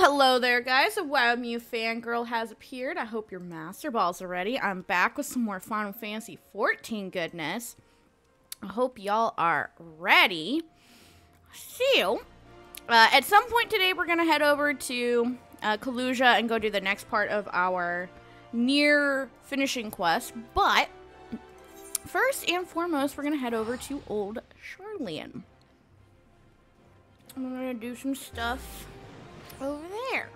Hello there, guys. A Wow Mew fangirl has appeared. I hope your master balls are ready. I'm back with some more Final Fantasy XIV goodness. I hope y'all are ready. So, at some point today, we're going to head over to Kaluja and go do the next part of our Nier finishing quest. But, first and foremost, we're going to head over to Old Charlian. I'm going to do some stuff over there.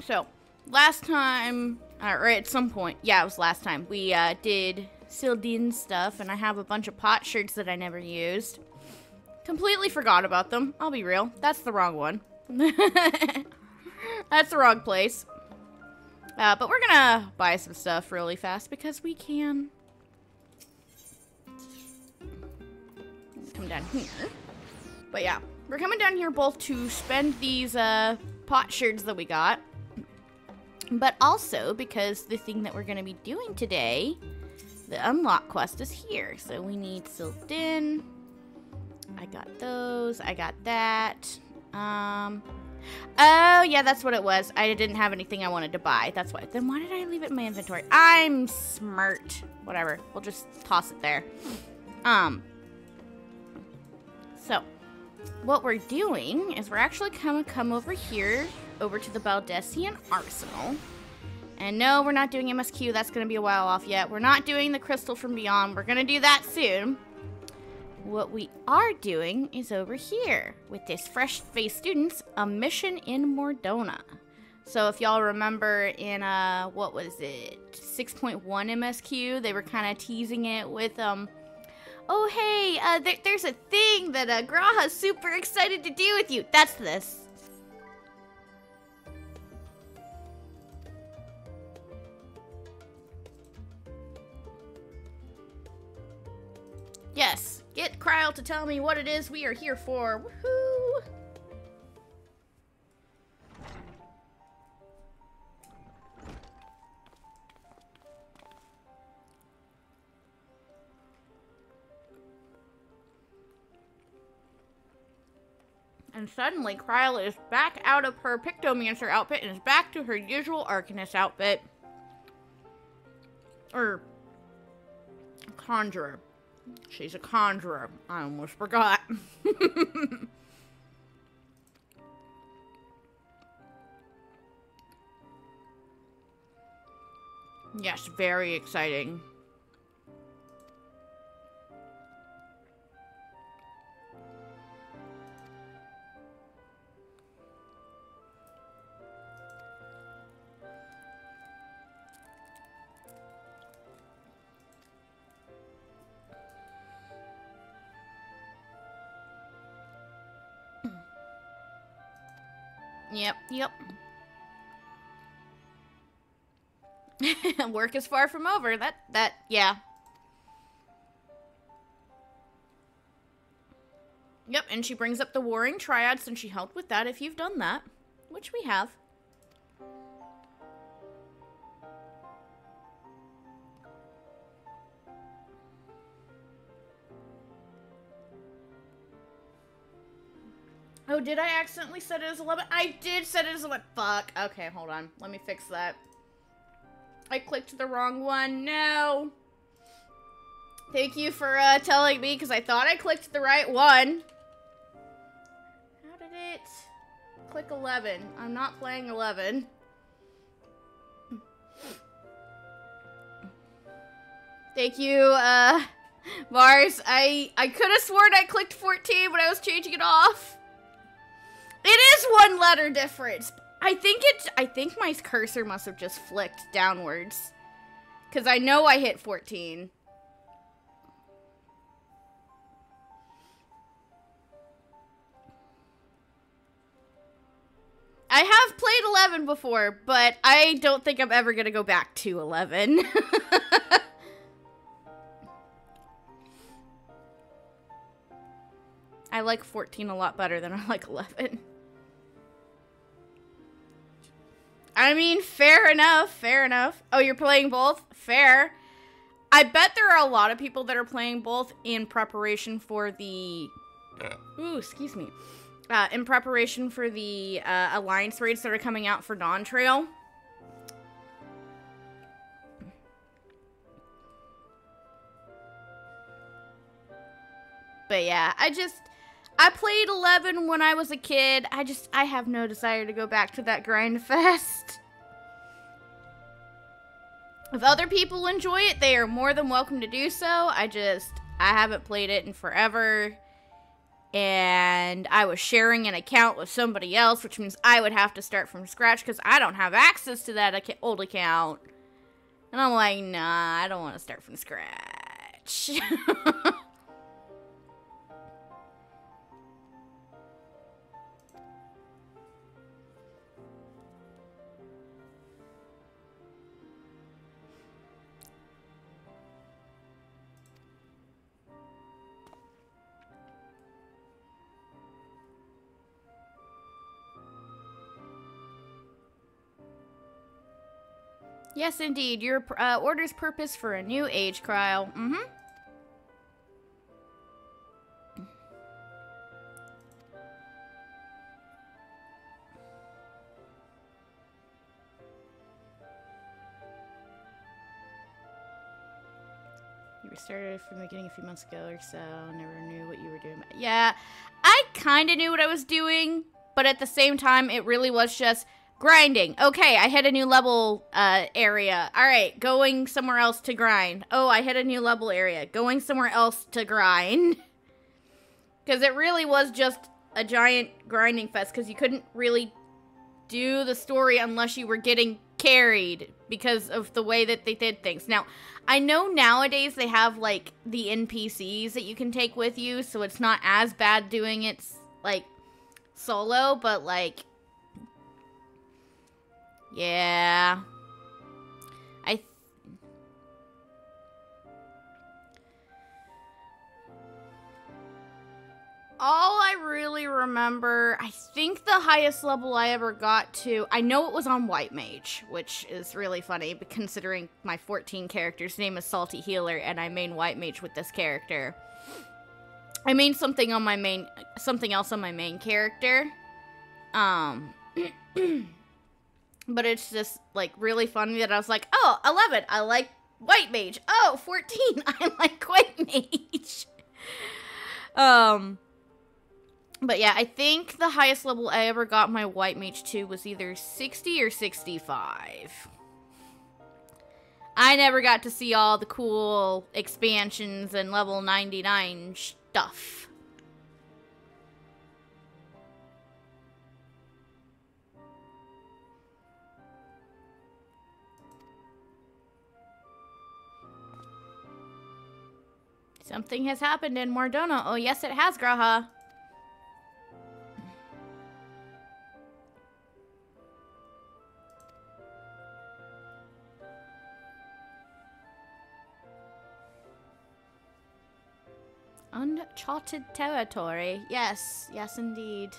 So, last time, or at some point, yeah, it was last time, we did Sildin stuff, and I have a bunch of pot shirts that I never used. Completely forgot about them, I'll be real. That's the wrong one. That's the wrong place. But we're gonna buy some stuff really fast because we can. Come down here. But yeah, we're coming down here both to spend these pot shards that we got, but also because the thing that we're going to be doing today, the unlock quest, is here. So we need Sildin. I got those. I got that. Oh yeah, that's what it was. I didn't have anything I wanted to buy. That's why. Then why did I leave it in my inventory? I'm smart. Whatever. We'll just toss it there. So, what we're doing is we're actually gonna come over here, over to the Baldessian Arsenal. And no, we're not doing MSQ, that's gonna be a while off yet. We're not doing the Crystal from Beyond, we're gonna do that soon. What we are doing is over here, with this fresh-faced students, a mission in Mordona. So if y'all remember in, what was it, 6.1 MSQ, they were kind of teasing it with, oh, hey, there's a thing that Graha's super excited to do with you. That's this. Yes, get Kryle to tell me what it is we are here for. Woohoo! And suddenly, Kryle is back out of her Pictomancer outfit and is back to her usual Arcanist outfit. Or, Conjurer. She's a Conjurer. I almost forgot. Yes, very exciting. Yep. Work is far from over. Yeah. Yep, and she brings up the Warring Triad since she helped with that if you've done that, which we have. Oh, did I accidentally set it as 11? I did set it as 11. Fuck. Okay, hold on. Let me fix that. I clicked the wrong one. No. Thank you for telling me, because I thought I clicked the right one. How did it click 11? I'm not playing 11. Thank you, Mars. I could have sworn I clicked 14 when I was changing it off. It is one letter difference. I think my cursor must have just flicked downwards. Because I know I hit 14. I have played 11 before, but I don't think I'm ever going to go back to 11. I like 14 a lot better than I like 11. I mean, fair enough, fair enough. Oh, you're playing both? Fair. I bet there are a lot of people that are playing both in preparation for the Ooh, excuse me. In preparation for the Alliance raids that are coming out for Dawn Trail. But yeah, I played 11 when I was a kid. I have no desire to go back to that grind fest. If other people enjoy it, they are more than welcome to do so. I haven't played it in forever. And I was sharing an account with somebody else, which means I would have to start from scratch because I don't have access to that old account. And I'm like, nah, I don't want to start from scratch. Yes, indeed. Your order's purpose for a new age trial. Mm-hmm. You restarted from the beginning a few months ago or so. Never knew what you were doing. Yeah, I kind of knew what I was doing, but at the same time, it really was just grinding. Okay, I hit a new level area. All right, going somewhere else to grind. Oh, I hit a new level area. Going somewhere else to grind. Because it really was just a giant grinding fest because you couldn't really do the story unless you were getting carried because of the way that they did things. Now, I know nowadays they have, like, the NPCs that you can take with you, so it's not as bad doing it, like, solo, but, like, yeah. All I really remember, I think the highest level I ever got to, I know it was on White Mage, which is really funny, but considering my 14 character's name is Salty Healer, and I main White Mage with this character. I main something else on my main character. But it's just, like, really funny that I was like, oh, 11, I like White Mage. Oh, 14, I like White Mage. But yeah, I think the highest level I ever got my White Mage to was either 60 or 65. I never got to see all the cool expansions and level 99 stuff. Something has happened in Mordona. Oh, yes, it has, Graha. Uncharted territory. Yes, yes, indeed.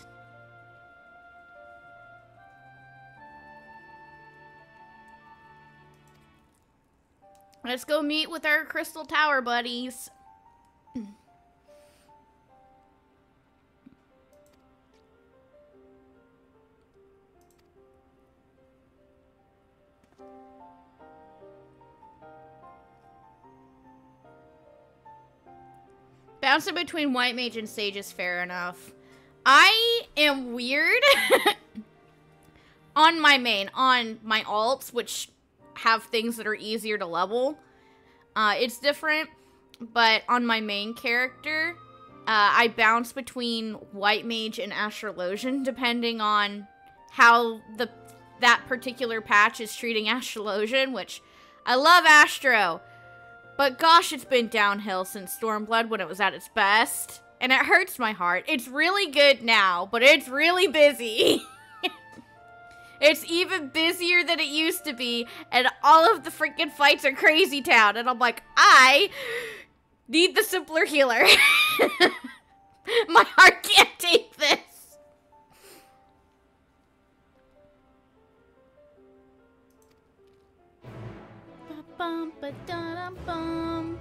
Let's go meet with our Crystal Tower buddies. Bouncing between White Mage and Sage is fair enough. I am weird on my main, on my alts, which have things that are easier to level. It's different, but on my main character, I bounce between White Mage and Astrologian depending on how that particular patch is treating Astrologian, which I love Astro. But gosh, it's been downhill since Stormblood when it was at its best. And it hurts my heart. It's really good now, but it's really busy. It's even busier than it used to be. And all of the freaking fights are crazy town. And I'm like, I need the simpler healer. My heart can't take this. Bum, ba, da, da, bum.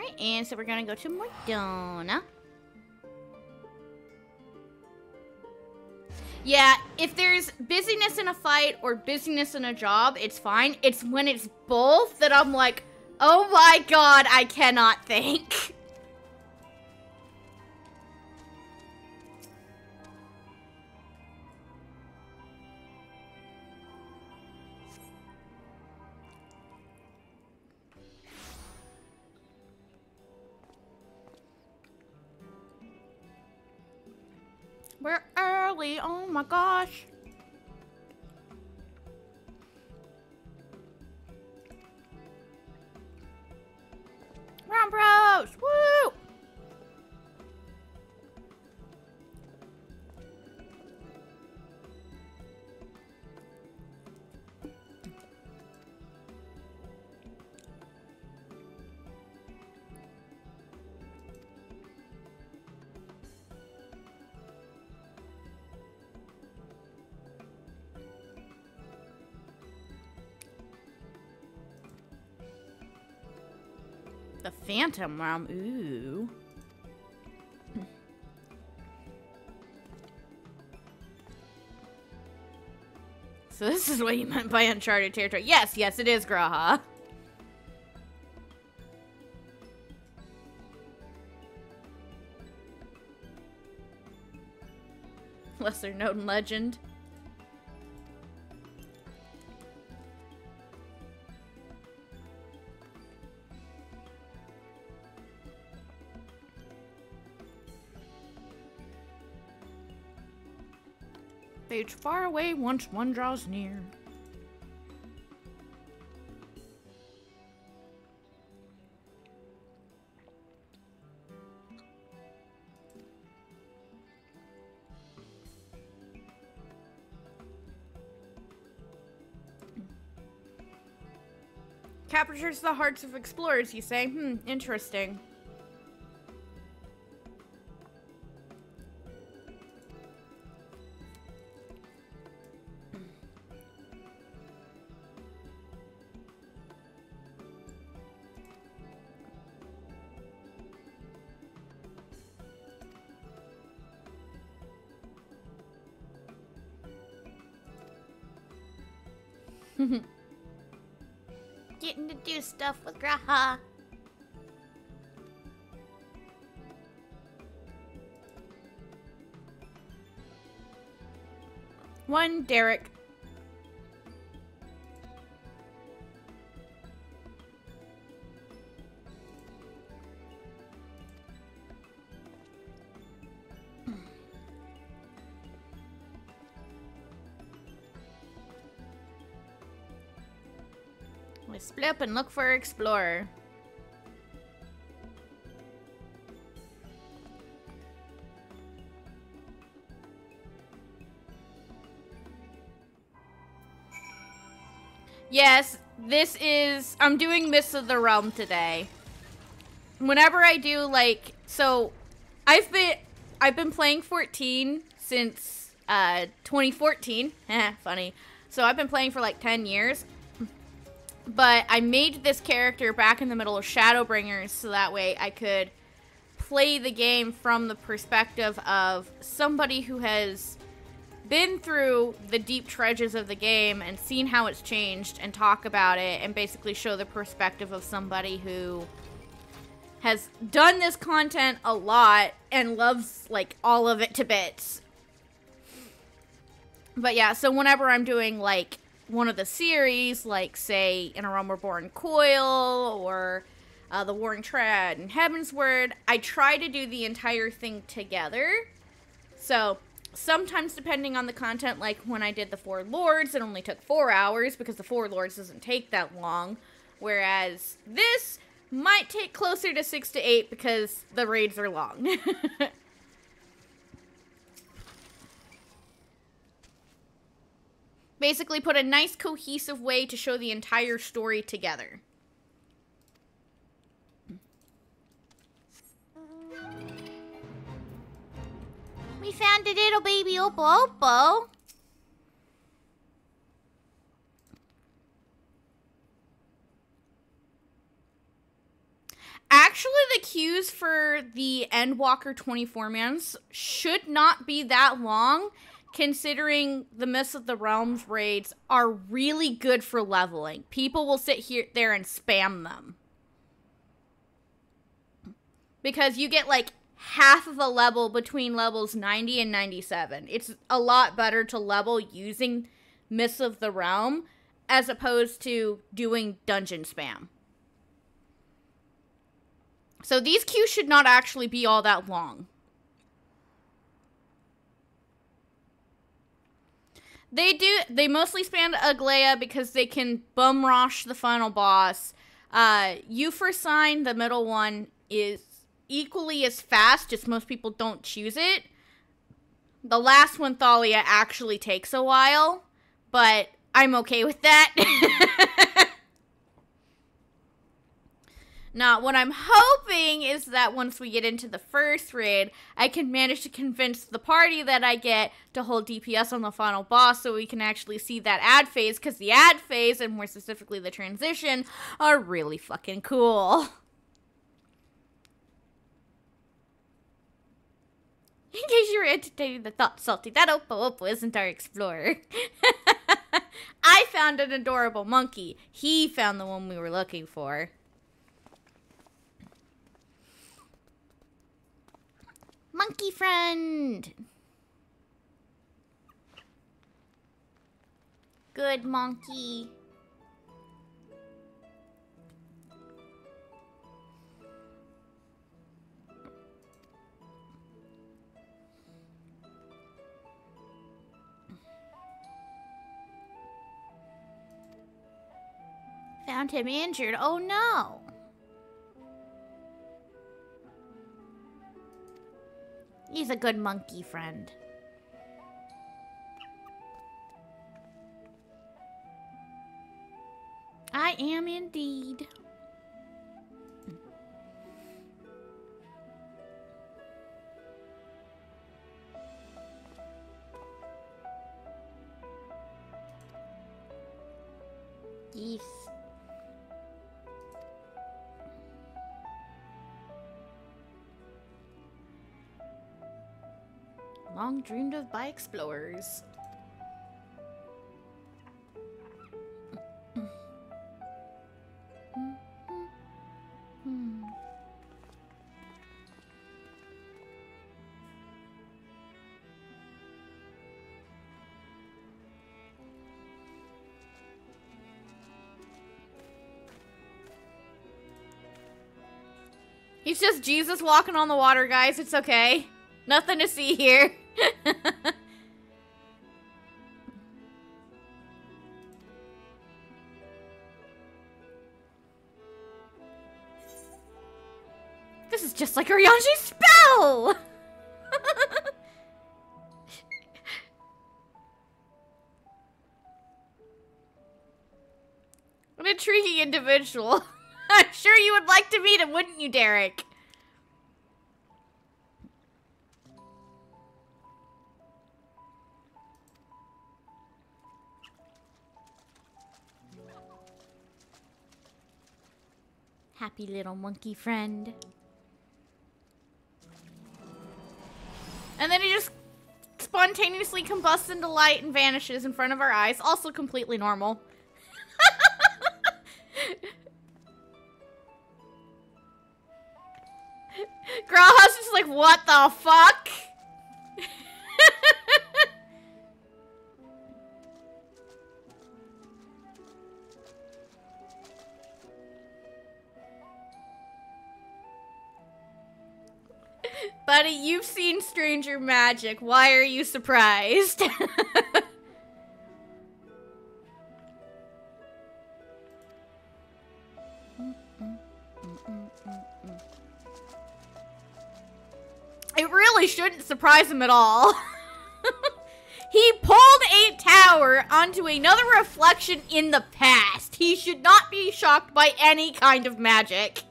Alright, and so we're gonna go to Mordona. Yeah, if there's busyness in a fight or busyness in a job, it's fine. It's when it's both that I'm like, oh my god, I cannot think. We're early, oh my gosh. Round bros, woo! The Phantom Realm, ooh. So this is what you meant by uncharted territory. Yes, yes, it is Graha. Lesser known legend. Fades far away once one draws near. Captures the hearts of explorers, you say? Interesting. Getting to do stuff with Graha. One Derek. We split up and look for Explorer. Yes, this is... I'm doing Mists of the Realm today. Whenever I do, like... So, I've been playing 14 since 2014. Funny. So, I've been playing for like 10 years. But I made this character back in the middle of Shadowbringers so that way I could play the game from the perspective of somebody who has been through the deep trenches of the game and seen how it's changed and talk about it and basically show the perspective of somebody who has done this content a lot and loves like all of it to bits. But yeah, so whenever I'm doing like one of the series, like, say, In a Realm Reborn Coil, or The Warring Triad and Heavensward, I try to do the entire thing together. So, sometimes depending on the content, like when I did the Four Lords, it only took 4 hours, because the Four Lords doesn't take that long. Whereas, this might take closer to 6 to 8, because the raids are long. Basically put a nice cohesive way to show the entire story together. We found a little baby Oppo Oppo. Actually, the queues for the Endwalker 24-mans should not be that long, considering the Mists of the Realms raids are really good for leveling. People will sit there and spam them. Because you get like half of a level between levels 90 and 97. It's a lot better to level using Mists of the Realm as opposed to doing dungeon spam. So these queues should not actually be all that long. They mostly spam Aglaya because they can bum rush the final boss. Euphrosyne, the middle one, is equally as fast, just most people don't choose it. The last one, Thalia, actually takes a while, but I'm okay with that. Now, what I'm hoping is that once we get into the first raid, I can manage to convince the party that I get to hold DPS on the final boss so we can actually see that ad phase, because the ad phase, and more specifically the transition, are really fucking cool. In case you were entertaining the thought, Salty, that Oppo isn't our explorer. I found an adorable monkey. He found the one we were looking for. Monkey friend. Good monkey. Found him injured. Oh no. He's a good monkey friend. I am indeed. Yes. Long dreamed of by explorers. He's just Jesus walking on the water, guys. It's okay. Nothing to see here. This is just like Arianji's spell! What an intriguing individual. I'm sure you would like to meet him, wouldn't you, Derek? Happy little monkey friend. And then he just spontaneously combusts into light and vanishes in front of our eyes. Also completely normal. Graha's just like, what the fuck? Buddy, you've seen Stranger Magic. Why are you surprised? It really shouldn't surprise him at all. He pulled a tower onto another reflection in the past. He should not be shocked by any kind of magic.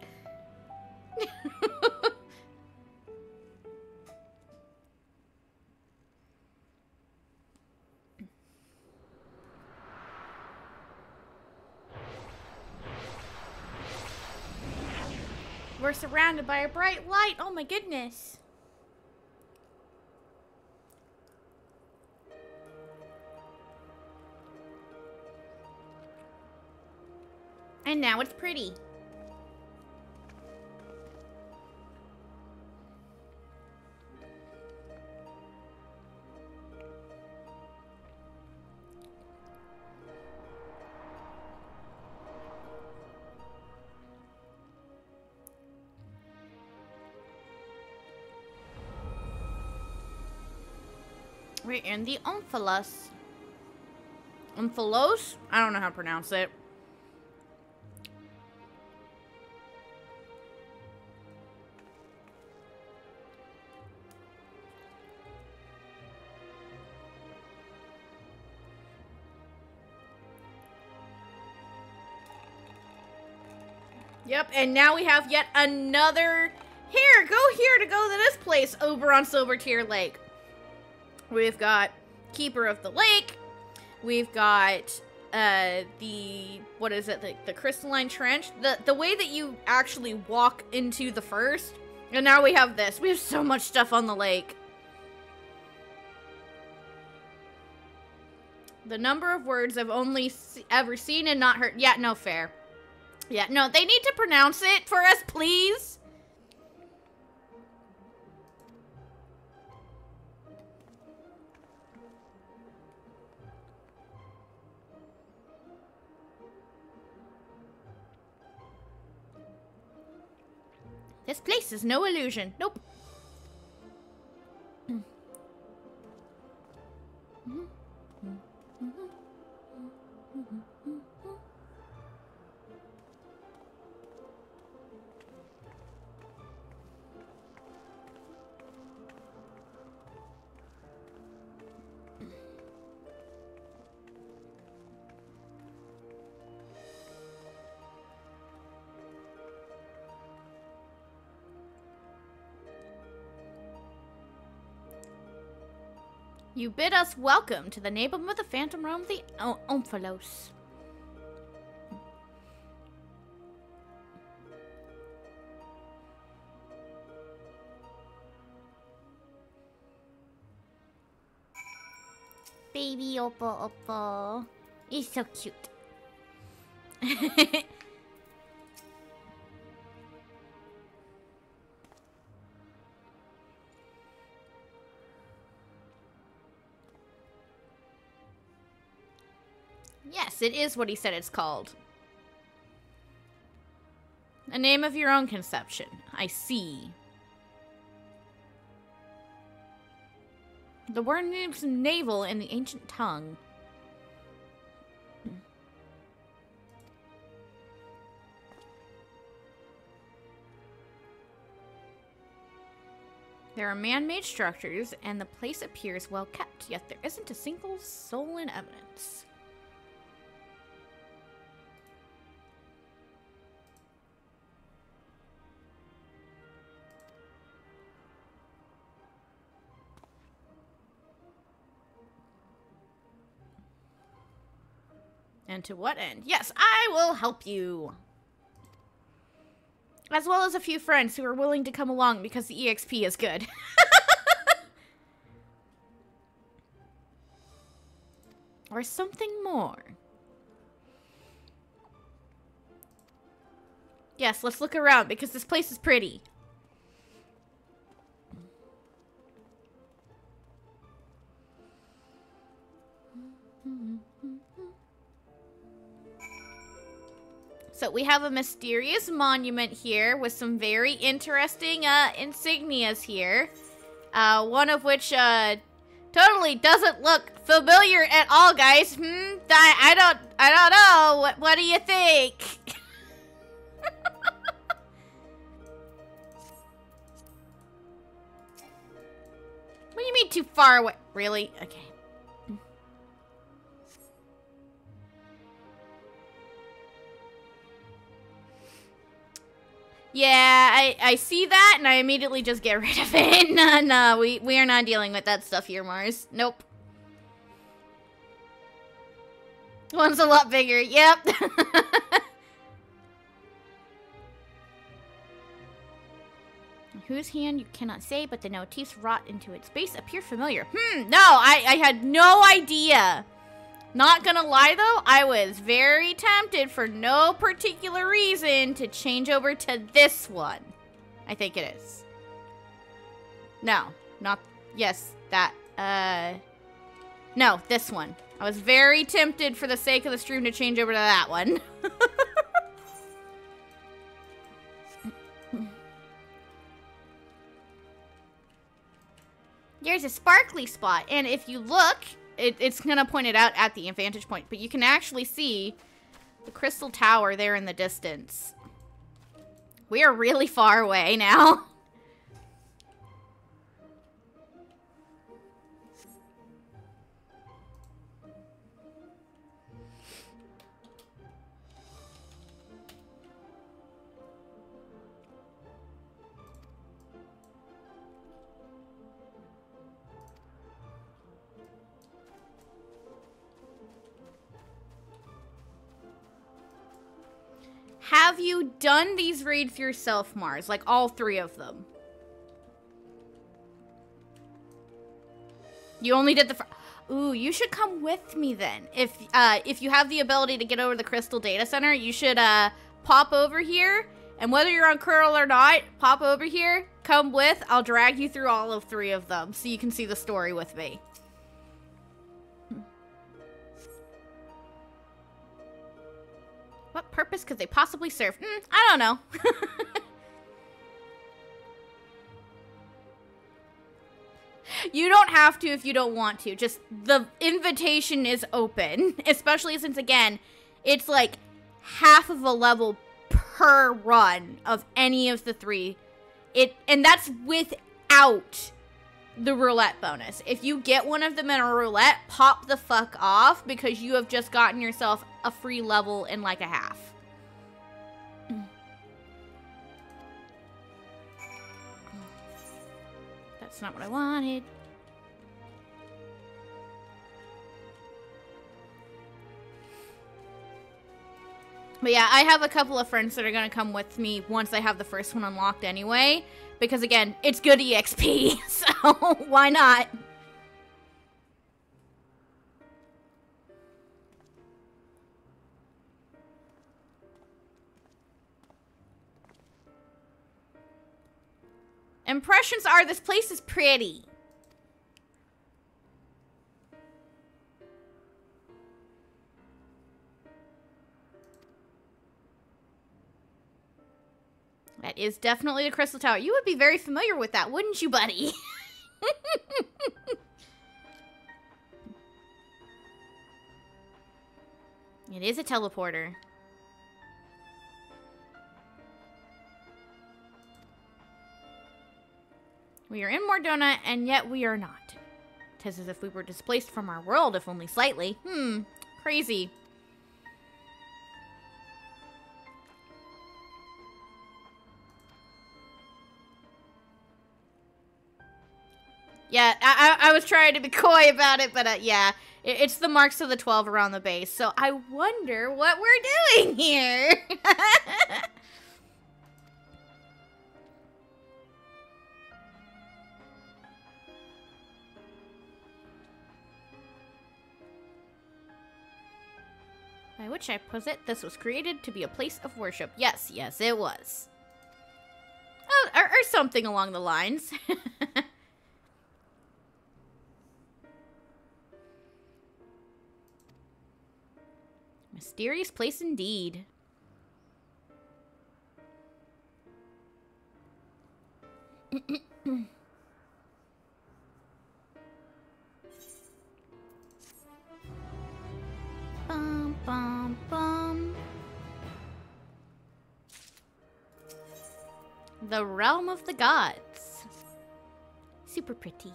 We're surrounded by a bright light. Oh my goodness. And now it's pretty. We're in the Omphalos. Omphalos? I don't know how to pronounce it. Yep, and now we have yet another... Here, go here to go to this place over on Silvertear Lake. We've got Keeper of the Lake. We've got the... What is it? The Crystalline Trench. The way that you actually walk into the first. And now we have this. We have so much stuff on the lake. The number of words I've only ever seen and not heard. Yeah, no fair. Yeah, no, they need to pronounce it for us, please. This place is no illusion. Nope. You bid us welcome to the neighborhood of the Phantom Realm, the Omphalos. Baby Oppo Oppo. He's so cute. Yes, it is what he said it's called. A name of your own conception. I see. The word means navel in the ancient tongue. There are man-made structures, and the place appears well kept, yet there isn't a single soul in evidence. And to what end? Yes, I will help you. As well as a few friends who are willing to come along because the EXP is good. Or something more. Yes, let's look around because this place is pretty. So we have a mysterious monument here with some very interesting insignias here. One of which totally doesn't look familiar at all, guys. I don't know. What do you think? What do you mean too far away? Really? Okay. Yeah, I see that, and I immediately just get rid of it. No, we are not dealing with that stuff here, Mars. Nope. One's a lot bigger. Yep. Whose hand you cannot say, but the motifs wrought into its base appear familiar. No, I had no idea. Not gonna lie though, I was very tempted for no particular reason to change over to this one. I think it is. No, not, yes, that, no, this one. I was very tempted for the sake of the stream to change over to that one. There's a sparkly spot, and if you look, it's gonna point it out at the vantage point, but you can actually see the crystal tower there in the distance. We are really far away now. Have you done these raids yourself, Mars? Like, all 3 of them? You only did the Ooh, you should come with me then. If you have the ability to get over the Crystal Data Center, you should, pop over here. And whether you're on Curl or not, pop over here, come with. I'll drag you through all of 3 of them so you can see the story with me. What purpose could they possibly serve? I don't know. You don't have to if you don't want to. Just the invitation is open. Especially since, again, it's like half of a level per run of any of the 3. And that's without the roulette bonus. If you get one of them in a roulette, pop the fuck off because you have just gotten yourself a free level in like a half. That's not what I wanted. But yeah, I have a couple of friends that are going to come with me once I have the first one unlocked anyway. Because again, it's good EXP, so why not? Impressions are this place is pretty. That is definitely the Crystal Tower. You would be very familiar with that, wouldn't you, buddy? It is a teleporter. We are in Mordona, and yet we are not. Tis as if we were displaced from our world, if only slightly. Crazy. Yeah, I was trying to be coy about it, but yeah. It's the marks of the 12 around the base, so I wonder what we're doing here. By which I posit, this was created to be a place of worship. Yes, yes, it was. Oh, or something along the lines. Mysterious place indeed. Bum, bum, bum. The realm of the gods. Super pretty.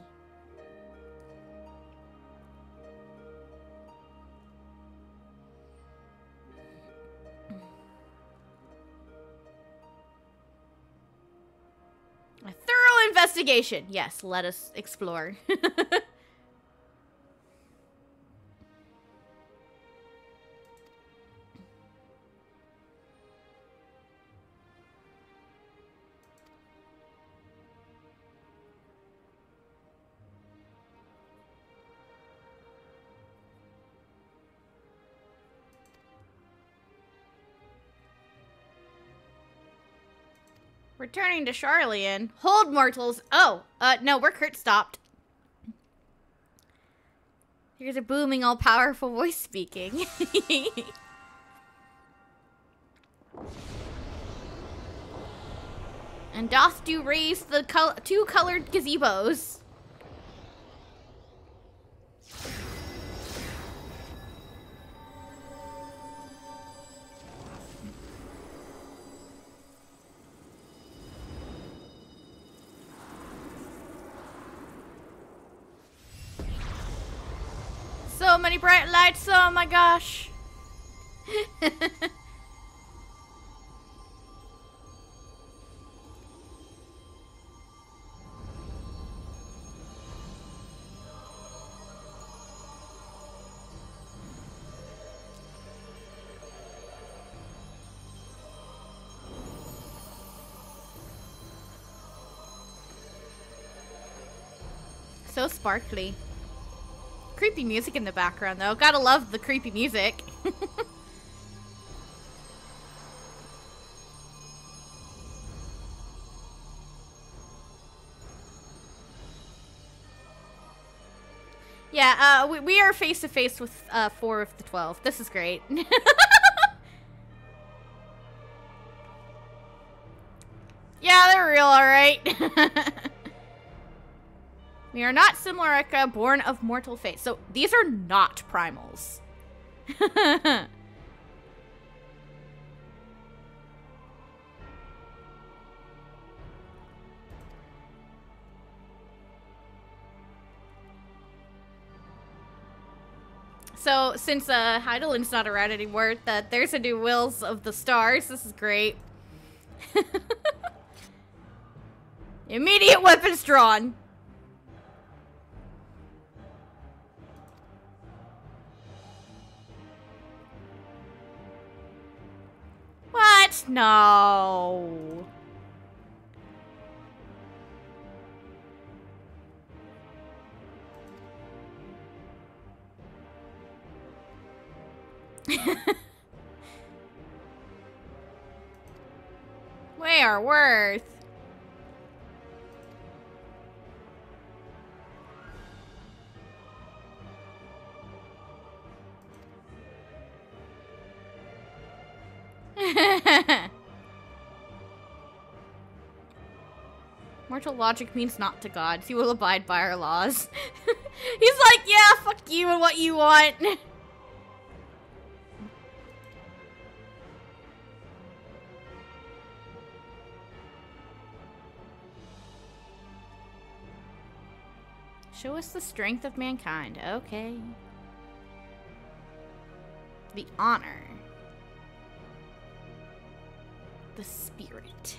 A thorough investigation. Yes, let us explore. Returning to Charlian. Hold, mortals. Oh, no, we're Kurt stopped. Here's a booming, all-powerful voice speaking. And doth do raise the two-colored gazebos. So many bright lights, oh my gosh. So sparkly. Creepy music in the background, though. Gotta love the creepy music. Yeah, we are face to face with 4 of the 12. This is great. Yeah, they're real, alright. We are not Simulacra, born of mortal fate. So, these are not primals. So, since Heidelin's not around anymore, there's a new Wills of the Stars. This is great. Immediate weapons drawn. What? No. We are worth. Mortal logic means not to gods. You will abide by our laws. He's like, yeah, fuck you and what you want. Show us the strength of mankind. Okay. The honor. The spirit.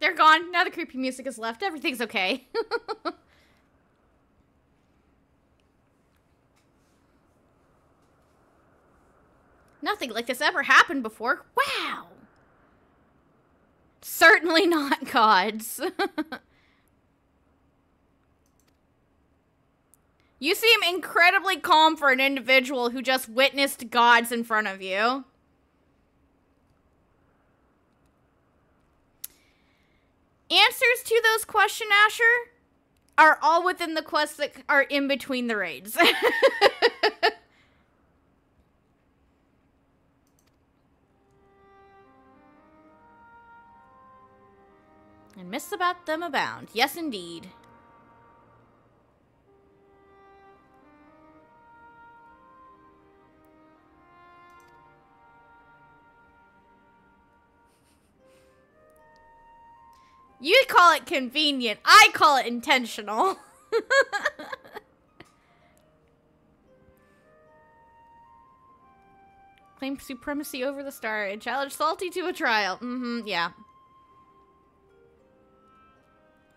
They're gone. Now the creepy music is left. Everything's okay. Nothing like this ever happened before. Wow. Certainly not gods. You seem incredibly calm for an individual who just witnessed gods in front of you. Answers to those questions, Asher, are all within the quests that are in between the raids. And myths about them abound. Yes, indeed. You call it convenient. I call it intentional. Claim supremacy over the star and challenge Salty to a trial. Yeah.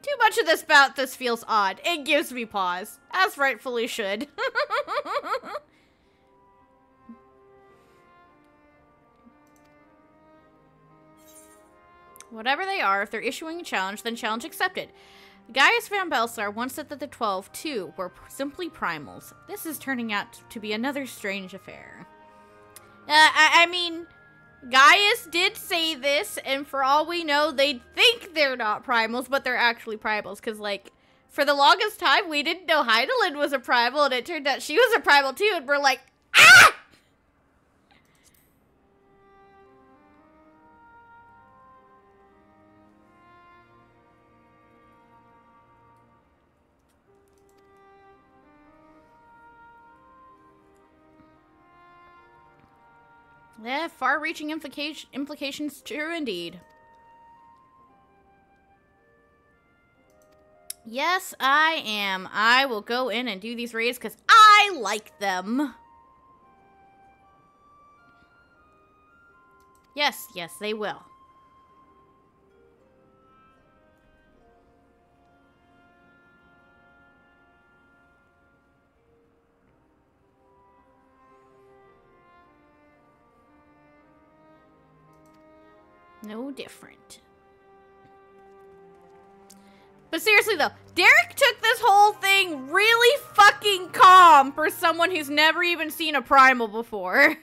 Too much of this about this feels odd. It gives me pause. As rightfully should. Whatever they are, if they're issuing a challenge, then challenge accepted. Gaius Van Belsar once said that the 12, too, were simply primals. This is turning out to be another strange affair. I mean, Gaius did say this, and for all we know, they think they're not primals, but they're actually primals. Because, like, for the longest time, we didn't know Heidelin was a primal, and it turned out she was a primal, too, and we're like, ah! Yeah, far-reaching implications, true indeed. Yes, I am. I will go in and do these raids because I like them. Yes, yes, they will. No different. But seriously though, Derek took this whole thing really fucking calm for someone who's never even seen a primal before.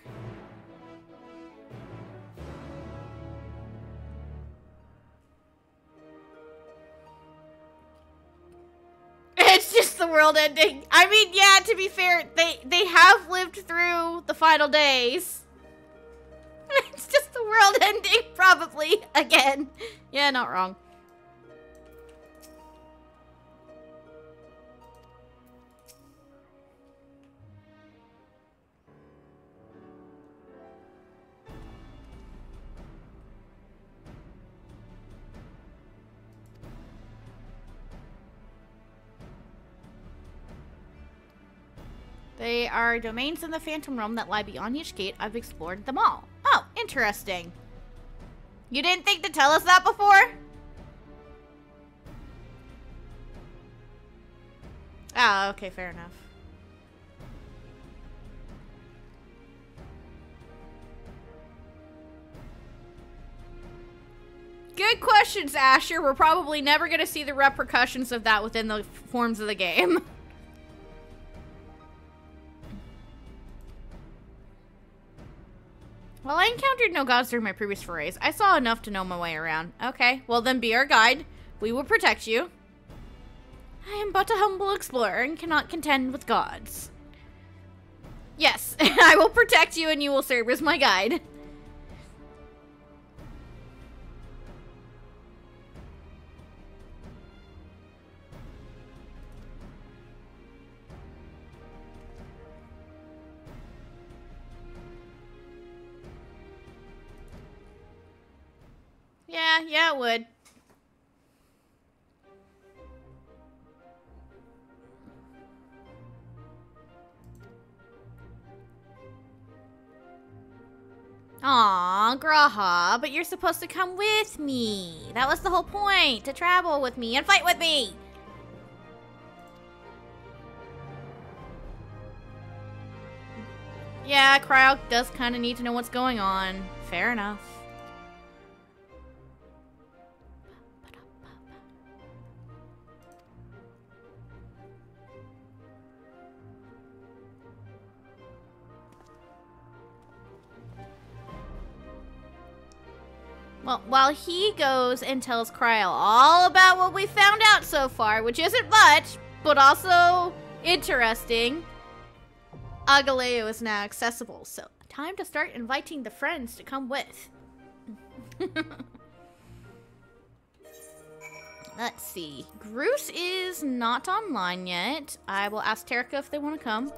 It's just the world ending. I mean, yeah, to be fair, they have lived through the final days. It's just the world ending, probably, again. Yeah, not wrong. They are domains in the Phantom Realm that lie beyond each gate. I've explored them all. Oh, interesting. You didn't think to tell us that before? Ah, okay, fair enough. Good questions, Asher. We're probably never going to see the repercussions of that within the forms of the game. Well, I encountered no gods during my previous forays. I saw enough to know my way around. Okay, well then be our guide. We will protect you. I am but a humble explorer and cannot contend with gods. Yes, I will protect you and you will serve as my guide. Yeah, it would. Aw, Graha, but you're supposed to come with me. That was the whole point, to travel with me and fight with me. Yeah, Cryo does kind of need to know what's going on. Fair enough. Well, while he goes and tells Cryo all about what we found out so far, which isn't much, but also interesting, Agaleo is now accessible, so time to start inviting the friends to come with. Let's see. Groose is not online yet. I will ask Terika if they want to come.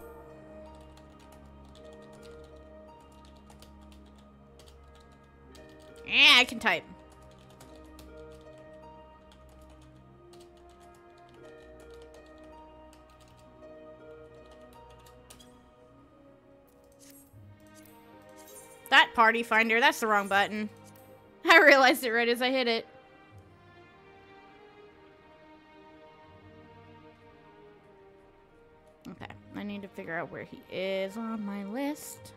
Yeah, I can type. party finder. That's the wrong button. I realized it right as I hit it. Okay, I need to figure out where he is on my list.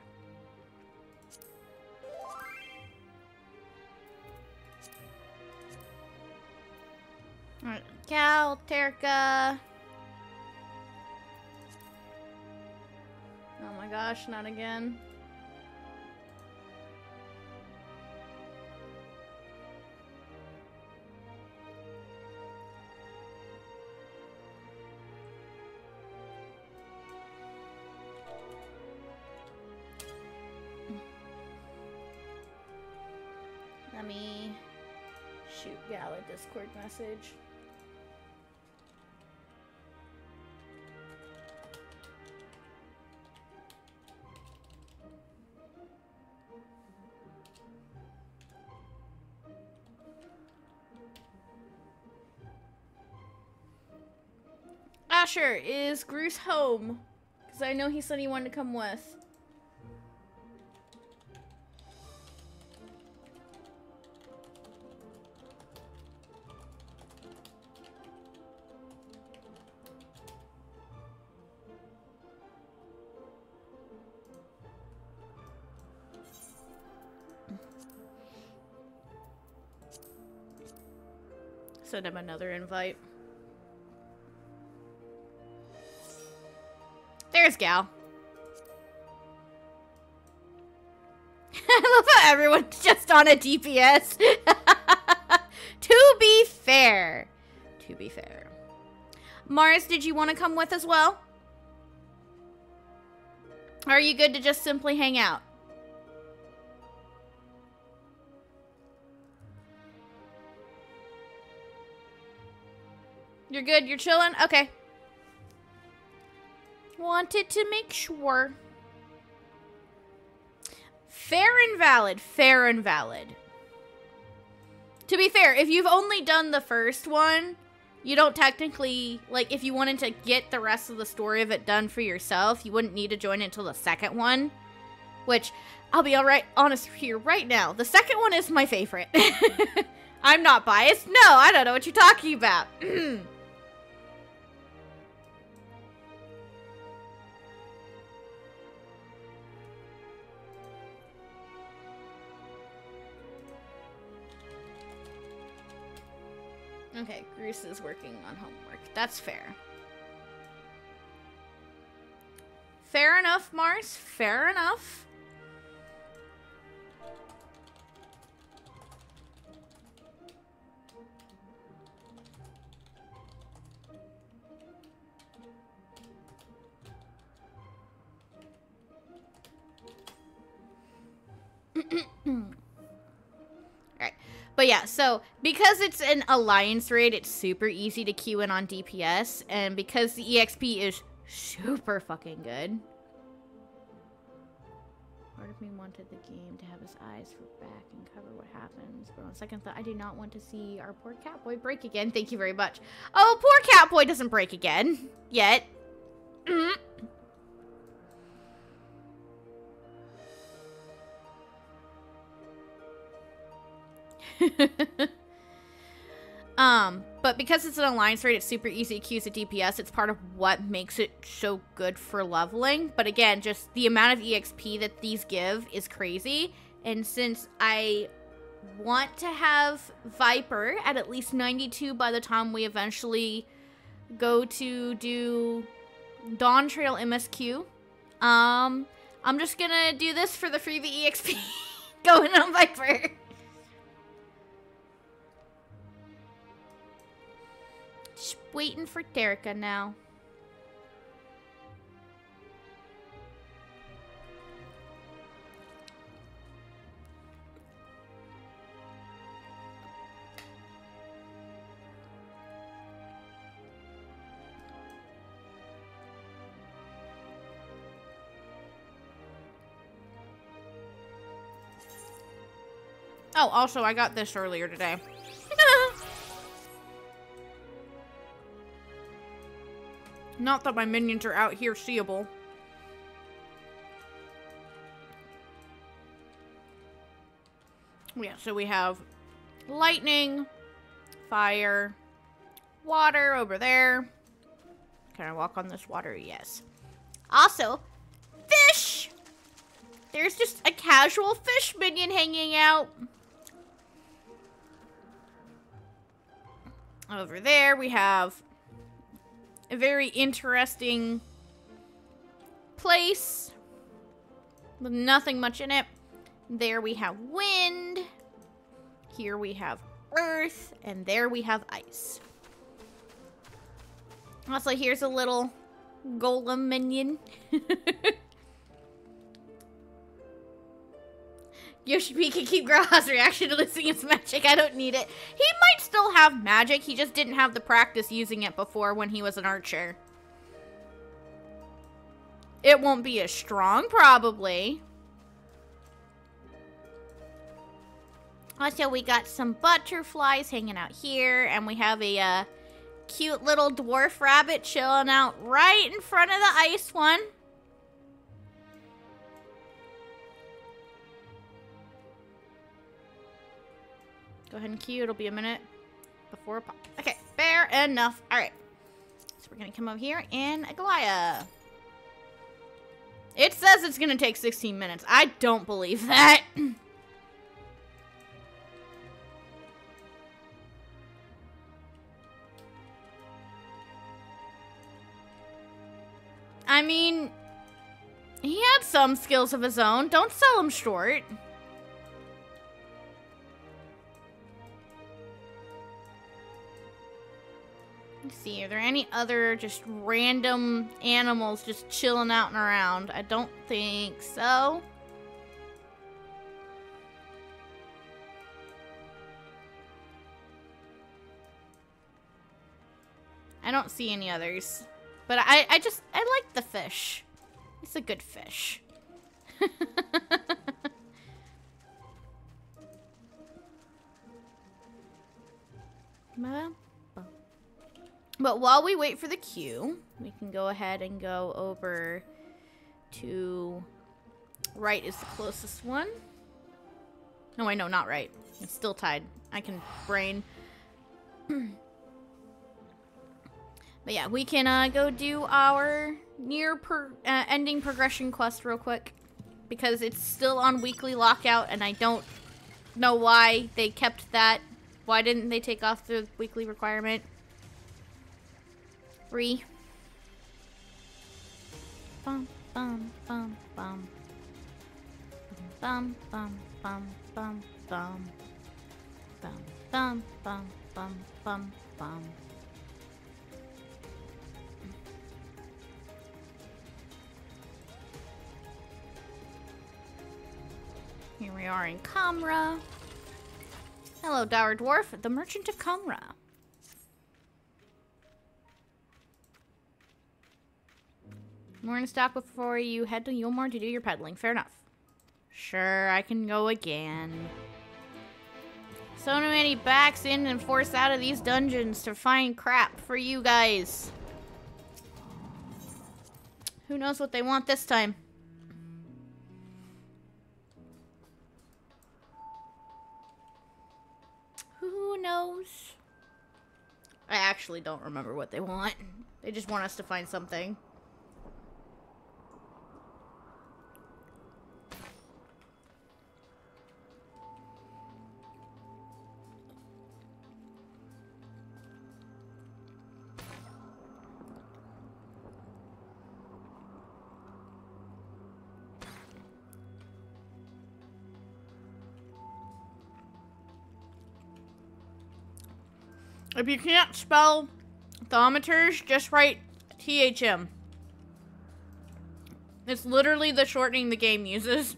Alright, Cal, Terka. Oh my gosh, not again. Let me shoot Gal a Discord message. Asher, is Bruce home? Because I know he said he wanted to come with. Send him another invite. There's Gal. I love how everyone's just on a DPS. To be fair. To be fair. Mars, did you want to come with as well? Or are you good to just simply hang out? You're good? You're chilling? Okay. Wanted to make sure. Fair and valid. Fair and valid. To be fair, if you've only done the first one, you don't technically, like, if you wanted to get the rest of the story of it done for yourself, you wouldn't need to join it until the second one. Which, I'll be honest here right now. The second one is my favorite. I'm not biased. No, I don't know what you're talking about. Okay, Grease is working on homework. That's fair. Fair enough, Mars. Fair enough. But yeah, so because it's an alliance raid, it's super easy to queue in on DPS, and because the EXP is super fucking good. Part of me wanted the game to have his eyes for back and cover what happens, but on second thought, I do not want to see our poor Catboy break again. Thank you very much. Oh, poor Catboy doesn't break again. Yet. But because it's an alliance raid, it's super easy to queue as a DPS. It's part of what makes it so good for leveling. But again, just the amount of EXP that these give is crazy. And since I want to have Viper at least 92 by the time we eventually go to do Dawn Trail MSQ, I'm just gonna do this for the freebie EXP going on Viper. Just waiting for Terka now. Oh, also, I got this earlier today. Not that my minions are out here seeable. Yeah, so we have lightning, fire, water over there. Can I walk on this water? Yes. Also, fish! There's just a casual fish minion hanging out. Over there, we have a very interesting place with nothing much in it. There we have wind. Here we have earth. And there we have ice. Also, here's a little golem minion. Yoshi can keep Graha's reaction to losing his magic. I don't need it. He might still have magic. He just didn't have the practice using it before when he was an archer. It won't be as strong, probably. Also, we got some butterflies hanging out here. And we have a cute little dwarf rabbit chilling out right in front of the ice one. Go ahead and queue. It'll be a minute before it pops. Okay, fair enough. Alright. So we're going to come over here and Aglaia. It says it's going to take 16 minutes. I don't believe that. I mean, he had some skills of his own. Don't sell him short. Let's see, are there any other just random animals just chilling out and around? I don't think so. I don't see any others. But I like the fish. It's a good fish. But while we wait for the queue, we can go ahead and go over to... Right is the closest one. No, wait, no, not right. It's still tied. I can brain. But yeah, we can go do our Nier ending progression quest real quick. Because it's still on weekly lockout, and I don't know why they kept that. Why didn't they take off the weekly requirement? Free. Bum, bum, bum, bum. Bum, bum, bum, bum, bum. Bum, bum, bum, bum, bum, bum. Here we are in Kamra. Hello, Dour Dwarf, the Merchant of Kamra. More in stock before you head to Yulmore to do your peddling. Fair enough. Sure, I can go again. So many backs in and forced out of these dungeons to find crap for you guys. Who knows what they want this time? Who knows? I actually don't remember what they want. They just want us to find something. If you can't spell thermometers, just write THM. It's literally the shortening the game uses.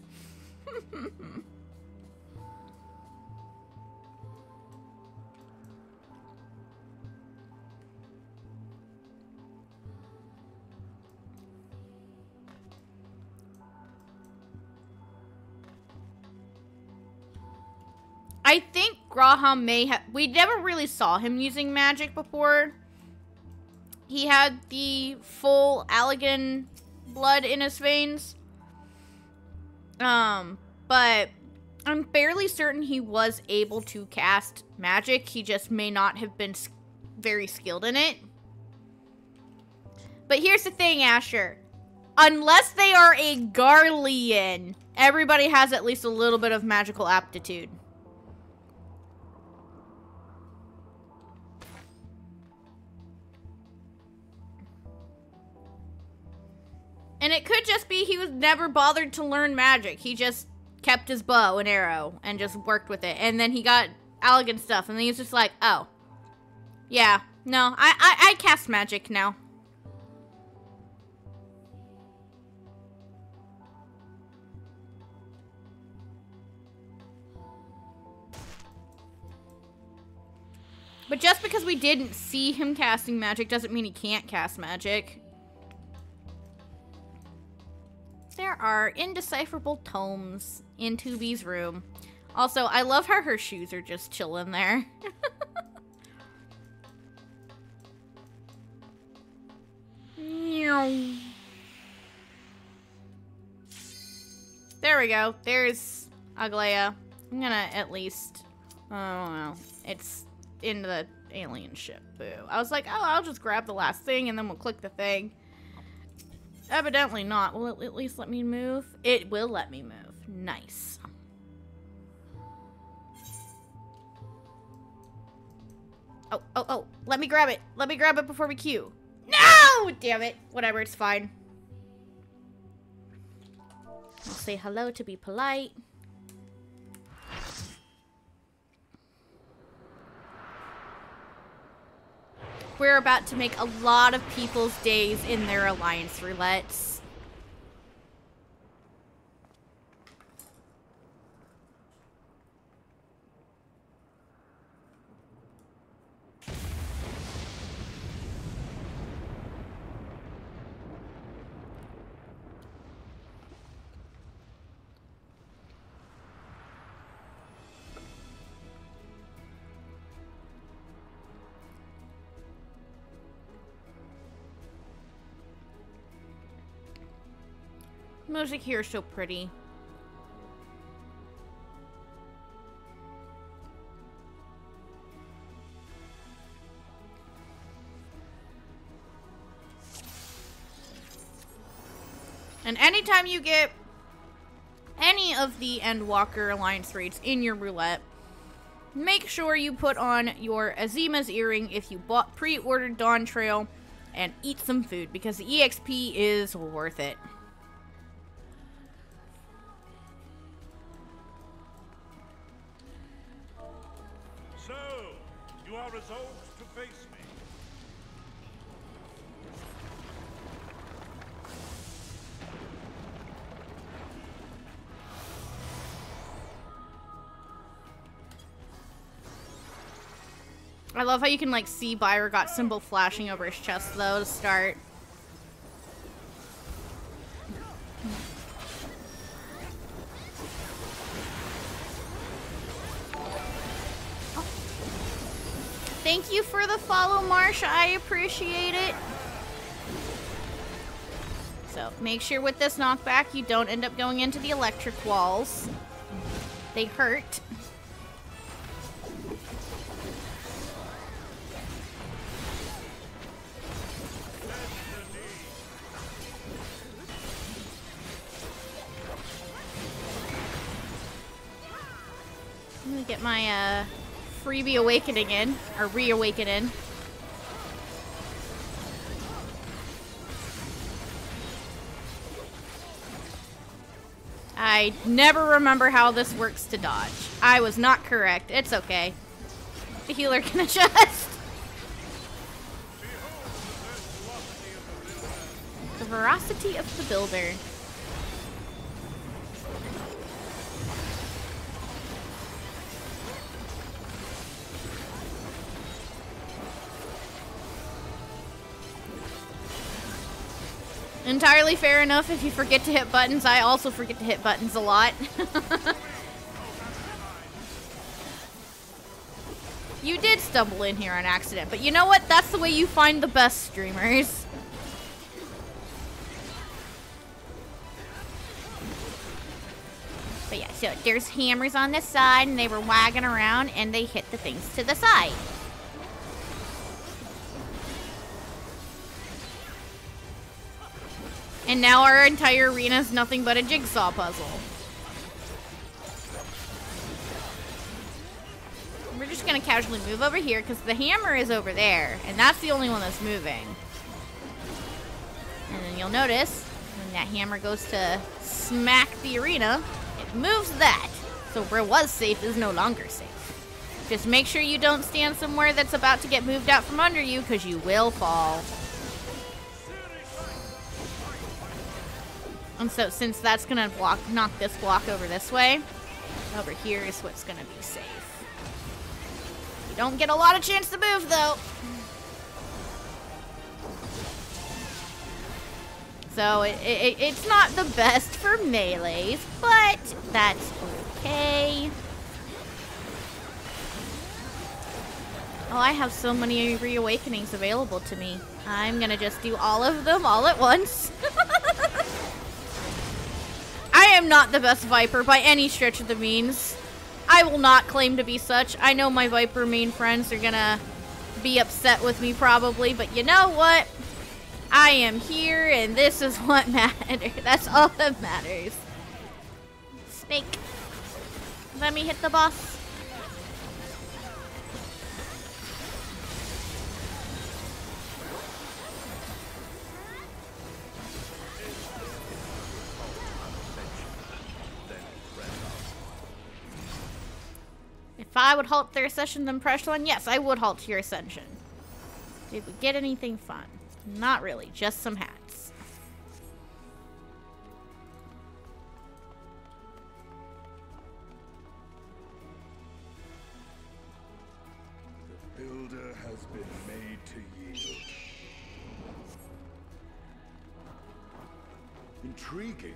I think Graham may have... We never really saw him using magic before. He had the full Allegan blood in his veins. But I'm fairly certain he was able to cast magic. He just may not have been very skilled in it. But here's the thing, Asher. Unless they are a Garlean, everybody has at least a little bit of magical aptitude. And it could just be he was never bothered to learn magic. He just kept his bow and arrow and just worked with it. And then he got elegant stuff. And then he's just like, oh. Yeah. No, I cast magic now. But just because we didn't see him casting magic doesn't mean he can't cast magic. There are indecipherable tomes in 2B's room. Also, I love how her shoes are just chilling there. There we go. There's Aglaya. I'm gonna at least... Oh, no. It's in the alien ship. Boo. I was like, oh, I'll just grab the last thing and then we'll click the thing. Evidently not. Will it at least let me move? It will let me move. Nice. Oh, oh, oh. Let me grab it. Let me grab it before we queue. No! Damn it. Whatever, it's fine. I'll say hello to be polite. We're about to make a lot of people's days in their alliance roulettes. Music here is so pretty. And anytime you get any of the Endwalker Alliance raids in your roulette, make sure you put on your Azima's earring if you bought pre-ordered Dawn Trail and eat some food because the EXP is worth it. Resolved to face me. I love how you can like see Byra got symbol flashing over his chest though to start. Thank you for the follow, Marsha. I appreciate it. So, make sure with this knockback you don't end up going into the electric walls. They hurt. I'm gonna get my, freebie awakening in, or reawakening. I never remember how this works to dodge. I was not correct. It's okay. The healer can adjust. The veracity of the builder. Entirely fair enough if you forget to hit buttons. I also forget to hit buttons a lot. You did stumble in here on accident, but you know what? That's the way you find the best streamers. But yes, So there's hammers on the side, and they were wagging around, and they hit the things to the side. And now our entire arena is nothing but a jigsaw puzzle. We're just gonna casually move over here because the hammer is over there, and that's the only one that's moving. And then you'll notice when that hammer goes to smack the arena, it moves that. So where it was safe is no longer safe. Just make sure you don't stand somewhere that's about to get moved out from under you, because you will fall. And so since that's gonna knock this block over this way, over here is what's gonna be safe. You don't get a lot of chance to move though. So it's not the best for melees, but that's okay. Oh, I have so many reawakenings available to me. I'm gonna just do all of them all at once. I am not the best Viper by any stretch of the means. I will not claim to be such. I know my Viper main friends are gonna be upset with me probably, but you know what? I am here, and this is what matters. That's all that matters. Snake. Let me hit the boss. If I would halt their ascension, then press one, yes, I would halt your ascension. Did we get anything fun? Not really, just some hats. The builder has been made to yield. Intriguing.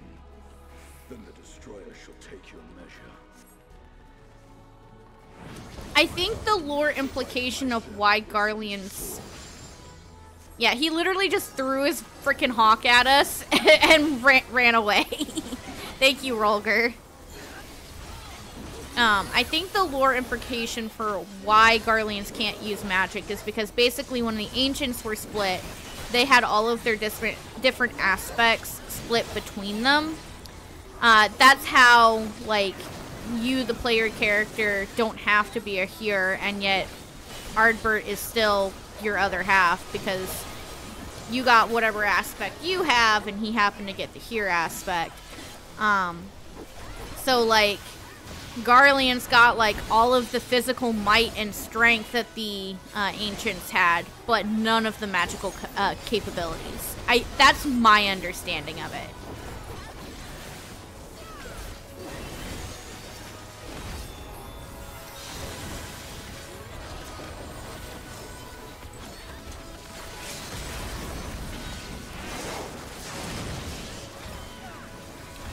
Then the destroyer shall take your measure. I think the lore implication of why Garlean's... Yeah, he literally just threw his freaking hawk at us and ran away. Thank you, Rolger. I think the lore implication for why Garleans can't use magic is because basically when the Ancients were split, they had all of their different aspects split between them. That's how, like, you, the player character, don't have to be a healer, and yet Ardbert is still your other half because you got whatever aspect you have, and he happened to get the healer aspect. So, like, Garlean's got, like, all of the physical might and strength that the Ancients had, but none of the magical capabilities. That's my understanding of it.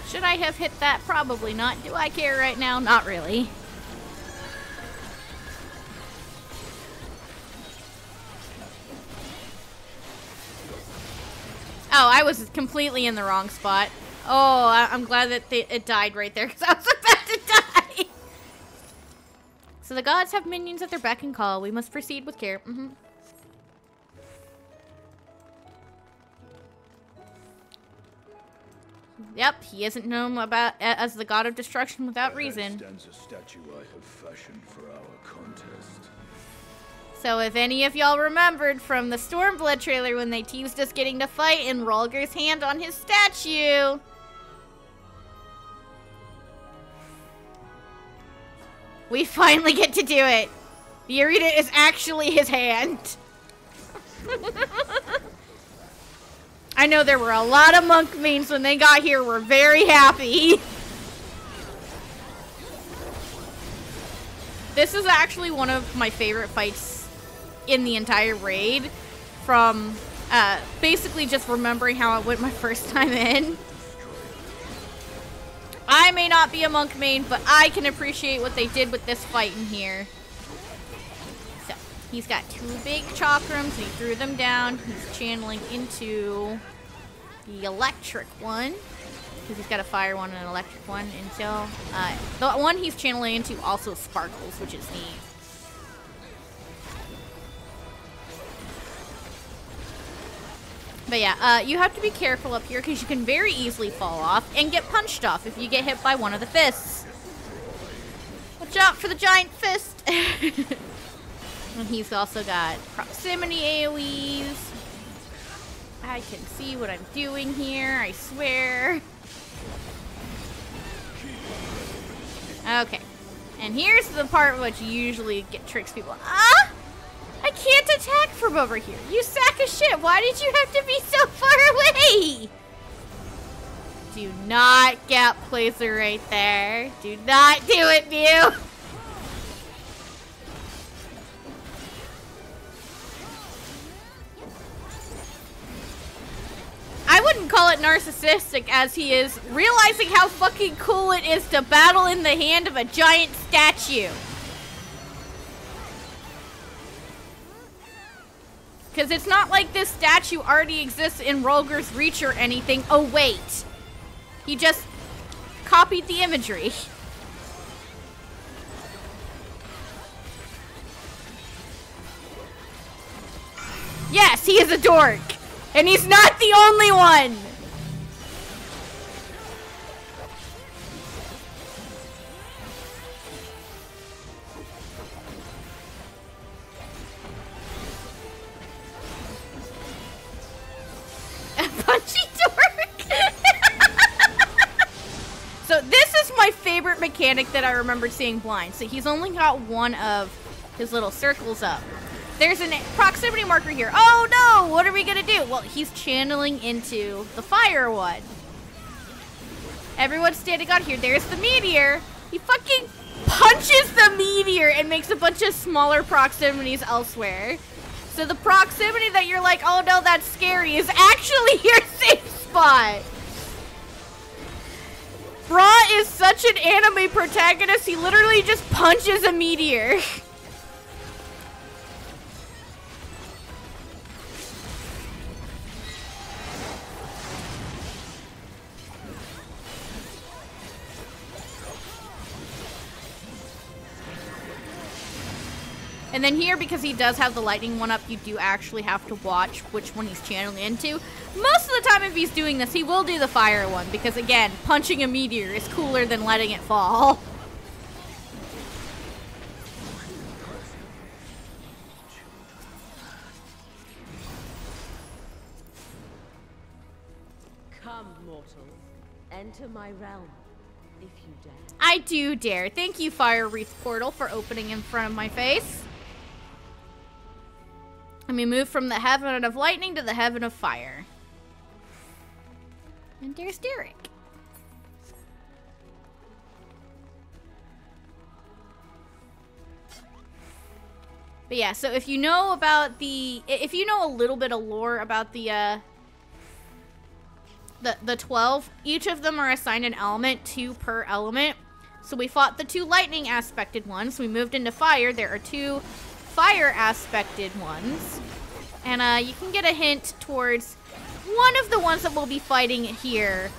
Should I have hit that? Probably not. Do I care right now? Not really. Oh, I was completely in the wrong spot. Oh, I'm glad that it died right there because I was about to die. So the gods have minions at their beck and call. We must proceed with care. Yep, he isn't known about as the god of destruction without reason. Stands a statue I have fashioned for our contest. So if any of y'all remembered from the Stormblood trailer when they teased us getting to fight in Rolger's hand on his statue. We finally get to do it. The arena is actually his hand. I know there were a lot of monk mains when they got here were very happy. This is actually one of my favorite fights in the entire raid from basically just remembering how it went my first time in. I may not be a monk main, but I can appreciate what they did with this fight in here. So, he's got two big chakrams, and he threw them down. He's channeling into the electric one. because he's got a fire one and an electric one until the one he's channeling into also sparkles, which is neat. But yeah, you have to be careful up here because you can very easily fall off and get punched off if you get hit by one of the fists. Watch out for the giant fist. And he's also got proximity AoEs. I can see what I'm doing here, I swear. Okay. And here's the part which usually tricks people. Ah! I can't attack from over here. You sack of shit. Why did you have to be so far away? Do not gap placer right there. Do not do it, Mew. I wouldn't call it narcissistic as he is realizing how fucking cool it is to battle in the hand of a giant statue. Because it's not like this statue already exists in Rolger's Reach or anything. Oh, wait. He just copied the imagery. Yes, he is a dork. And he's not the only one. Punchy dork. So this is my favorite mechanic that I remember seeing blind. So he's only got one of his little circles up. There's a proximity marker here. Oh no, what are we gonna do? Well, he's channeling into the fire one. Everyone's standing on here. There's the meteor. He fucking punches the meteor and makes a bunch of smaller proximities elsewhere. So the proximity that you're like, oh no, that's scary, is actually your safe spot. Bra is such an anime protagonist, he literally just punches a meteor. And then here, because he does have the lightning one up, you do actually have to watch which one he's channeling into. Most of the time, if he's doing this, he will do the fire one, because again, punching a meteor is cooler than letting it fall. Come, mortals, enter my realm, if you dare. I do dare. Thank you, Fire Wreath Portal, for opening in front of my face. Let me move from the heaven of lightning to the heaven of fire. And there's Derek. But yeah, so if you know about if you know a little bit of lore about the 12, each of them are assigned an element, 2 per element. So we fought the 2 lightning aspected ones. We moved into fire. There are 2 fire aspected ones. And you can get a hint towards one of the ones that we'll be fighting here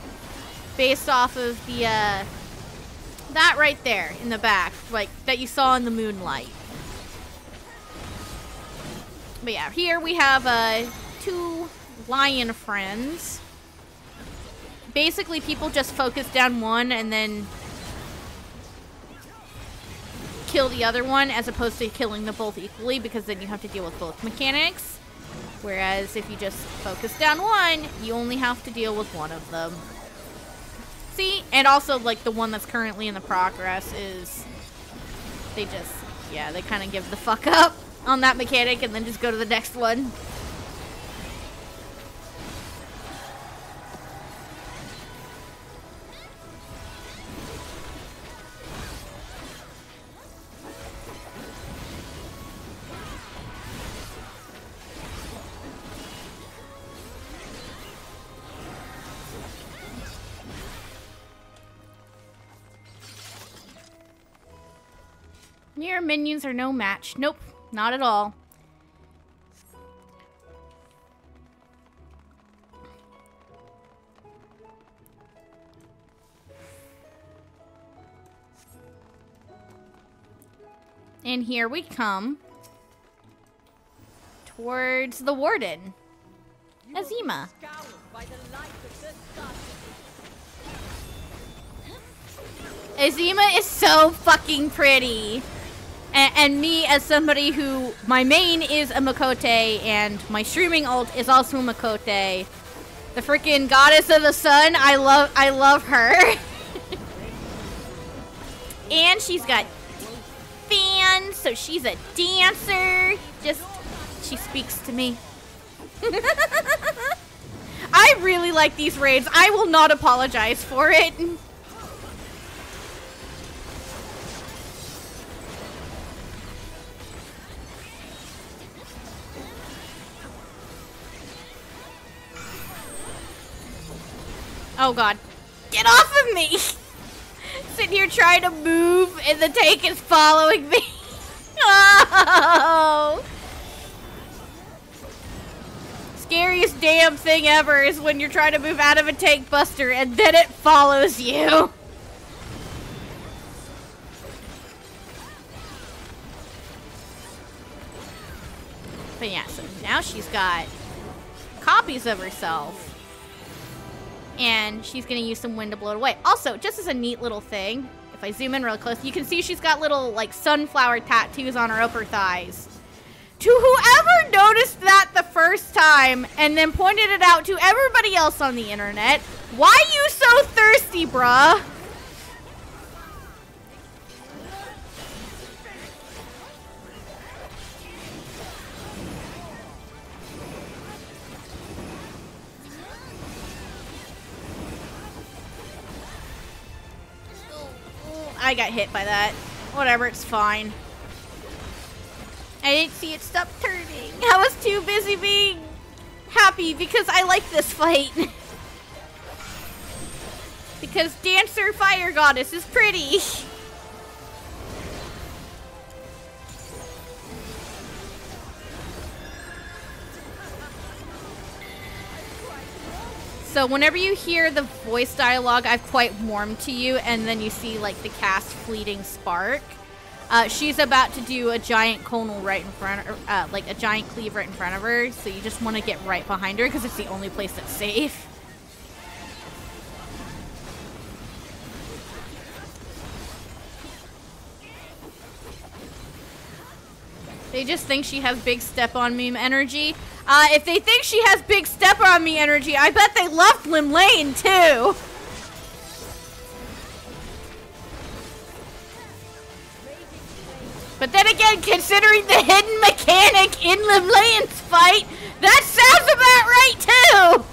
based off of the that right there in the back, like that you saw in the moonlight. But yeah, here we have 2 lion friends. Basically, people just focus down one and then kill the other one, as opposed to killing them both equally, because then you have to deal with both mechanics. Whereas if you just focus down one, you only have to deal with one of them. See? And also, like, the one that's currently in the progress is... They just... Yeah, they kind of give the fuck up on that mechanic and then just go to the next one. Your minions are no match. Nope, not at all. And here we come towards the warden, Azima. Azima is so fucking pretty. And me, as somebody who, my main is a Makote, and my streaming ult is also a Makote. The freaking goddess of the sun, I love her. And she's got fans, so she's a dancer. Just, she speaks to me. I really like these raids. I will not apologize for it. Oh god. Get off of me! Sitting here trying to move and the tank is following me. Oh! Scariest damn thing ever is when you're trying to move out of a tank buster and then it follows you. But yeah, so now she's got copies of herself. And she's gonna use some wind to blow it away. Also, just as a neat little thing, if I zoom in really close, you can see she's got little, like, sunflower tattoos on her upper thighs. To whoever noticed that the first time and then pointed it out to everybody else on the internet, why you so thirsty, bruh? I got hit by that. Whatever, it's fine. I didn't see it stop turning. I was too busy being happy because I like this fight. Because Dancer Fire Goddess is pretty. So whenever you hear the voice dialogue, I've quite warmed to you, and then you see like the cast fleeting spark. She's about to do a giant conal right in front of her, like a giant cleave right in front of her. So you just want to get right behind her because it's the only place that's safe. They just think she has big step on me energy. If they think she has big step on me energy, I bet they love Lim Lane too. But then again, considering the hidden mechanic in Lim Lane's fight, that sounds about right too.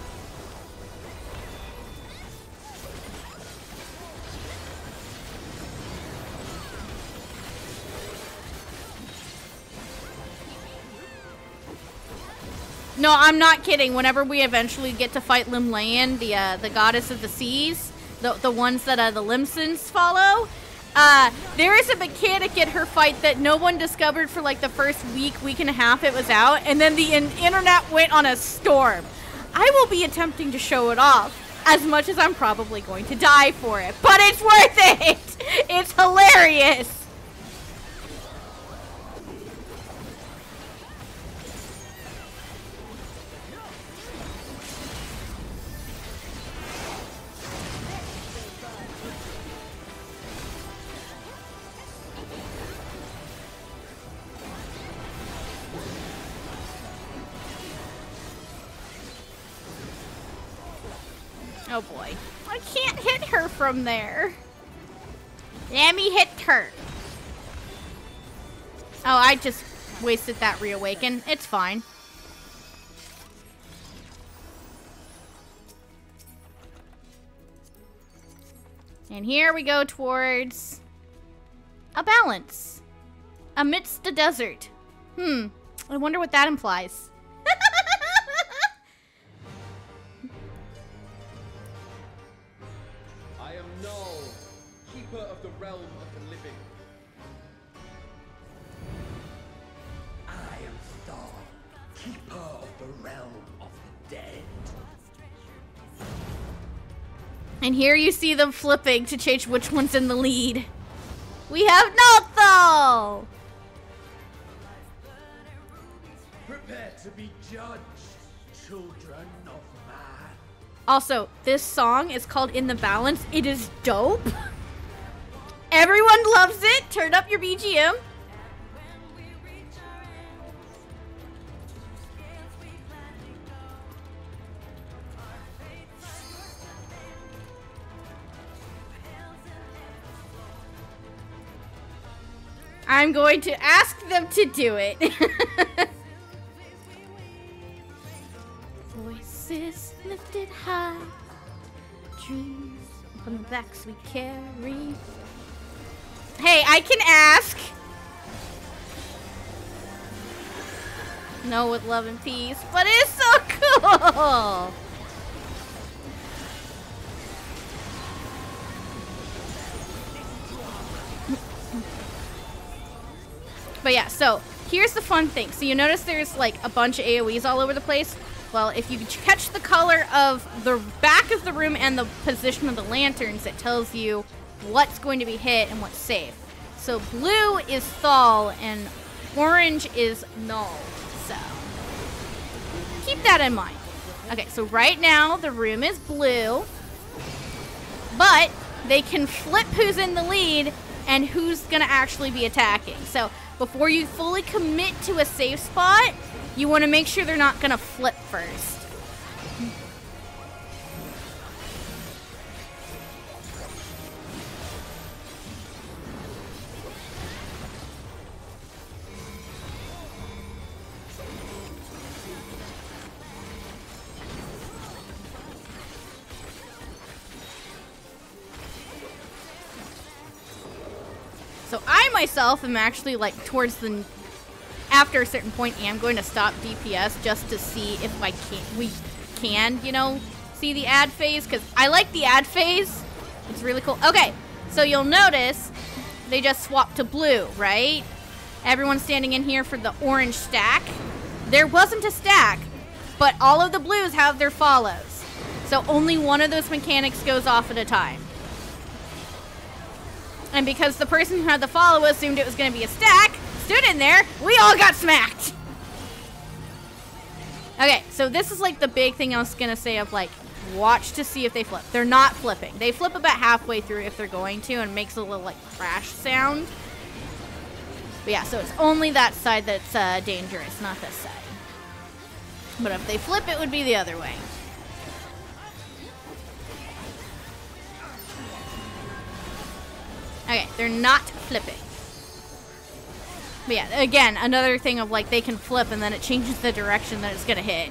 No, I'm not kidding. Whenever we eventually get to fight Lim Lane, the goddess of the seas, the ones that the Limsons follow, there is a mechanic in her fight that no one discovered for like the first week and a half it was out, and then the internet went on a storm. I will be attempting to show it off, as much as I'm probably going to die for it, but it's worth it! It's hilarious! Oh boy. I can't hit her from there. Let me hit her. Oh, I just wasted that reawaken. It's fine. And here we go towards a balance amidst the desert. I wonder what that implies. Of the realm of the living. I am Thor, keeper of the realm of the dead. And here you see them flipping to change which one's in the lead. We have Notho! Prepare to be judged, children of man. Also, this song is called In the Balance. It is dope. Everyone loves it. Turn up your BGM. I'm going to ask them to do it. Voices lifted high, dreams upon the backs we carry. Hey, I can ask. No, with love and peace, but it's so cool. But yeah, so here's the fun thing. So you notice there's like a bunch of AoEs all over the place. Well, if you catch the color of the back of the room and the position of the lanterns, it tells you what's going to be hit and what's safe. So blue is Thal and orange is null. So keep that in mind. Okay, so right now the room is blue, but they can flip who's in the lead and who's gonna actually be attacking. So before you fully commit to a safe spot, you want to make sure they're not gonna flip first. So I myself am actually like towards the, after a certain point, am going to stop DPS just to see if we can, you know, see the ad phase, because I like the ad phase. It's really cool. Okay, so you'll notice they just swapped to blue, right? Everyone's standing in here for the orange stack. There wasn't a stack, but all of the blues have their follows. So only one of those mechanics goes off at a time. And because the person who had the follow assumed it was going to be a stack, stood in there, we all got smacked. Okay, so this is like the big thing I was going to say of like, watch to see if they flip. They're not flipping. They flip about halfway through if they're going to and makes a little like crash sound. But yeah, so it's only that side that's dangerous, not this side. But if they flip, it would be the other way. Okay, they're not flipping. But yeah, again, another thing of like they can flip and then it changes the direction that it's gonna hit.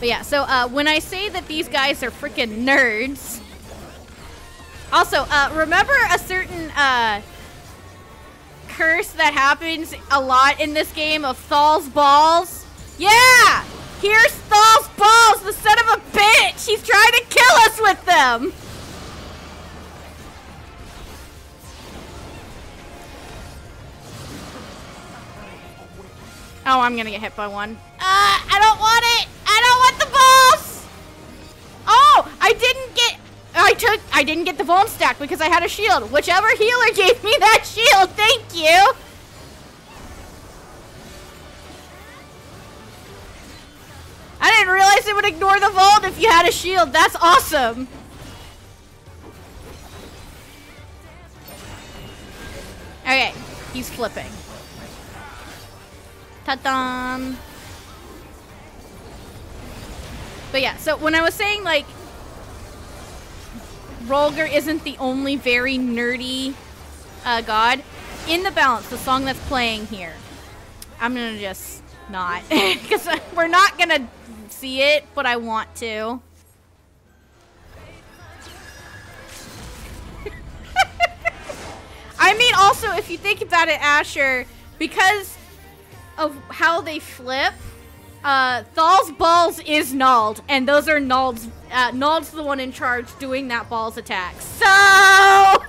But yeah, so when I say that these guys are freaking nerds. Also, remember a certain curse that happens a lot in this game of Thal's balls? Yeah! Here's Thal's balls, the son of a bitch! He's trying to kill us with them! Oh, I'm gonna get hit by one. I don't want it! I don't want the balls! Oh, I didn't get the Vuln stack because I had a shield. Whichever healer gave me that shield, thank you! I didn't realize it would ignore the Vuln if you had a shield. That's awesome! Okay, he's flipping. Ta-da! But yeah, so when I was saying, like, Rolger isn't the only very nerdy god, in the balance, the song that's playing here, I'm gonna just not, because we're not gonna see it, but I want to. I mean, also, if you think about it, Asher, because of how they flip, Thal's balls is nulled, and those are nulled. Nulled's the one in charge doing that balls attack. So,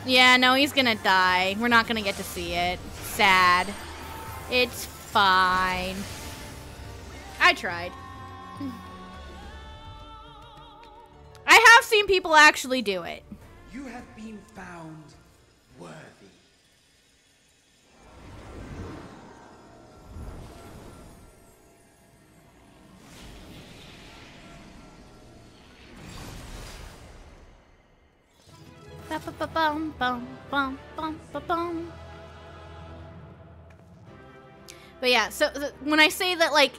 yeah, no, he's gonna die. We're not gonna get to see it. Sad. It's fine. I tried. seen people actually do it. You have been found worthy. Ba-ba-ba-bum, bum, bum, bum, ba-bum. But yeah, so when I say that, like,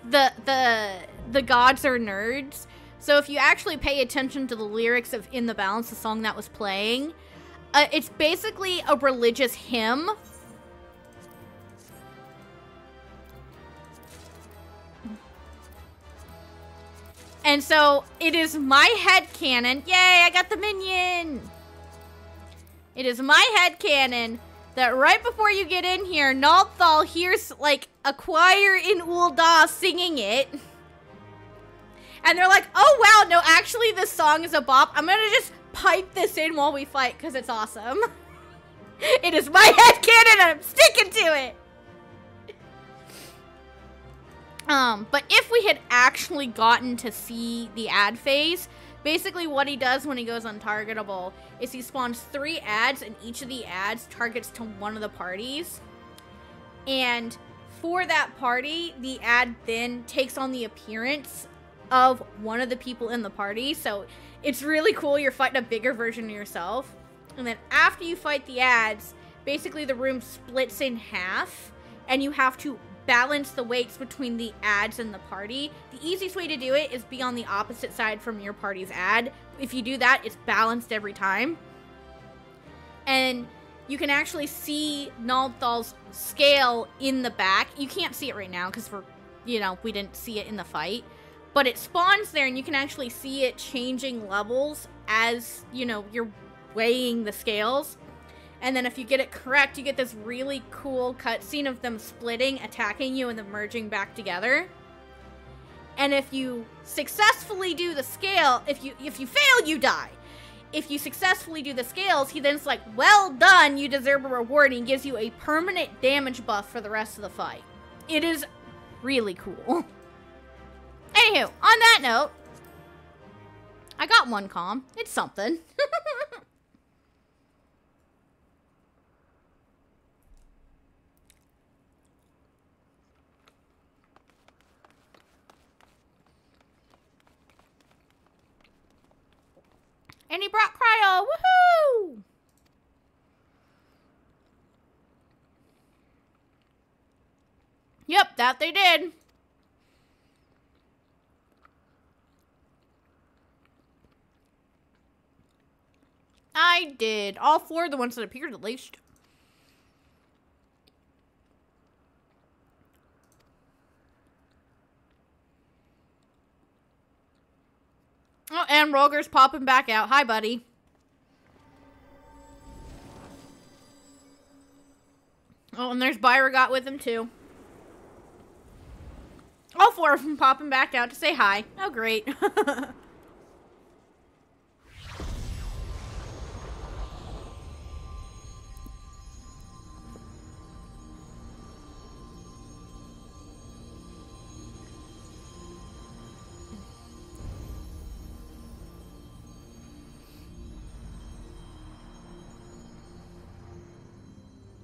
the gods are nerds, so if you actually pay attention to the lyrics of In the Balance, the song that was playing, it's basically a religious hymn. And so, it is my headcanon. Yay, I got the minion! It is my headcanon that right before you get in here, Nalthal hears, like, a choir in Ul'dah singing it. And they're like, oh wow, no, actually this song is a bop. I'm gonna just pipe this in while we fight, because it's awesome. It is my headcanon and I'm sticking to it! But if we had actually gotten to see the ad phase, basically what he does when he goes untargetable is he spawns 3 ads, and each of the ads targets to one of the parties. And for that party, the ad then takes on the appearance of one of the people in the party. So it's really cool. You're fighting a bigger version of yourself. And then after you fight the ads, basically the room splits in half, and you have to balance the weights between the ads and the party. The easiest way to do it is be on the opposite side from your party's ad. If you do that, it's balanced every time. And you can actually see Nalthal's scale in the back. You can't see it right now because we didn't see it in the fight. But it spawns there, and you can actually see it changing levels as, you're weighing the scales. And then if you get it correct, you get this really cool cutscene of them splitting, attacking you, and then merging back together. And if you successfully do the scale, if you fail, you die. If you successfully do the scales, he then's like, well done, you deserve a reward, and he gives you a permanent damage buff for the rest of the fight. It is really cool. Anywho, on that note, I got 1 comm. It's something. And he brought Cryo. Woohoo! Yep, that they did. I did. All 4 of the ones that appeared, at least. Oh, and Roger's popping back out. Hi, buddy. Oh, and there's Byragot with him, too. All 4 of them popping back out to say hi. Oh, great.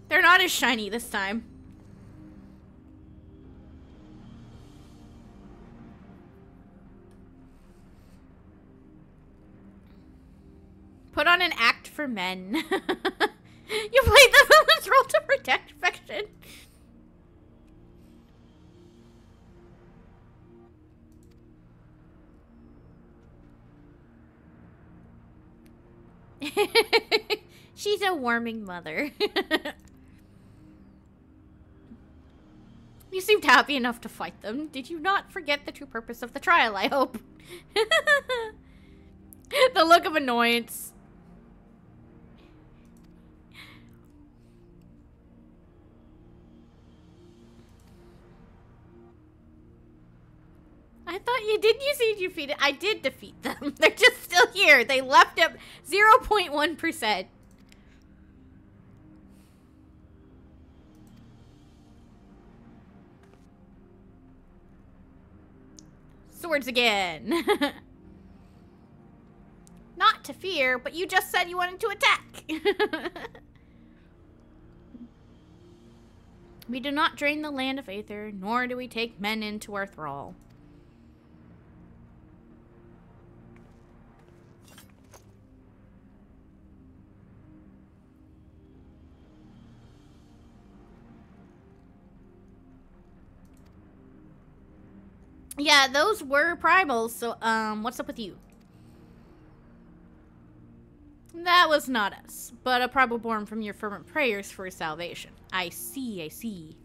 They're not as shiny this time. Put on an act for men. You played the villain's role to protect affection. She's a warming mother. You seemed happy enough to fight them. Did you not forget the true purpose of the trial, I hope? The look of annoyance. I thought you didn't. You see defeated. I did defeat them. They're just still here. They left up 0.1%. Swords again. not to fear, but you just said you wanted to attack. We do not drain the land of Aether, nor do we take men into our thrall. Yeah, those were primals, so, what's up with you? That was not us, but a primal born from your fervent prayers for salvation. I see, I see.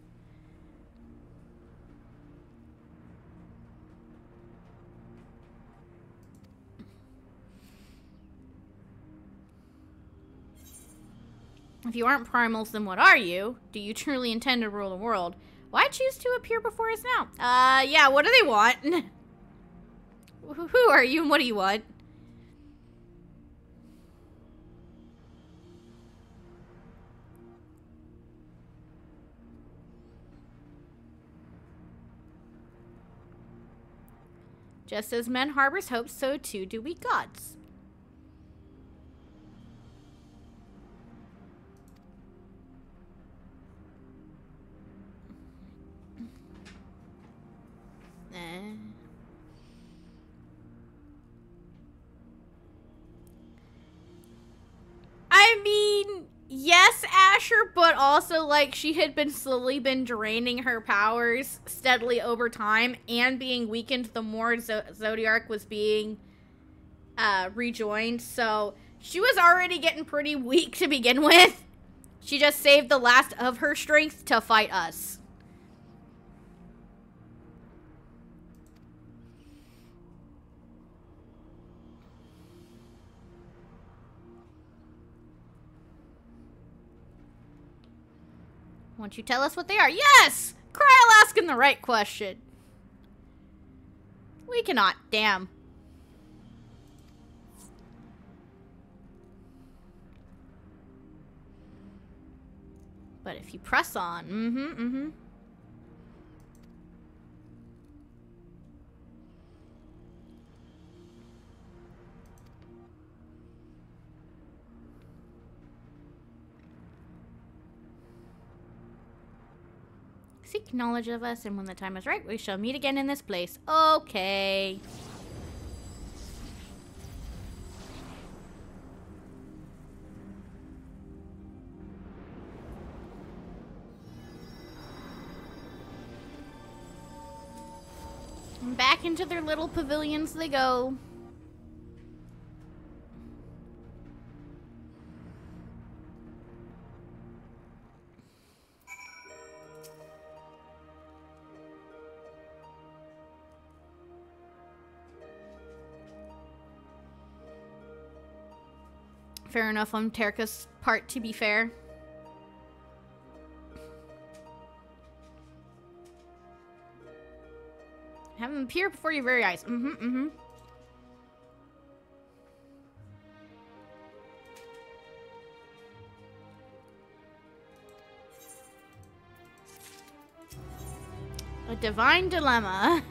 If you aren't primals, then what are you? Do you truly intend to rule the world? Why choose to appear before us now? Yeah, what do they want? Who are you and what do you want? Just as men harbors hopes, so too do we gods. I mean, yes, Asher, but also, like, she had been slowly been draining her powers steadily over time and being weakened the more Zodiark was being rejoined. So she was already getting pretty weak to begin with. She just saved the last of her strength to fight us. Won't you tell us what they are? Yes! Kryl asking the right question. We cannot. Damn. But if you press on, Seek knowledge of us, and when the time is right, we shall meet again in this place. Okay. And back into their little pavilions they go. Fair enough on Terka's part, to be fair. Have them appear before your very eyes. A divine dilemma.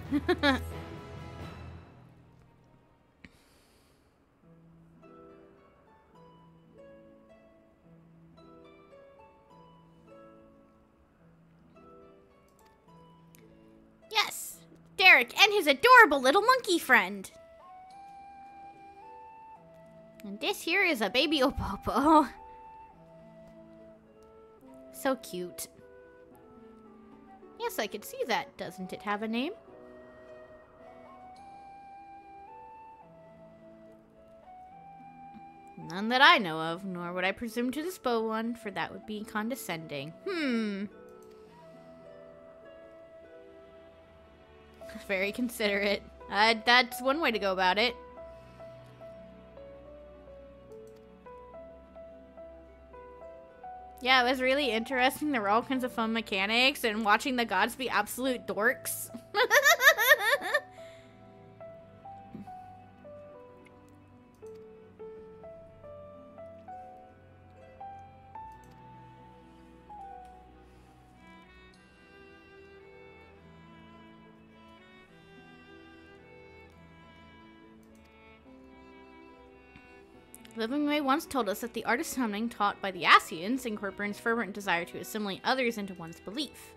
Yes, Derek and his adorable little monkey friend. And this here is a baby Opopo. So cute. Yes, I could see that. Doesn't it have a name? None that I know of, nor would I presume to dispow one, for that would be condescending. Very considerate. That's one way to go about it. Yeah, it was really interesting. There were all kinds of fun mechanics and watching the gods be absolute dorks. Living May once told us that the art of summoning taught by the Asians incorporates fervent desire to assimilate others into one's belief.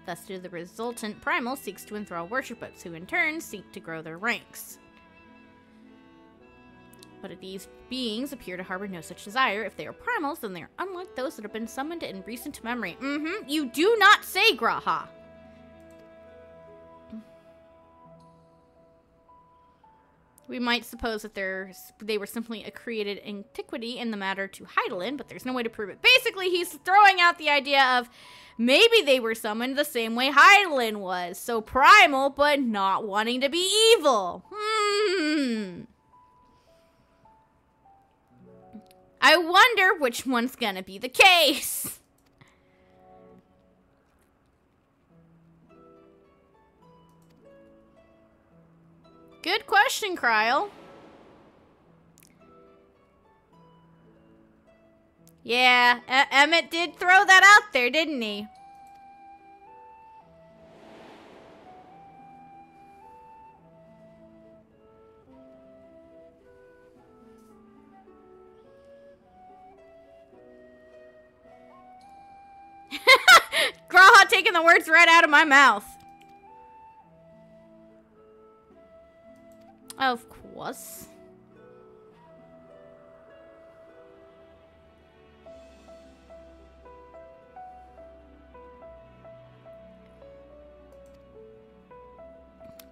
Thus, the resultant primal seeks to enthrall worshippers, who in turn seek to grow their ranks. But these beings appear to harbor no such desire. If they are primals, then they are unlike those that have been summoned in recent memory. You do not say, Graha! We might suppose that they were simply a created antiquity in the matter to Heidelin, but there's no way to prove it. Basically, he's throwing out the idea of maybe they were summoned the same way Heidelin was. So primal, but not wanting to be evil. I wonder which one's gonna be the case. Good question, Kryl. Yeah, Emmett did throw that out there, didn't he? Graha taking the words right out of my mouth. Of course.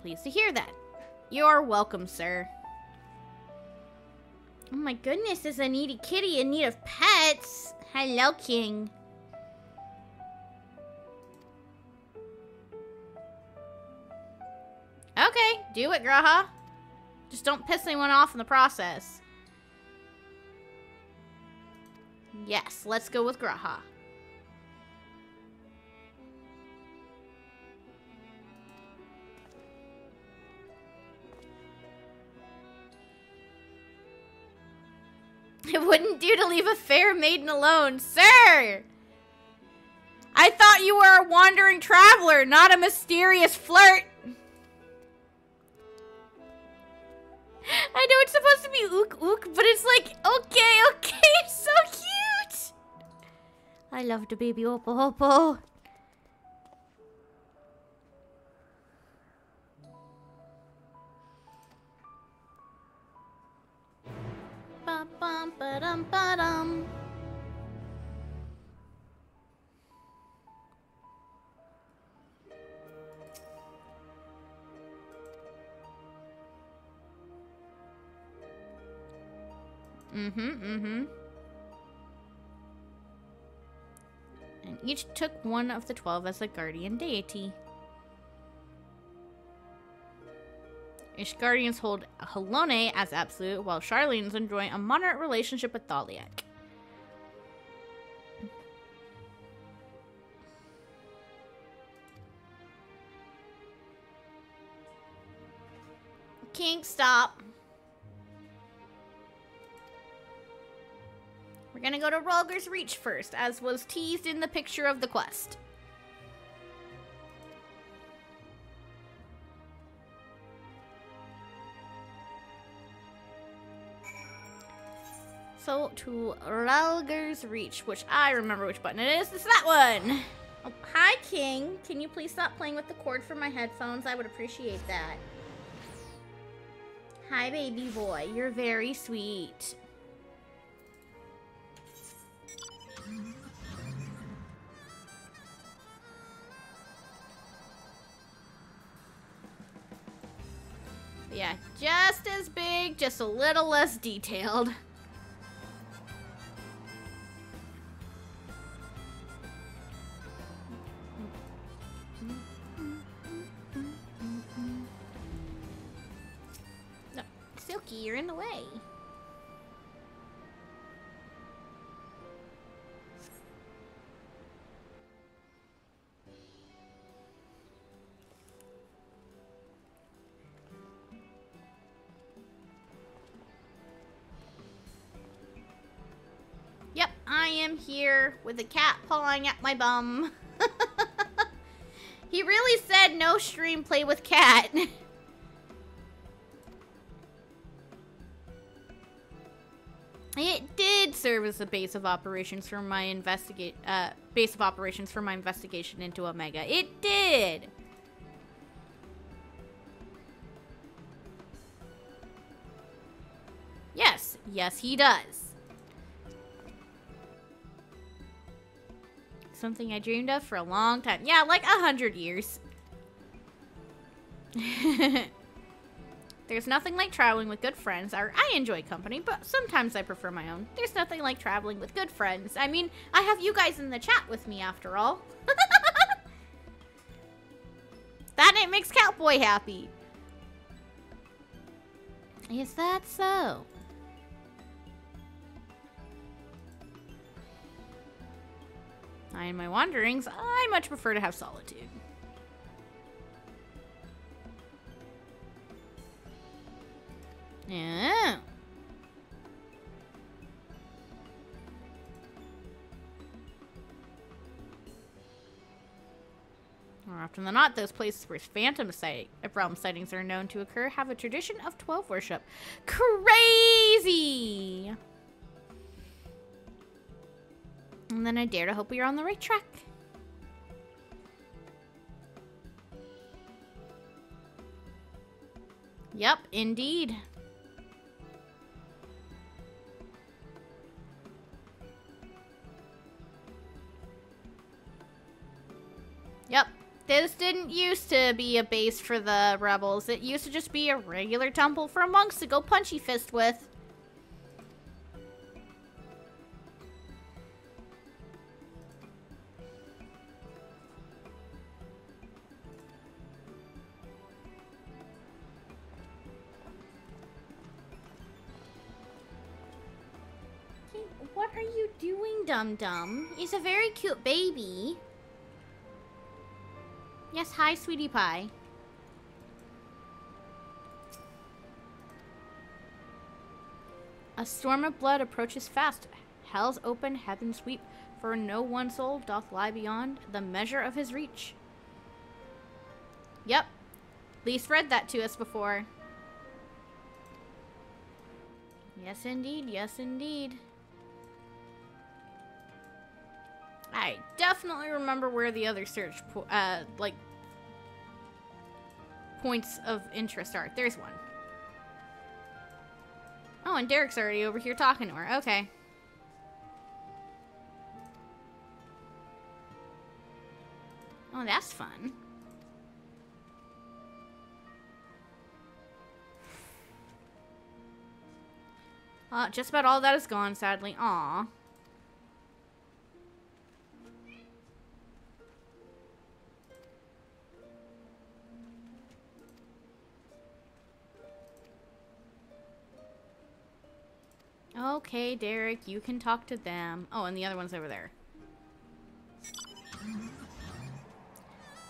Pleased to hear that. You're welcome, sir. Oh my goodness, is a needy kitty in need of pets? Hello, King. Okay, do it, Graha. Just don't piss anyone off in the process. Yes, let's go with Graha. It wouldn't do to leave a fair maiden alone, sir! I thought you were a wandering traveler, not a mysterious flirt! I know it's supposed to be ook ook, but it's like, okay, it's so cute! I love the baby Oppo Oppo. Ba-bum, ba-dum, ba-dum. And each took one of the 12 as a guardian deity. Ishgardians hold Halone as absolute, while Charlene's enjoy a moderate relationship with Thaliak. King, stop. We're gonna go to Rolger's Reach first, as was teased in the picture of the quest. So, to Rolger's Reach, which I remember which button it is. It's that one! Oh, hi, King. Can you please stop playing with the cord for my headphones? I would appreciate that. Hi, baby boy. You're very sweet. Yeah, just as big, just a little less detailed. No, Silky, you're in the way. Yep, I am here with a cat pawing at my bum. He really said no stream play with cat. It did serve as the base of operations for my investigation into Omega. It did. Yes, yes, he does. Something I dreamed of for a long time. Yeah, like 100 years. There's nothing like traveling with good friends. I enjoy company, but sometimes I prefer my own. There's nothing like traveling with good friends. I mean, I have you guys in the chat with me after all. That it makes Cowboy happy. Is that so? In my wanderings, I much prefer to have solitude. Yeah. More often than not, those places where phantom realm sightings are known to occur have a tradition of 12 worship. Crazy! And then I dare to hope we are on the right track. Yep, indeed. Yep. This didn't used to be a base for the rebels. It used to just be a regular temple for monks to go punchy fist with. What are you doing, Dum-Dum? He's a very cute baby. Yes, hi, sweetie pie. A storm of blood approaches fast. Hell's open, heavens weep, for no one soul doth lie beyond the measure of his reach. Yep. Least read that to us before. Yes, indeed. Yes, indeed. I definitely remember where the other search, points of interest are. There's one. Oh, and Derek's already over here talking to her. Okay. Oh, that's fun. Just about all that is gone, sadly. Aww. Okay, Derek, you can talk to them. Oh, and the other one's over there.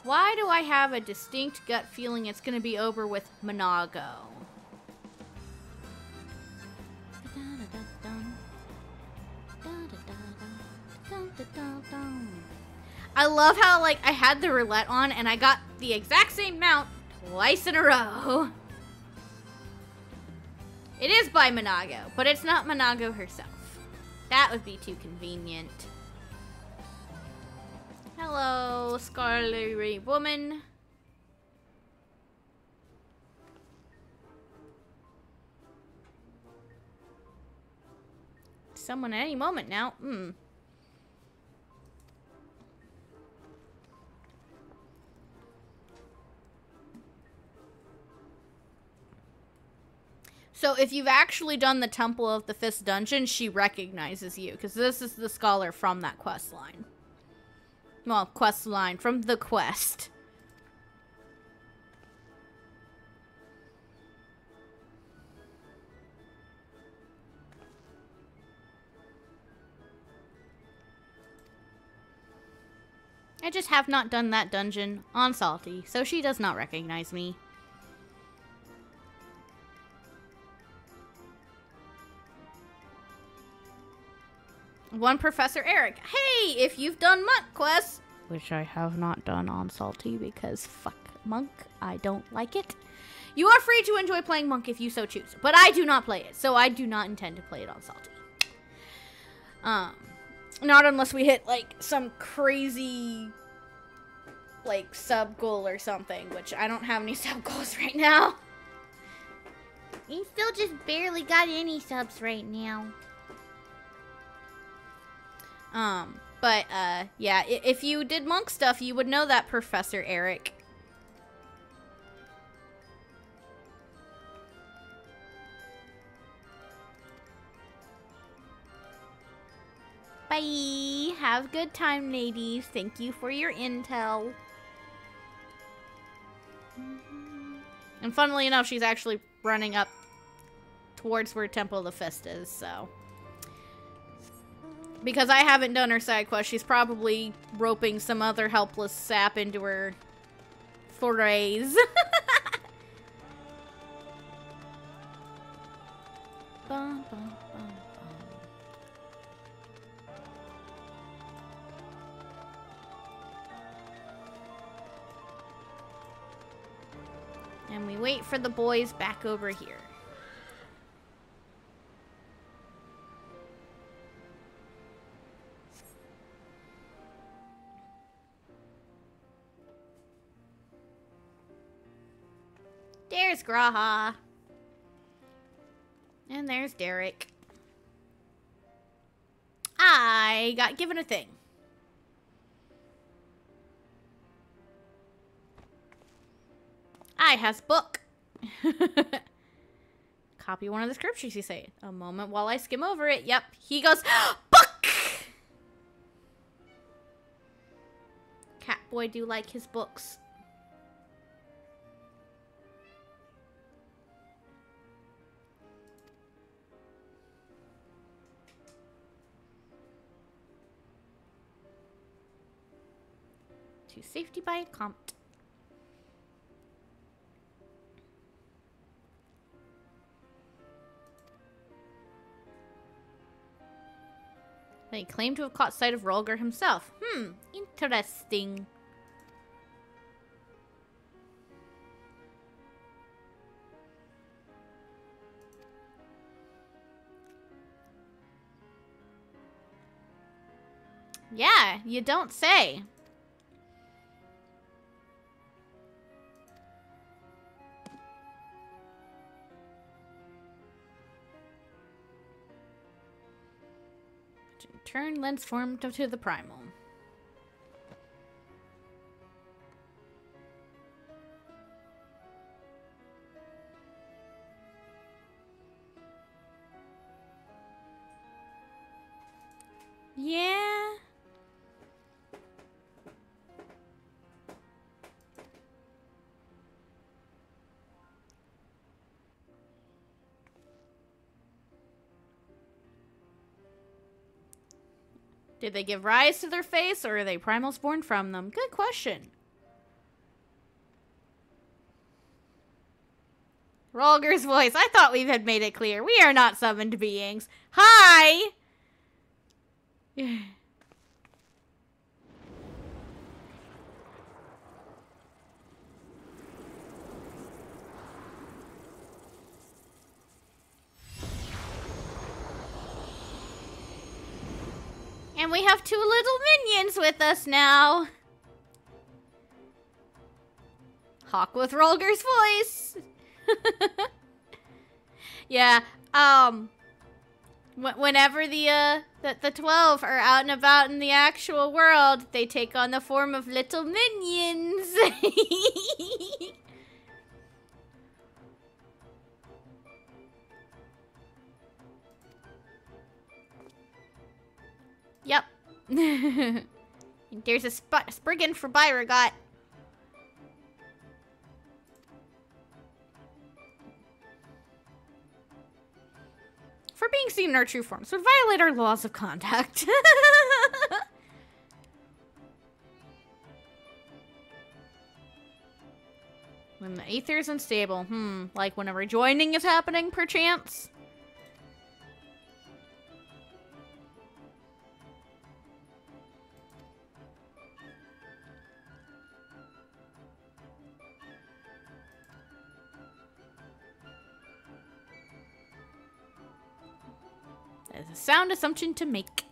Why do I have a distinct gut feeling it's gonna be over with Monago? I love how, like, I had the roulette on and I got the exact same mount twice in a row. It is by Monago, but it's not Monago herself. That would be too convenient. Hello, Scarlet Woman. Someone at any moment now. So if you've actually done the Temple of the Fist dungeon, she recognizes you, because this is the scholar from that quest line. Well, quest line from the quest. I just have not done that dungeon on Salty, so she does not recognize me. One Professor Eric. Hey, if you've done Monk quests, which I have not done on Salty because fuck Monk, I don't like it. You are free to enjoy playing Monk if you so choose, but I do not play it, so I do not intend to play it on Salty. Not unless we hit, like, some crazy, like, sub-goal or something, which I don't have any sub-goals right now. You still just barely got any subs right now. Yeah, if you did monk stuff, you would know that, Professor Eric. Bye. Have a good time, ladies. Thank you for your intel. And funnily enough, she's actually running up towards where Temple of the Fist is, so. Because I haven't done her side quest, she's probably roping some other helpless sap into her forays. Bum, bum, bum, bum. And we wait for the boys back over here. There's Graha. And there's Derek. I got given a thing. I has book. Copy one of the scriptures you say. A moment while I skim over it. Yep. He goes, book! Catboy do like his books. To safety by compt. They claim to have caught sight of Rolgar himself. Interesting. Yeah, you don't say. Turn lens form to the primal. Yeah. Did they give rise to their face, or are they primals born from them? Good question. Rolgar's voice. I thought we had made it clear. We are not summoned beings. Hi! And we have 2 little minions with us now. Hawk with Rolgar's voice. Yeah, whenever the 12 are out and about in the actual world, they take on the form of little minions. Yep. There's a Spriggan for Byragot. For being seen in our true forms would violate our laws of conduct. When the aether is unstable. Like when a rejoining is happening, perchance? That is a sound assumption to make.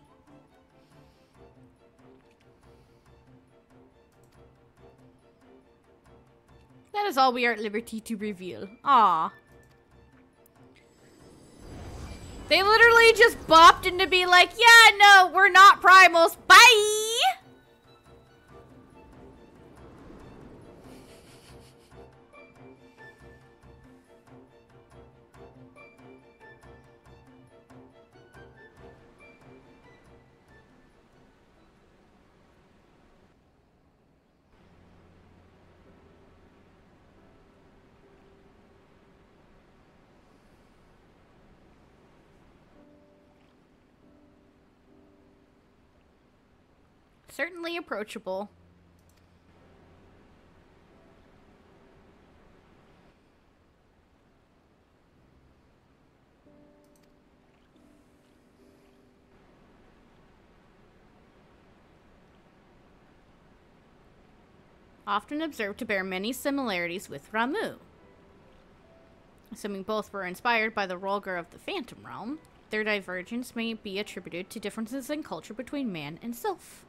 is all we are at liberty to reveal. Aw. They literally just bopped in to be like, yeah, no, we're not primals. Bye! Certainly approachable. Often observed to bear many similarities with Ramu. Assuming both were inspired by the Rolgar of the Phantom Realm, their divergence may be attributed to differences in culture between man and sylph.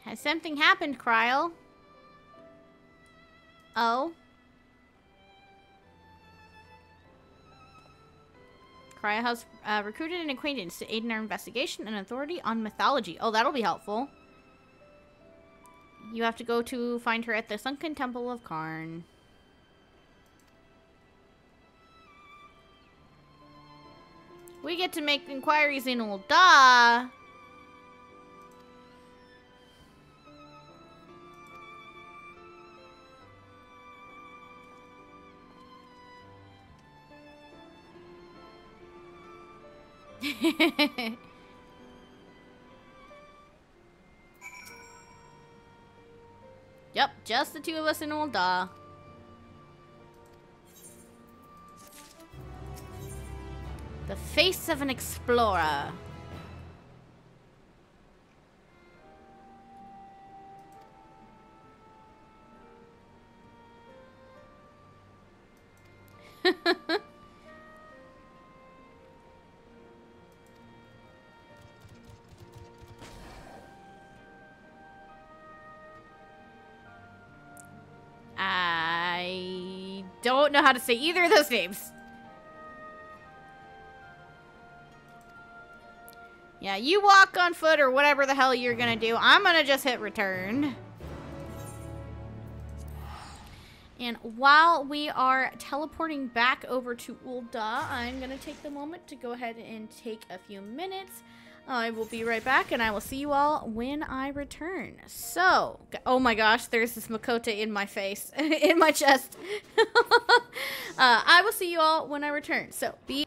Has something happened, Kryl? Oh? Kryl has recruited an acquaintance to aid in our investigation and authority on mythology. Oh, that'll be helpful. You have to go to find her at the Sunken Temple of Karn. We get to make inquiries in Ul'dah. Yep, just the two of us in Ul'dah. The face of an explorer. I don't know how to say either of those names. Yeah, you walk on foot or whatever the hell you're gonna do. I'm gonna just hit return. And while we are teleporting back over to Ul'dah, I'm gonna take the moment to go ahead and take a few minutes. I will be right back, and I will see you all when I return. So, oh my gosh, there's this Makota in my face, in my chest. I will see you all when I return. So, be...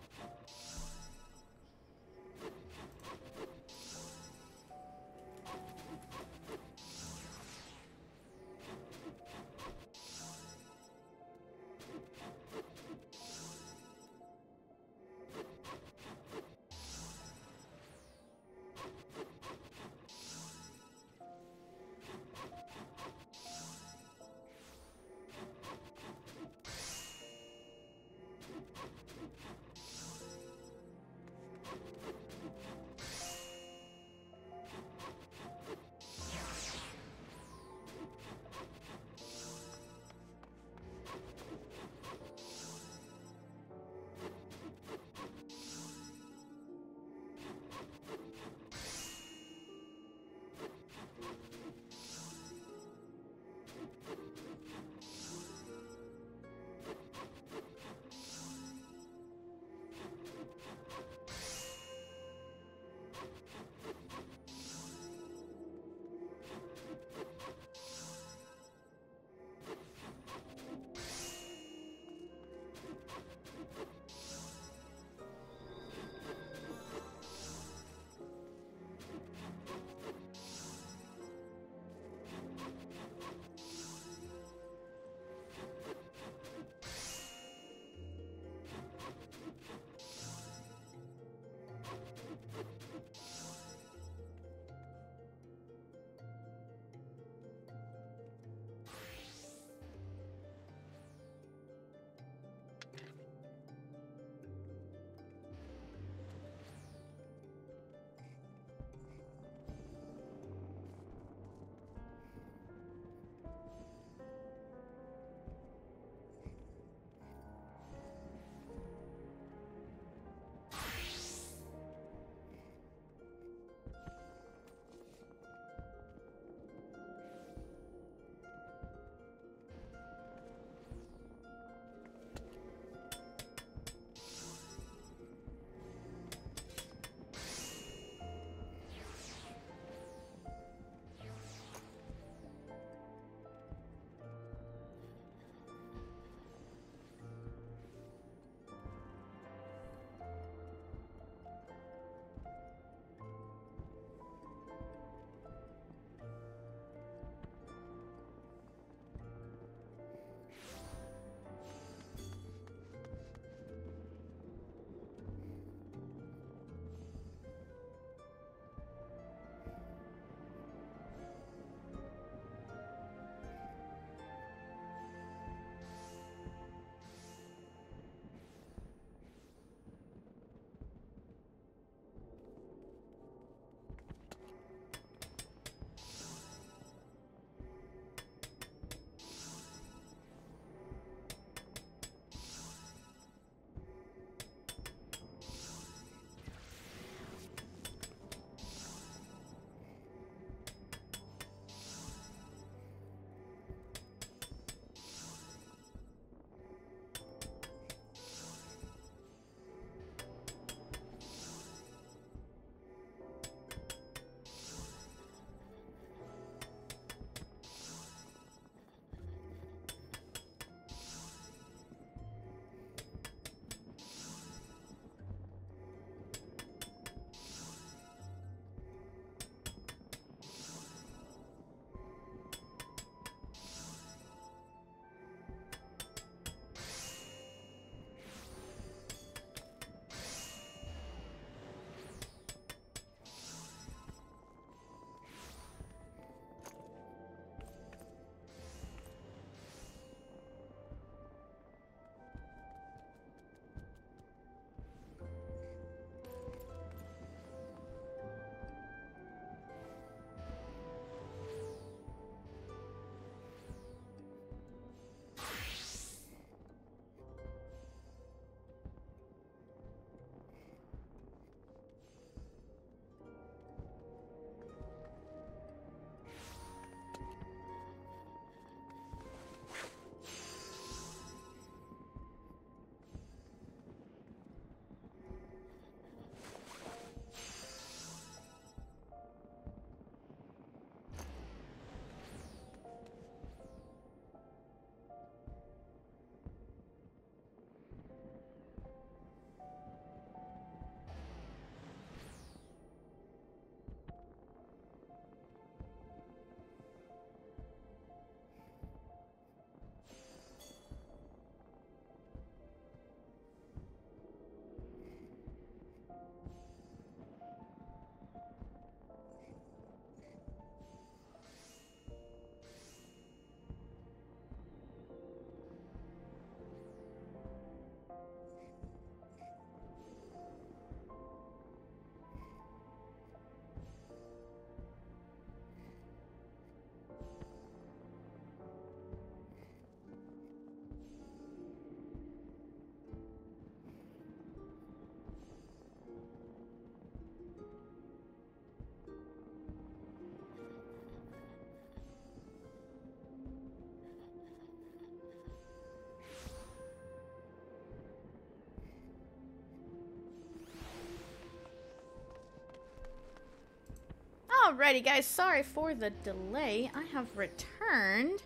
Alrighty, guys. Sorry for the delay. I have returned.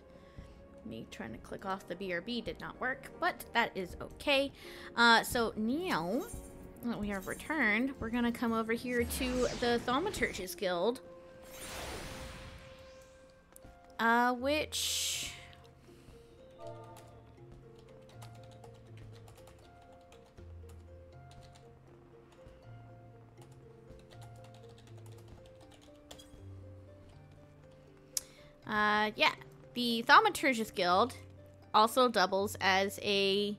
Me trying to click off the BRB did not work, but that is okay. So now that we have returned, we're gonna come over here to the Thaumaturge's Guild. Which... yeah. The Thaumaturge's Guild also doubles as a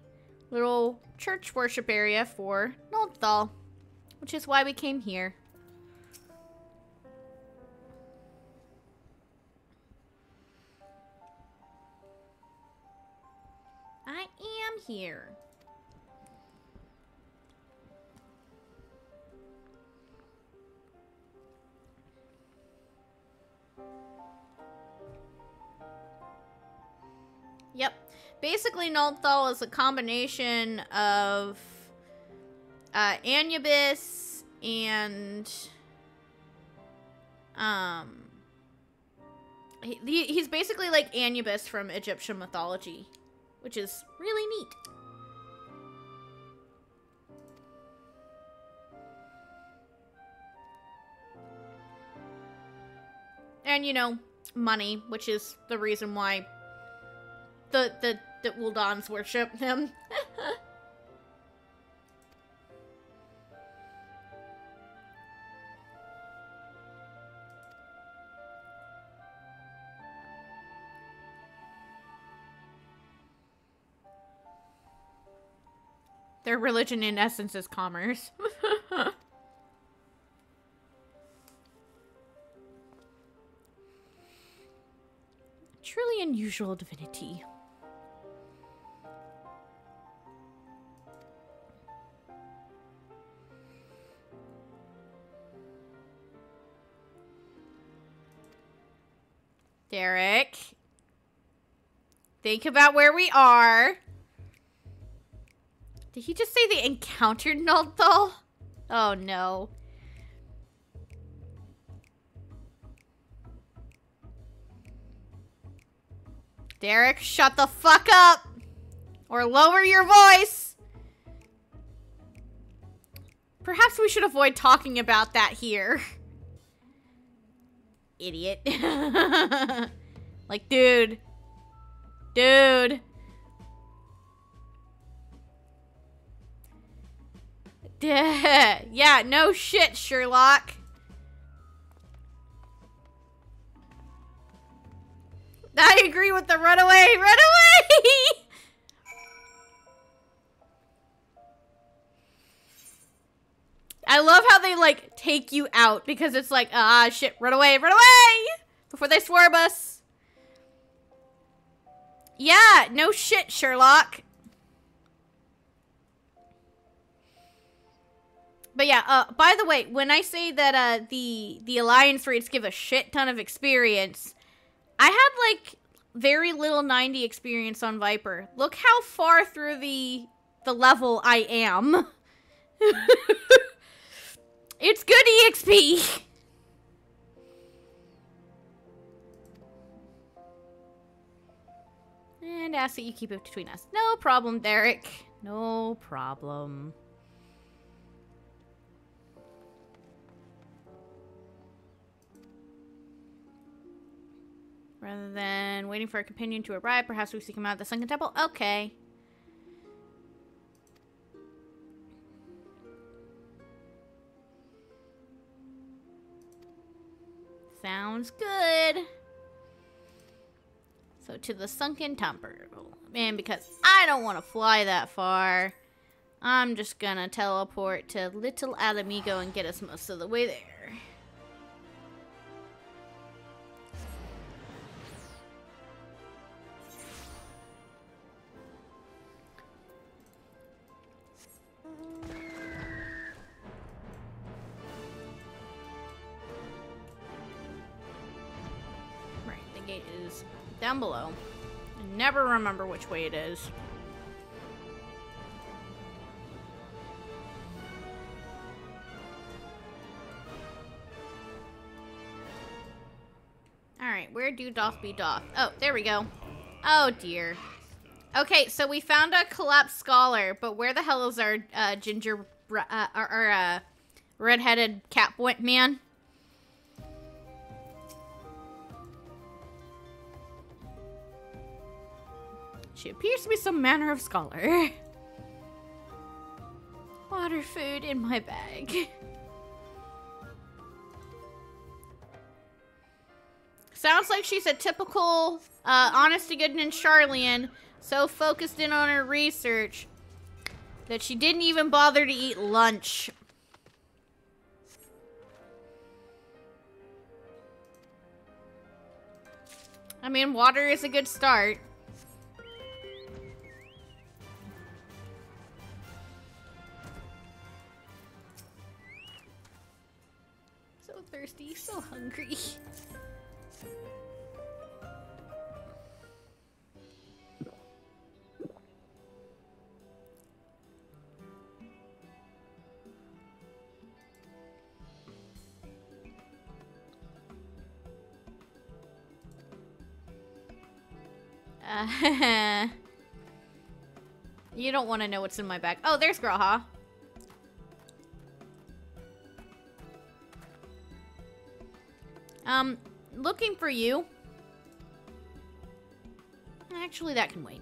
little church worship area for Noldthal, which is why we came here. I am here. Yep. Basically, Noldthal is a combination of Anubis and he's basically like Anubis from Egyptian mythology, which is really neat. And you know, money, which is the reason why the Uldans worship him. Their religion, in essence, is commerce. Truly unusual divinity. Derek, think about where we are. Did he just say they encountered Noldthal? Oh no. Derek, shut the fuck up! Or lower your voice! Perhaps we should avoid talking about that here. Idiot. Like, dude. Dude. Yeah, no shit, Sherlock. I agree with the runaway. Run away! I love how they, like, take you out because it's like, ah, shit, run away, before they swerve us. Yeah, no shit, Sherlock. But yeah, by the way, when I say that, the Alliance raids give a shit ton of experience, I had, like, very little 90 experience on Viper. Look how far through the level I am. It's good EXP. And ask that you keep it between us. No problem, Derek. No problem. Rather than waiting for a companion to arrive, perhaps we seek him out at the Sunken Temple. Okay. Sounds good. So to the Sunken Temple. And because I don't want to fly that far, I'm just gonna teleport to Little Alamigo and get us most of the way there. Gate is down below. I never remember which way it is. Alright, where do doth be doth? Oh, there we go. Oh, dear. Okay, so we found a collapsed scholar, but where the hell is our redheaded cat boy man? She appears to be some manner of scholar. Water, food in my bag. Sounds like she's a typical, honest-to-goodness Charlian, so focused in on her research that she didn't even bother to eat lunch. I mean, water is a good start. So thirsty, so hungry. You don't want to know what's in my bag. Oh, there's Graha. Looking for you. Actually, that can wait.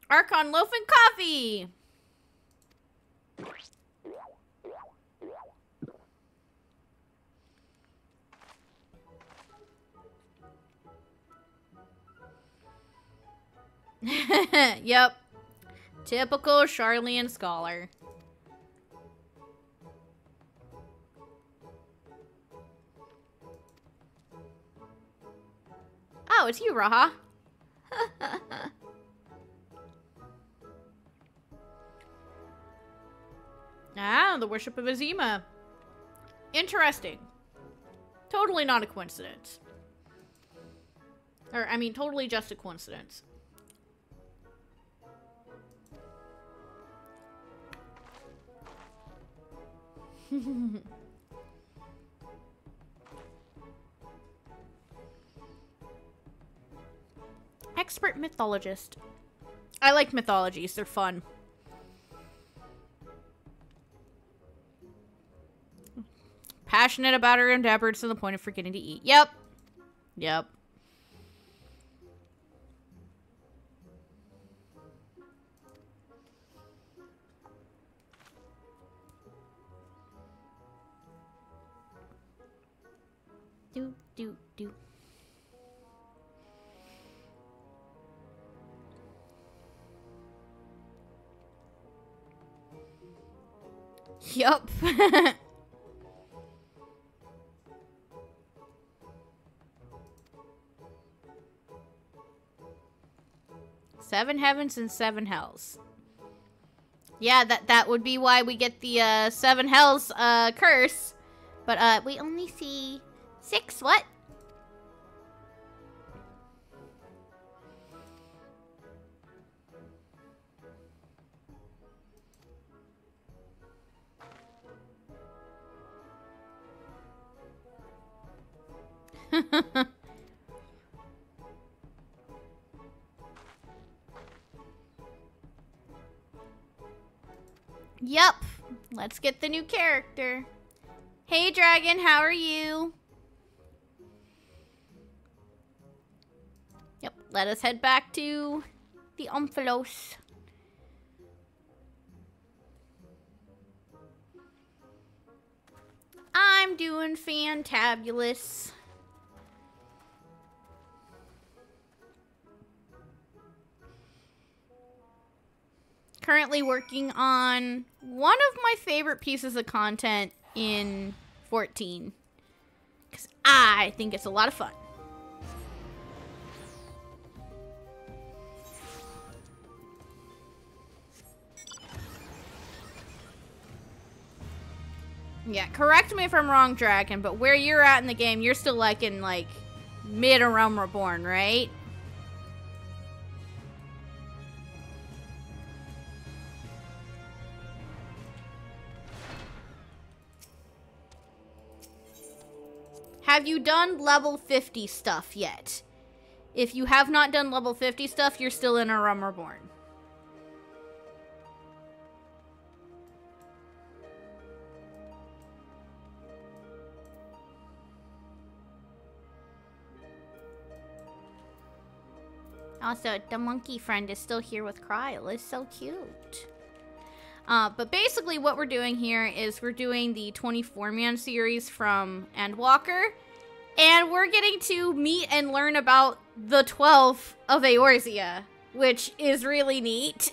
Archon loaf and coffee! Yep. Typical Charlian scholar. Oh, it's you, Raha. Ah, the worship of Azima. Interesting. Totally not a coincidence. Or, I mean, totally just a coincidence. Expert mythologist. I like mythologies, they're fun. Passionate about her endeavors to the point of forgetting to eat. Yep. Yep. Do. Yup. Seven heavens and seven hells. Yeah, that would be why we get the seven hells curse. But we only see 6. What? Yup. Let's get the new character. Hey, Dragon, how are you? Yep, let us head back to the Omphalos. I'm doing fantabulous. Currently working on one of my favorite pieces of content in 14. Because I think it's a lot of fun. Yeah, correct me if I'm wrong, Dragon, but where you're at in the game, you're still like in like mid-A Realm Reborn, right? have you done level 50 stuff yet? If you have not done level 50 stuff, you're still in A Realm Reborn. Also, the monkey friend is still here with Kryle. It's so cute. But basically what we're doing here is we're doing the 24-man series from Endwalker. And we're getting to meet and learn about the 12 of Eorzea, which is really neat.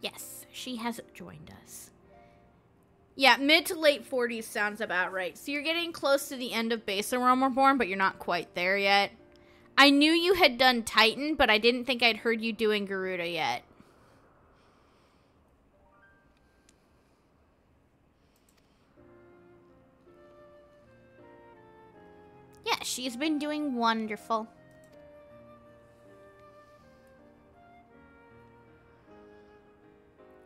Yes, she has joined us. Yeah, mid to late 40s sounds about right. So you're getting close to the end of Base of Realm Reborn, but you're not quite there yet. I knew you had done Titan, but I didn't think I'd heard you doing Garuda yet. Yeah, she's been doing wonderful.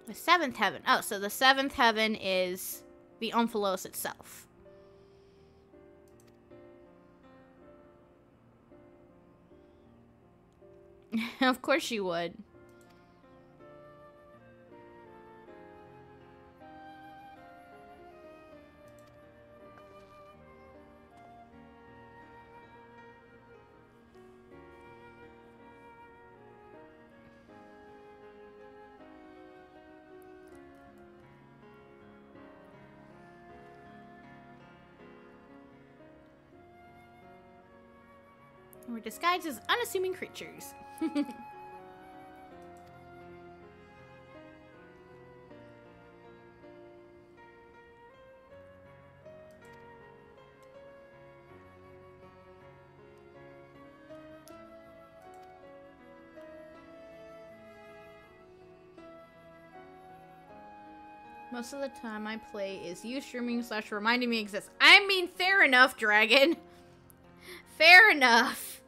The 7th heaven. Oh, so the 7th heaven is the Omphalos itself. Of course you would. We're disguised as unassuming creatures. Most of the time I play is you streaming / reminding me exists. I mean, fair enough, Dragon. Fair enough.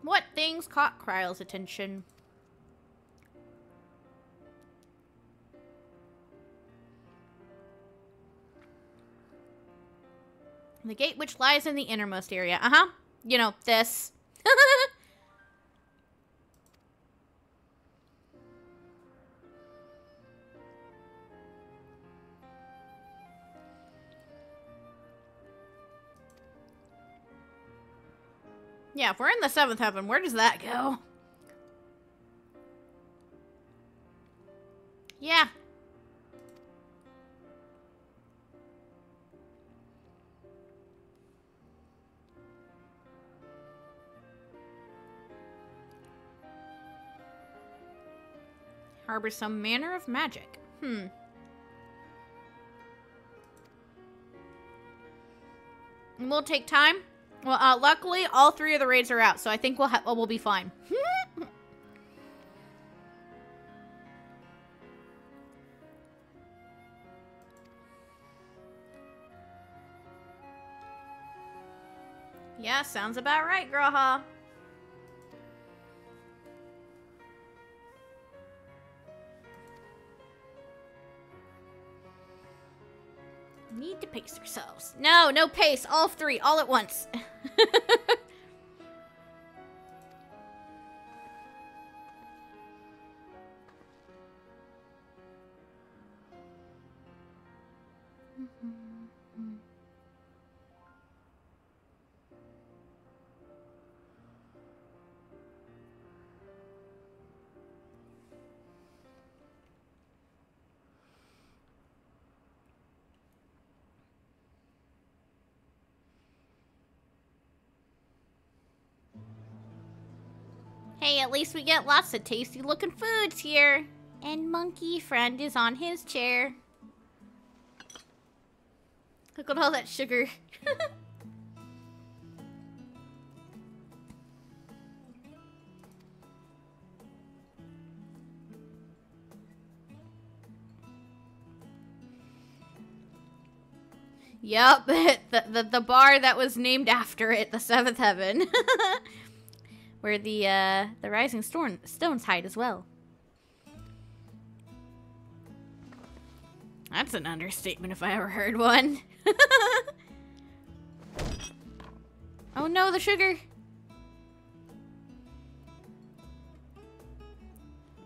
What things caught Kryle's attention? The gate which lies in the innermost area. Uh-huh. You know, this. Yeah, if we're in the 7th heaven, where does that go? Yeah. Harbor some manner of magic. It will take time. Well, luckily, all 3 of the raids are out, so I think we'll be fine. Yeah, sounds about right, Graha. Need to pace ourselves. No, no pace. All 3, all at once. Hey, at least we get lots of tasty looking foods here. And Monkey Friend is on his chair. Look at all that sugar. Yep, the bar that was named after it, the Seventh Heaven. Where the Rising Stones hide as well. That's an understatement if I ever heard one. Oh no, the sugar!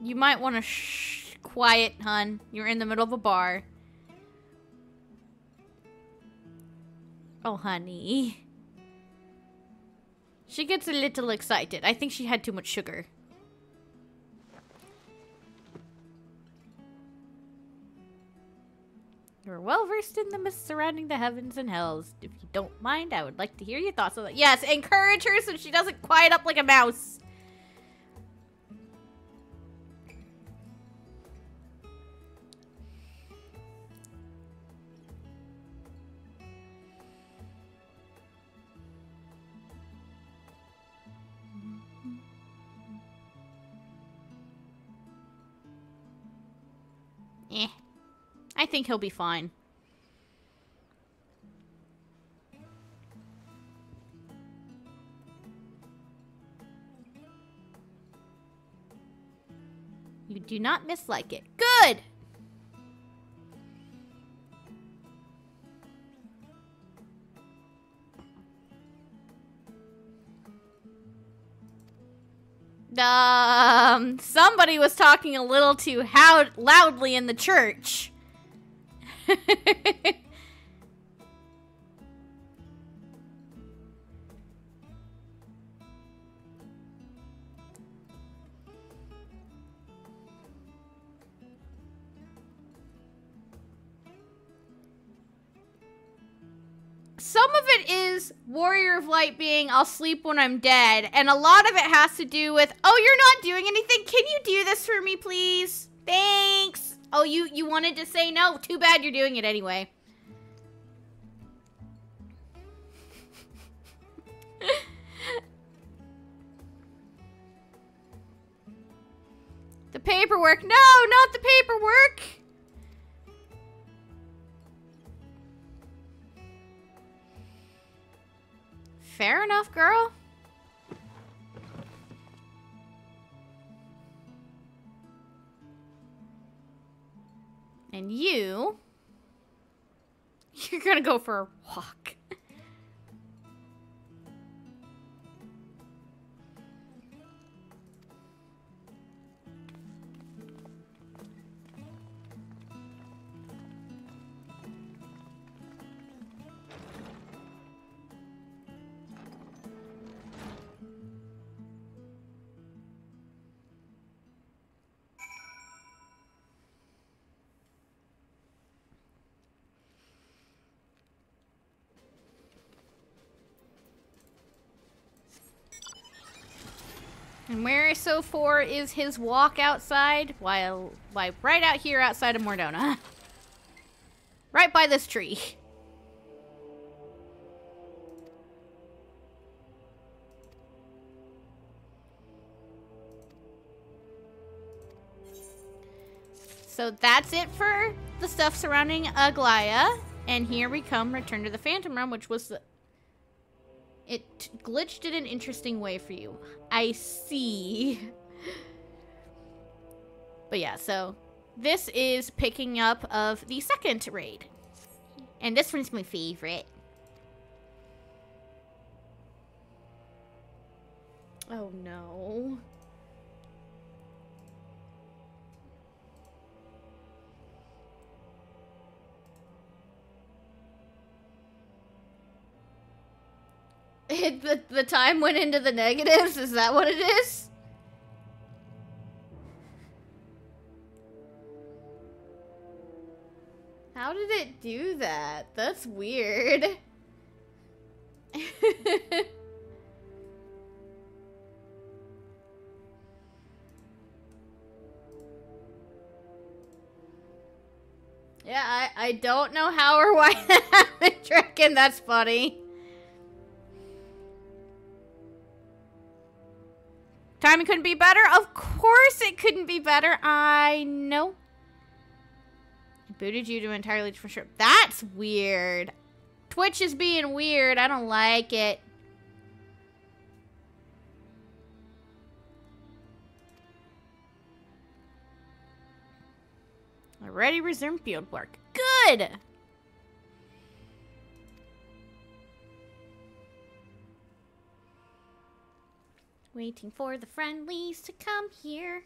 You might want to quiet, hun. You're in the middle of a bar. Oh, honey. She gets a little excited. I think she had too much sugar. You're well versed in the myths surrounding the heavens and hells. If you don't mind, I would like to hear your thoughts on that. Yes, encourage her so she doesn't quiet up like a mouse. I think he'll be fine. You do not mislike it. Good! Somebody was talking a little too loudly in the church. Some of it is Warrior of Light being, I'll sleep when I'm dead. And a lot of it has to do with, oh, you're not doing anything? Can you do this for me, please? Thanks. Oh, you wanted to say no? Too bad you're doing it anyway. The paperwork. No, not the paperwork. Fair enough, girl. And you're gonna go for a walk. And where so for is his walk outside? While right out here outside of Mordona. Right by this tree. So that's it for the stuff surrounding Aglaya. And here we come, Return to the Phantom Realm, which was the... It glitched in an interesting way for you. I see. But yeah, so this is picking up of the second raid. And this one's my favorite. Oh no. The time went into the negatives? Is that what it is? How did it do that? That's weird. Yeah, I don't know how or why that happened, Draken. That's funny. Timing couldn't be better? Of course it couldn't be better. I know. Booted you to entirely different ship. That's weird. Twitch is being weird. I don't like it. Already resumed field work. Good! Waiting for the friendlies to come here.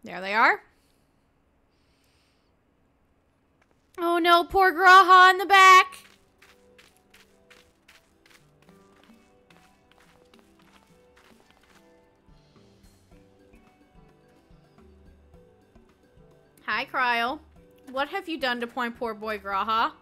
There they are. Oh no, poor Graha in the back. Hi, Cryo. What have you done to poor boy Graha?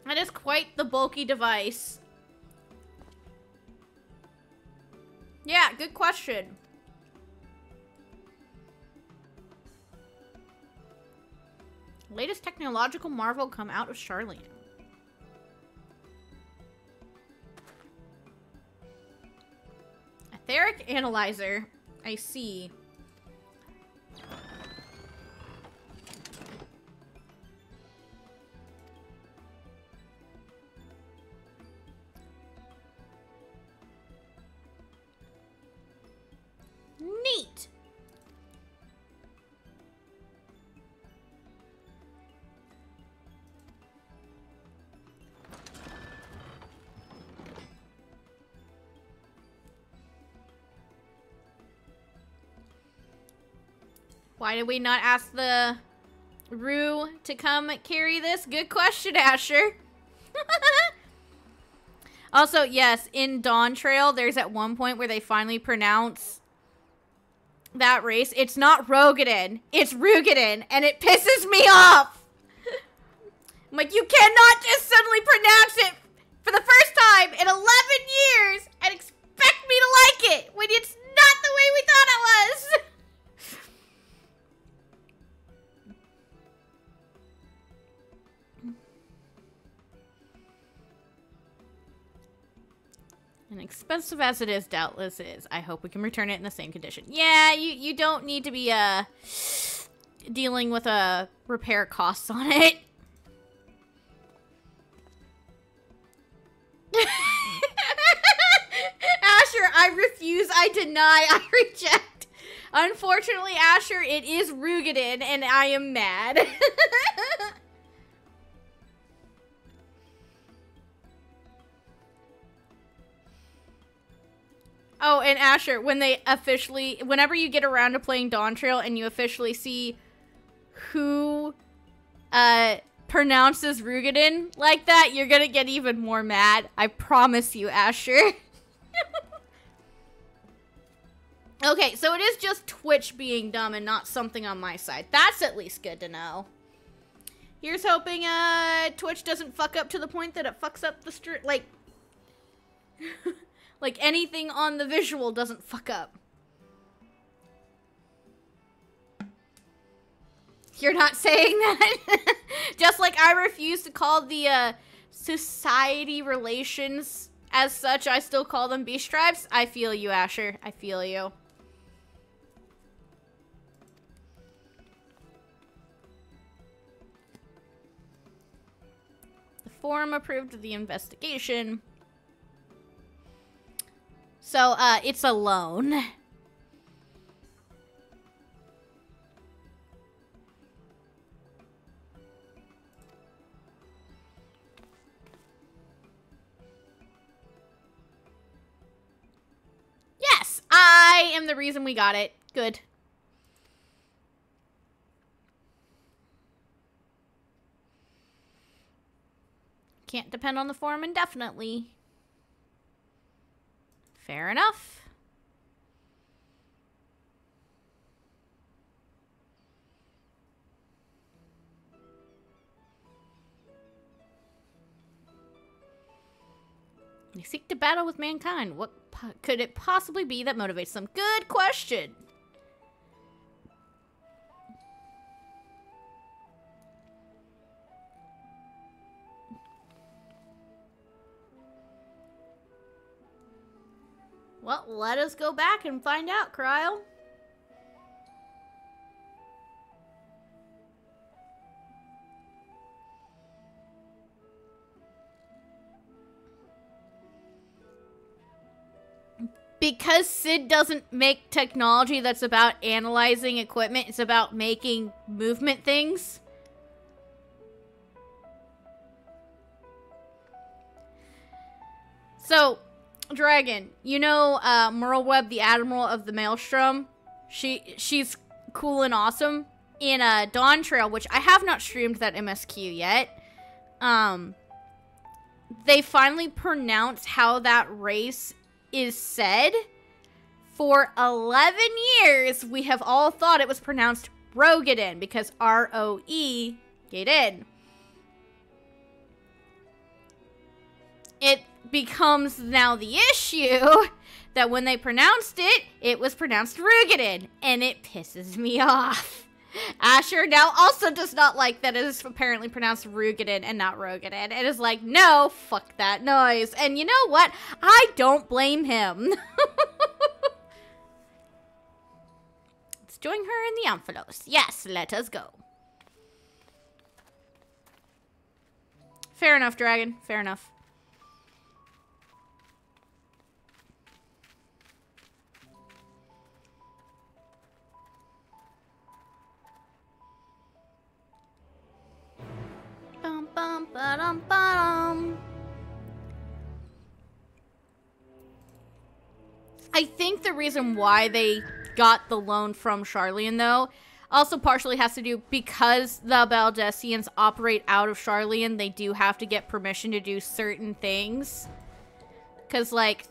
That is quite the bulky device. Yeah, good question. Latest technological marvel come out of Charlene. Etheric analyzer. I see. Neat. Why did we not ask the Rue to come carry this? Good question, Asher. Also, yes, in Dawn Trail, there's at one point where they finally pronounce that race. It's not Rogadin, it's Rugadin, and it pisses me off. I'm like, you cannot just suddenly pronounce it for the first time in 11 years and expect me to like it when it's not the way we thought it was. And expensive as it is, doubtless is. I hope we can return it in the same condition. Yeah, you don't need to be dealing with repair costs on it. Asher, I refuse, I deny, I reject. Unfortunately, Asher, it is Rugadin, and I am mad. Oh, and Asher, when they officially, whenever you get around to playing Dawn Trail and you officially see who pronounces Rugadin like that, you're gonna get even more mad. I promise you, Asher. Okay, so it is just Twitch being dumb and not something on my side. That's at least good to know. Here's hoping Twitch doesn't fuck up to the point that it fucks up the stream, like... like anything on the visual doesn't fuck up. You're not saying that? Just like I refuse to call the society relations as such, I still call them beast tribes. I feel you, Asher. I feel you. The forum approved of the investigation. So, it's a loan. Yes, I am the reason we got it. Good. Can't depend on the forum indefinitely. Fair enough. They seek to battle with mankind. What could it possibly be that motivates them? Good question. Well, let us go back and find out, Cryle. Because Sid doesn't make technology that's about analyzing equipment, it's about making movement things. So, Dragon, you know Merlweb, the Admiral of the Maelstrom? She's cool and awesome. In Dawn Trail, which I have not streamed that MSQ yet, they finally pronounced how that race is said. For 11 years, we have all thought it was pronounced Roegadyn because R-O-E, get in. It becomes now the issue that when they pronounced it, it was pronounced Roegadyn, and it pisses me off. Asher now also does not like that it is apparently pronounced Roegadyn and not Roegadyn. It is like, no, fuck that noise. And you know what? I don't blame him. Let's join her in the Amphilos. Yes, let us go. Fair enough, Dragon. Fair enough. Bum, bum, ba-dum, ba-dum. I think the reason why they got the loan from Charlian, though, also partially has to do because the Baldessians operate out of Charlian. They do have to get permission to do certain things. Because, like,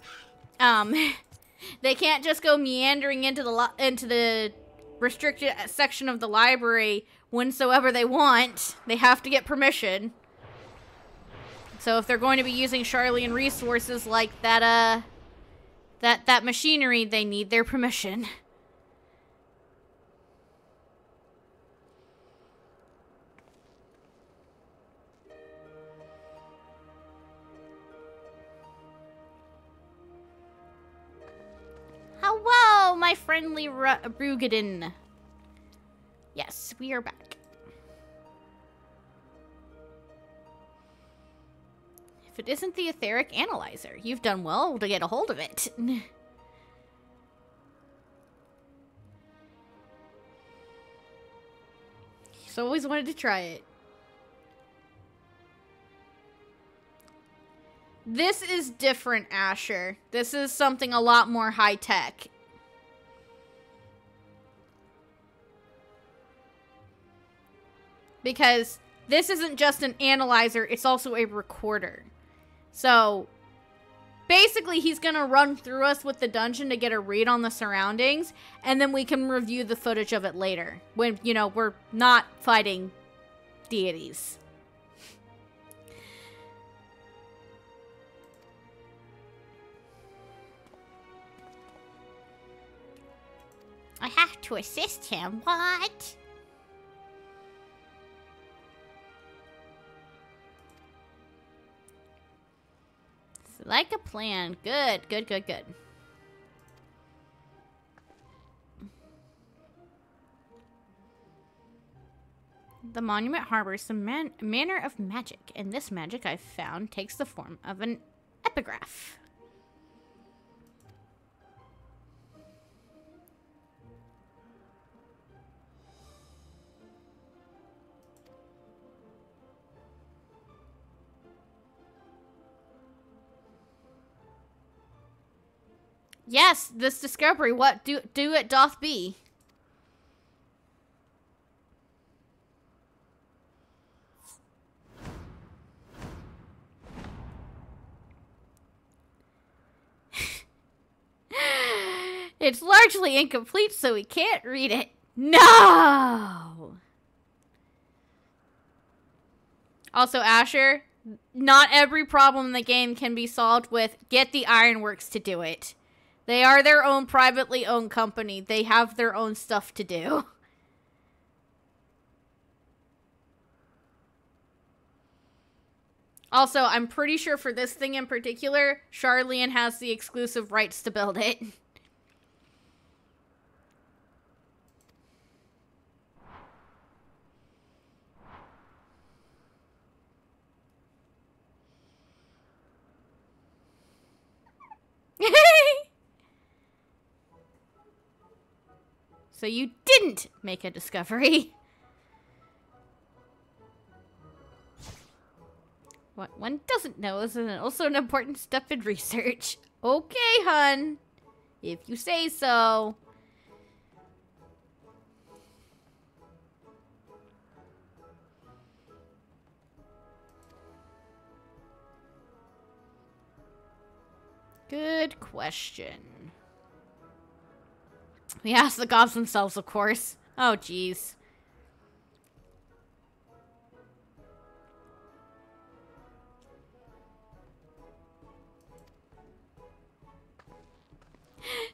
they can't just go meandering into the restricted section of the library whensoever they want. They have to get permission. So if they're going to be using Charlian resources like that machinery, they need their permission. Hello, my friendly Roegadyn. Yes, we are back. If it isn't the etheric analyzer, you've done well to get a hold of it. He's always wanted to try it. This is different, Asher. This is something a lot more high-tech. Because this isn't just an analyzer, it's also a recorder. So, basically, he's gonna run through us with the dungeon to get a read on the surroundings, and then we can review the footage of it later. When, you know, we're not fighting deities. I have to assist him. What? Like a plan. Good, good, good, good. The monument harbors the manner of magic, and this magic I've found takes the form of an epigraph. Yes, this discovery, what do it doth be. It's largely incomplete, so we can't read it. No! Also, Asher, not every problem in the game can be solved with get the Ironworks to do it. They are their own privately owned company. They have their own stuff to do. Also, I'm pretty sure for this thing in particular, Charlene has the exclusive rights to build it. So you didn't make a discovery. What one doesn't know is also an important step in research. Okay, hun. If you say so. Good question. We asked the gobs themselves, of course. Oh, jeez.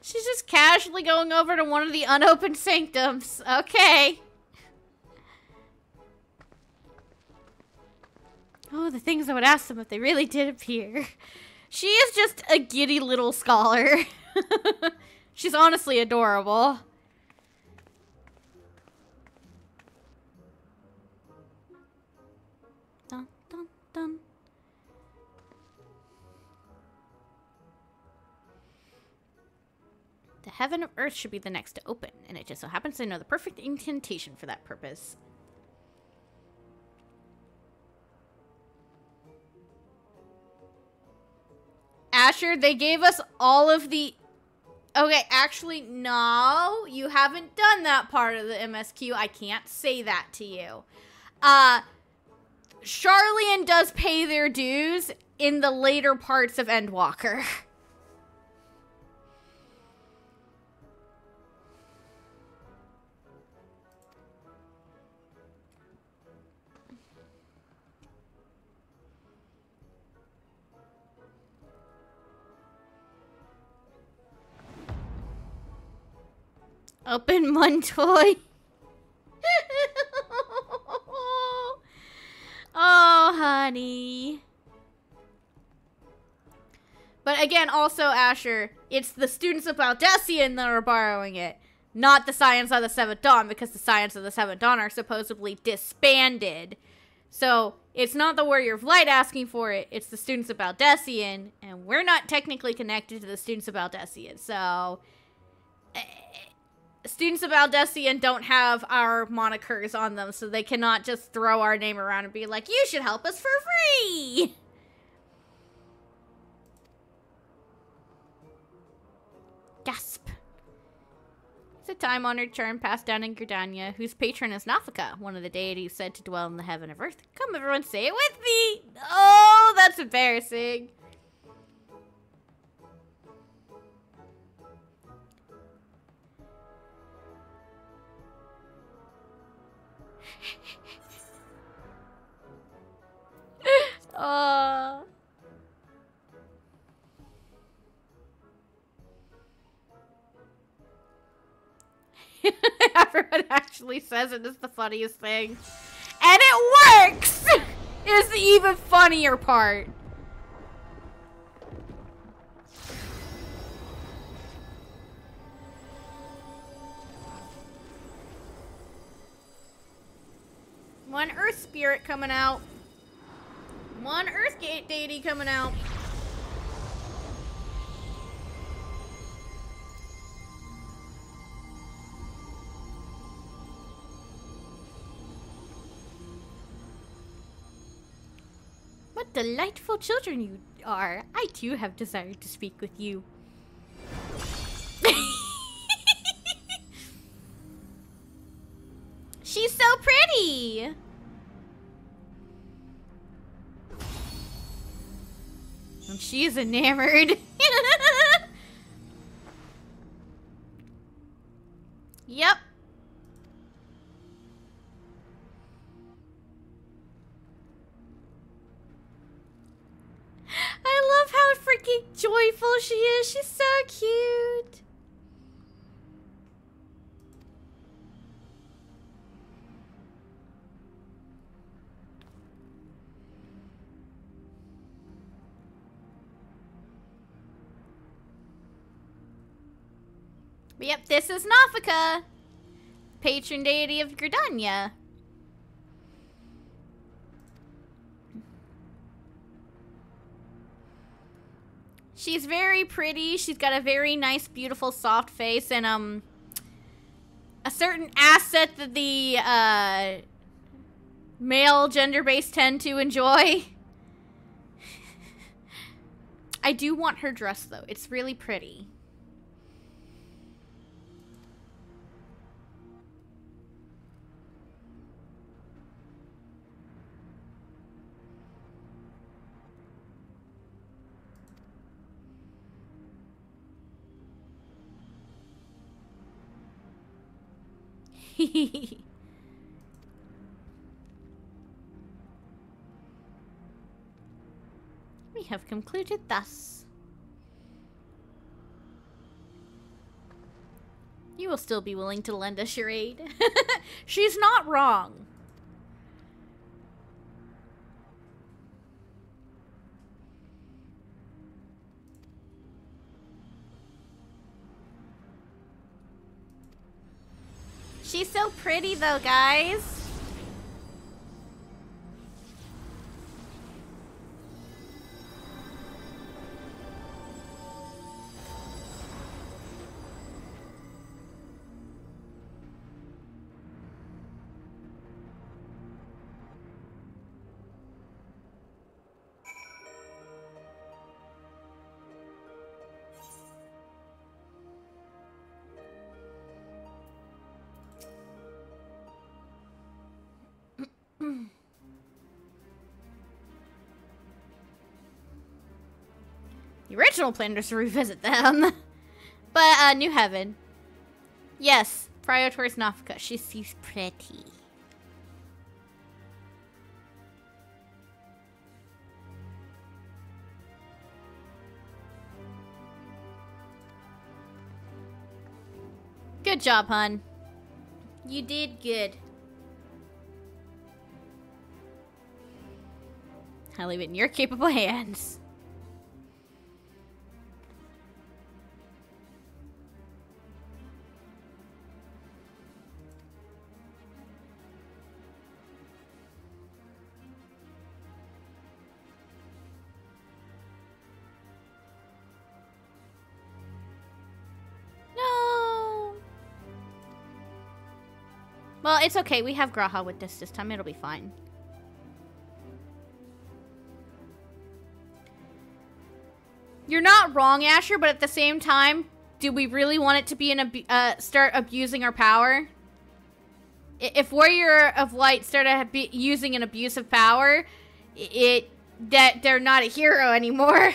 She's just casually going over to one of the unopened sanctums. Okay. Oh, the things I would ask them if they really did appear. She is just a giddy little scholar. She's honestly adorable. Dun, dun, dun. The heaven of earth should be the next to open, and it just so happens to know the perfect incantation for that purpose. Asher, they gave us all of the... Okay, actually, no. You haven't done that part of the MSQ. I can't say that to you. Charlene does pay their dues in the later parts of Endwalker. Open one toy. Oh, honey. But again, also, Asher, it's the students of Baldessian that are borrowing it, not the Scions of the Seventh Dawn, because the Scions of the Seventh Dawn are supposedly disbanded. So, it's not the Warrior of Light asking for it, it's the students of Baldessian, and we're not technically connected to the students of Baldessian, so... Students of Baldessian don't have our monikers on them, so they cannot just throw our name around and be like, you should help us for free! Gasp. It's a time-honored charm passed down in Gridania, whose patron is Nafika, one of the deities said to dwell in the heaven of earth. Come, everyone, say it with me! Oh, that's embarrassing. Everyone actually says it is the funniest thing. And it works! Is the even funnier part. One Earth Spirit coming out. One Earth Gate deity coming out. What delightful children you are. I too have desired to speak with you. She's so pretty. And she's enamored. Yep. I love how freaking joyful she is. She's so cute. But yep, this is Nafika, patron deity of Gridania. She's very pretty. She's got a very nice, beautiful, soft face, and a certain asset that the male gender base tend to enjoy. I do want her dress though. It's really pretty. We have concluded thus. You will still be willing to lend us your aid. She's not wrong. She's so pretty though, guys. The original plan was to revisit them. But, New Heaven. Yes, prior towards Nafika. She's pretty. Good job, hun. You did good. I'll leave it in your capable hands. No. Well, it's okay. We have Graha with this time. It'll be fine. You're not wrong, Asher, but at the same time, do we really want it to be start abusing our power? If Warrior of Light started using an abuse of power, that they're not a hero anymore.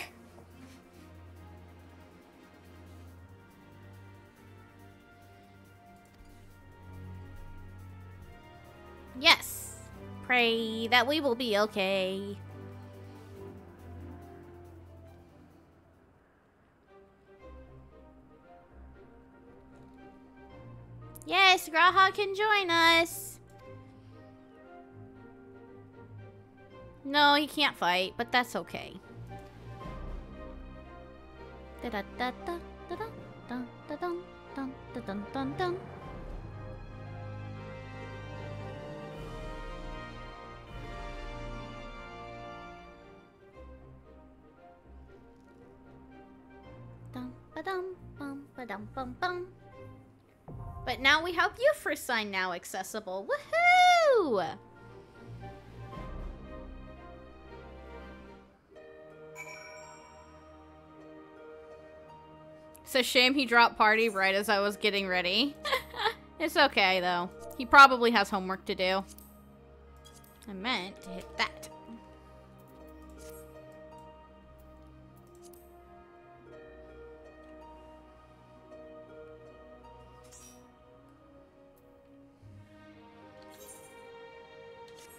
Yes. Pray that we will be okay. Yes, Graha can join us. No, he can't fight, but that's okay. But now we have Euphra sign now accessible. Woohoo! It's a shame he dropped party right as I was getting ready. It's okay, though. He probably has homework to do. I meant to hit that.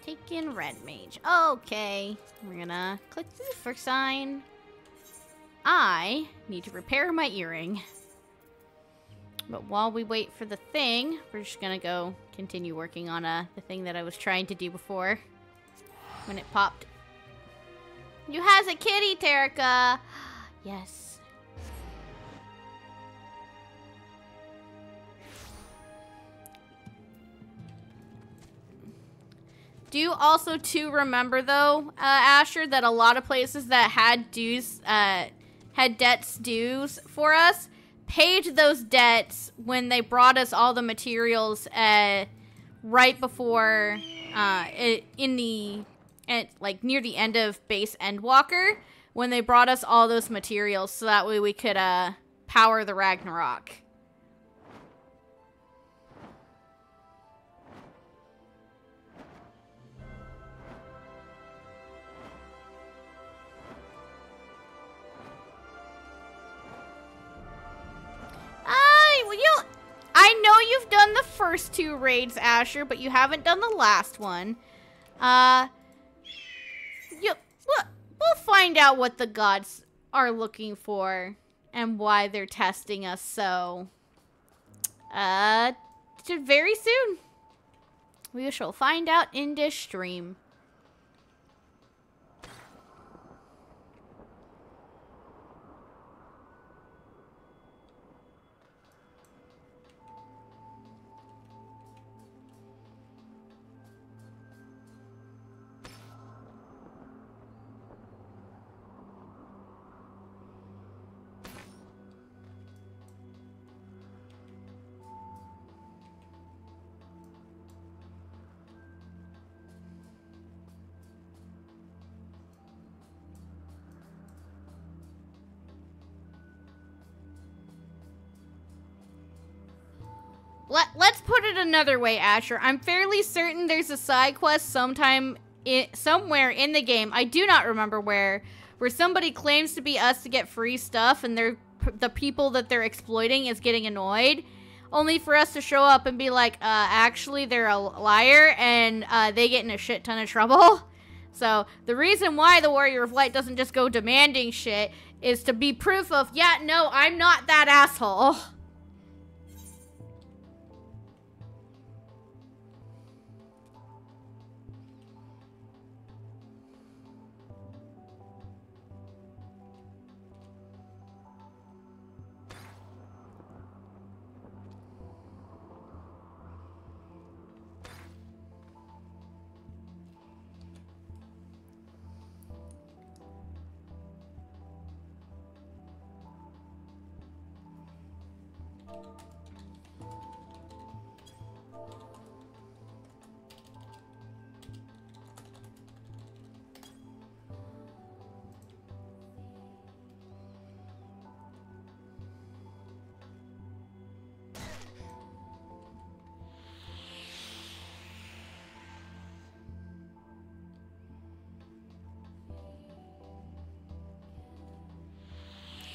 Taking red mage. Okay. We're gonna click the first sign. I need to repair my earring. But while we wait for the thing, we're just gonna go continue working on the thing that I was trying to do before. When it popped. You has a kitty, Terika! Yes. Do also to remember though, Asher, that a lot of places that had dues, had debts dues for us, paid those debts when they brought us all the materials, right before, like near the end of base Endwalker, when they brought us all those materials, so that way we could, power the Ragnarok. I know you've done the first 2 raids, Asher, but you haven't done the last one. We'll find out what the gods are looking for and why they're testing us, so, very soon. We shall find out in this stream. Let's put it another way, Asher. I'm fairly certain there's a side quest somewhere in the game, I do not remember where somebody claims to be us to get free stuff, and the people that they're exploiting is getting annoyed, only for us to show up and be like, actually they're a liar, and they get in a shit ton of trouble. So the reason why the Warrior of Light doesn't just go demanding shit is to be proof of, yeah, no, I'm not that asshole.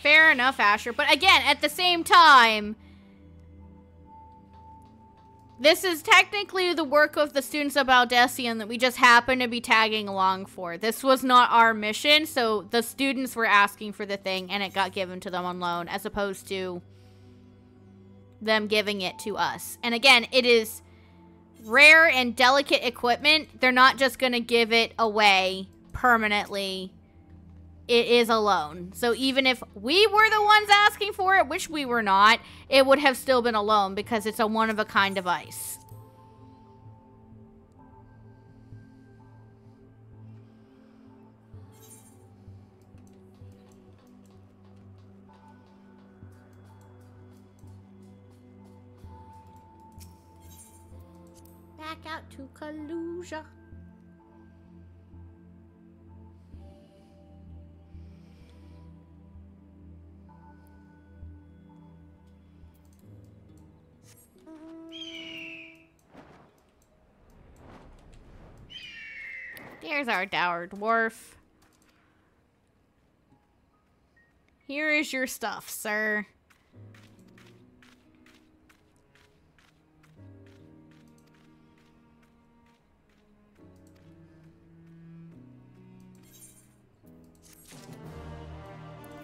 Fair enough, Asher. But again, at the same time, this is technically the work of the students of Baldessian that we just happen to be tagging along for. This was not our mission, so the students were asking for the thing, and it got given to them on loan, as opposed to them giving it to us. And again, it is rare and delicate equipment. They're not just going to give it away permanently. It is a loan. So even if we were the ones asking for it, which we were not, it would have still been a loan because it's a one-of-a-kind device. Back out to Kaluja. There's our dour dwarf. Here is your stuff, sir.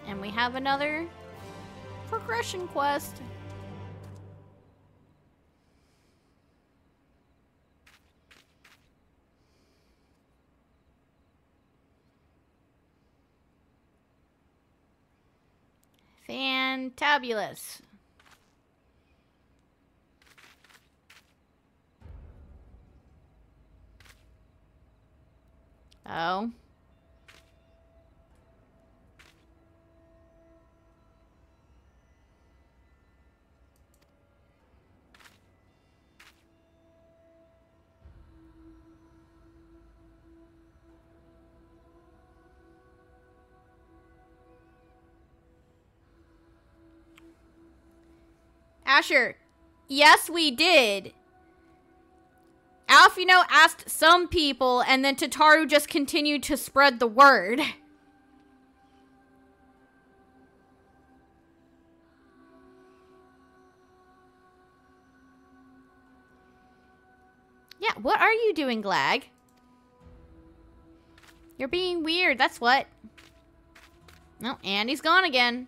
And we have another progression quest. Fantabulous. Oh. Asher, yes, we did. Alfino asked some people, and then Tataru just continued to spread the word. Yeah, what are you doing, Glag? You're being weird, that's what. No, and he's gone again.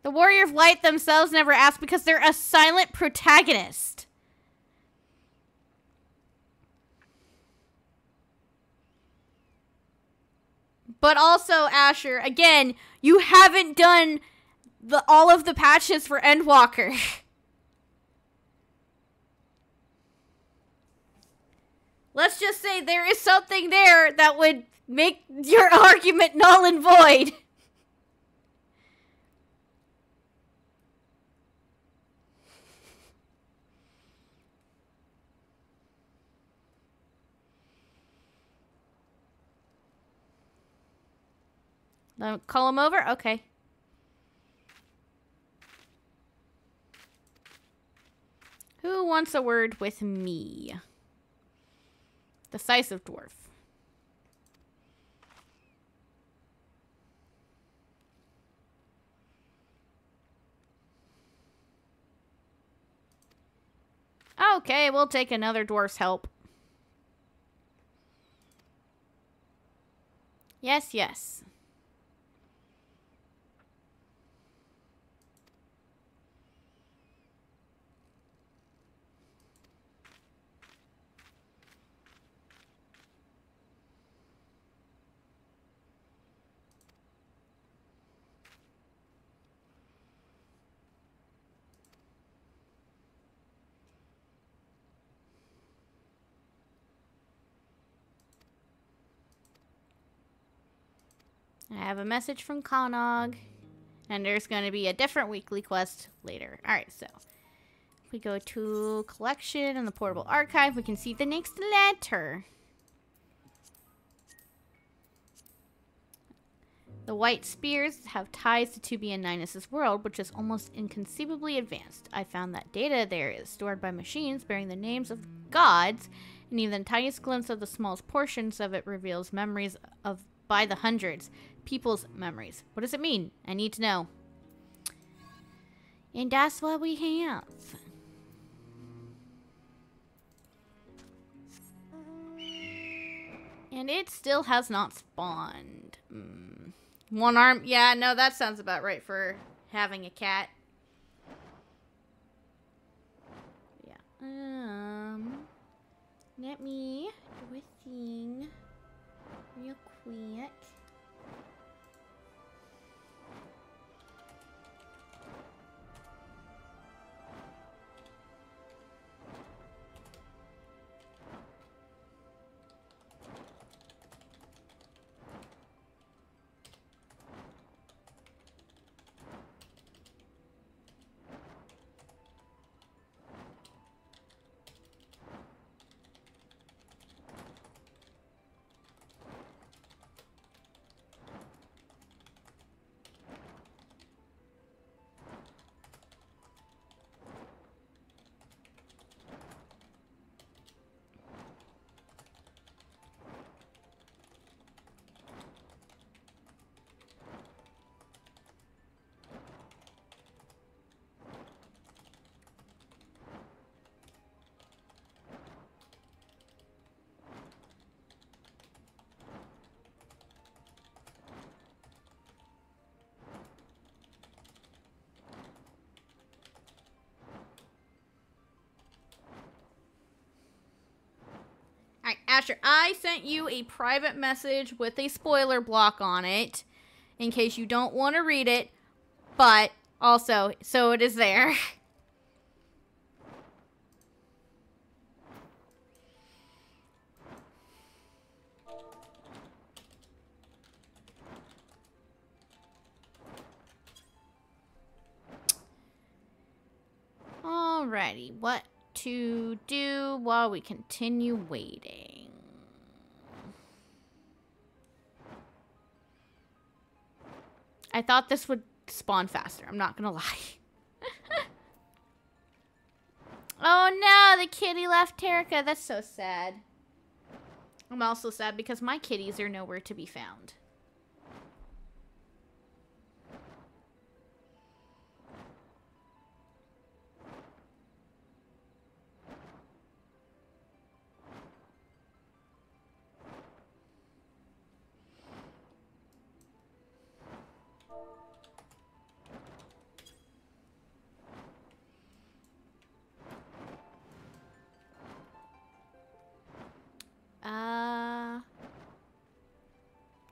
The Warrior of Light themselves never ask because they're a silent protagonist. But also, Asher, again, you haven't done all of the patches for Endwalker. Let's just say there is something there that would make your argument null and void. Call him over? Okay. Who wants a word with me? Decisive Dwarf. Okay, we'll take another dwarf's help. Yes, yes. I have a message from Konog, and there's going to be a different weekly quest later. Alright, so if we go to collection and the portable archive, we can see the next letter. The white spears have ties to 2B and 9's world, which is almost inconceivably advanced. I found that data there is stored by machines bearing the names of gods, and even the tiniest glimpse of the smallest portions of it reveals memories of by the hundreds. People's memories. What does it mean? I need to know. And that's what we have. And it still has not spawned. One arm. Yeah, no, that sounds about right for having a cat. Yeah. Let me do a thing real quick. Asher, I sent you a private message with a spoiler block on it in case you don't want to read it, but also, so it is there. Alrighty, what to do while we continue waiting? I thought this would spawn faster, I'm not gonna lie. Oh no, the kitty left Terika. That's so sad. I'm also sad because my kitties are nowhere to be found.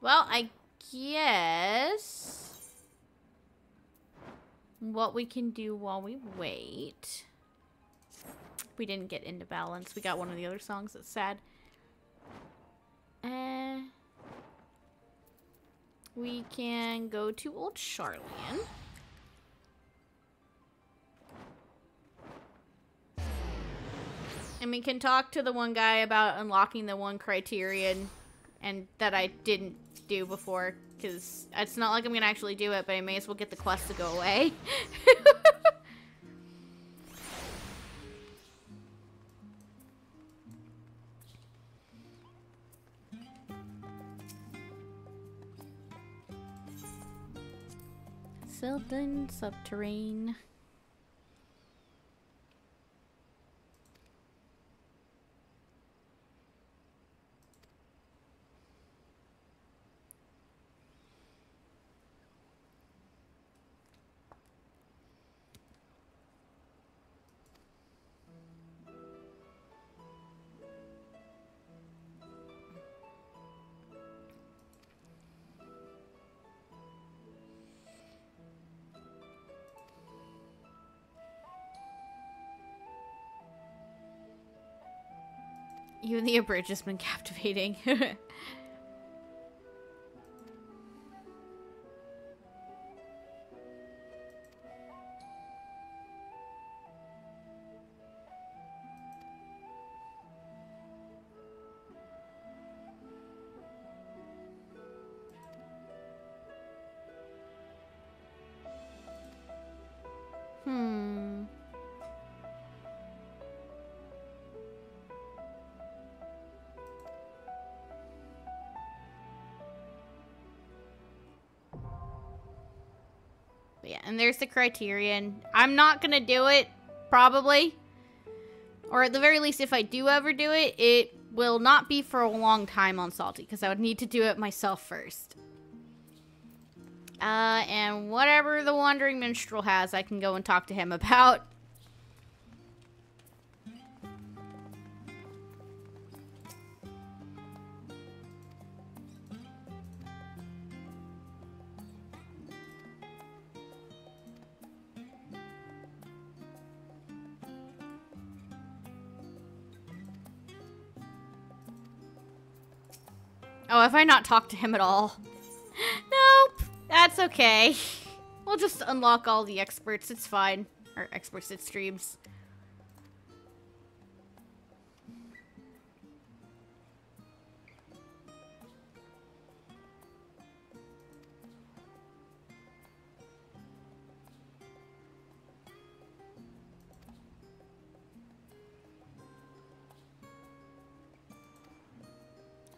Well, I guess what we can do while we wait. We didn't get into balance. We got one of the other songs. That's sad. We can go to Old Charlian. And we can talk to the one guy about unlocking the one criterion and that I didn't do before, because it's not like I'm gonna actually do it, but I may as well get the quest to go away. Sylvan Subterrane. Even the abridged has been captivating. Yeah, and there's the criterion. I'm not gonna do it, probably. Or at the very least, if I do ever do it, it will not be for a long time on Salty, because I would need to do it myself first. And whatever the Wandering Minstrel has, I can go and talk to him about. Oh, have I not talked to him at all? Nope. That's okay. We'll just unlock all the experts. It's fine. Or experts at streams.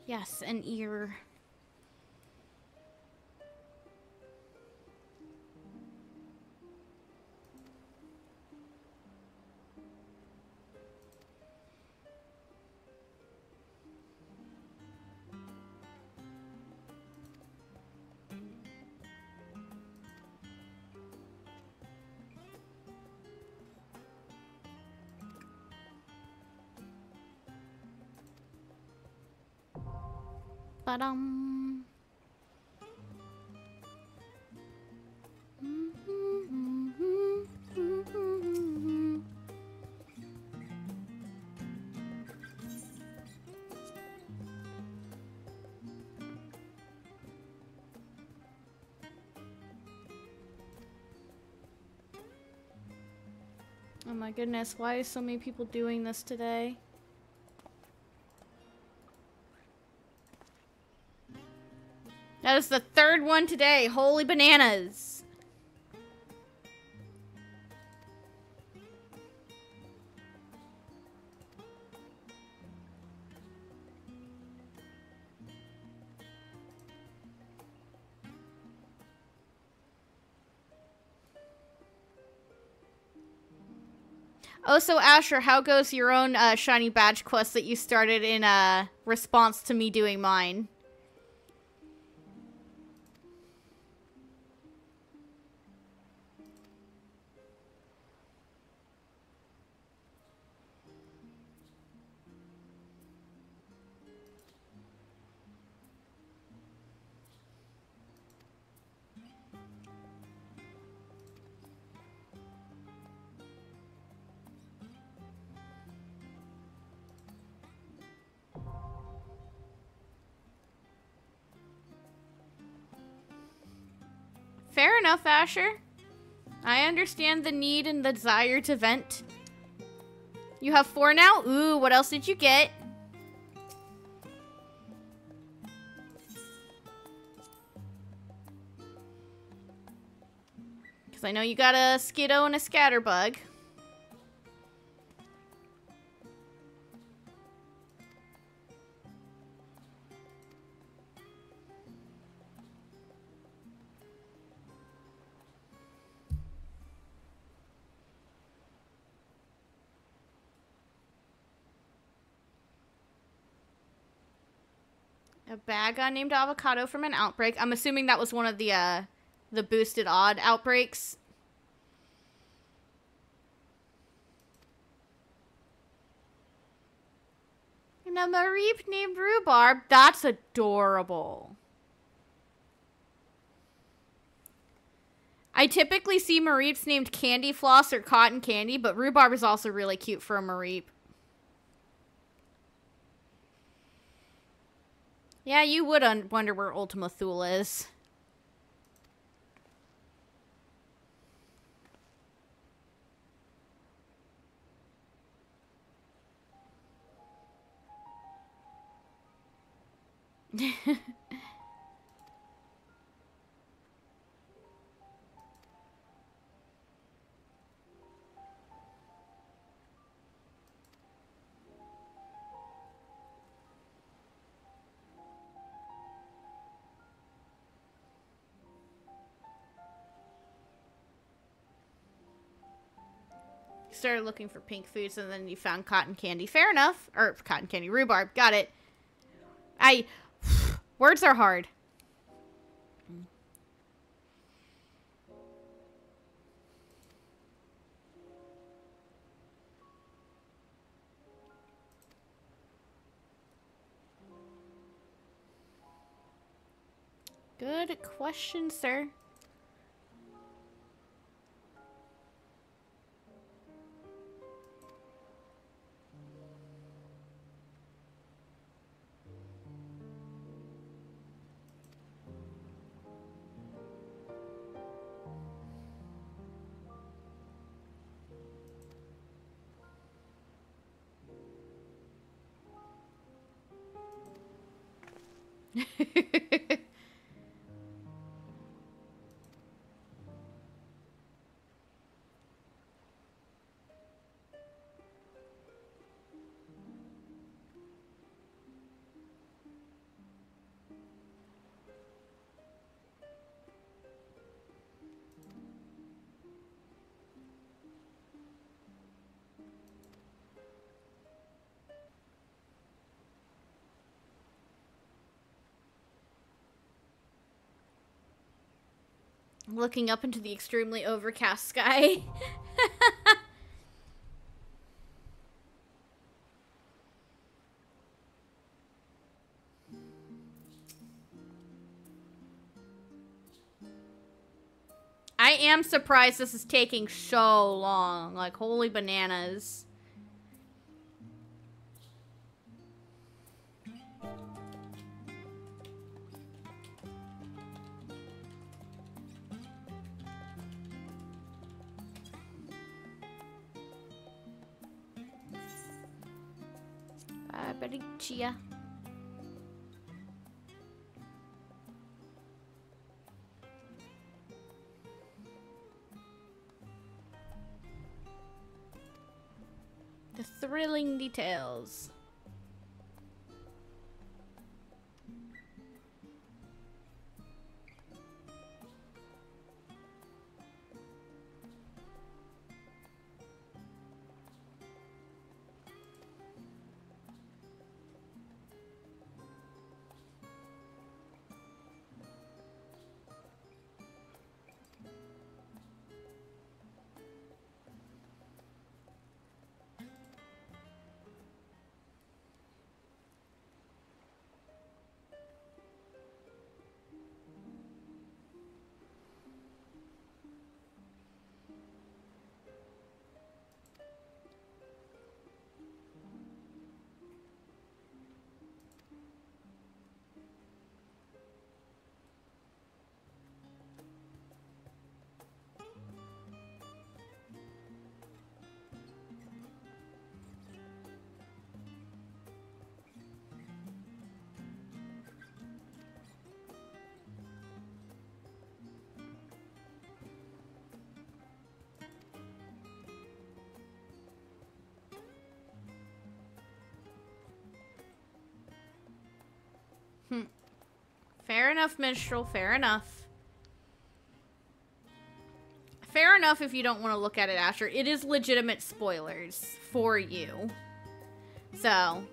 Yes, an ear. Ba-dum. Oh my goodness, why is so many people doing this today? That is the third one today. Holy bananas. Oh, so Asher, how goes your own shiny badge quest that you started in response to me doing mine? Fair enough, Asher. I understand the need and the desire to vent. You have 4 now? Ooh, what else did you get? Because I know you got a Skiddo and a Scatterbug. A bad guy named Avocado from an outbreak. I'm assuming that was one of the boosted odd outbreaks. And a Mareep named Rhubarb. That's adorable. I typically see Mareeps named Candy Floss or Cotton Candy, but Rhubarb is also really cute for a Mareep. Yeah, you would wonder where Ultima Thule is. Started looking for pink foods and then you found cotton candy. Fair enough. Or cotton candy. Rhubarb. Got it. Words are hard. Good question, sir. Looking up into the extremely overcast sky. I am surprised this is taking so long. Like, holy bananas. Chia. The thrilling details. Fair enough, Minstrel. Fair enough. Fair enough if you don't want to look at it, Asher. It is legitimate spoilers for you. So.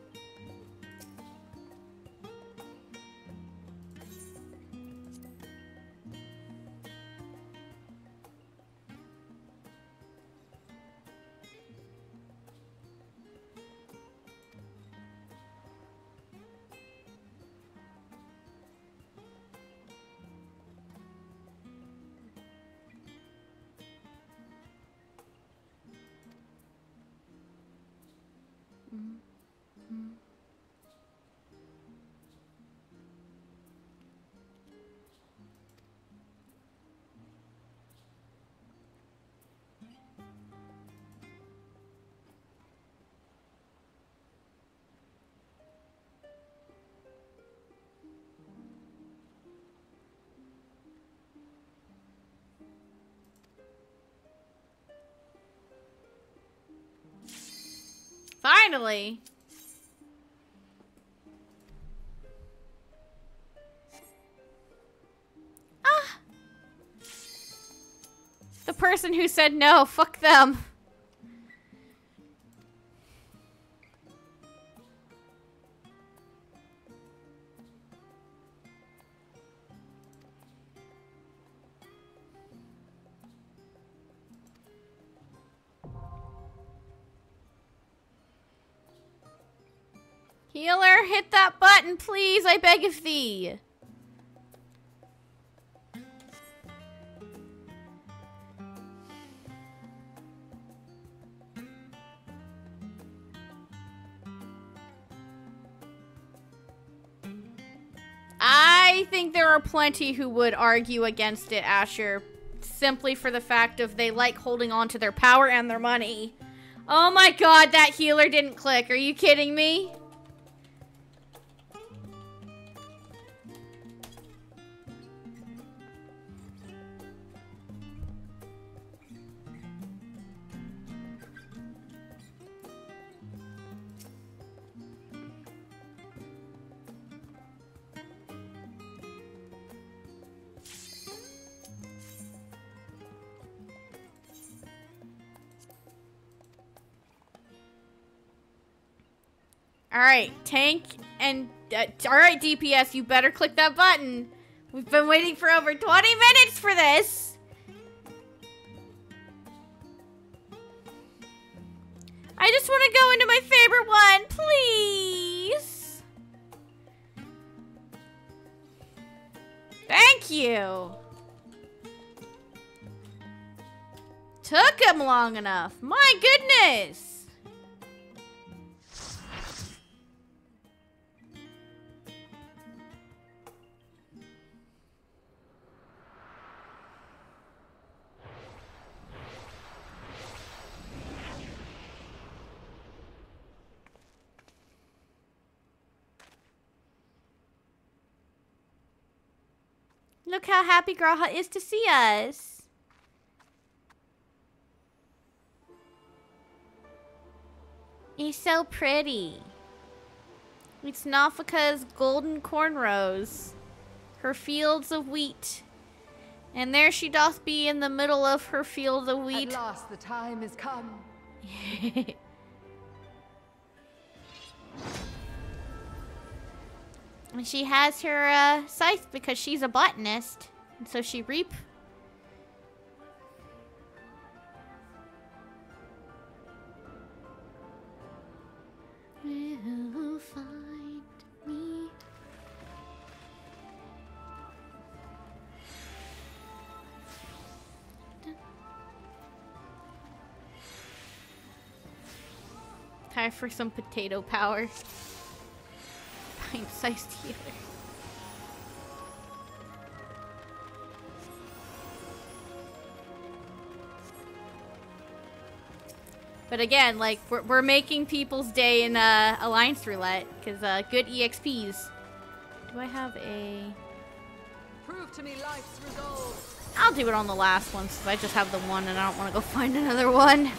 Finally! Ah! The person who said no, fuck them. Healer, hit that button, please, I beg of thee. I think there are plenty who would argue against it, Asher, simply for the fact of they like holding on to their power and their money. Oh my god, that healer didn't click. Are you kidding me? Alright, tank and... Alright, DPS, you better click that button. We've been waiting for over 20 minutes for this. I just want to go into my favorite one, please. Thank you. took him long enough. My goodness. Look how happy Graha is to see us. He's so pretty. It's Nafika's golden cornrows. Her fields of wheat. And there she doth be in the middle of her field of wheat. At last the time is come. And she has her scythe because she's a botanist. And so she reap. Will find me. Time for some potato power. Pint-sized healer. But again, like, we're making people's day in Alliance Roulette, because good EXPs. Do I have a... Prove to me life's resolve. I'll do it on the last one, since I just have the one and I don't want to go find another one.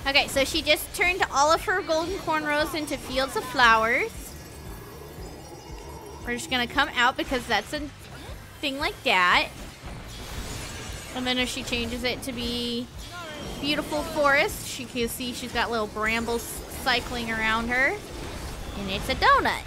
Okay, so she just turned all of her golden cornrows into fields of flowers. We're just gonna come out because that's a thing like that. And then if she changes it to be beautiful forest, she can see she's got little brambles cycling around her. And it's a donut.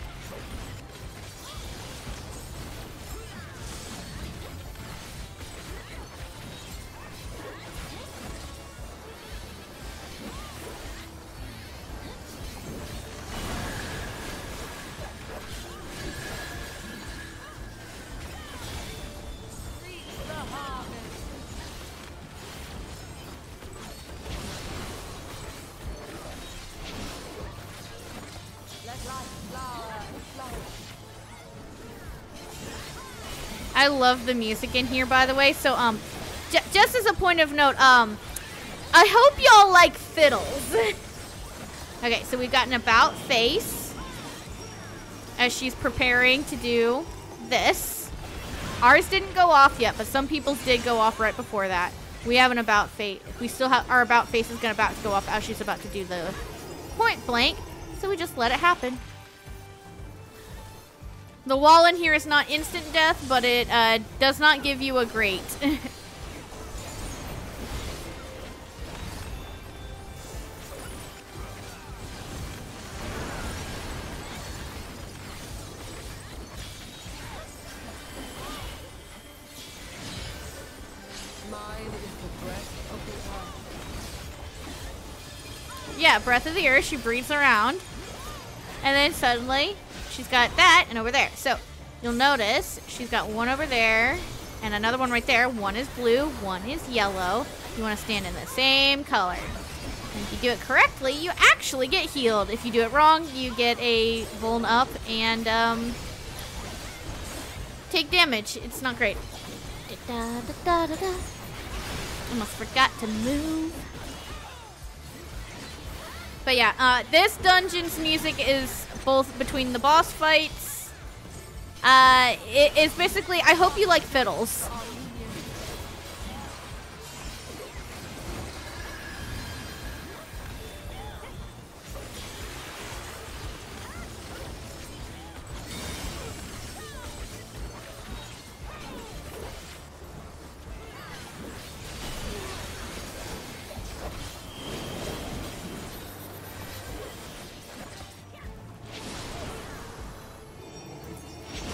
I love the music in here, by the way. So, just as a point of note, I hope y'all like fiddles. Okay, so we've got an about face as she's preparing to do this. Ours didn't go off yet, but some people's did go off right before that. We have an about face. We still have our about face is about to go off as she's about to do the point blank. So we just let it happen. The wall in here is not instant death, but it does not give you a great. Yeah, breath of the earth. She breathes around. And then suddenly, she's got that and over there. So, you'll notice she's got one over there and another one right there. One is blue, one is yellow. You want to stand in the same color. And if you do it correctly, you actually get healed. If you do it wrong, you get a vuln up and take damage. It's not great. Almost forgot to move. But yeah, this dungeon's music is both between the boss fights. It's basically, I hope you like fiddles.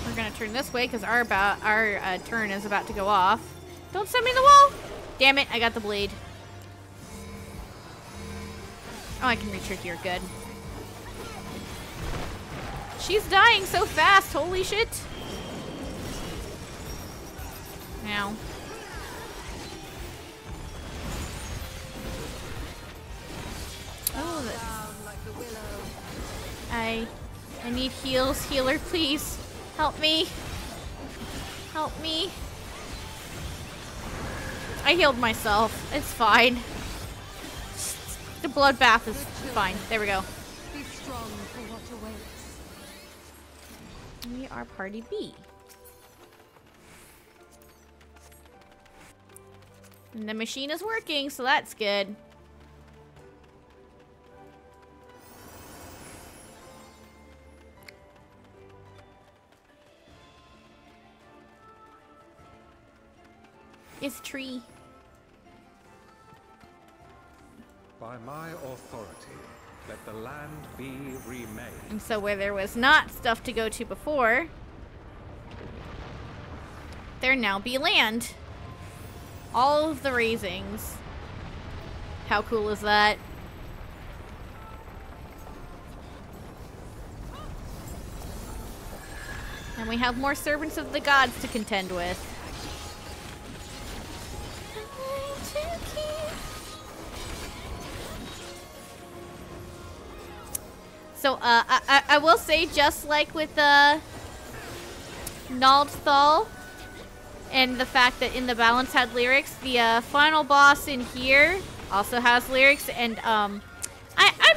We're gonna turn this way because our turn is about to go off. Don't send me in the wall! Damn it, I got the blade. Oh, I can reach her here. Good. She's dying so fast. Holy shit. Ow. Oh, that's... I need heals. Healer, please. Help me. Help me. I healed myself. It's fine. The bloodbath is fine. There we go. Be strong for what awaits. We are party B. And the machine is working, so that's good. It's tree. By my authority, let the land be remade. And so where there was not stuff to go to before, there now be land. All of the raisings. How cool is that? And we have more servants of the gods to contend with. So, I will say, just like with Naldthal, and the fact that In the Balance had lyrics, the final boss in here also has lyrics, and I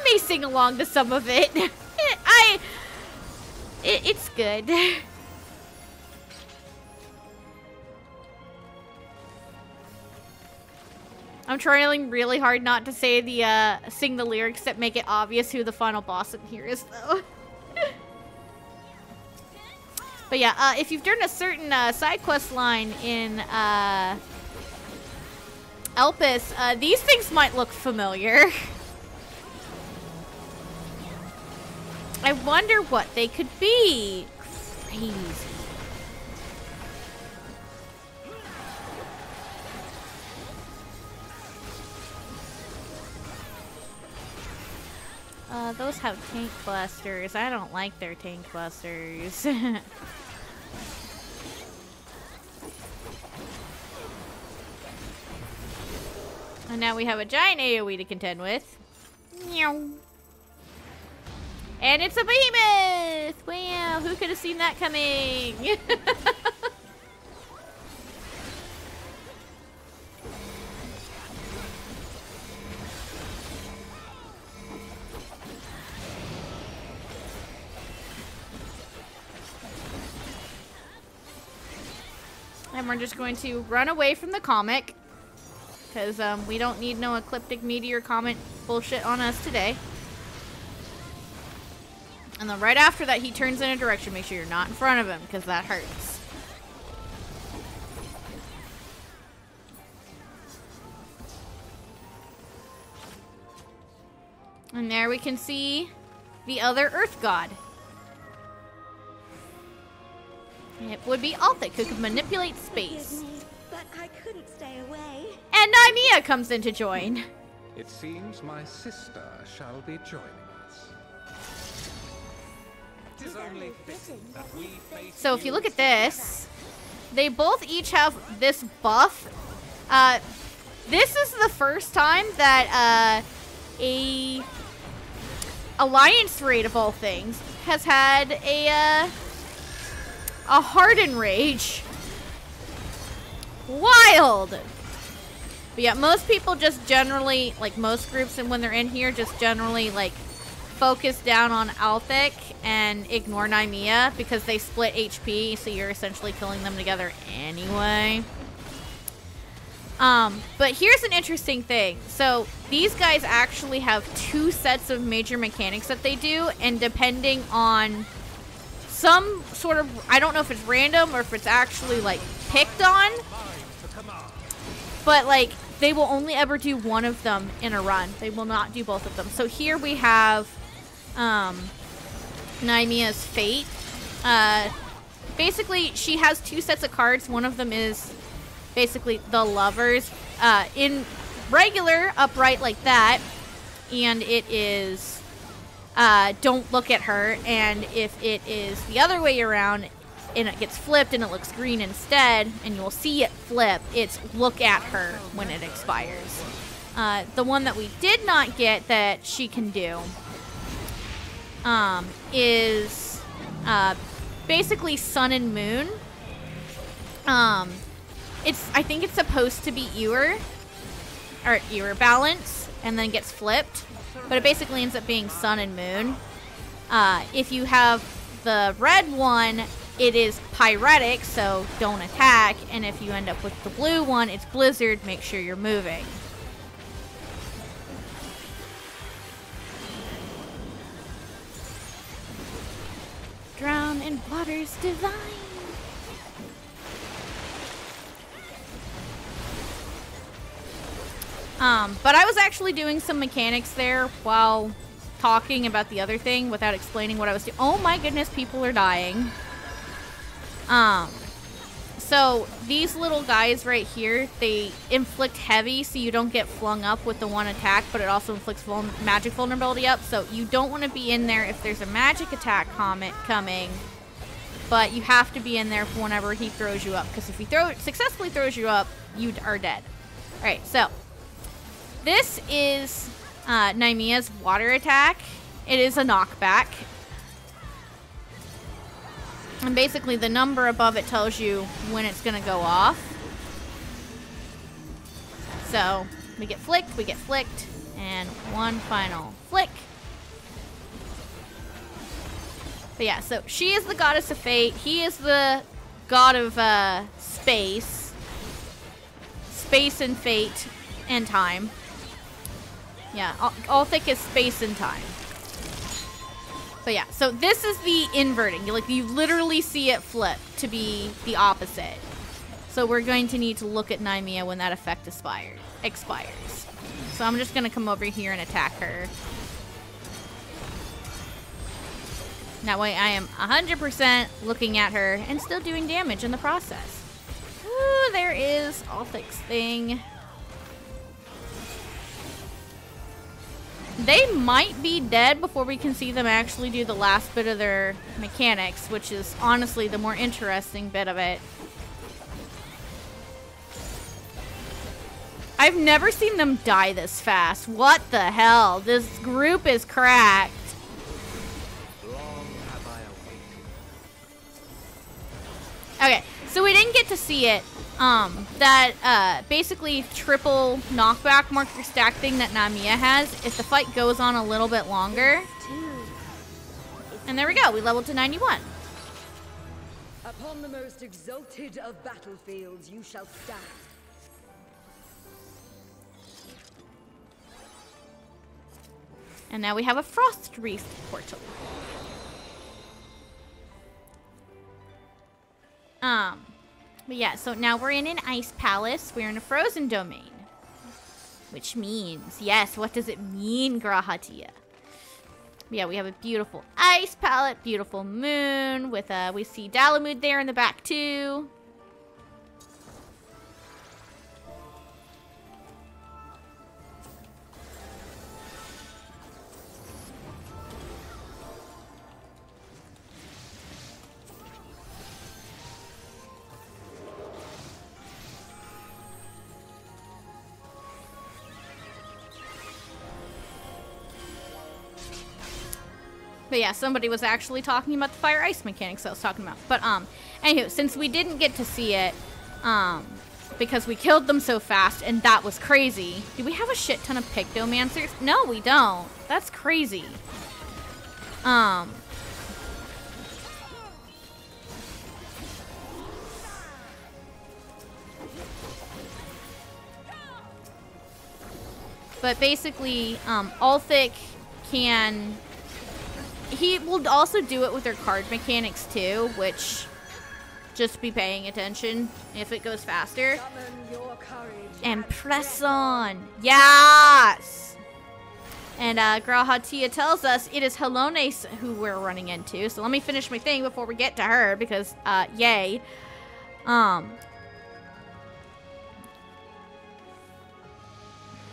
may sing along to some of it. It's good. I'm trying really hard not to say sing the lyrics that make it obvious who the final boss in here is, though. But yeah, if you've done a certain side quest line in Elpis, these things might look familiar. I wonder what they could be. Crazy. Those have tank blasters. I don't like their tank blasters. And now we have a giant AoE to contend with. Meow. And it's a behemoth! Wow, who could have seen that coming? And we're just going to run away from the comic. Because we don't need no ecliptic meteor comet bullshit on us today. And then right after that, he turns in a direction. Make sure you're not in front of him, because that hurts. And there we can see the other Earth God. It would be Althic, who could manipulate space. Me, but I couldn't stay away. And Nymea comes in to join. It seems my sister shall be joining us. It is only fitting that we face. So if you look at this, they both each have this buff. This is the first time that a Alliance raid of all things has had a Harden Rage. Wild! But yeah, most people just generally, like most groups, and when they're in here, just generally, like, focus down on Althic and ignore Nymea because they split HP, so you're essentially killing them together anyway. But here's an interesting thing. So, these guys actually have two sets of major mechanics that they do, and depending on some sort of, I don't know if it's random or if it's actually, like, picked on, but, like, they will only ever do one of them in a run. They will not do both of them. So here we have Nymea's Fate. Basically, she has two sets of cards. One of them is basically the lovers in regular upright like that, and it is don't look at her, and if it is the other way around and it gets flipped and it looks green instead, and you'll see it flip, it's look at her when it expires. The one that we did not get that she can do is basically sun and moon. I think it's supposed to be ewer balance and then gets flipped, but it basically ends up being sun and moon. If you have the red one, it is pyretic, so don't attack, and if you end up with the blue one, it's blizzard, make sure you're moving. Drown in waters divine. But I was actually doing some mechanics there while talking about the other thing without explaining what I was doing. Oh my goodness, people are dying. So these little guys right here, they inflict heavy so you don't get flung up with the one attack, but it also inflicts magic vulnerability up. So you don't want to be in there if there's a magic attack coming, but you have to be in there for whenever he throws you up, because if he successfully throws you up, you are dead. Alright, so this is Nymea's water attack. It is a knockback. And basically the number above it tells you when it's going to go off. So we get flicked, and one final flick. But yeah, so she is the goddess of fate. He is the god of space. Space and fate and time. Yeah, Ulthik is space and time. But yeah, so this is the inverting. You literally see it flip to be the opposite. So we're going to need to look at Nymea when that effect expires. So I'm just going to come over here and attack her. That way I am 100% looking at her and still doing damage in the process. Ooh, there is Ulthik's thing. They might be dead before we can see them actually do the last bit of their mechanics, which is honestly the more interesting bit of it. I've never seen them die this fast. What the hell? This group is cracked. Okay, so we didn't get to see it. That basically triple knockback marker stack thing that Nymea has, if the fight goes on a little bit longer. And there we go, we leveled to 91. Upon the most exalted of battlefields you shall stand. And now we have a Frost Wreath portal. But yeah, so now we're in an ice palace. We're in a frozen domain. Which means, yes, what does it mean, Grahatia? Yeah, we have a beautiful ice palette, beautiful moon with we see Dalamud there in the back too. But yeah, somebody was actually talking about the fire ice mechanics I was talking about. But anywho, since we didn't get to see it, because we killed them so fast and that was crazy. Do we have a shit ton of Pictomancers? No, we don't. That's crazy. But basically, Ulthik can... He will also do it with their card mechanics too, which just be paying attention if it goes faster. And press on. Yes! And Grahatia tells us it is Helones who we're running into. So let me finish my thing before we get to her because, yay.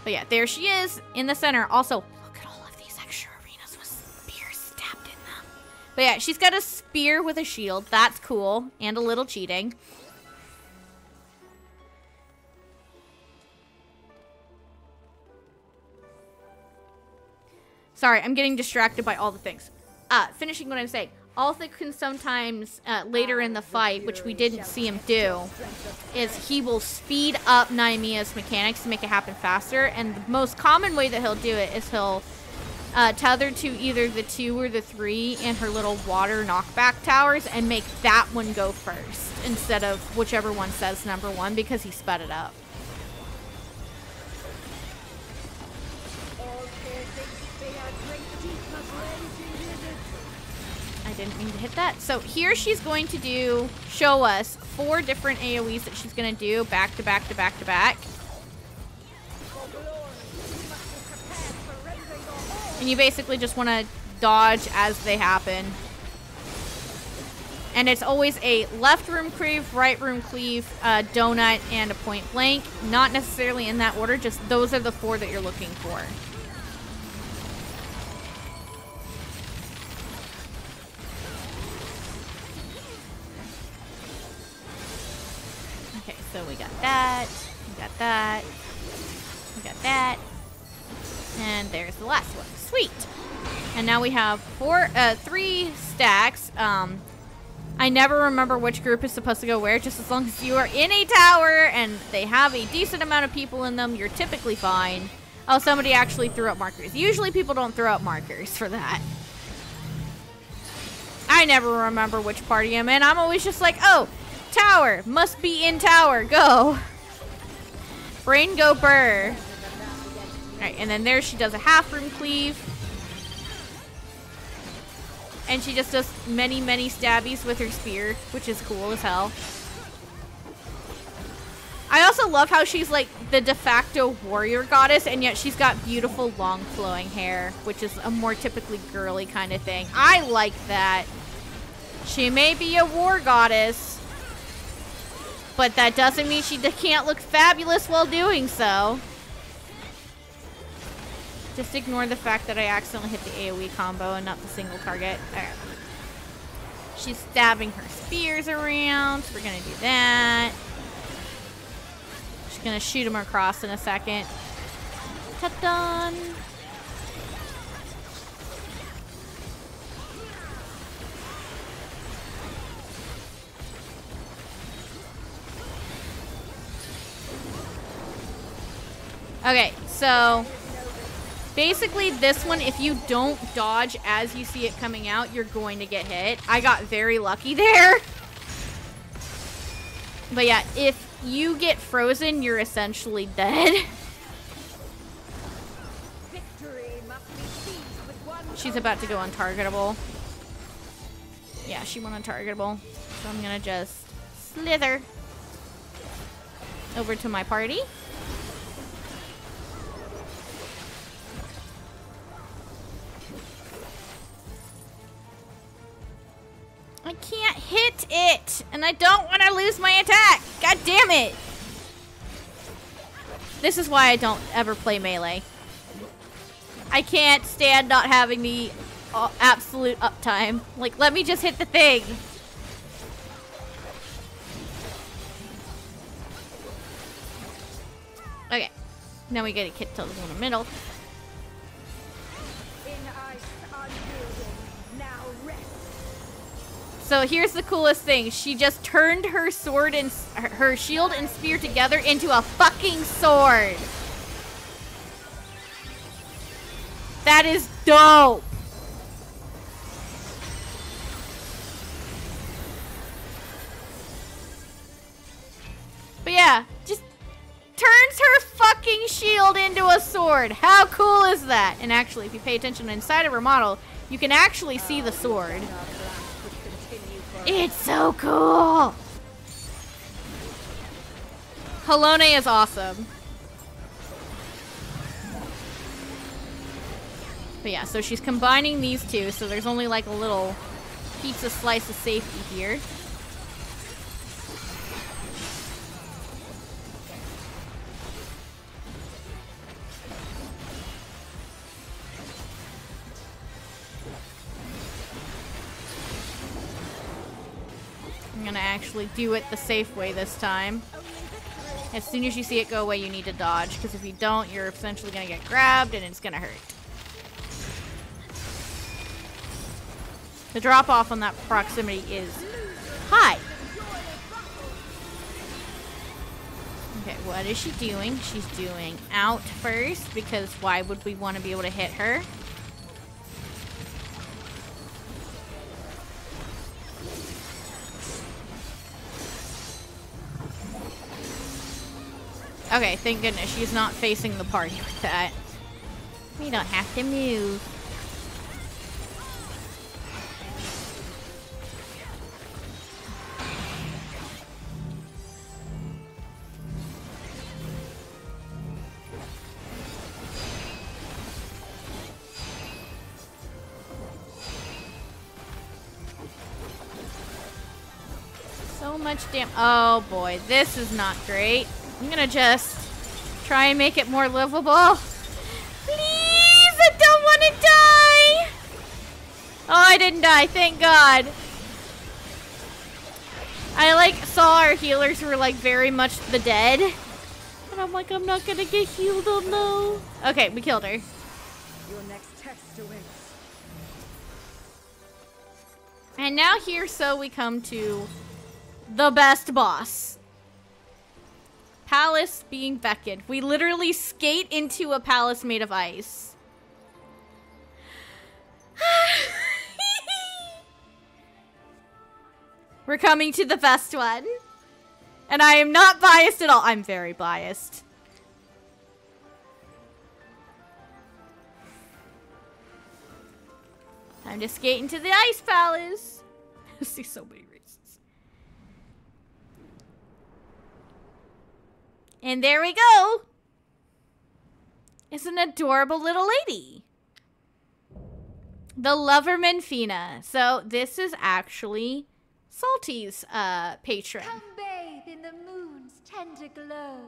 But yeah, there she is in the center. Also, look at all of these extra arenas with spears stabbed in them. But yeah, she's got a spear with a shield. That's cool. And a little cheating. Sorry, I'm getting distracted by all the things. Finishing what I'm saying. Altha can sometimes, later in the fight, which we didn't see him do, is he will speed up Nayamiya's mechanics to make it happen faster. And the most common way that he'll do it is he'll tether to either the 2 or the 3 in her little water knockback towers and make that one go first instead of whichever one says number 1 because he sped it up. I didn't mean to hit that. So here she's going to show us 4 different AoEs that she's going to do back to back to back to back. And you basically just want to dodge as they happen. And it's always a left room cleave, right room cleave, donut, and a point blank. Not necessarily in that order, just those are the 4 that you're looking for. Okay, so we got that, we got that, we got that, and there's the last one. Sweet! And now we have 3 stacks. I never remember which group is supposed to go where, just as long as you are in a tower and they have a decent amount of people in them, you're typically fine. Oh, somebody actually threw up markers. Usually people don't throw up markers for that. I never remember which party I'm in. I'm always just like, oh, tower. Must be in tower. Go. Brain go burr. Alright, and then there she does a half room cleave. And she just does many, many stabbies with her spear, which is cool as hell. I also love how she's like the de facto warrior goddess, and yet she's got beautiful long flowing hair, which is a more typically girly kind of thing. I like that. She may be a war goddess, but that doesn't mean she can't look fabulous while doing so. Just ignore the fact that I accidentally hit the AoE combo and not the single target. Alright. She's stabbing her spears around, so we're gonna do that. She's gonna shoot him across in a second. Ta-dun! Okay, so basically this one, if you don't dodge as you see it coming out, you're going to get hit. I got very lucky there. But yeah, if you get frozen, you're essentially dead. She's about to go untargetable. Yeah, she went untargetable. So I'm gonna just slither over to my party. I can't hit it, and I don't want to lose my attack. God damn it. This is why I don't ever play melee. I can't stand not having the absolute uptime. Like, let me just hit the thing. Okay. Now we get a kit tilted in the middle. So here's the coolest thing. She just turned her sword and her shield and spear together into a fucking sword. That is dope. But yeah, just turns her fucking shield into a sword. How cool is that? And actually, if you pay attention inside of her model, you can actually see the sword. It's so cool! Halone is awesome. But yeah, so she's combining these two, so there's only like a little pizza slice of safety here. I'm gonna actually do it the safe way this time. As soon as you see it go away, you need to dodge, because if you don't, you're essentially gonna get grabbed and it's gonna hurt. The drop off on that proximity is high. Okay, what is she doing? She's doing out first, because why would we want to be able to hit her? Okay, thank goodness she's not facing the party with that. We don't have to move. So much oh boy, this is not great. I'm gonna just try and make it more livable. Please, I don't want to die. Oh, I didn't die, thank God. I like saw our healers who were like very much the dead. And I'm like, I'm not gonna get healed, oh no. Okay, we killed her. Your next test to win. And now here, so we come to the best boss. Palace being beckoned. We literally skate into a palace made of ice. We're coming to the best one. And I am not biased at all. I'm very biased. Time to skate into the ice palace. I see so many reasons. And there we go. It's an adorable little lady. The Loverman Fina. So this is actually Salty's patron. Come bathe in the moon's tender glow.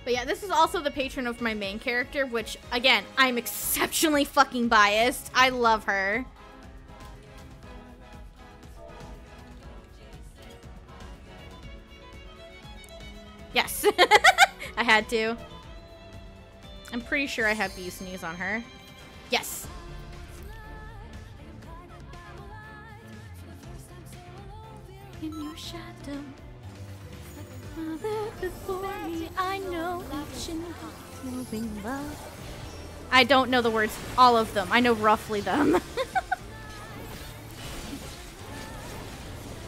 But yeah, this is also the patron of my main character, which, again, I'm exceptionally fucking biased. I love her. Yes. I had to. I'm pretty sure I have Bee's Knees on her. Yes. In your shadow. Before me, I know each and every moving love. I don't know the words, all of them. I know roughly them.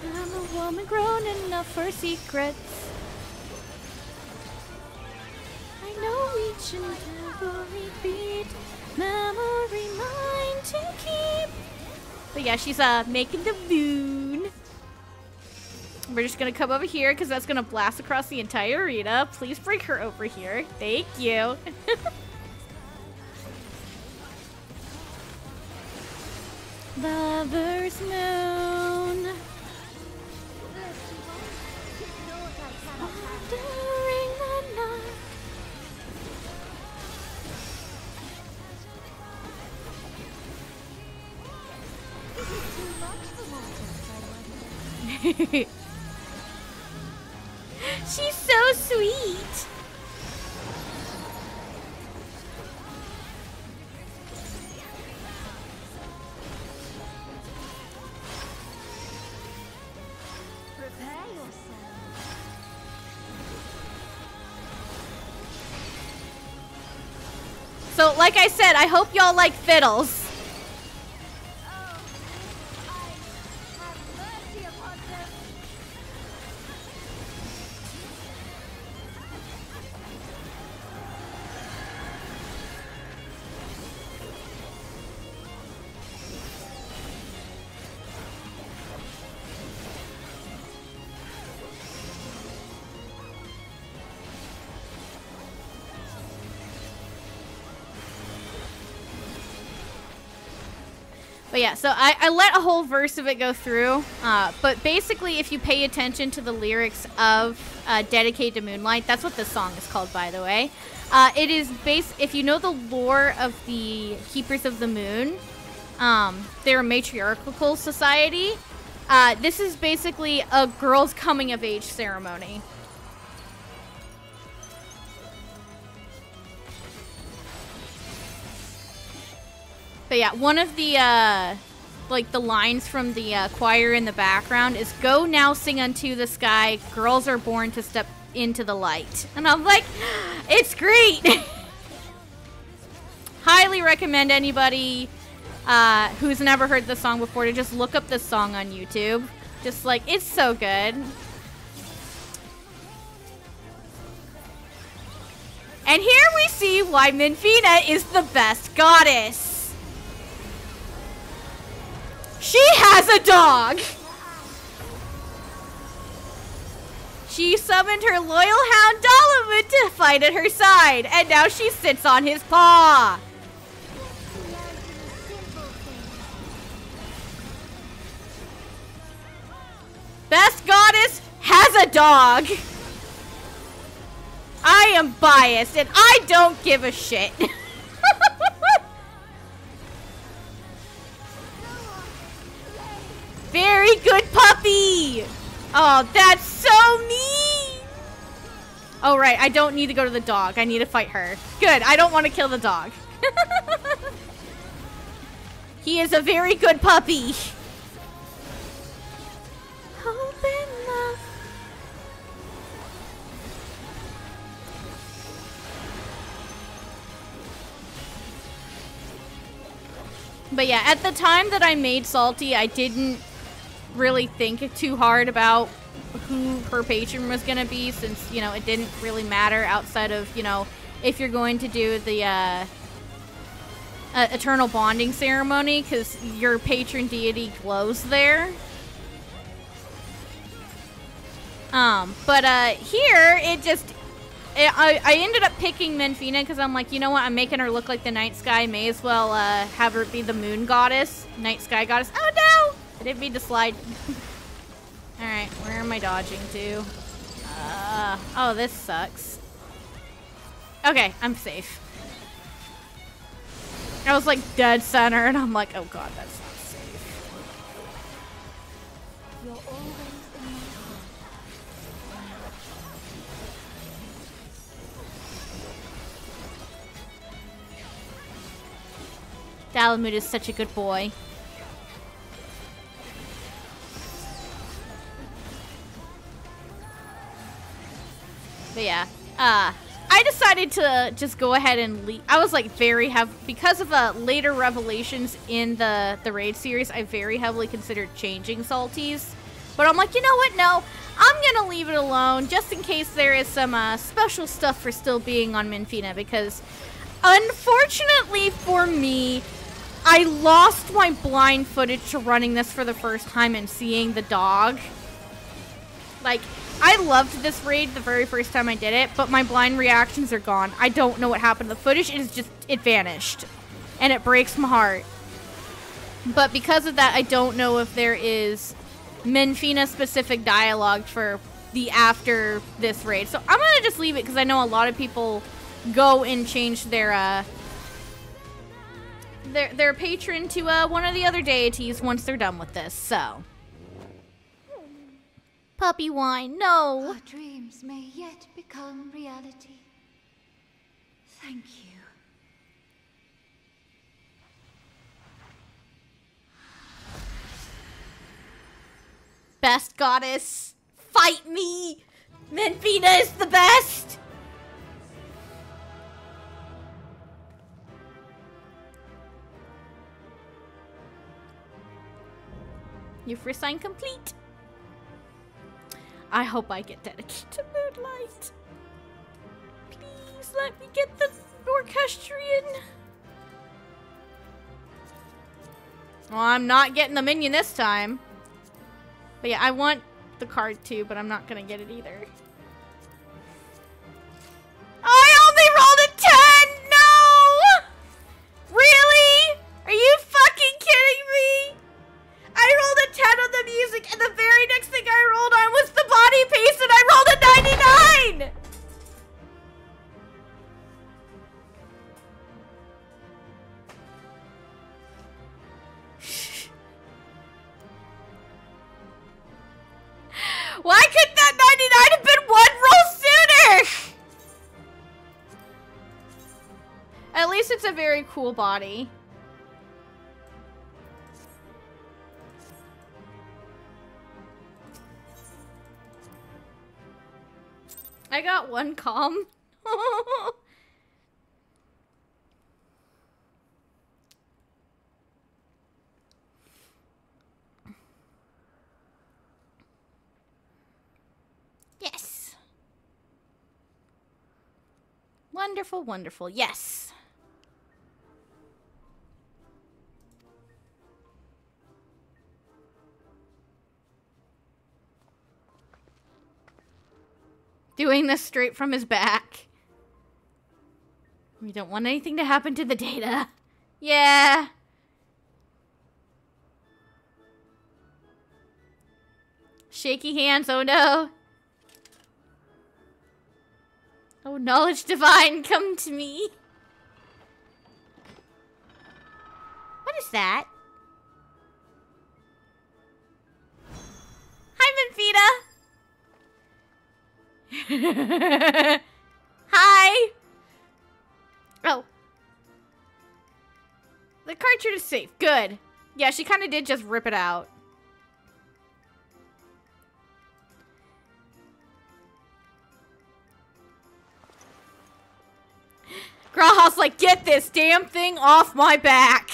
I'm a woman grown enough for secrets. I know each and every beat, memory mine to keep. But yeah, she's making the moon. We're just gonna come over here because that's gonna blast across the entire arena. Please bring her over here. Thank you. Lover's moon. Wandering the night. She's so sweet. Prepare yourself. So, like I said, I hope y'all like fiddles. But yeah, so I let a whole verse of it go through. But basically, if you pay attention to the lyrics of Dedicated to Moonlight, that's what this song is called, by the way. It is if you know the lore of the Keepers of the Moon, they're a matriarchal society. This is basically a girl's coming of age ceremony. But yeah, one of the, like, the lines from the choir in the background is, "Go now sing unto the sky, girls are born to step into the light." And I'm like, it's great! Highly recommend anybody who's never heard the song before to just look up this song on YouTube. Just, like, it's so good. And here we see why Minfina is the best goddess. She has a dog! She summoned her loyal hound Dalamud to fight at her side, and now she sits on his paw! Best goddess has a dog! I am biased, and I don't give a shit. Very good puppy! Oh, that's so mean! Oh, right, I don't need to go to the dog. I need to fight her. Good, I don't want to kill the dog. He is a very good puppy. Hope and love. But yeah, at the time that I made Salty, I didn't really think too hard about who her patron was going to be, since, you know, it didn't really matter outside of, you know, if you're going to do the eternal bonding ceremony, because your patron deity glows there. But here, it just... I ended up picking Minfina because I'm like, you know what, I'm making her look like the night sky. May as well have her be the moon goddess, night sky goddess. Oh no! I didn't mean to slide. Alright, where am I dodging to? Oh, this sucks. Okay, I'm safe. I was like dead center and I'm like, oh god, that's not safe. You're always in my heart. Dalamud is such a good boy. But yeah, I decided to just go ahead and leave. I was like very because of later revelations in the raid series, I very heavily considered changing Salties. But I'm like, you know what, no, I'm gonna leave it alone just in case there is some special stuff for still being on Minfina, because unfortunately for me, I lost my blind footage to running this for the first time and seeing the dog. Like, I loved this raid the very first time I did it, but my blind reactions are gone. I don't know what happened. The footage is just, it vanished. And it breaks my heart. But because of that, I don't know if there is Minfina specific dialogue for the after this raid. So I'm gonna just leave it because I know a lot of people go and change their patron to one of the other deities once they're done with this, so. Puppy whine, no. Our dreams may yet become reality. Thank you. Best goddess, fight me! Minfina is the best! New first sign complete. I hope I get dedicated to Moonlight. Please let me get the orchestrion. Well, I'm not getting the minion this time. But yeah, I want the card too, but I'm not gonna get it either. I only rolled a 10! No! Really? Are you fucking kidding me? Why couldn't that 99 have been one roll sooner? At least it's a very cool body. I got one calm. Yes. Wonderful, wonderful. Yes. Doing this straight from his back. We don't want anything to happen to the data. Yeah. Shaky hands, oh no. Oh, knowledge divine, come to me. What is that? Hi, Benfita. Hi. Oh. The cartridge is safe. Good. Yeah, she kind of did just rip it out. Graha's like, get this damn thing off my back.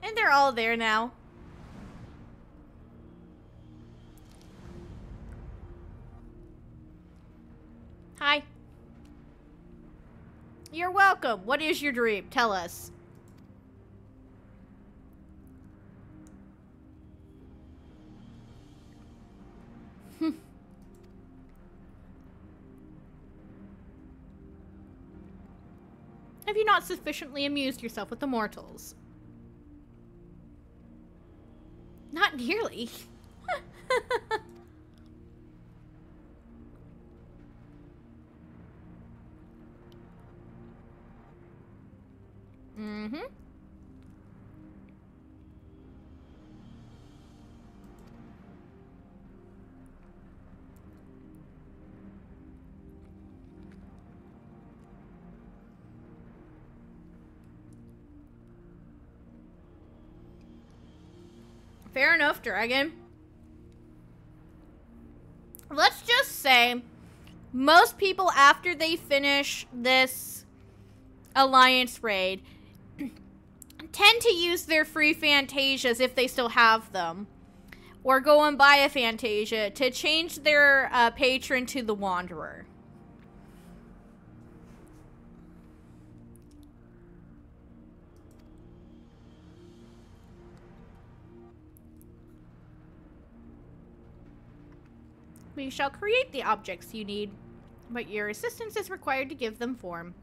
And they're all there now. Hi. You're welcome. What is your dream? Tell us. Have you not sufficiently amused yourself with the mortals? Not nearly. Mm-hmm. Fair enough, Dragon. Let's just say most people, after they finish this Alliance raid, tend to use their free Fantasias if they still have them, or go and buy a Fantasia to change their patron to the Wanderer. We shall create the objects you need, but your assistance is required to give them form.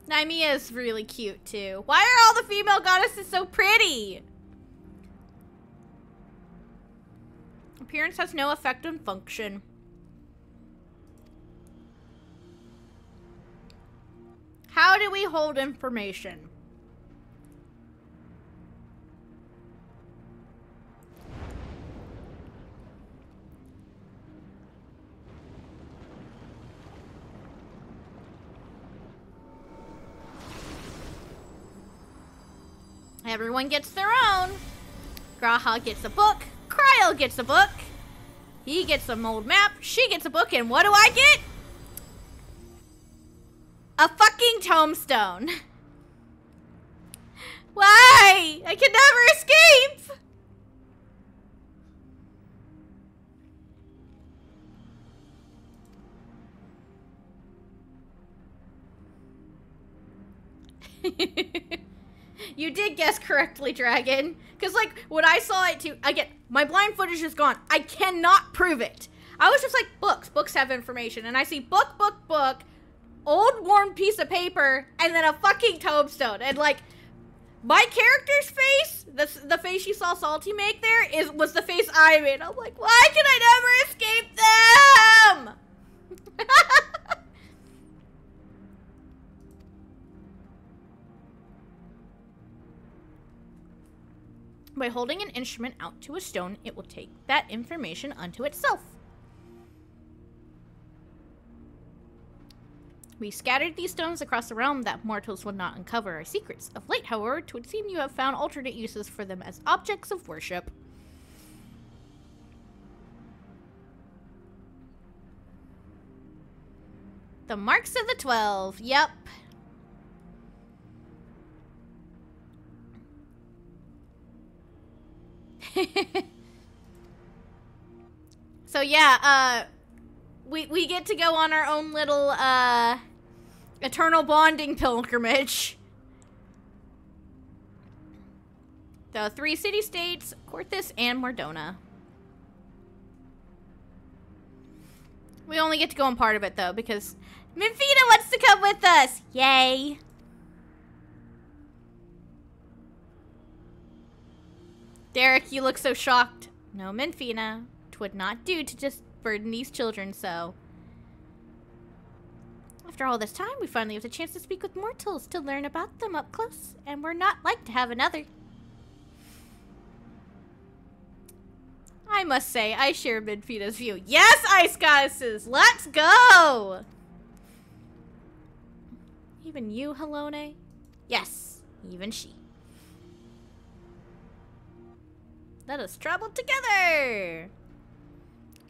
Naimia is really cute, too. Why are all the female goddesses so pretty? Appearance has no effect on function. How do we hold information? Everyone gets their own. Graha gets a book. Cryo gets a book. He gets a mold map. She gets a book. And what do I get? A fucking tombstone. Why? I can never escape. You did guess correctly, Dragon. Because, like, when I saw it too, again, my blind footage is gone. I cannot prove it. I was just like, books. Books have information. And I see book, book, old worn piece of paper, and then a fucking tombstone. And, like, My character's face, the face you saw Salty make there, was the face I made. I'm like, why can I never escape them? By holding an instrument out to a stone, it will take that information unto itself. We scattered these stones across the realm that mortals would not uncover our secrets. Of late, however, 'twould seem you have found alternate uses for them as objects of worship. The marks of the 12. Yep. So yeah, we get to go on our own little eternal bonding pilgrimage. The 3 city-states, Corthus and Mordona. We only get to go on part of it though because Minfina wants to come with us. Yay. Derek, you look so shocked. No, Minfina. 'Twould not do to just burden these children so. After all this time, we finally have the chance to speak with mortals to learn about them up close, and we're not like to have another. I must say, I share Minfina's view. Yes, Ice Goddesses! Let's go! Even you, Halone? Yes, even she. Let us travel together!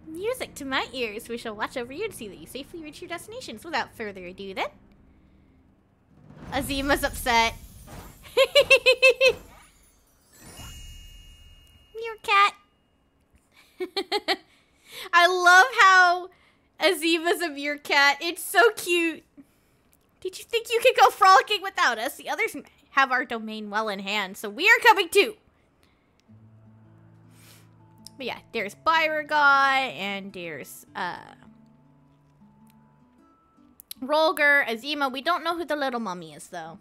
Music to my ears. We shall watch over you and see that you safely reach your destinations. Without further ado, then. Azima's upset. Meerkat. I love how Azima's a meerkat. It's so cute. Did you think you could go frolicking without us? The others have our domain well in hand, so we are coming too. But yeah, there's Beauregard, and there's, Rolger, Azima. We don't know who the little mummy is, though.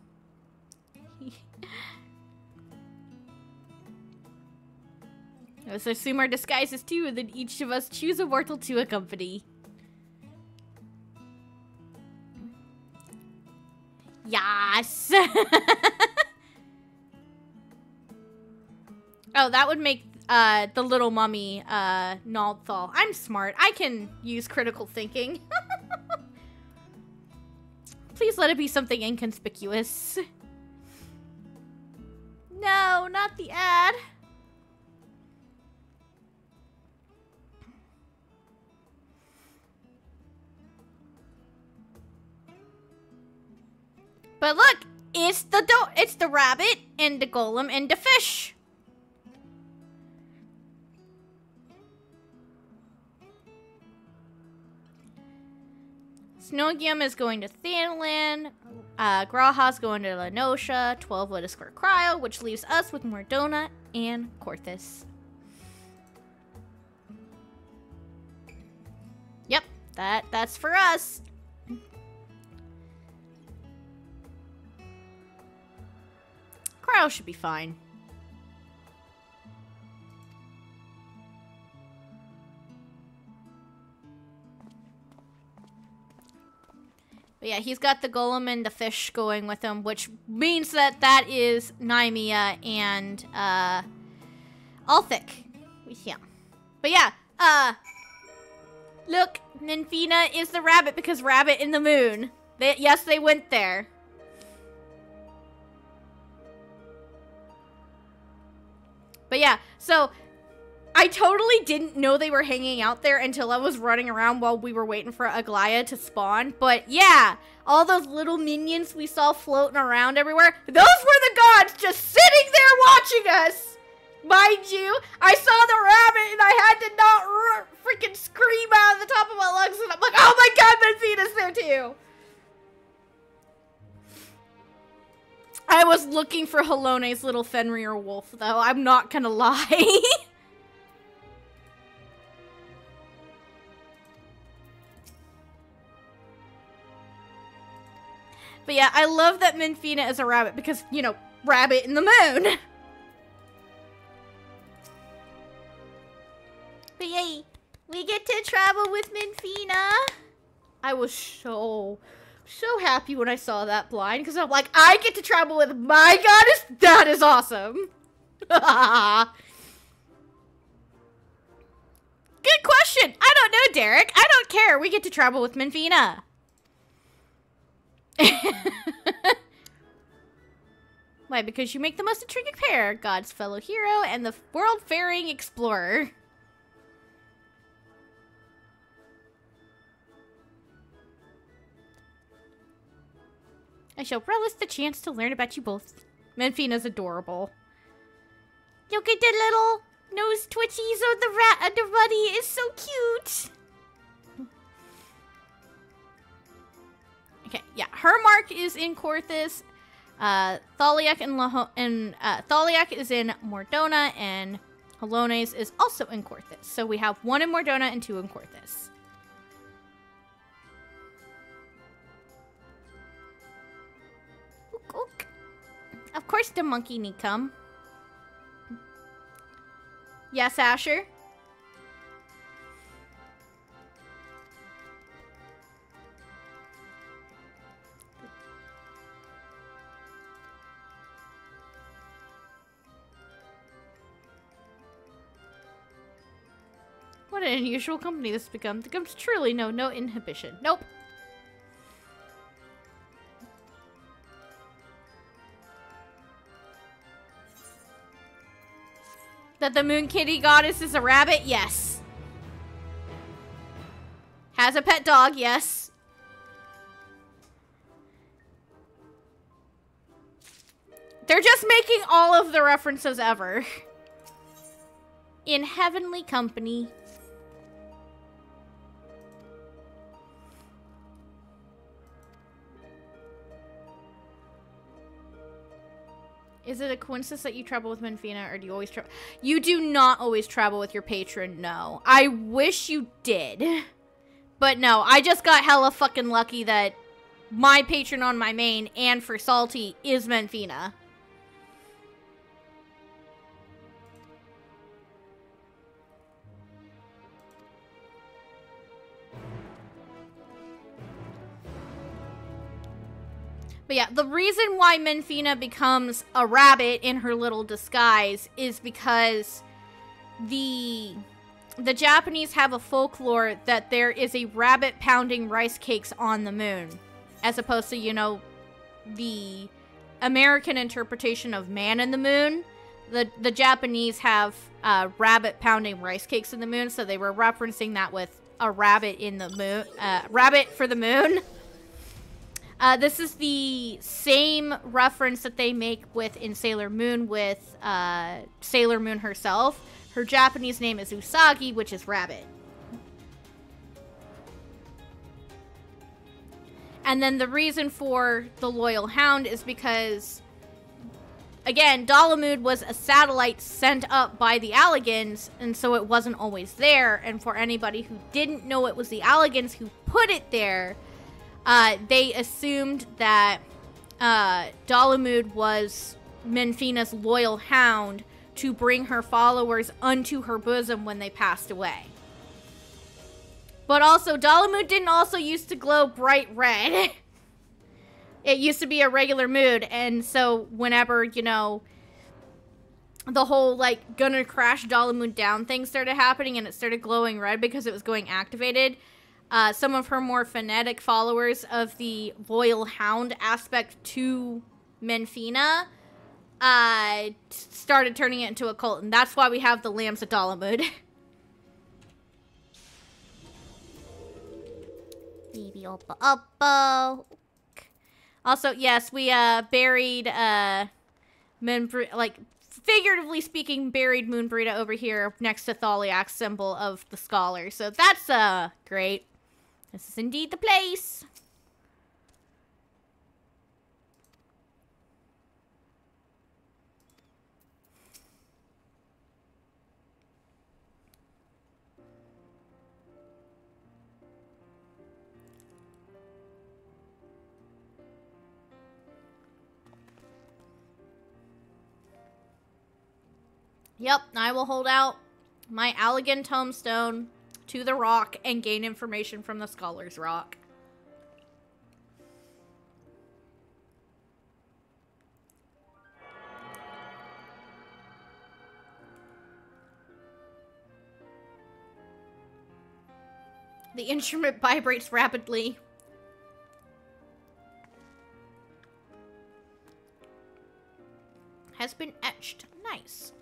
Let's assume our disguises, too, and then each of us choose a mortal to accompany. Yes! Oh, that would make the little mummy, Naldthal. I'm smart. I can use critical thinking. Please let it be something inconspicuous. No, not the ad. But look, it's the rabbit and the golem and the fish. Snogium is going to Thanlin, Graha's going to Lenosha, 12 with a square cryo, which leaves us with Mordona and Corthus. Yep, that's for us. Cryo should be fine. But yeah, he's got the golem and the fish going with him, which means that is Nymea and Althic. Yeah. But yeah, look, Ninfina is the rabbit because rabbit in the moon. Yes, they went there. But yeah, so I totally didn't know they were hanging out there until I was running around while we were waiting for Aglaya to spawn. But yeah, all those little minions we saw floating around everywhere, those were the gods just sitting there watching us. Mind you, I saw the rabbit and I had to not freaking scream out of the top of my lungs. And I'm like, oh my god, Benfina's there too. I was looking for Halone's little Fenrir wolf, though. I'm not gonna lie. But yeah, I love that Minfina is a rabbit because, you know, rabbit in the moon. But yay, we get to travel with Minfina. I was so happy when I saw that blind, because I'm like, I get to travel with my goddess? That is awesome. Good question. I don't know, Derek. I don't care. We get to travel with Minfina. Why? Because you make the most intriguing pair. God's fellow hero and the world-faring explorer. I shall relish the chance to learn about you both. Minfina's adorable. Look at the little nose twitchies of the rat and the buddy. It's so cute. Okay, yeah. Her mark is in Corthus. Thaliak Thaliak is in Mordona, and Halones is also in Corthus. So we have 1 in Mordona and 2 in Corthus. Ook. Of course the monkey need come. Yes, Asher? What an unusual company this has become. There comes truly no inhibition. Nope. That the Moon Kitty Goddess is a rabbit? Yes. Has a pet dog? Yes. They're just making all of the references ever. In heavenly company. Is it a coincidence that you travel with Minfina, or do you always travel? You do not always travel with your patron, no. I wish you did. But no, I just got hella fucking lucky that my patron on my main and for Salty is Minfina. But yeah, the reason why Minfina becomes a rabbit in her little disguise is because the Japanese have a folklore that there is a rabbit pounding rice cakes on the moon. As opposed to, you know, the American interpretation of man in the moon. The Japanese have rabbit pounding rice cakes in the moon, so they were referencing that with a rabbit in the moon, rabbit for the moon. This is the same reference that they make with in Sailor Moon with Sailor Moon herself. Her Japanese name is Usagi, which is rabbit. And then the reason for the Loyal Hound is because, again, Dalamud was a satellite sent up by the Alligans, and so it wasn't always there. And for anybody who didn't know it was the Alligans who put it there, they assumed that Dalamud was Minfina's loyal hound to bring her followers unto her bosom when they passed away. But also, Dalamud didn't also used to glow bright red. It used to be a regular mood, and so whenever, you know, the whole, like, gonna crash Dalamud down thing started happening and it started glowing red because it was going activated, some of her more phonetic followers of the loyal hound aspect to Minfina started turning it into a cult, and that's why we have the Lambs of Dalamud. Baby Oppa Oppa. Also, yes, we buried figuratively speaking, buried Moonbrita over here next to Thaliak's symbol of the scholar. So that's great. This is indeed the place. Yep, I will hold out my Allegan tombstone to the rock and gain information from the Scholar's Rock. The instrument vibrates rapidly. Has been etched. Nice.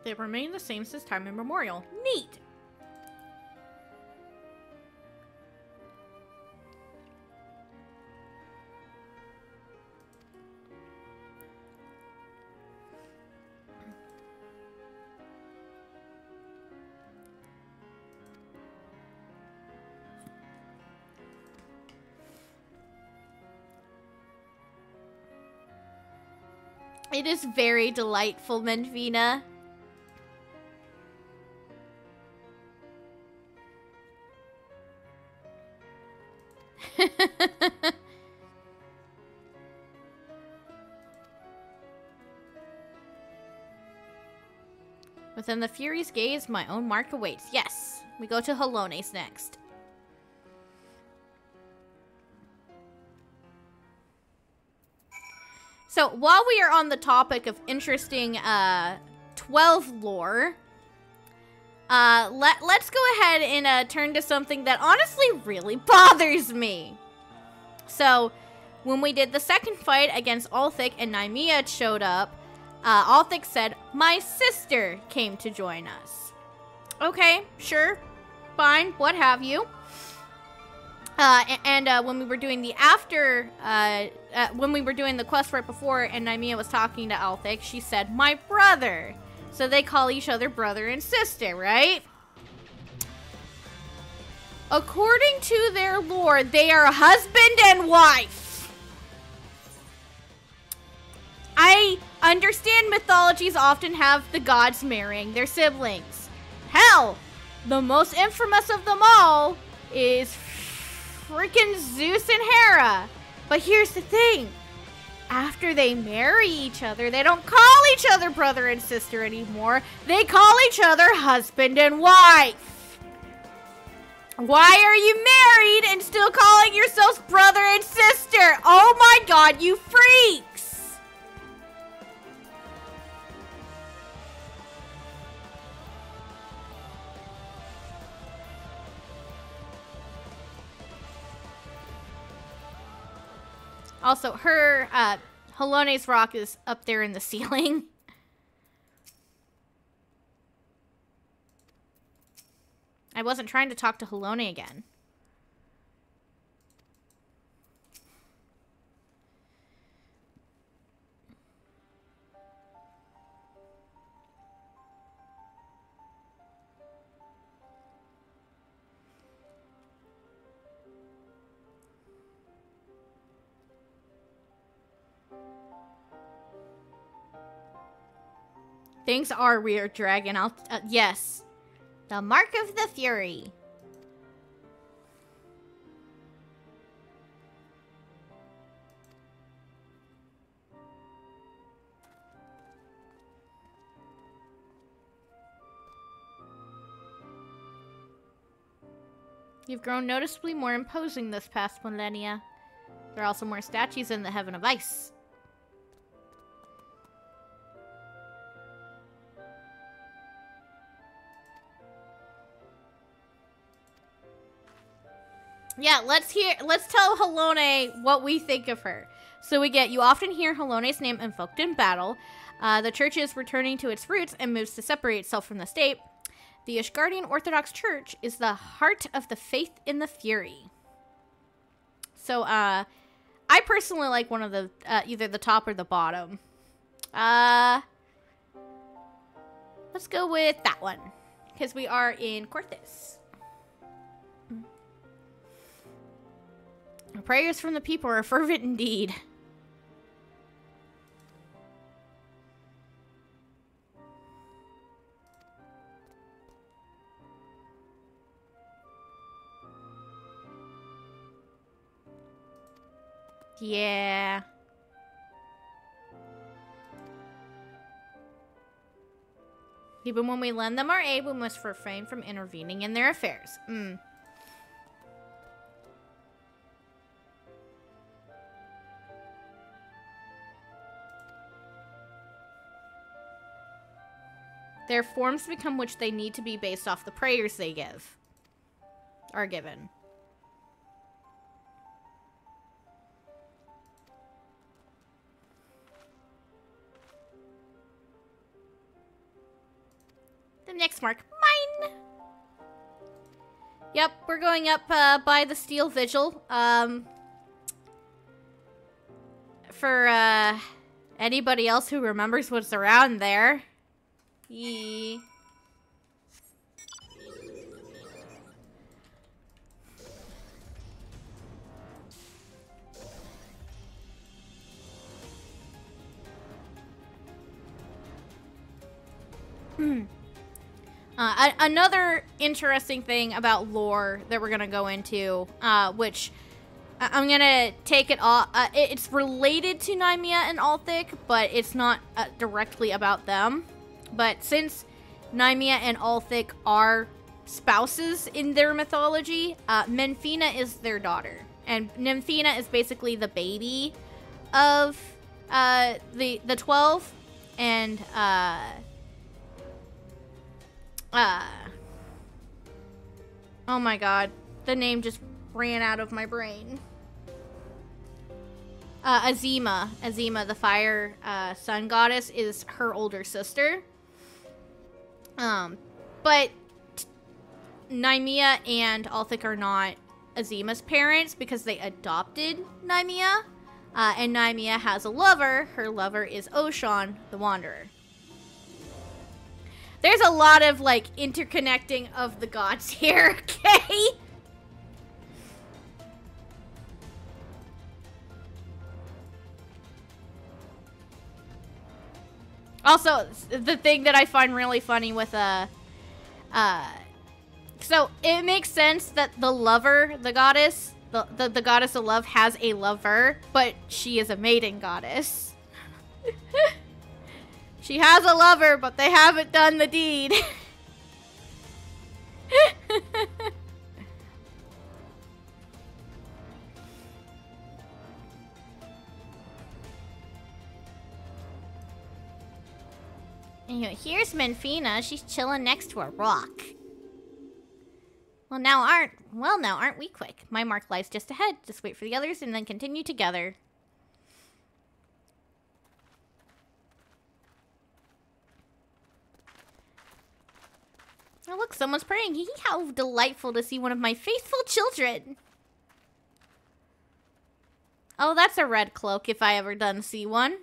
They remain the same since time immemorial. Neat! It is very delightful, Menvina. Within the Fury's gaze, my own mark awaits. Yes, we go to Halones next. So, while we are on the topic of interesting 12 lore, let's go ahead and turn to something that honestly really bothers me. So, when we did the second fight against Althik and Nymea showed up, Althik said, "My sister came to join us." Okay, sure, fine, what have you. When we were doing the when we were doing the quest right before, and Nymea was talking to Althik, she said, "My brother." So they call each other brother and sister, right? According to their lore, they are husband and wife. I understand mythologies often have the gods marrying their siblings. Hell, the most infamous of them all is freaking Zeus and Hera. But here's the thing. After they marry each other, they don't call each other brother and sister anymore. They call each other husband and wife. Why are you married and still calling yourselves brother and sister? Oh my god, you freaks! Also, her, Halone's rock is up there in the ceiling. I wasn't trying to talk to Halone again. Things are weird, Dragon. Yes. The Mark of the Fury. You've grown noticeably more imposing this past millennia. There are also more statues in the Heaven of Ice. Yeah, let's tell Halone what we think of her. So we get, you often hear Halone's name invoked in battle. The church is returning to its roots and moves to separate itself from the state. The Ishgardian Orthodox Church is the heart of the faith in the Fury. So, I personally like one of the, either the top or the bottom. Let's go with that one. Because we are in Corthus. Prayers from the people are fervent indeed. Yeah. Even when we lend them our aid, we must refrain from intervening in their affairs. Their forms become which they need to be based off the prayers they are given. The next mark, mine. Yep, we're going up by the Steel Vigil. For anybody else who remembers what's around there. Yee. Another interesting thing about lore that we're gonna go into, which I'm gonna take it off. It's related to Nymea and Althik, but it's not directly about them. But since Nymea and Althik are spouses in their mythology, Menfina is their daughter. And Nymphina is basically the baby of the 12. And oh my god, the name just ran out of my brain. Azima, the fire sun goddess, is her older sister. But Nymea and Althik are not Azima's parents because they adopted Nymea. And Nymea has a lover. Her lover is Oshan, the Wanderer. There's a lot of, like, interconnecting of the gods here, okay? Also, the thing that I find really funny with, so it makes sense that the lover, the goddess, the goddess of love has a lover, but she is a maiden goddess. She has a lover, but they haven't done the deed. Anyway, here's Menfina. She's chilling next to a rock. Well, now aren't we quick? My mark lies just ahead. Just wait for the others and then continue together. Oh, look, someone's praying. Hee, how delightful to see one of my faithful children. Oh, that's a red cloak if I ever done see one.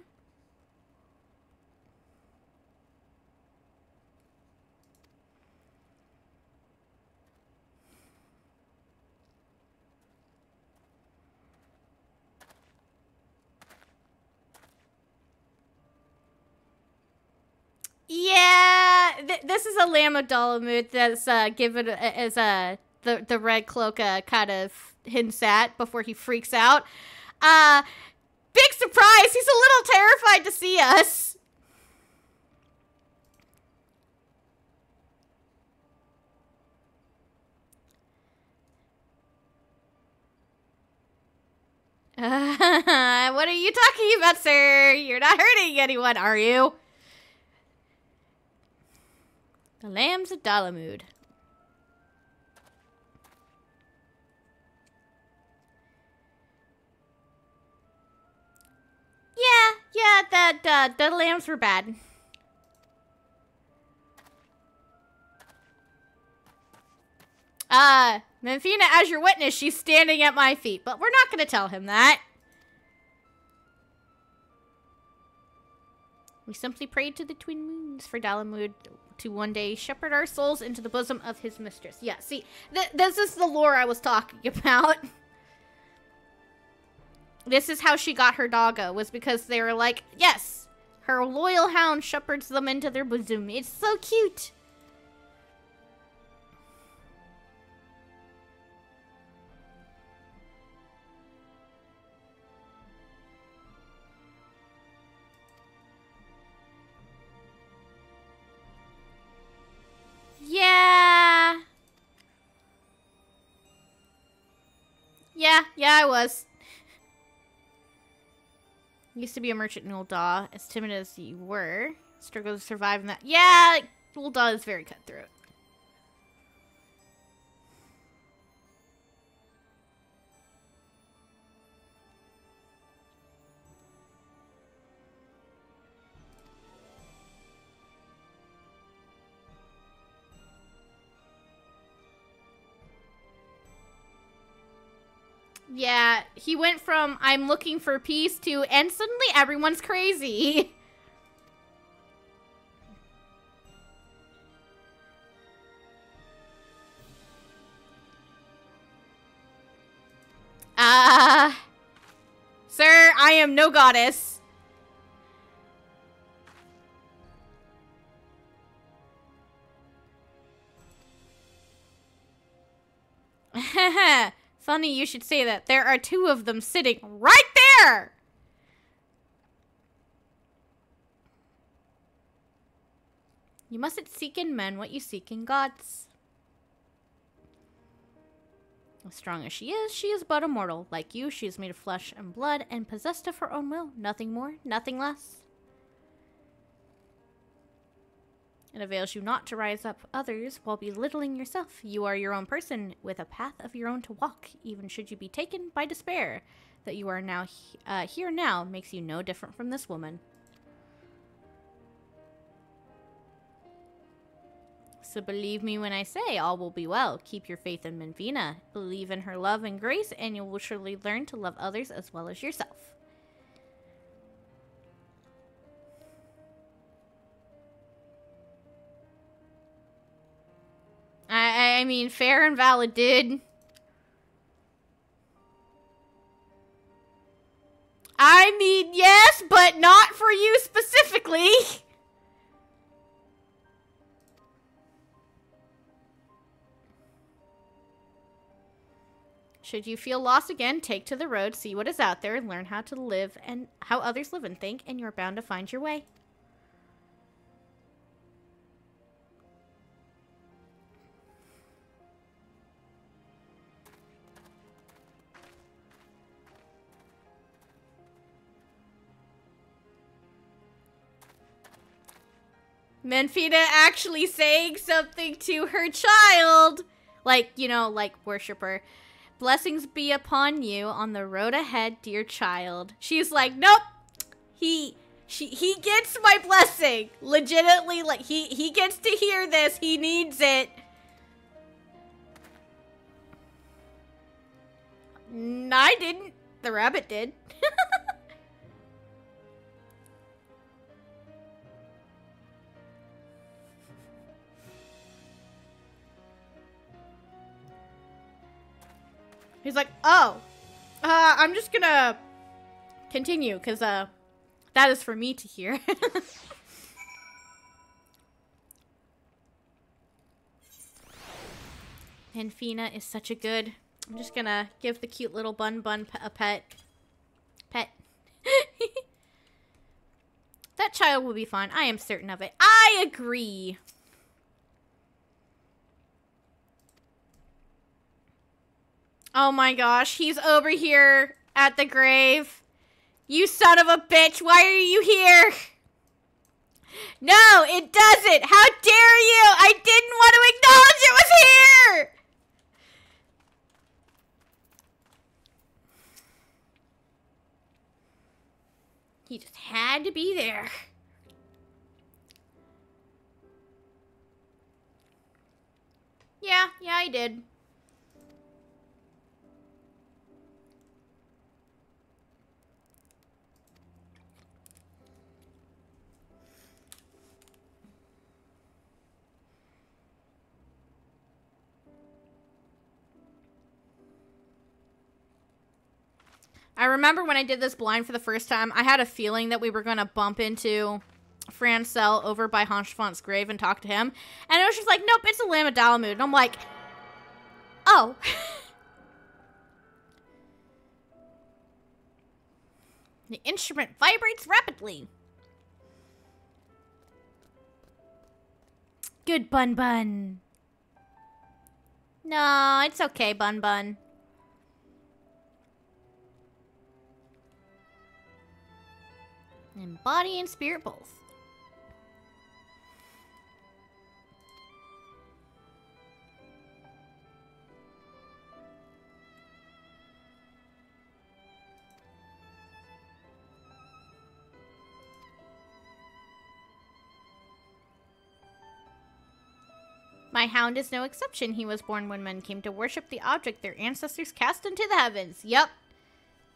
Yeah, this is a Lamb of Dalamud that's given as the red cloak kind of hints at before he freaks out. Big surprise! He's a little terrified to see us. What are you talking about, sir? You're not hurting anyone, are you? The Lambs of Dalamud. Yeah, the lambs were bad. Menfina, as your witness, she's standing at my feet, but we're not gonna tell him that. We simply prayed to the twin moons for Dalamud to one day shepherd our souls into the bosom of his mistress. Yeah, see, this is the lore I was talking about. This is how she got her doggo, was because they were like, yes, her loyal hound shepherds them into their bosom. It's so cute. Yeah, I was. Used to be a merchant in Ul'dah, as timid as you were. Struggled to survive in that. Yeah, Ul'dah is very cutthroat. Yeah, he went from I'm looking for peace to and suddenly everyone's crazy. Sir, I am no goddess. Funny you should say that. There are two of them sitting right there! You mustn't seek in men what you seek in gods. As strong as she is but a mortal. Like you, she is made of flesh and blood and possessed of her own will. Nothing more, nothing less. It avails you not to rise up others while belittling yourself. You are your own person with a path of your own to walk, even should you be taken by despair. That you are now here now makes you no different from this woman. So believe me when I say all will be well. Keep your faith in Menvina. Believe in her love and grace, and you will surely learn to love others as well as yourself. I mean, fair and valid, dude. I mean, yes, but not for you specifically. Should you feel lost again, take to the road, see what is out there, learn how to live and how others live and think, and you're bound to find your way. Menfina actually saying something to her child. Like, you know, like worship her. Blessings be upon you on the road ahead, dear child. She's like, nope. He gets my blessing. Legitimately, like, he gets to hear this. He needs it. I didn't. The rabbit did. He's like, oh, I'm just gonna continue, because, that is for me to hear. And Fina is such a good, I'm just gonna give the cute little bun a pet. Pet. That child will be fine. I am certain of it. I agree. Oh my gosh, he's over here at the grave. You son of a bitch, why are you here? No, it doesn't. How dare you? I didn't want to acknowledge it was here. He just had to be there. Yeah, I did. I remember when I did this blind for the first time, I had a feeling that we were going to bump into Francel over by Honchfont's grave and talk to him. And it was just like, nope, it's a Lamb of Dalamud. And I'm like, oh. The instrument vibrates rapidly. Good, Bun Bun. No, it's okay, Bun Bun. And body and spirit both. My hound is no exception. He was born when men came to worship the object their ancestors cast into the heavens. Yep.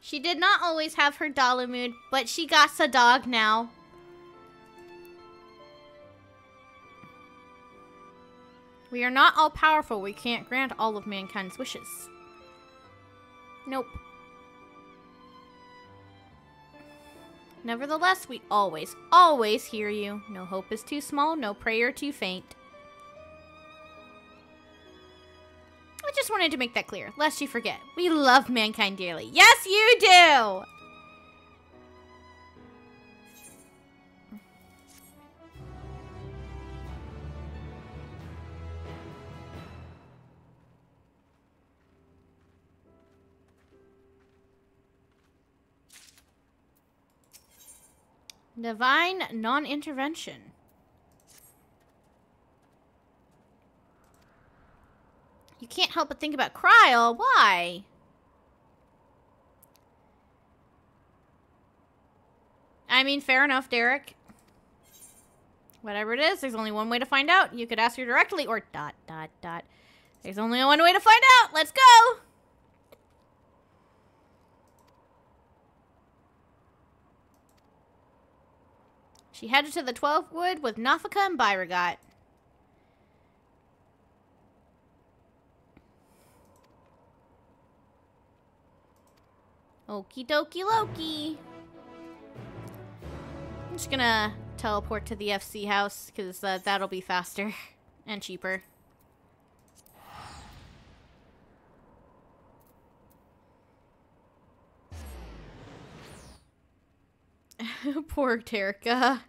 She did not always have her Dalamud, but she got a dog now. We are not all powerful. We can't grant all of mankind's wishes. Nope. Nevertheless, we always, always hear you. No hope is too small, no prayer too faint. I just wanted to make that clear, lest you forget. We love mankind dearly. Yes, you do! Divine non-intervention. You can't help but think about Kryl. Why? I mean, fair enough, Derek. Whatever it is, there's only one way to find out. You could ask her directly or ... There's only one way to find out. Let's go! She headed to the 12th Wood with Nafika and Byragot. Okie dokie Loki. I'm just gonna teleport to the FC house because that'll be faster and cheaper. Poor Terika.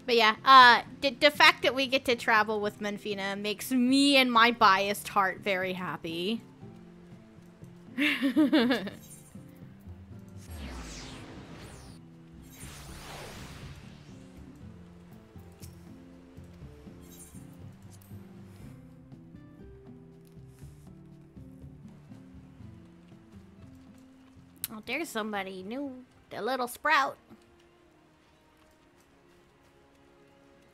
But yeah, the fact that we get to travel with Menfina makes me and my biased heart very happy. Oh, there's somebody new. The little sprout.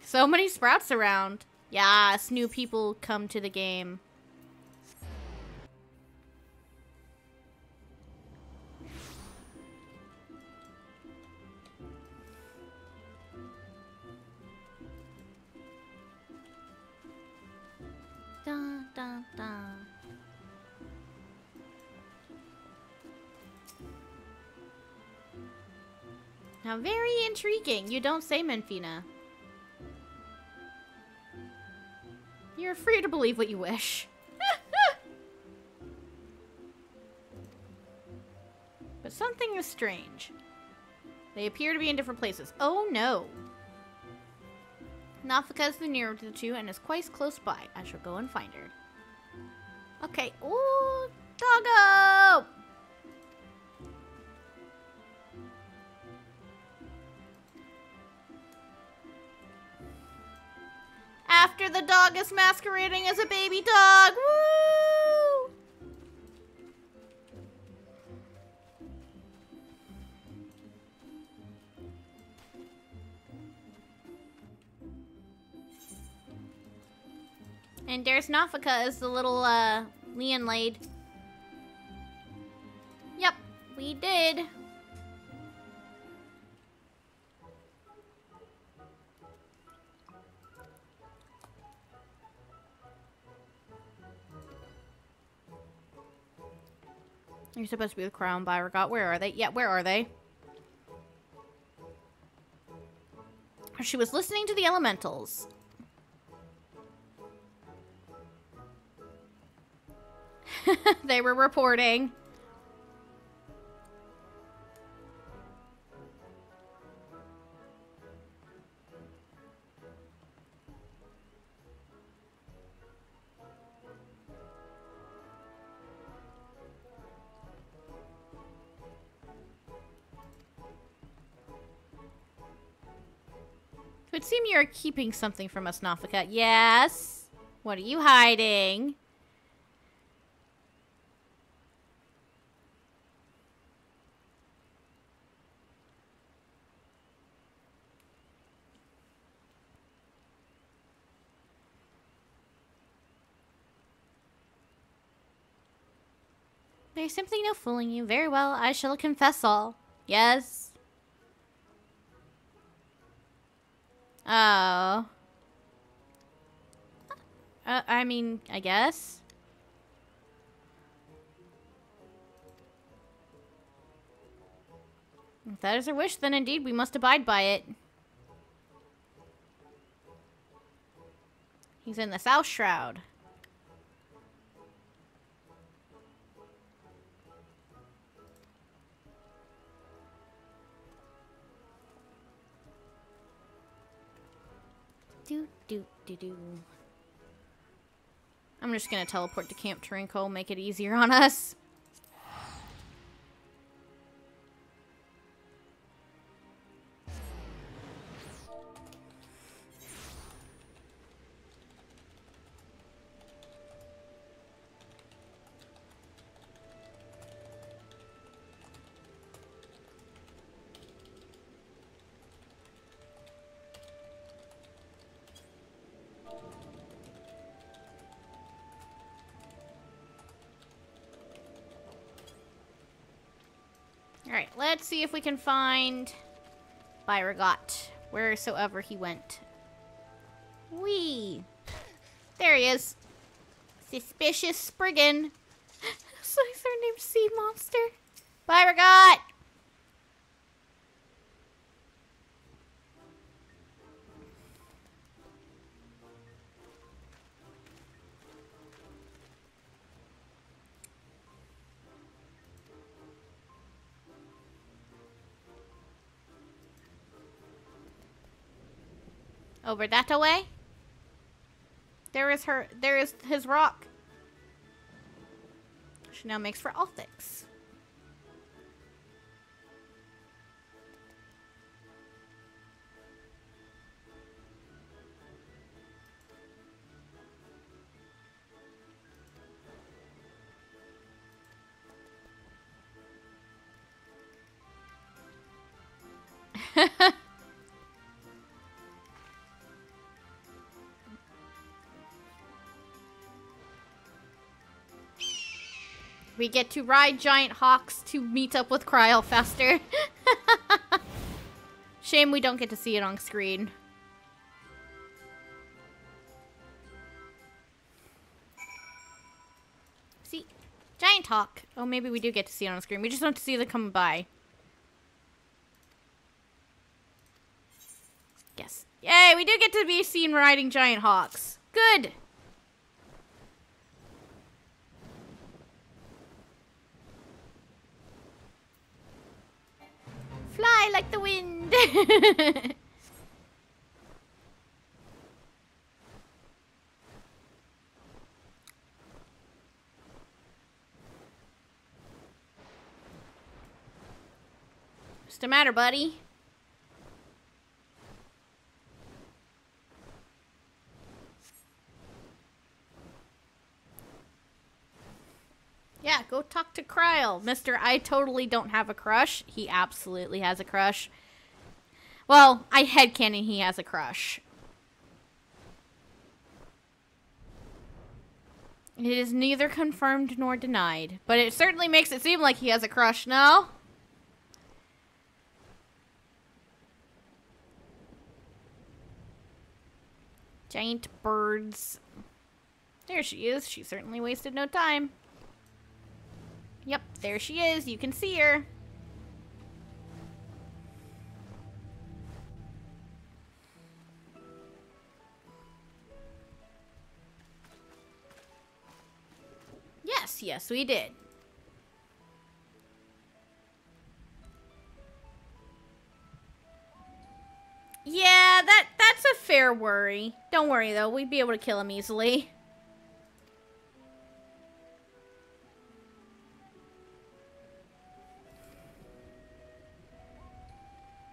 So many sprouts around. Yes, new people come to the game. Dun, dun, dun. Now, very intriguing. You don't say, Menfina. You're free to believe what you wish. But something is strange. They appear to be in different places. Oh no. Nafika is the nearer of the two and is quite close by. I shall go and find her. Okay. Ooh, doggo! After the dog is masquerading as a baby dog. Woo! And there's Nafika as the little Leon laid. Yep, we did. You're supposed to be with Crown Byragot. Where are they? Yeah, where are they? She was listening to the elementals. They were reporting. It would seem you're keeping something from us, Nafika. Yes? What are you hiding? There's simply no fooling you. Very well, I shall confess all. Yes? Oh. I mean, I guess. If that is her wish, then indeed we must abide by it. He's in the South Shroud. Do. I'm just gonna teleport to Camp Trinco, make it easier on us. Alright, let's see if we can find Byragot, wheresoever he went. Whee! There he is. Suspicious Spriggan. So he's our named sea monster. Byragot! Over that away? There is his rock. She now makes for Althix. We get to ride giant hawks to meet up with Kryl faster. Shame we don't get to see it on screen. See? Giant hawk. Oh, maybe we do get to see it on screen. We just don't see them come by. Yes. Yay, we do get to be seen riding giant hawks. Good. Fly like the wind. What's the matter, buddy? Yeah, go talk to Kryl. Mr. I totally don't have a crush. He absolutely has a crush. Well, I headcanon he has a crush. It is neither confirmed nor denied. But it certainly makes it seem like he has a crush, no? Giant birds. There she is. She certainly wasted no time. Yep, there she is. You can see her. Yes, Yes, yes, we did. Yeah, that's a fair worry. Don't worry, though. We'd be able to kill him easily.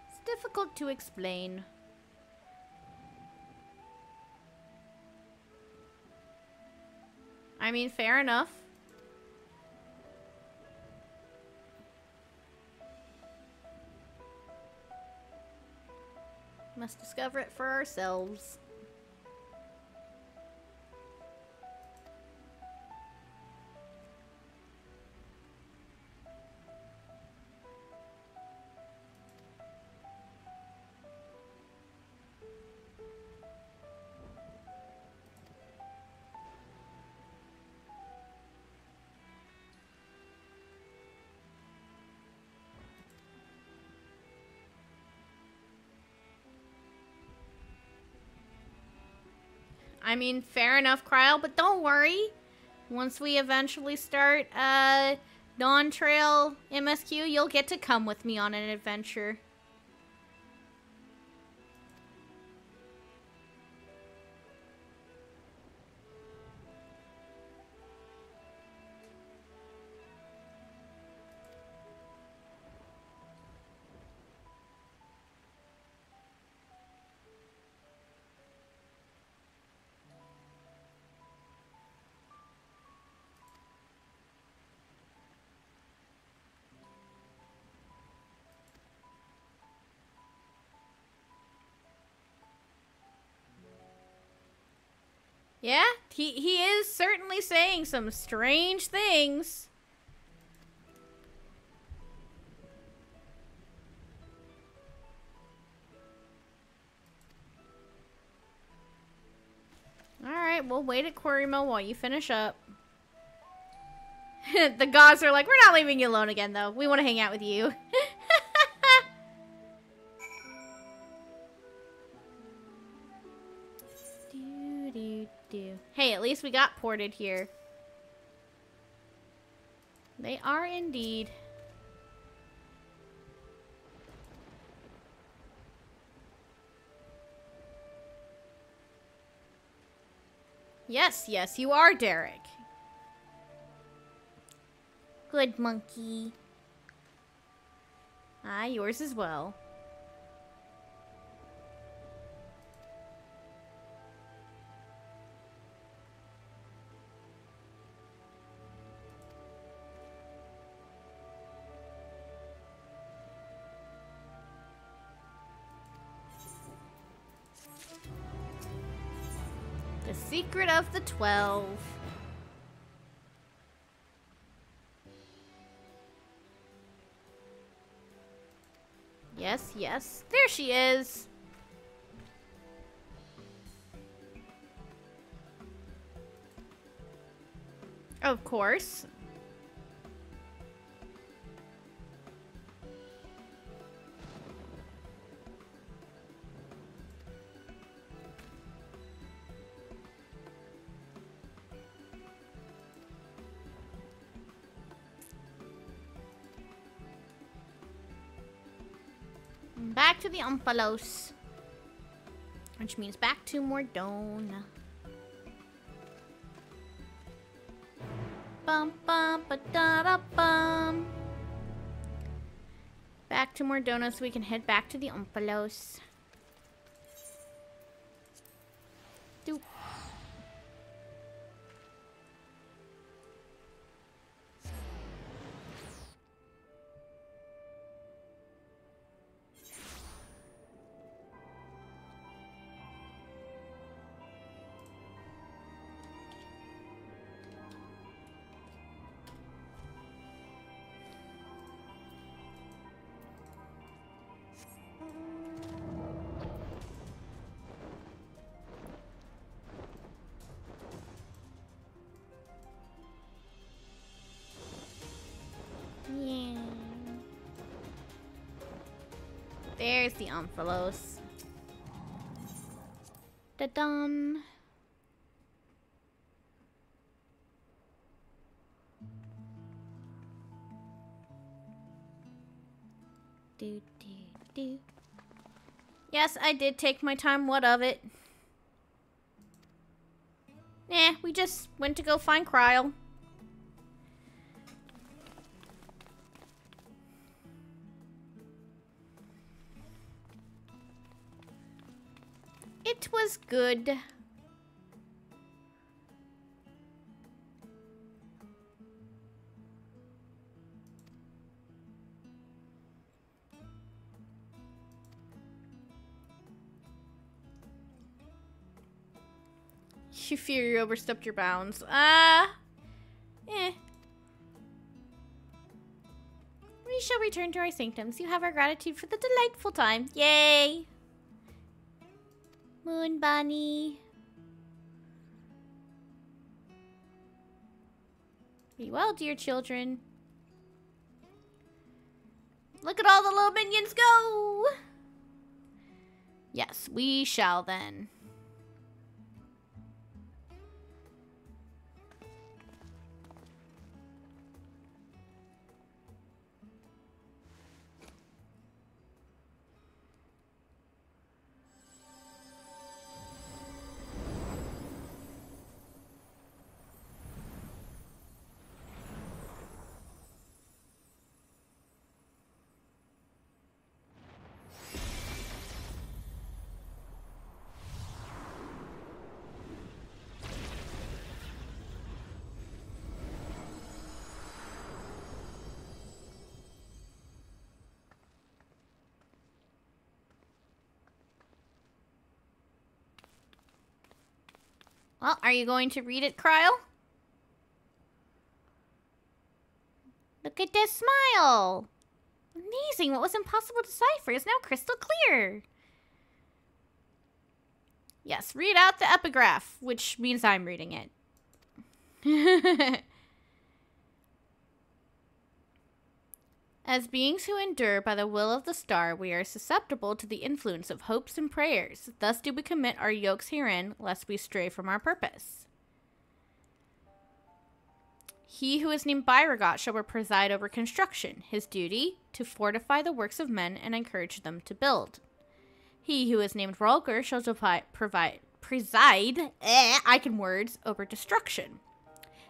It's difficult to explain. I mean, fair enough. Must discover it for ourselves. I mean, fair enough, Kryle, but don't worry. Once we eventually start Dawn Trail MSQ, you'll get to come with me on an adventure. Yeah, he is certainly saying some strange things. Alright, we'll wait at Quarry Mill while you finish up. The gods are like, we're not leaving you alone again, though. We want to hang out with you. Hey, at least we got ported here. They are indeed. Yes, yes, you are, Derek. Good monkey. Ah, yours as well. The Secret of the 12. Yes, yes. There she is. Of course. Back to the Umpalos. Which means back to Mordona. Bum bum ba da da bum. Back to Mordona so we can head back to the Umpalos. Doop. Yeah. There's the Umpalos. Da-dum. Yes, I did take my time. What of it? Nah, we just went to go find Kryl. It was good. You fear you overstepped your bounds. We shall return to our sanctums. You have our gratitude for the delightful time. Yay! Moon Bunny. Be well, dear children. Look at all the little minions go! Yes, we shall then. Well, are you going to read it, Kryl? Look at this smile! Amazing! What was impossible to decipher is now crystal clear! Yes, read out the epigraph, which means I'm reading it. As beings who endure by the will of the star, we are susceptible to the influence of hopes and prayers. Thus do we commit our yokes herein, lest we stray from our purpose. He who is named Byragot shall preside over construction. His duty, to fortify the works of men and encourage them to build. He who is named Rolker shall preside over destruction.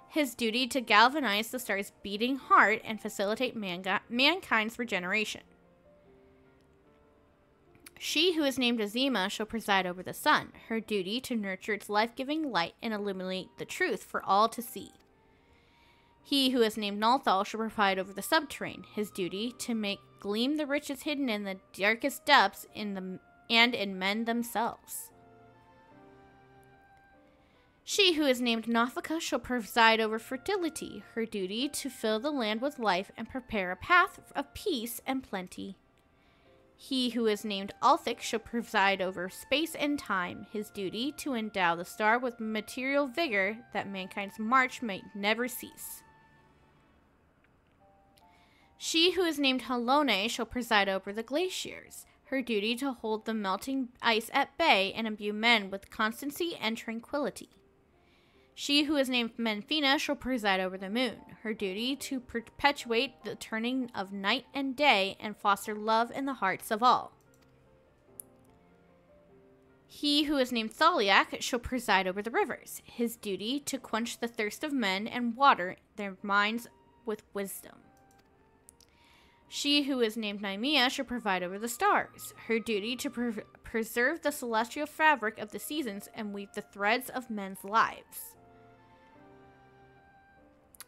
His duty to galvanize the star's beating heart and facilitate mankind's regeneration. She who is named Azima shall preside over the sun. Her duty to nurture its life-giving light and illuminate the truth for all to see. He who is named Nalthal shall preside over the subterrane. His duty to make gleam the riches hidden in the darkest depths and in men themselves. She who is named Nafika shall preside over fertility, her duty to fill the land with life and prepare a path of peace and plenty. He who is named Althic shall preside over space and time, his duty to endow the star with material vigor that mankind's march may never cease. She who is named Halone shall preside over the glaciers, her duty to hold the melting ice at bay and imbue men with constancy and tranquility. She who is named Menfina shall preside over the moon, her duty to perpetuate the turning of night and day and foster love in the hearts of all. He who is named Thaliak shall preside over the rivers, his duty to quench the thirst of men and water their minds with wisdom. She who is named Nymea shall preside over the stars, her duty to preserve the celestial fabric of the seasons and weave the threads of men's lives.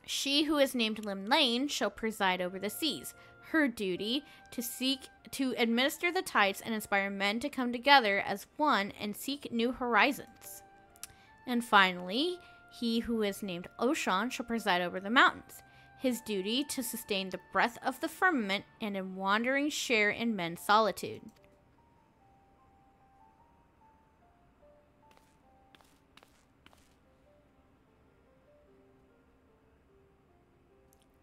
She who is named Limlane shall preside over the seas, her duty to administer the tides and inspire men to come together as one and seek new horizons. And finally, he who is named Oshan shall preside over the mountains, his duty to sustain the breath of the firmament and in wandering share in men's solitude.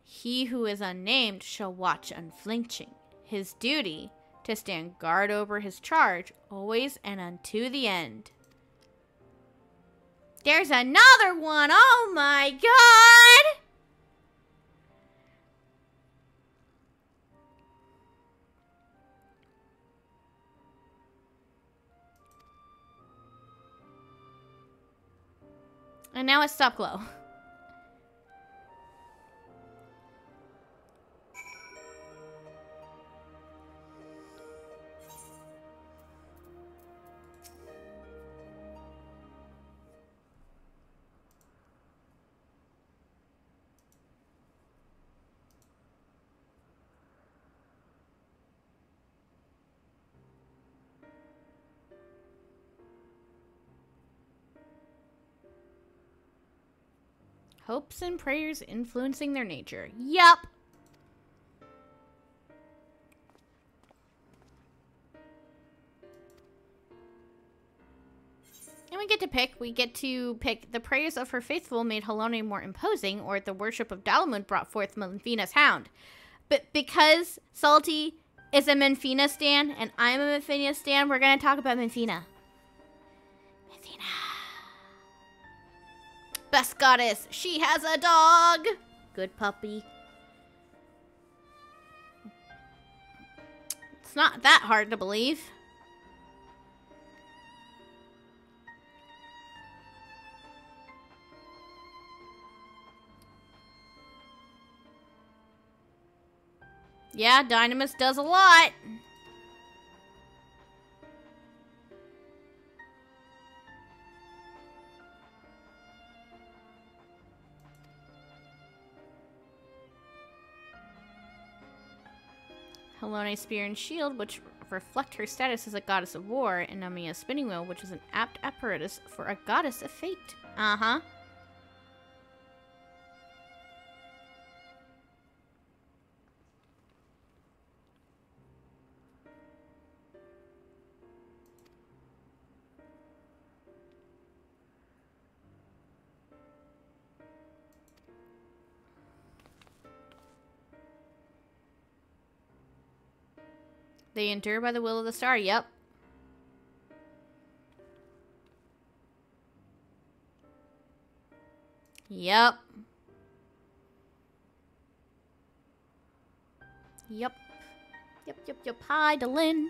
He who is unnamed shall watch unflinching, his duty to stand guard over his charge, always and unto the end. There's another one! Oh my god! And now it's stop glow. Hopes and prayers influencing their nature. Yup. And we get to pick. We get to pick the prayers of her faithful made Halone more imposing, or the worship of Dalamud brought forth Menfina's hound. But because Salty is a Menfina stan and I'm a Menfina stan, we're going to talk about Menfina. Menfina. Best goddess. She has a dog. Good puppy. It's not that hard to believe. Yeah, Dynamis does a lot. Halone's spear and shield, which reflect her status as a goddess of war, and Namia's spinning wheel, which is an apt apparatus for a goddess of fate. Uh-huh. They endure by the will of the star. Yep. Yep. Yep. Yep. Hi, Delin.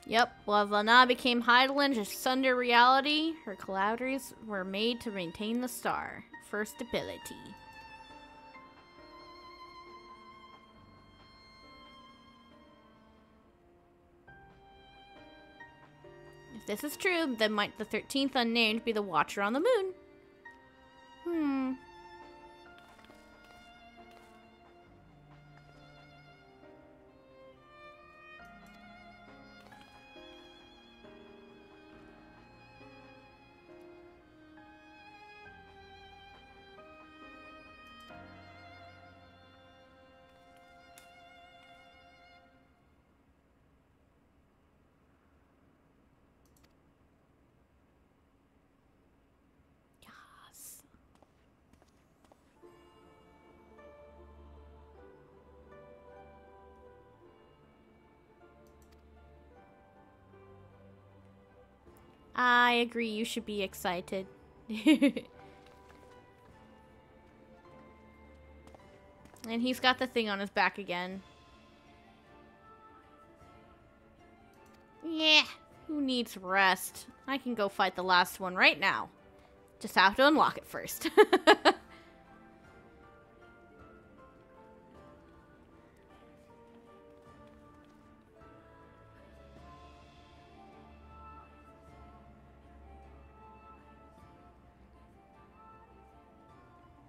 Yep, while Vana became Heidelin to sunder reality, her calories were made to maintain the star for stability. If this is true, then might the 13th unnamed be the Watcher on the Moon? I agree, you should be excited. And he's got the thing on his back again. Yeah, who needs rest? I can go fight the last one right now. Just have to unlock it first.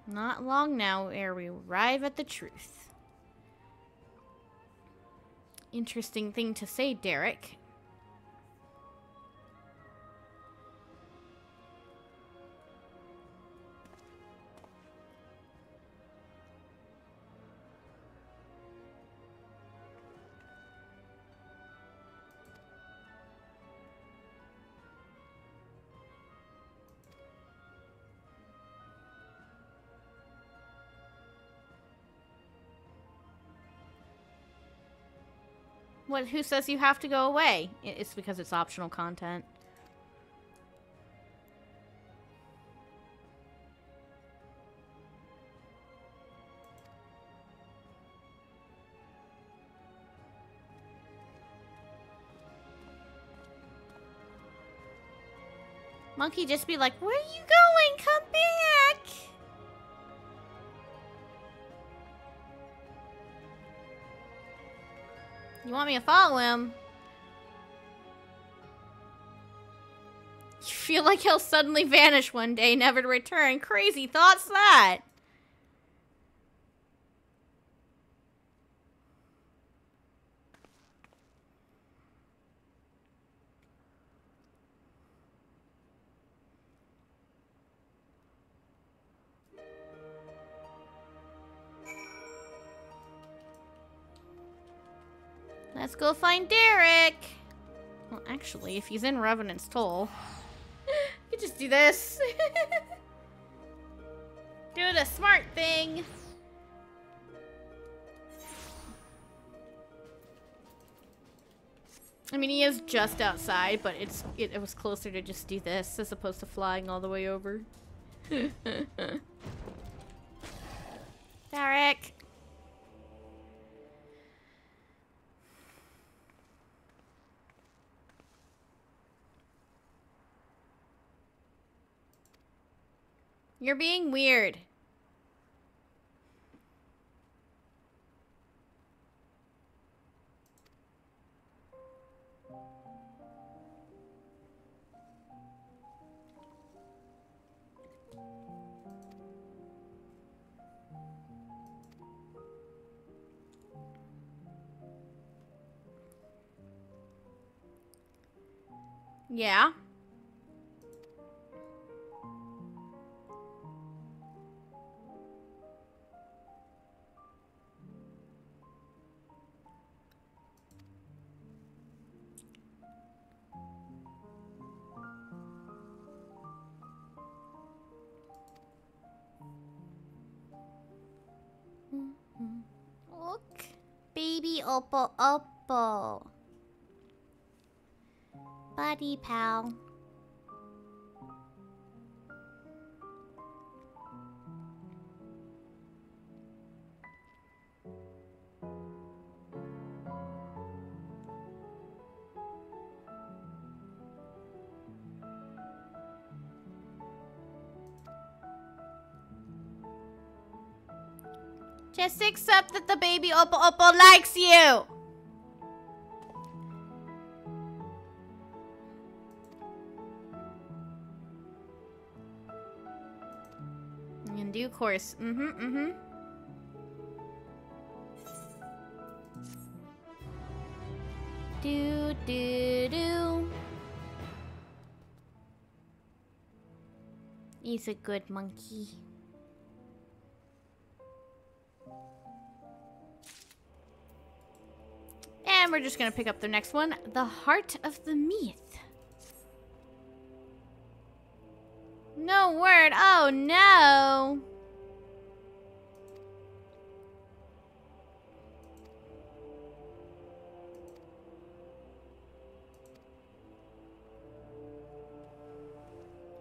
Not long now ere we arrive at the truth. Interesting thing to say, Derek. What? Who says you have to go away? It's because it's optional content. Monkey just be like, where are you going? Come back! You want me to follow him? You feel like he'll suddenly vanish one day, never to return. Crazy thoughts that! Let's go find Derek! Well, actually, if he's in Revenant's Toll, you just do this. Do the smart thing. I mean, he is just outside, but it was closer to just do this as opposed to flying all the way over. Derek! You're being weird. Yeah. Look, baby Oppo Oppo. Buddy pal. Just accept that the baby Oppo Oppo likes you. In due course. Do do do. He's a good monkey. And we're just gonna pick up the next one, the Heart of the Myth. No word. Oh no.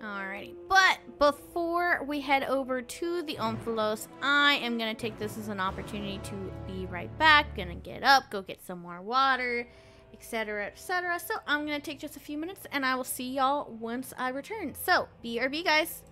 Alrighty, but before we head over to the Omphalos, I am gonna take this as an opportunity to be right back. Gonna get up, go get some more water, etc., etc. So I'm gonna take just a few minutes, and I will see y'all once I return. So BRB, guys.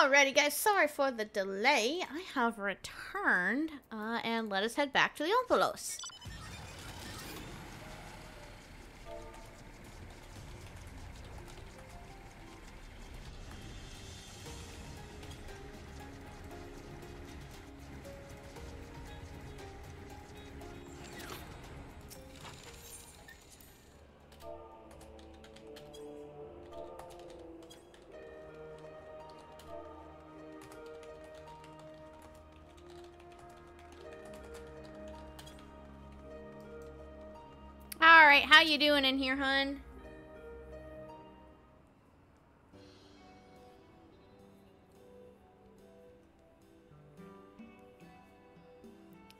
Alrighty, guys. Sorry for the delay. I have returned, and let us head back to the Omphalos. Alright, how you doing in here, hun?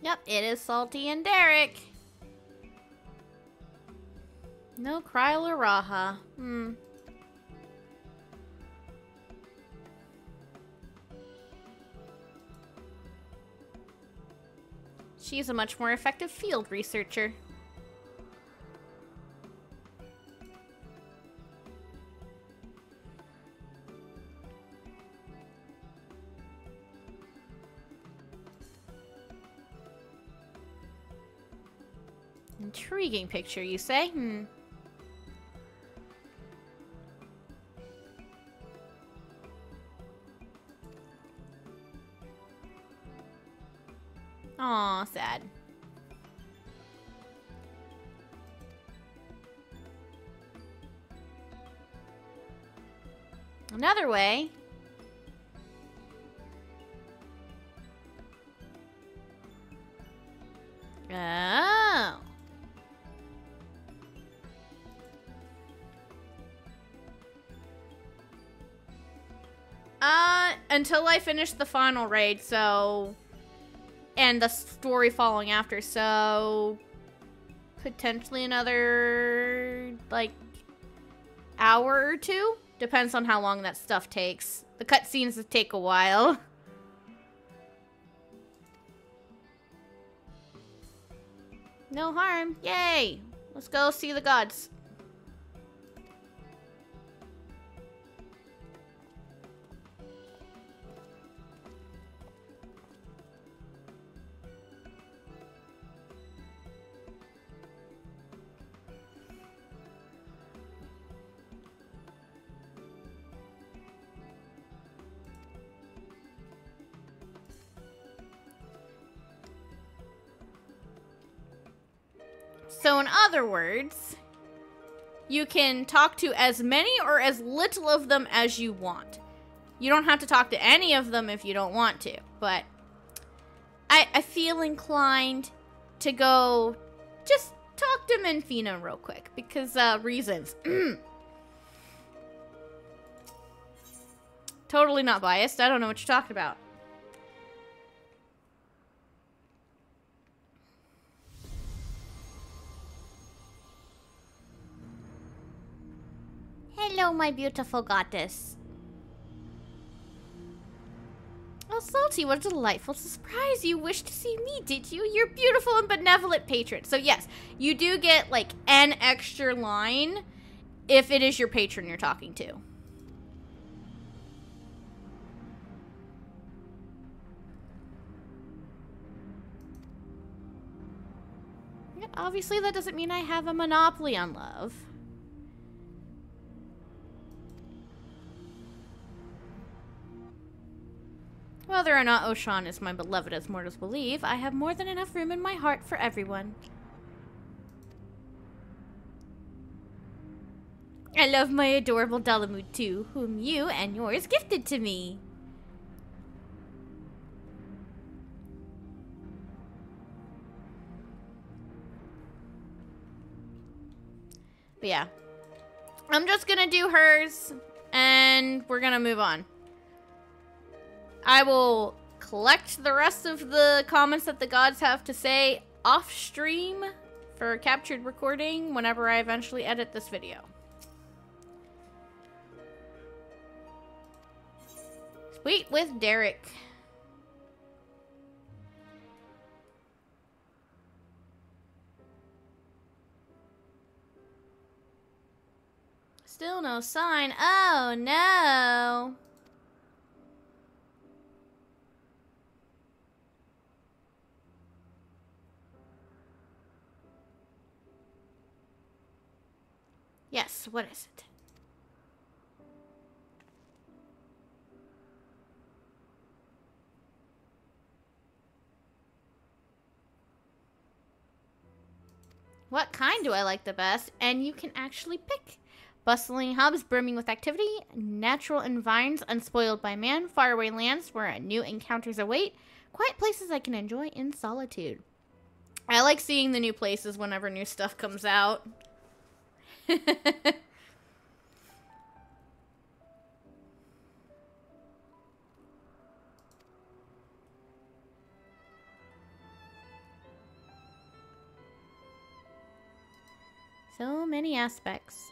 Yep, it is Salty and Derek. No Kryl or Raha. She's a much more effective field researcher. Intriguing picture, you say? Aw, sad. Another way. Oh. Until I finish the final raid, so... And the story following after, so... Potentially another, like, hour or two? Depends on how long that stuff takes. The cutscenes take a while. No harm. Yay! Let's go see the gods. So in other words, you can talk to as many or as little of them as you want. You don't have to talk to any of them if you don't want to, but I feel inclined to go just talk to Menfina real quick because reasons. Totally not biased. I don't know what you're talking about. Hello, my beautiful goddess. Oh, Salty, what a delightful surprise. You wished to see me, did you? You're beautiful and benevolent patron. So yes, you do get like an extra line if it is your patron you're talking to. Yeah, obviously, that doesn't mean I have a monopoly on love. Whether or not Oshan is my beloved as mortals believe, I have more than enough room in my heart for everyone. I love my adorable Dalamud too, whom you and yours gifted to me. But yeah. I'm just gonna do hers, and we're gonna move on. I will collect the rest of the comments that the gods have to say off stream for captured recording whenever I eventually edit this video. Sweet with Derek. Still no sign. Oh no. Yes, what is it? What kind do I like the best? And you can actually pick. Bustling hubs brimming with activity, natural environs unspoiled by man, faraway lands where new encounters await, quiet places I can enjoy in solitude. I like seeing the new places whenever new stuff comes out. So many aspects.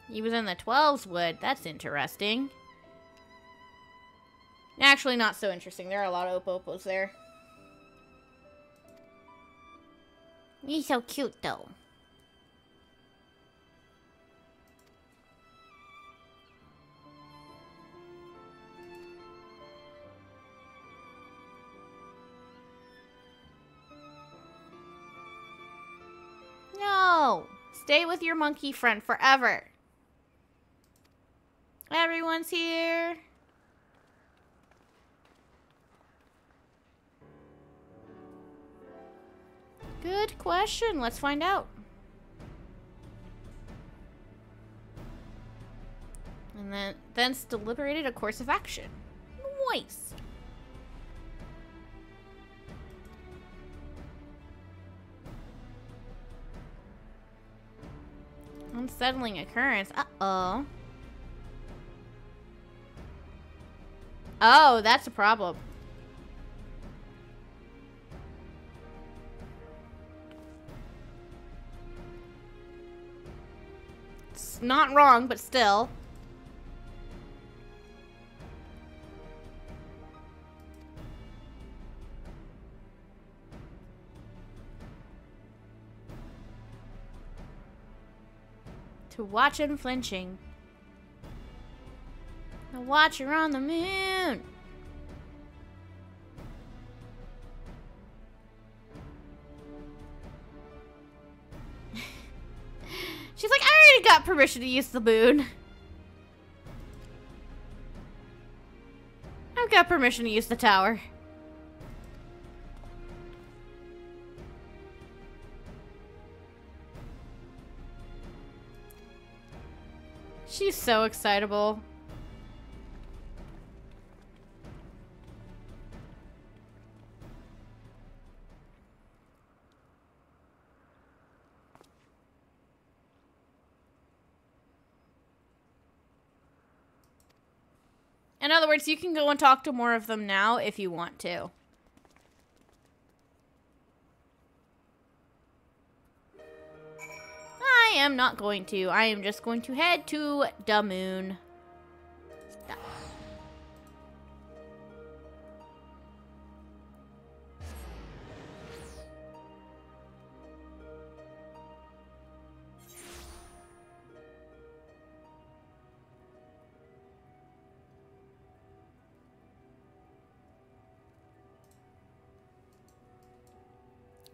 He was in the 12's wood. That's interesting. Actually, not so interesting. There are a lot of Opopos there. He's so cute, though. No! Stay with your monkey friend forever. Everyone's here. Good question. Let's find out. And then deliberated a course of action. Nice. Unsettling occurrence. Uh-oh. Oh, that's a problem. It's not wrong, but still. To watch unflinching. The Watcher on the moon. She's like, I already got permission to use the moon. I've got permission to use the tower. She's so excitable. In other words, you can go and talk to more of them now if you want to. I am not going to. I am just going to head to the moon. Stop.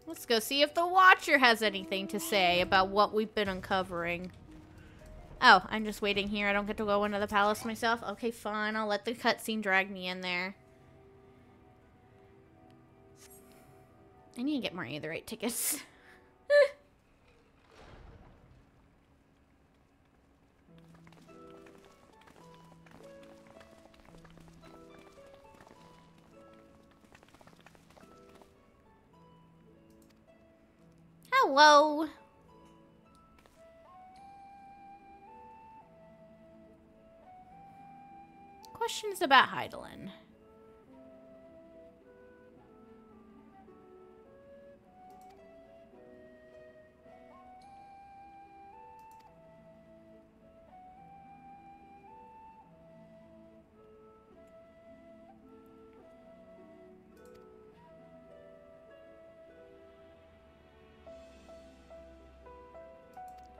Let's go see if the Watcher has anything to say about what we've been uncovering. Oh, I'm just waiting here. I don't get to go into the palace myself. Okay, fine. I'll let the cutscene drag me in there. I need to get more Aetherite tickets. Hello. Questions about Heidelin.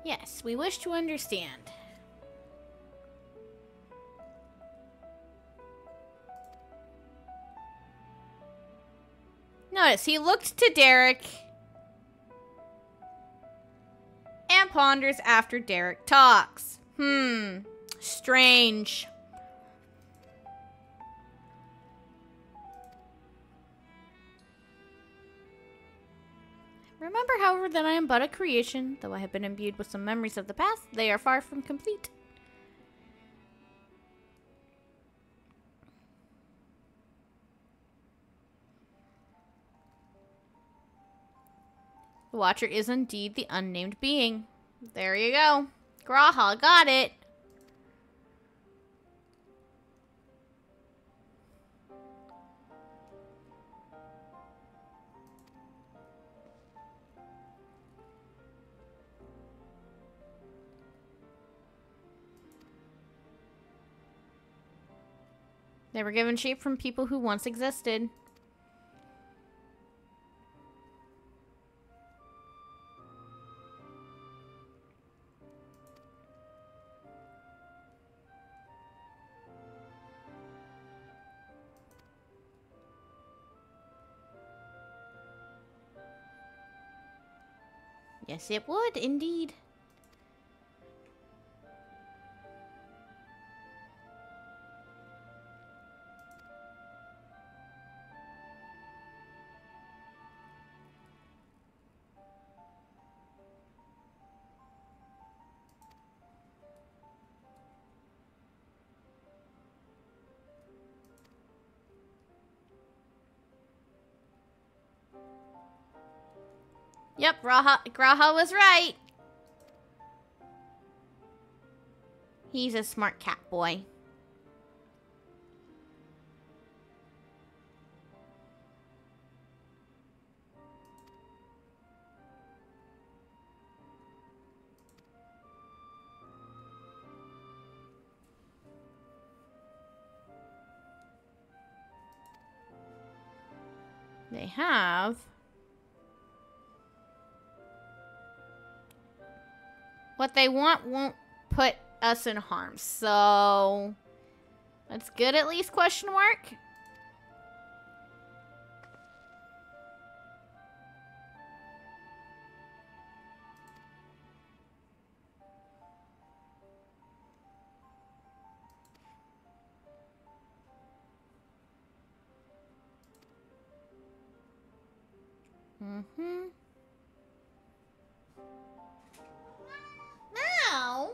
Yes, we wish to understand. Notice, he looked to Derek and ponders after Derek talks. Strange. Remember, however, that I am but a creation. Though I have been imbued with some memories of the past, they are far from complete. The Watcher is indeed the unnamed being. There you go. Graha, got it. They were given shape from people who once existed. Yes, it would, indeed. Yep, Graha was right. He's a smart cat boy. They have... What they want won't put us in harm, so... That's good at least, question mark? Now,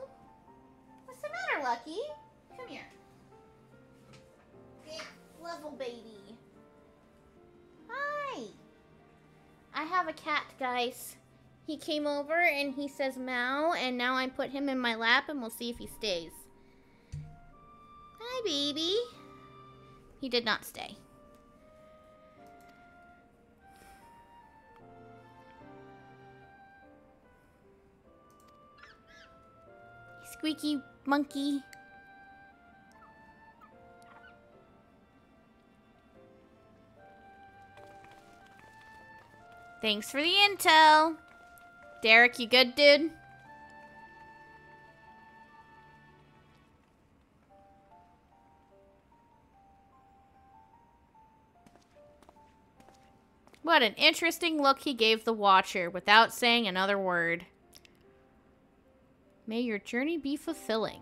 what's the matter, Lucky? Come here. Big level baby. Hi. I have a cat, guys. He came over and he says meow, and now I put him in my lap and we'll see if he stays. Hi, baby. He did not stay. Squeaky monkey. Thanks for the intel. Derek, you good, dude? What an interesting look he gave the Watcher without saying another word. May your journey be fulfilling.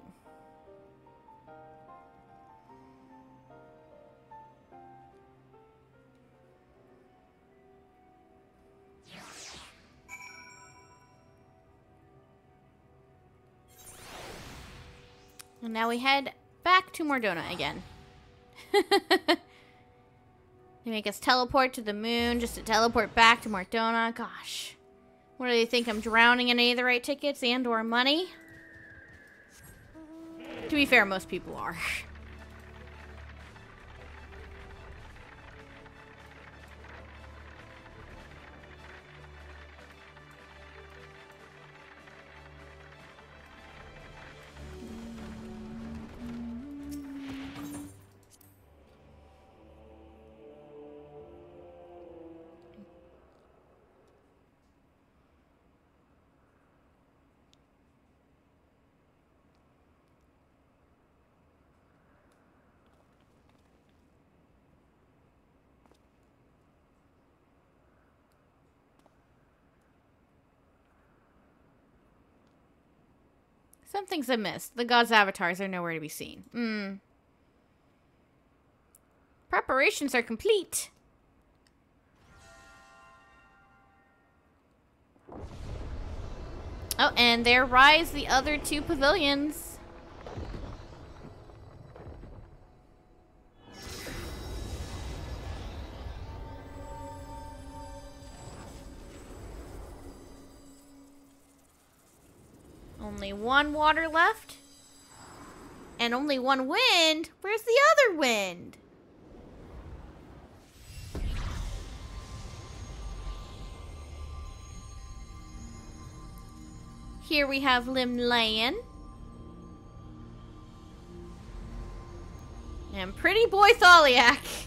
And now we head back to Mordona again. They make us teleport to the moon just to teleport back to Mordona. Gosh. What do they think? I'm drowning in any of the right tickets and or money? To be fair, most people are. Some things I missed. The gods' avatars are nowhere to be seen. Preparations are complete. Oh, and there rise the other two pavilions. Only one water left. And only one wind? Where's the other wind? Here we have Limlayan. And pretty boy Thaliak.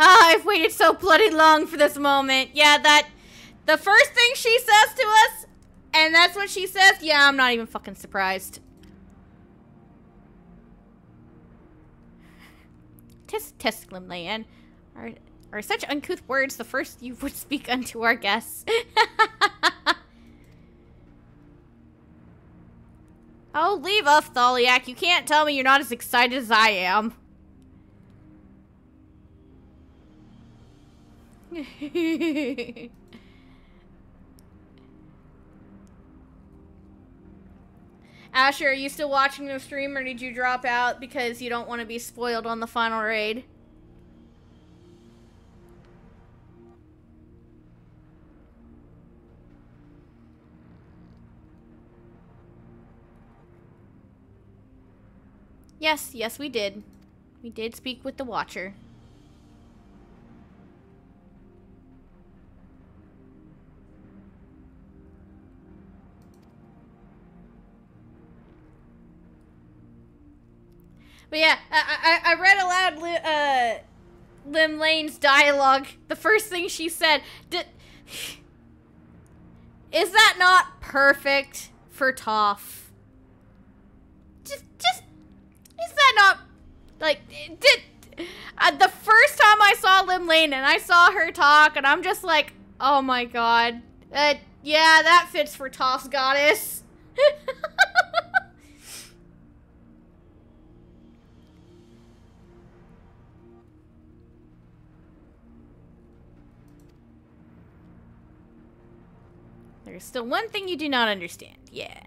Ah, I've waited so bloody long for this moment. Yeah, the first thing she says to us, and that's what she says, yeah, I'm not even fucking surprised. Tisk Limlayan are such uncouth words the first you would speak unto our guests. Oh, leave off, Thaliak. You can't tell me you're not as excited as I am. Asher, are you still watching the stream or did you drop out because you don't want to be spoiled on the final raid? Yes, we did. We did speak with the Watcher. But yeah, I read aloud Limlayan's dialogue. The first thing she said, is that not perfect for Toph? Just, is that not, like, the first time I saw Limlayan and I saw her talk and I'm just like, oh my god. Yeah, that fits for Toph's goddess. There's still one thing you do not understand. Yeah.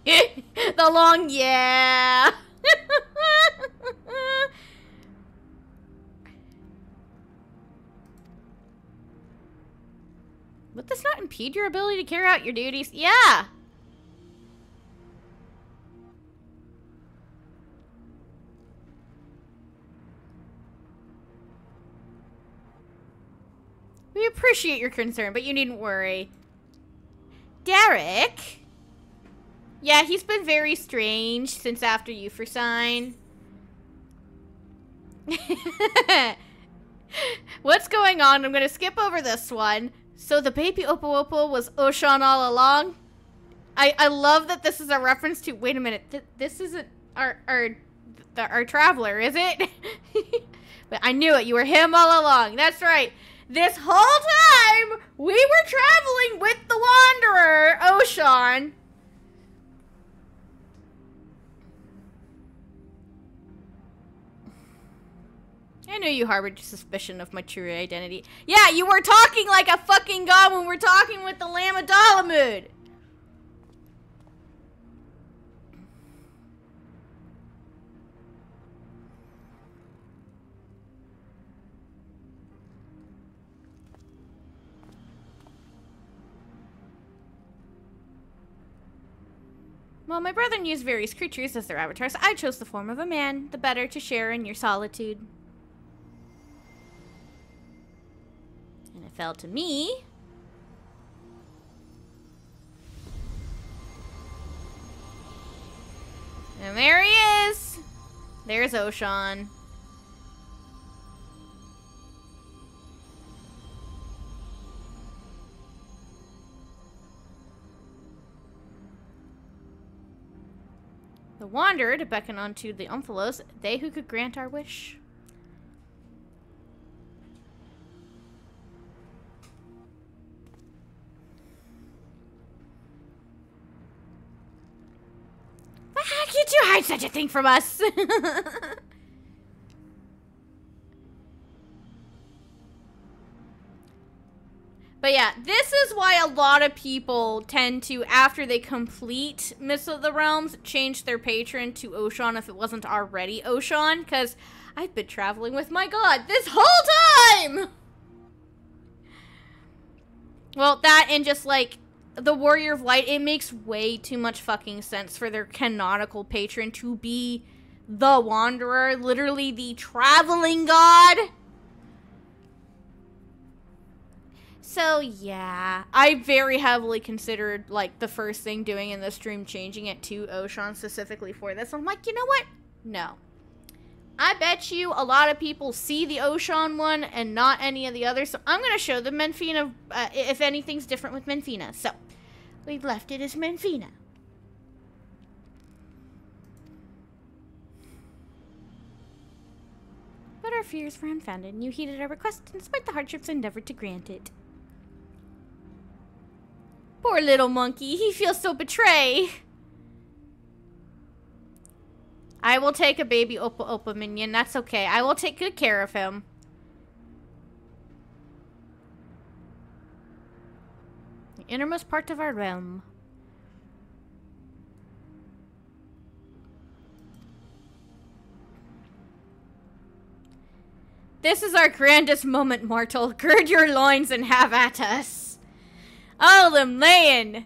The long yeah. Would this not impede your ability to carry out your duties? Yeah. We appreciate your concern, but you needn't worry. Derek? Yeah, he's been very strange since after Euphrosyne. What's going on? I'm gonna skip over this one. So the baby Opo Opo was Oshan all along? I love that this is a reference to... Wait a minute. This isn't our traveler, is it? But I knew it. You were him all along. That's right. This whole time, we were traveling with the Wanderer, Oshan. I knew you harbored suspicion of my true identity. Yeah, you were talking like a fucking god when we were talking with the Lamb of Dalamud. Well, my brethren used various creatures as their avatars. I chose the form of a man, the better to share in your solitude. And it fell to me. And there he is. There's Oshan. The Wanderer to beckon unto the Omphalos, they who could grant our wish. could you hide such a thing from us? But yeah, this is why a lot of people tend to, after they complete Mists of the Realms, change their patron to Oshan if it wasn't already Oshan, because I've been traveling with my god this whole time! Well, that and just like the Warrior of Light, it makes way too much fucking sense for their canonical patron to be the Wanderer, literally the traveling god. So yeah, I very heavily considered like the first thing doing in the stream changing it to Oshan specifically for this. I'm like, you know what? No. I bet you a lot of people see the Oshan one and not any of the others, so I'm going to show them Menfina if anything's different with Menfina. So, we've left it as Menfina. But our fears were unfounded, and you heeded our request, and despite the hardships, endeavored to grant it. Poor little monkey, he feels so betrayed. I will take a baby Opa Opa minion, that's okay. I will take good care of him. The innermost part of our realm. This is our grandest moment, mortal. Gird your loins and have at us. Oh, them laying.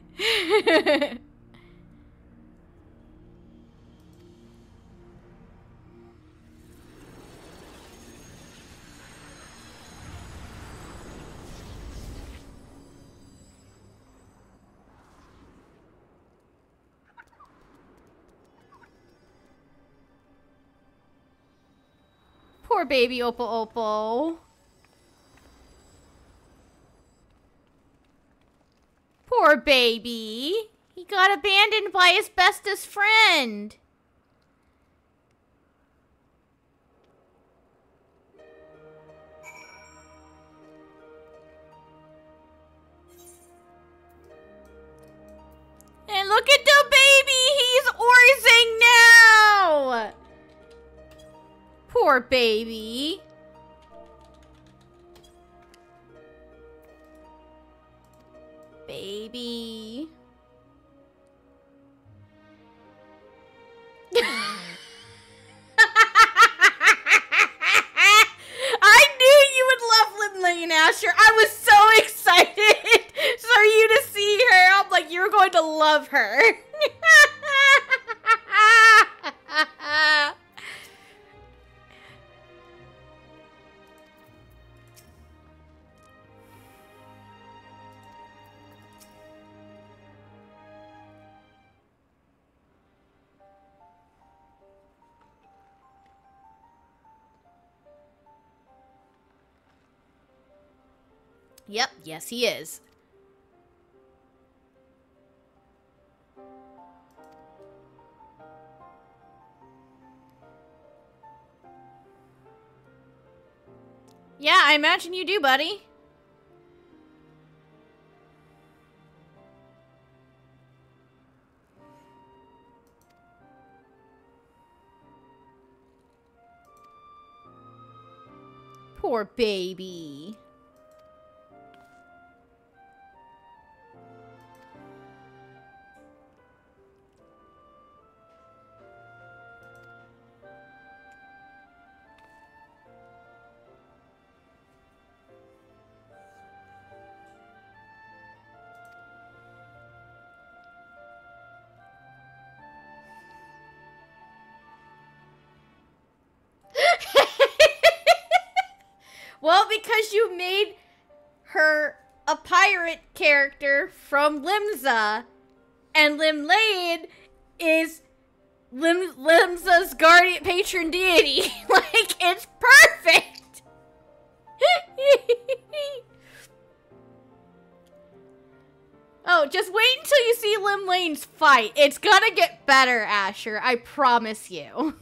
Poor baby Oppo Oppo. Poor baby. He got abandoned by his bestest friend. And look at the baby. He's orzing now. Poor baby. Baby. I knew you would love Lynn Lane, Asher. I was so excited for you to see her. I'm like, you're going to love her. Yep, yes he is. Yeah, I imagine you do, buddy. Poor baby. Well, because you made her a pirate character from Limsa, and Limlade is Limsa's guardian patron deity. Like, it's perfect! Oh, just wait until you see Limlane's fight. It's gonna get better, Asher. I promise you.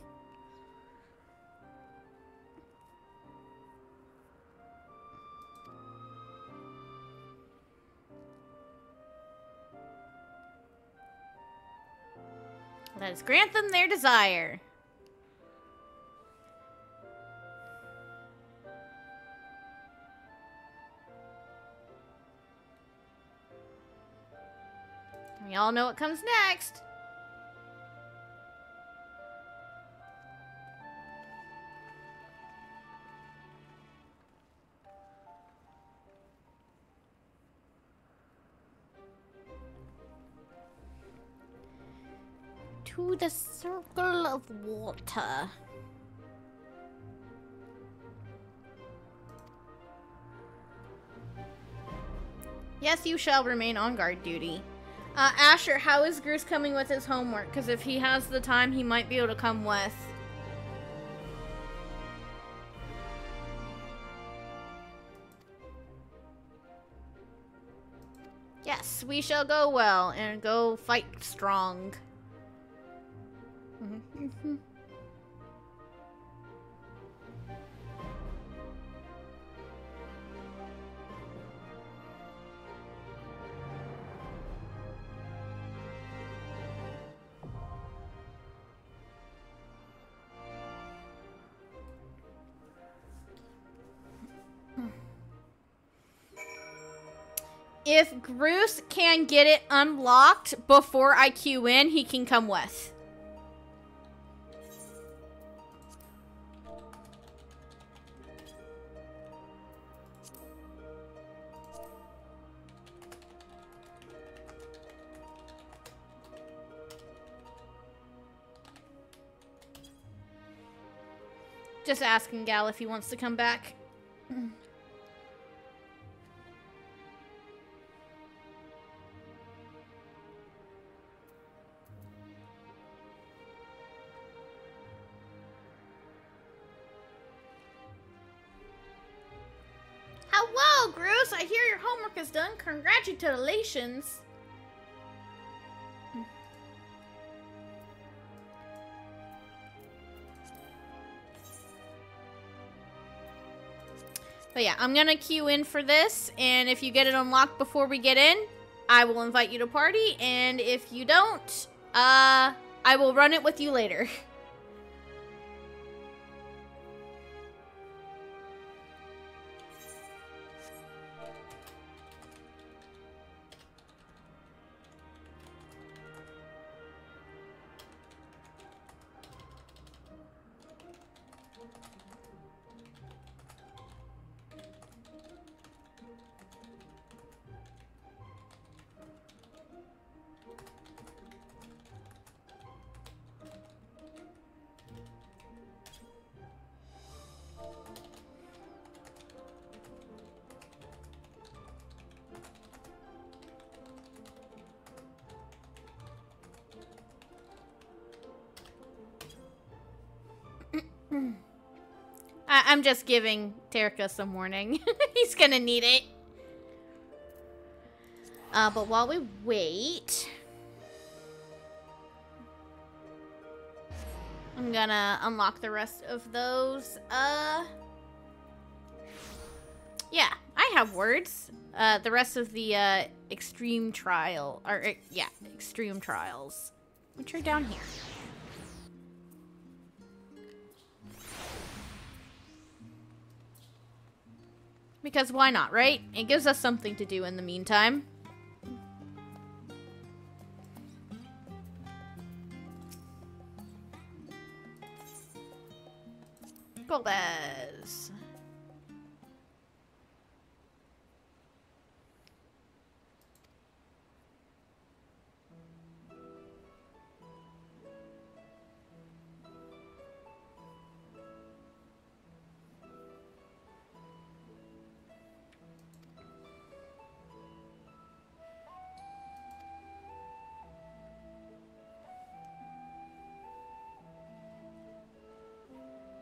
Let us grant them their desire. We all know what comes next. To the circle of water. Yes, you shall remain on guard duty. Asher, how is Groose coming with his homework? Because if he has the time, he might be able to come with. Yes, we shall go well and go fight strong. If Groose can get it unlocked before I queue in, he can come with. Just asking Gal if he wants to come back. Hello, Groose! I hear your homework is done. Congratulations! But yeah, I'm gonna queue in for this, and if you get it unlocked before we get in, I will invite you to party, and if you don't, I will run it with you later. I'm just giving Terika some warning. He's gonna need it. But while we wait, I'm gonna unlock the rest of those. Yeah, I have words. The rest of the extreme trial, or yeah, extreme trials, which are down here. Because why not, right? It gives us something to do in the meantime. Golbez.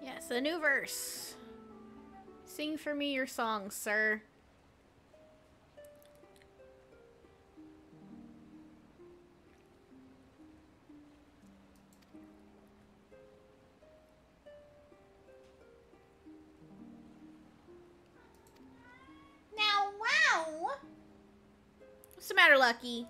Yes, a new verse. Sing for me your song, sir. Now, wow! What's the matter, Lucky?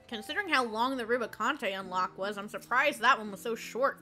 Considering how long the Rubicante unlock was, I'm surprised that one was so short.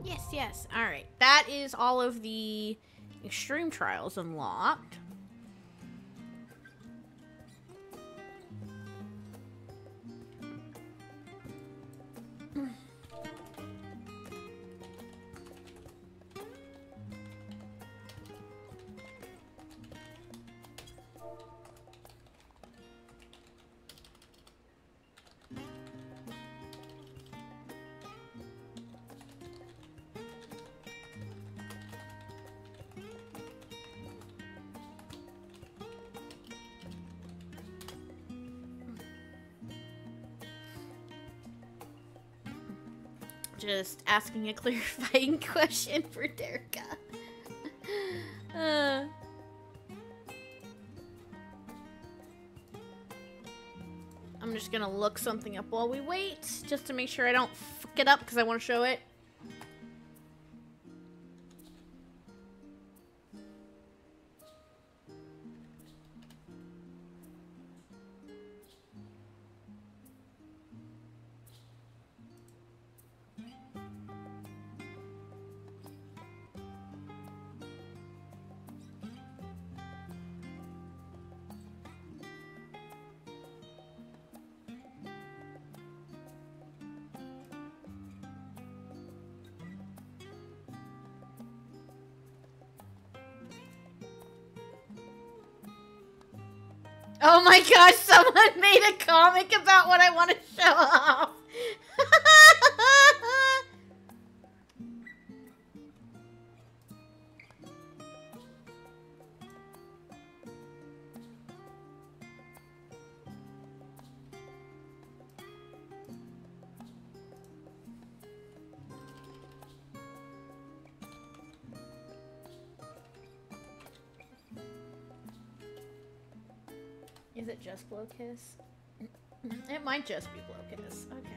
Yes, yes. Alright. That is all of the extreme trials unlocked. Just asking a clarifying question for Derka. I'm just gonna look something up while we wait, just to make sure I don't fuck it up, because I want to show it. Oh my gosh, someone made a comic about what I want to show off. Is it just Blowkiss? It might just be Blowkiss. Okay.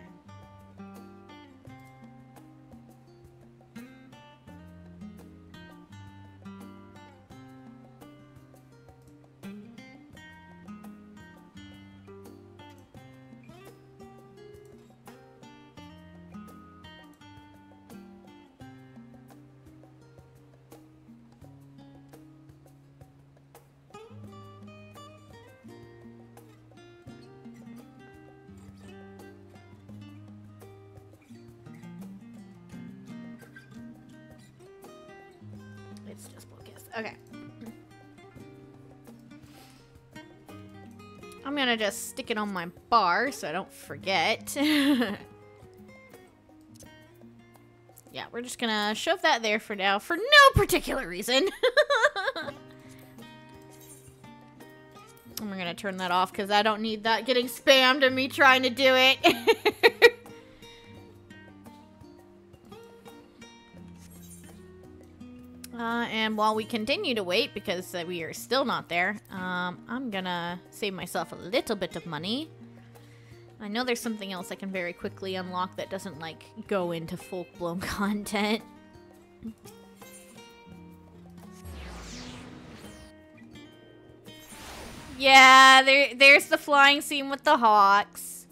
It's just Blowkiss. Okay. I'm gonna just stick it on my bar so I don't forget. Yeah, we're just gonna shove that there for now for no particular reason. And we're gonna turn that off because I don't need that getting spammed and me trying to do it. And while we continue to wait, because we are still not there, I'm gonna save myself a little bit of money. I know there's something else I can very quickly unlock that doesn't, like, go into full-blown content. Yeah, there's the flying scene with the hawks.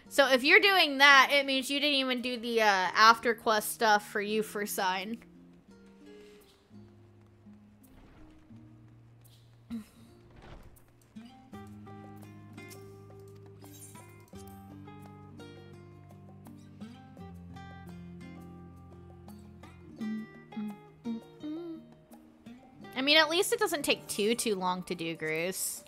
So if you're doing that, it means you didn't even do the after quest stuff for you for sign. I mean, at least it doesn't take too long to do, Bruce.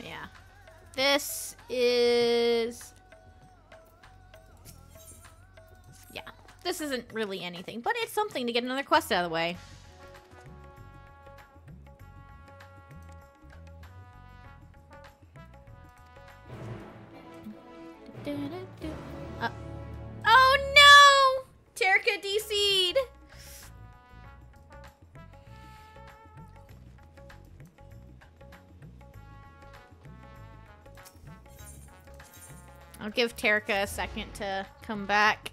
Yeah. This is... Yeah. This isn't really anything, but it's something to get another quest out of the way. Oh no! Terka DC'd! I'll give Terka a second to come back.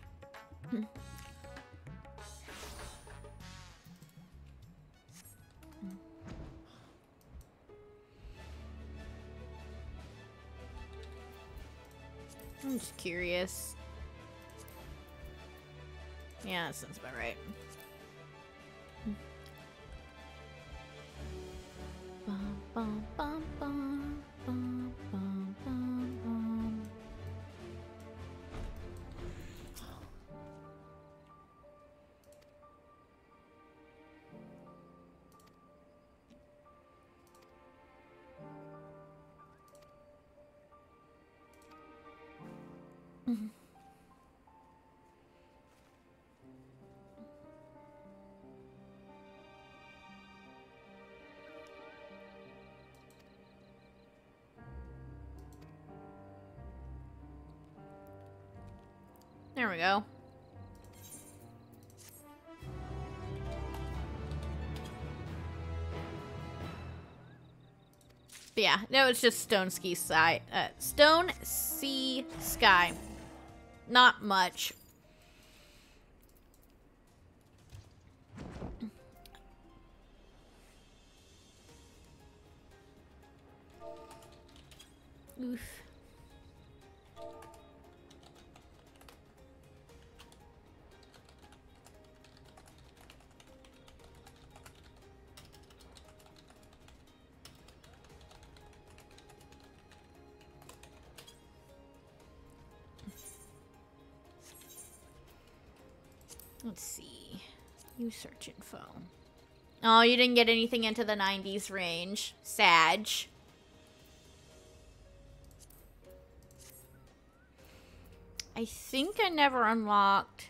I'm just curious. Yeah, that sounds about right. Bum, bum, bum, bum, bum, bum, bum, bum. There we go. But yeah, no, it's just Stone Sea Sky. Stone Sea Sky. Not much. Oof. Let's see. You search info. Oh, you didn't get anything into the 90s range. Sag. I think I never unlocked.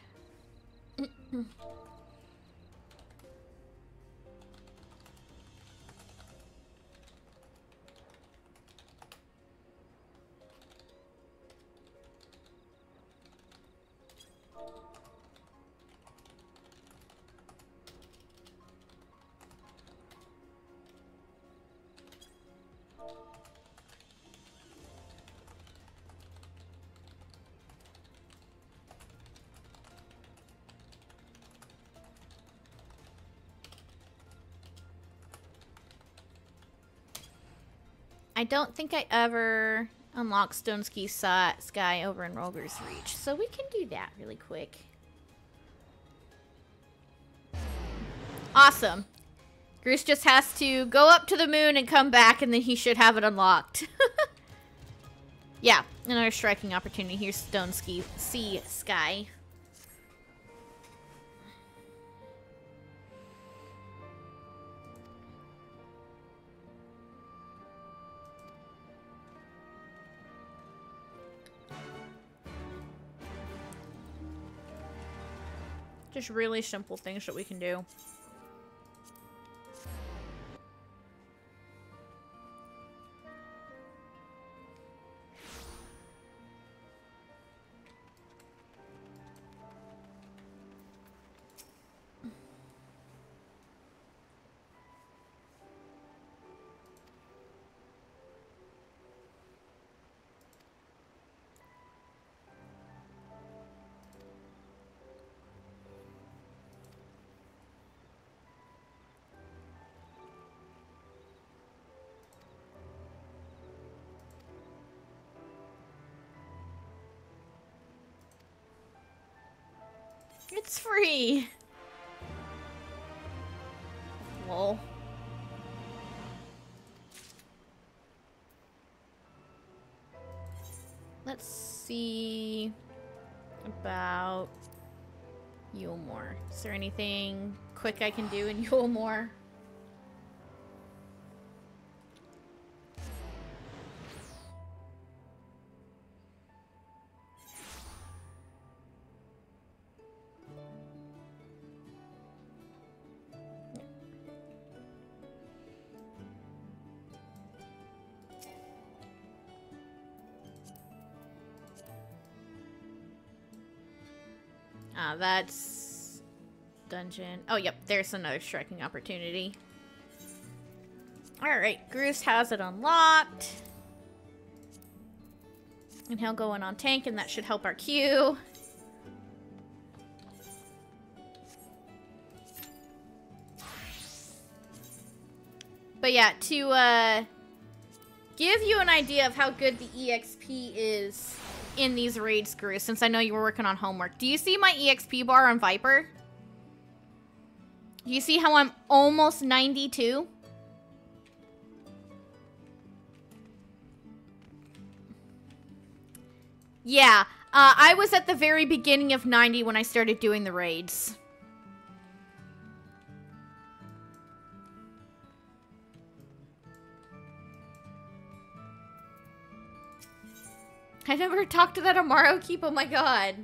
I don't think I ever unlocked Stone Sky over in Roger's Reach, so we can do that really quick. Awesome. Bruce just has to go up to the moon and come back, and then he should have it unlocked. Yeah, another striking opportunity. Here's Stone Sea Sky. Just really simple things that we can do. It's free. Lol. Let's see about Yulemore. Is there anything quick I can do in Yulemore? That's dungeon. Oh, yep, there's another striking opportunity. Alright, Groose has it unlocked. And he'll go in on tank, and that should help our queue. But yeah, to give you an idea of how good the EXP is in these raids, Groose, since I know you were working on homework. Do you see my EXP bar on Viper? Do you see how I'm almost 92? Yeah, I was at the very beginning of 90 when I started doing the raids. I never talked to that Amaro Keep, oh my god.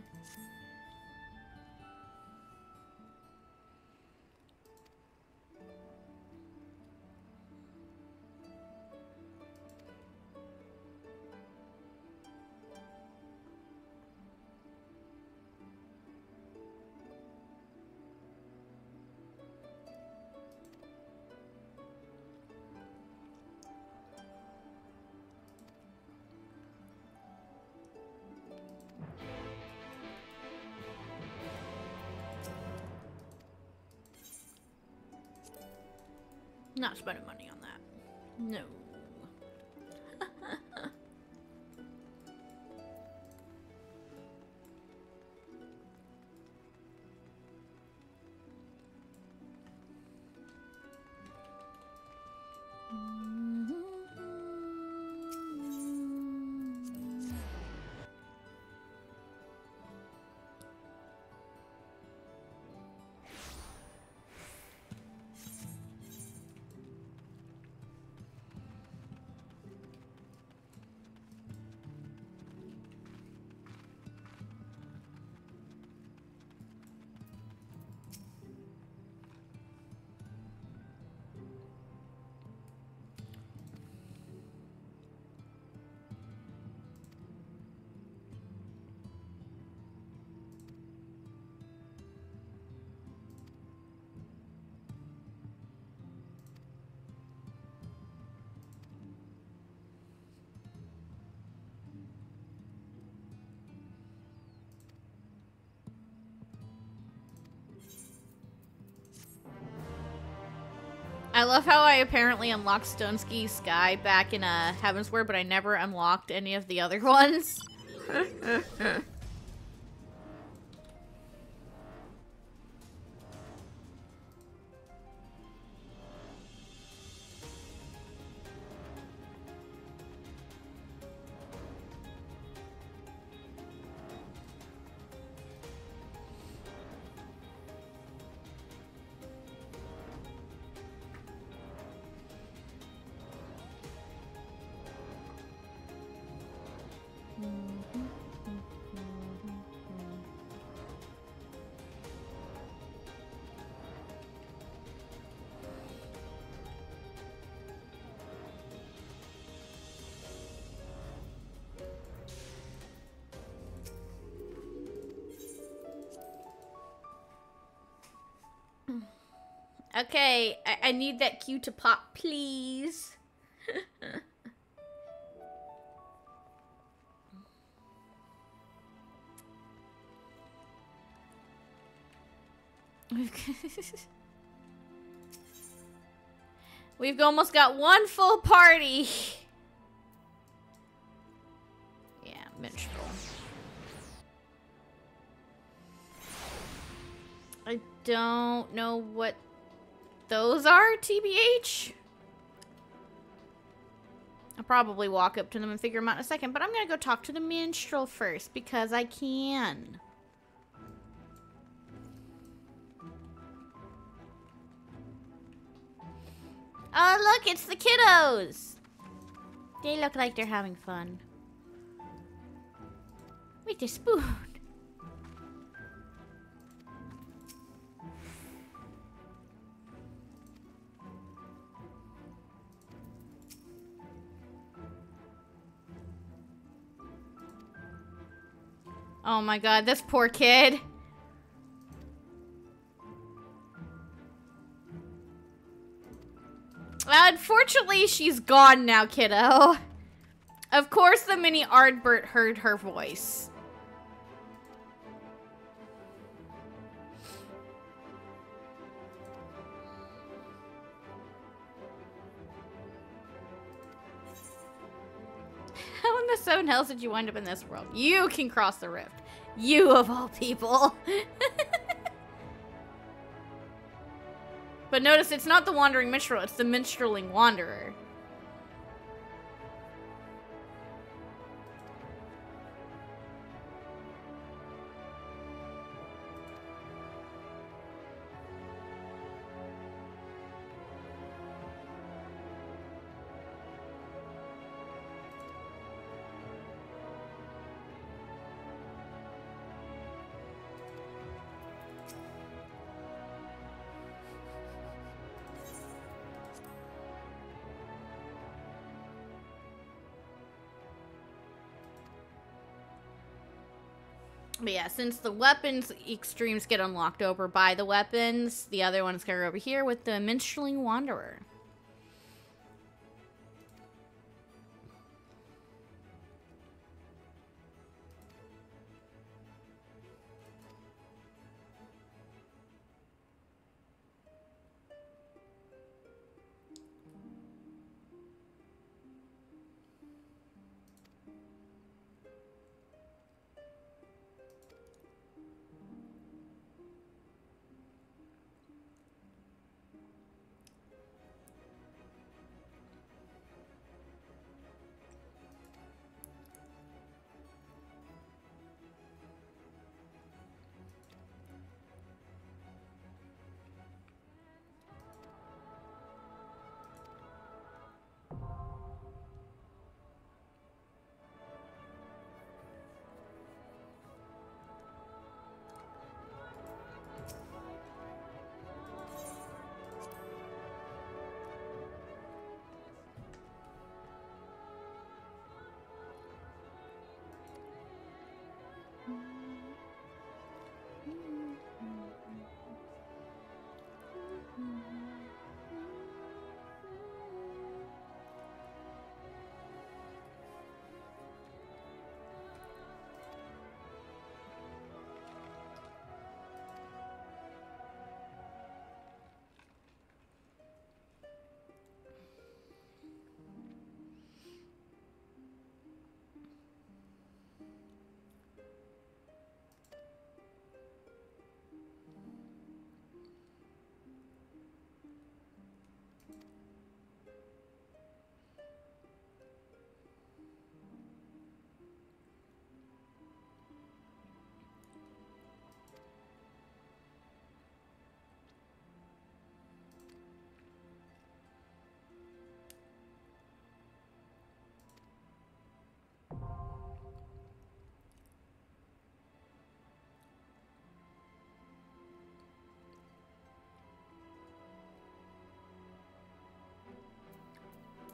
Not spending money on that. No. I love how I apparently unlocked Stoneski Sky back in Heavensward, but I never unlocked any of the other ones. Okay, I need that cue to pop, please. We've almost got one full party. Yeah, minstrel. I don't know what those are, TBH. I'll probably walk up to them and figure them out in a second, but I'm gonna go talk to the minstrel first because I can. Oh, look, it's the kiddos. They look like they're having fun. With the spoon. Oh my god, this poor kid. Unfortunately, she's gone now, kiddo. Of course the mini Ardbert heard her voice. How in the seven hells did you wind up in this world? You can cross the rift. You of all people. But notice it's not the wandering minstrel, it's the minstreling wanderer. But yeah, since the weapons extremes get unlocked over by the weapons, the other one's gonna go over here with the minstreling wanderer.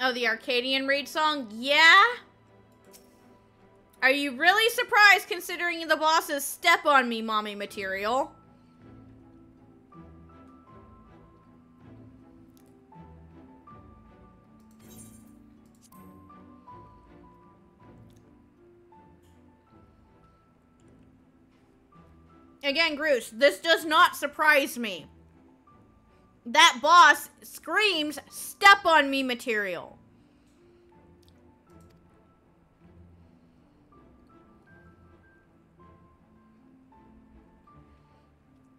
Oh, the Arcadian raid song? Yeah? Are you really surprised considering the boss's step on me, mommy material? Again, Groose, this does not surprise me. That boss screams, "Step on me" material.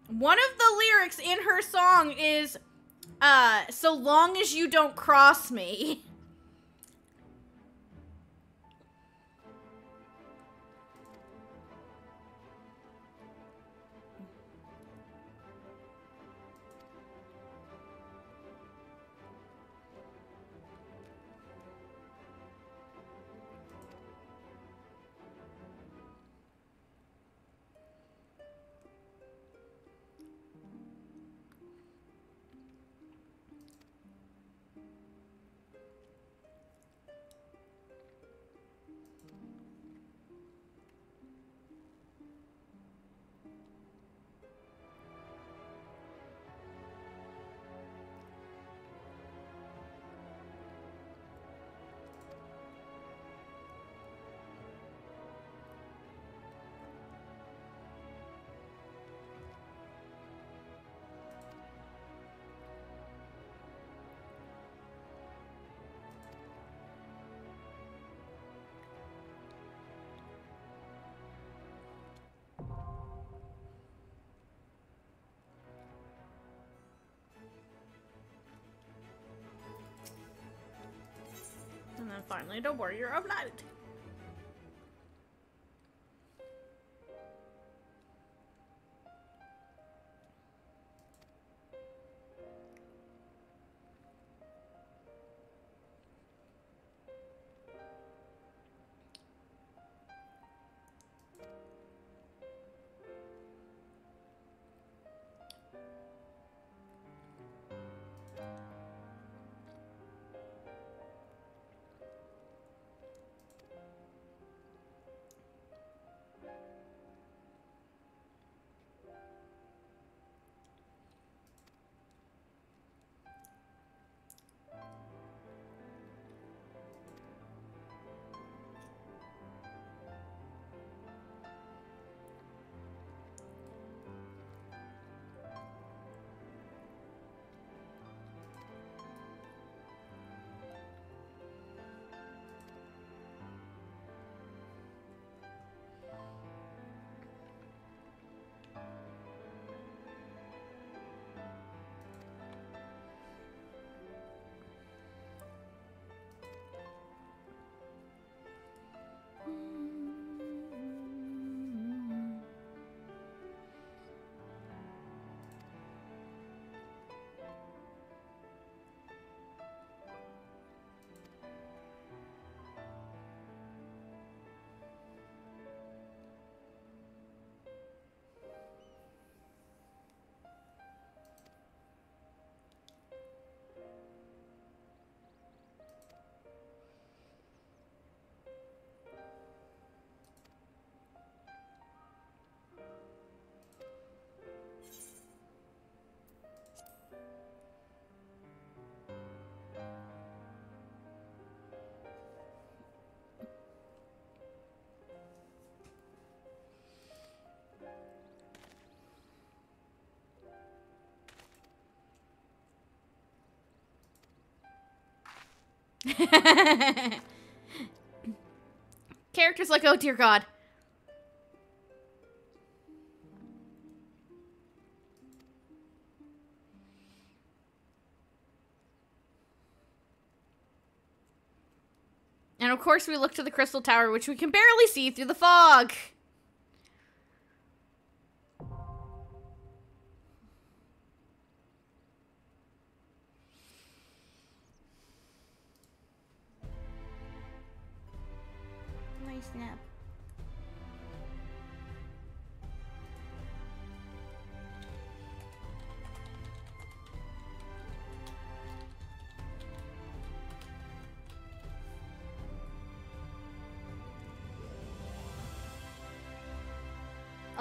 One of the lyrics in her song is, "So long as you don't cross me." And then finally, the Warrior of Light. Characters like, oh dear God. And of course we look to the Crystal Tower, which we can barely see through the fog. Nice nap.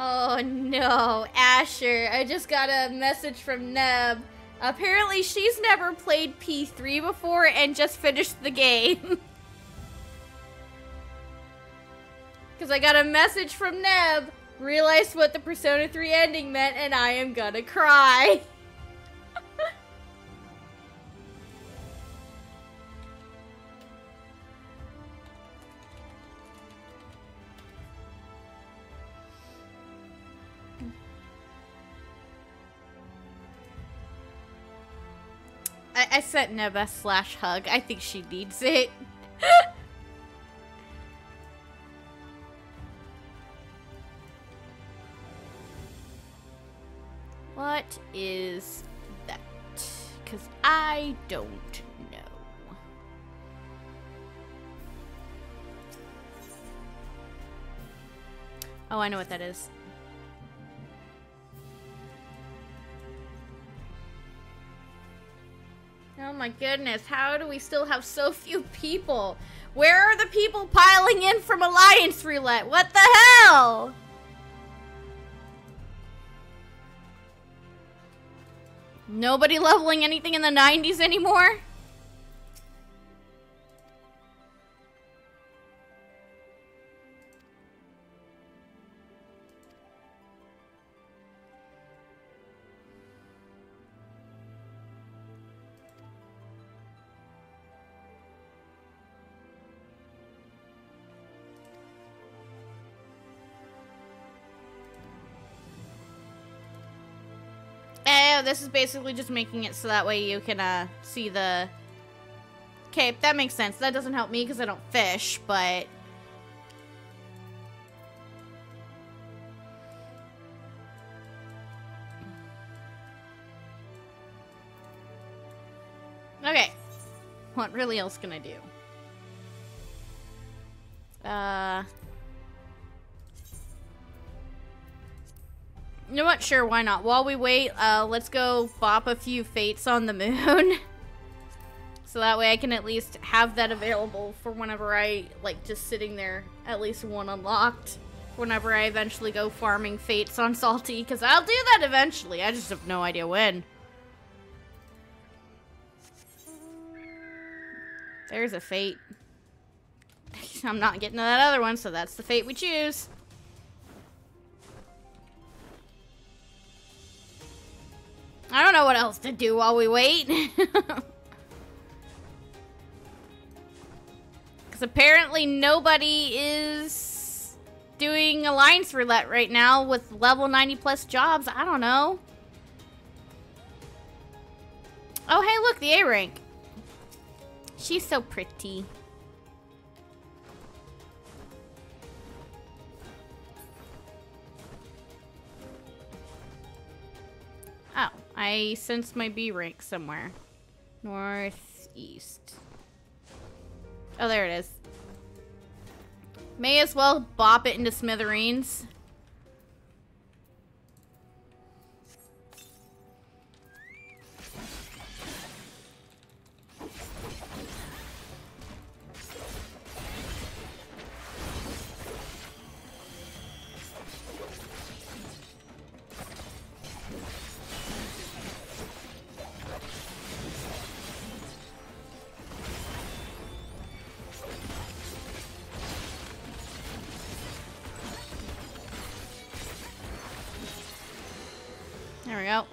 Oh no, Asher, I just got a message from Neb. Apparently she's never played P3 before and just finished the game. Because I got a message from Neb realized what the Persona 3 ending meant, and I am gonna cry. I sent Neva / hug. I think she needs it. What is that? Because I don't know. Oh, I know what that is. Oh my goodness, how do we still have so few people? Where are the people piling in from Alliance Roulette? What the hell? Nobody leveling anything in the 90s anymore? This is basically just making it so that way you can see the... Okay, that makes sense. That doesn't help me because I don't fish, but... Okay. What really else can I do? You know what? Sure, why not? While we wait, let's go bop a few fates on the moon. So that way I can at least have that available for whenever I, like, just sitting there, at least one unlocked. Whenever I eventually go farming fates on Salty, because I'll do that eventually. I just have no idea when. There's a fate. I'm not getting to that other one, so that's the fate we choose. I don't know what else to do while we wait. Because apparently nobody is doing Alliance Roulette right now with level 90 plus jobs. I don't know. Oh, hey, look, the A rank. She's so pretty. Oh, I sense my B rank somewhere. Northeast. Oh, there it is. May as well bop it into smithereens. There we go.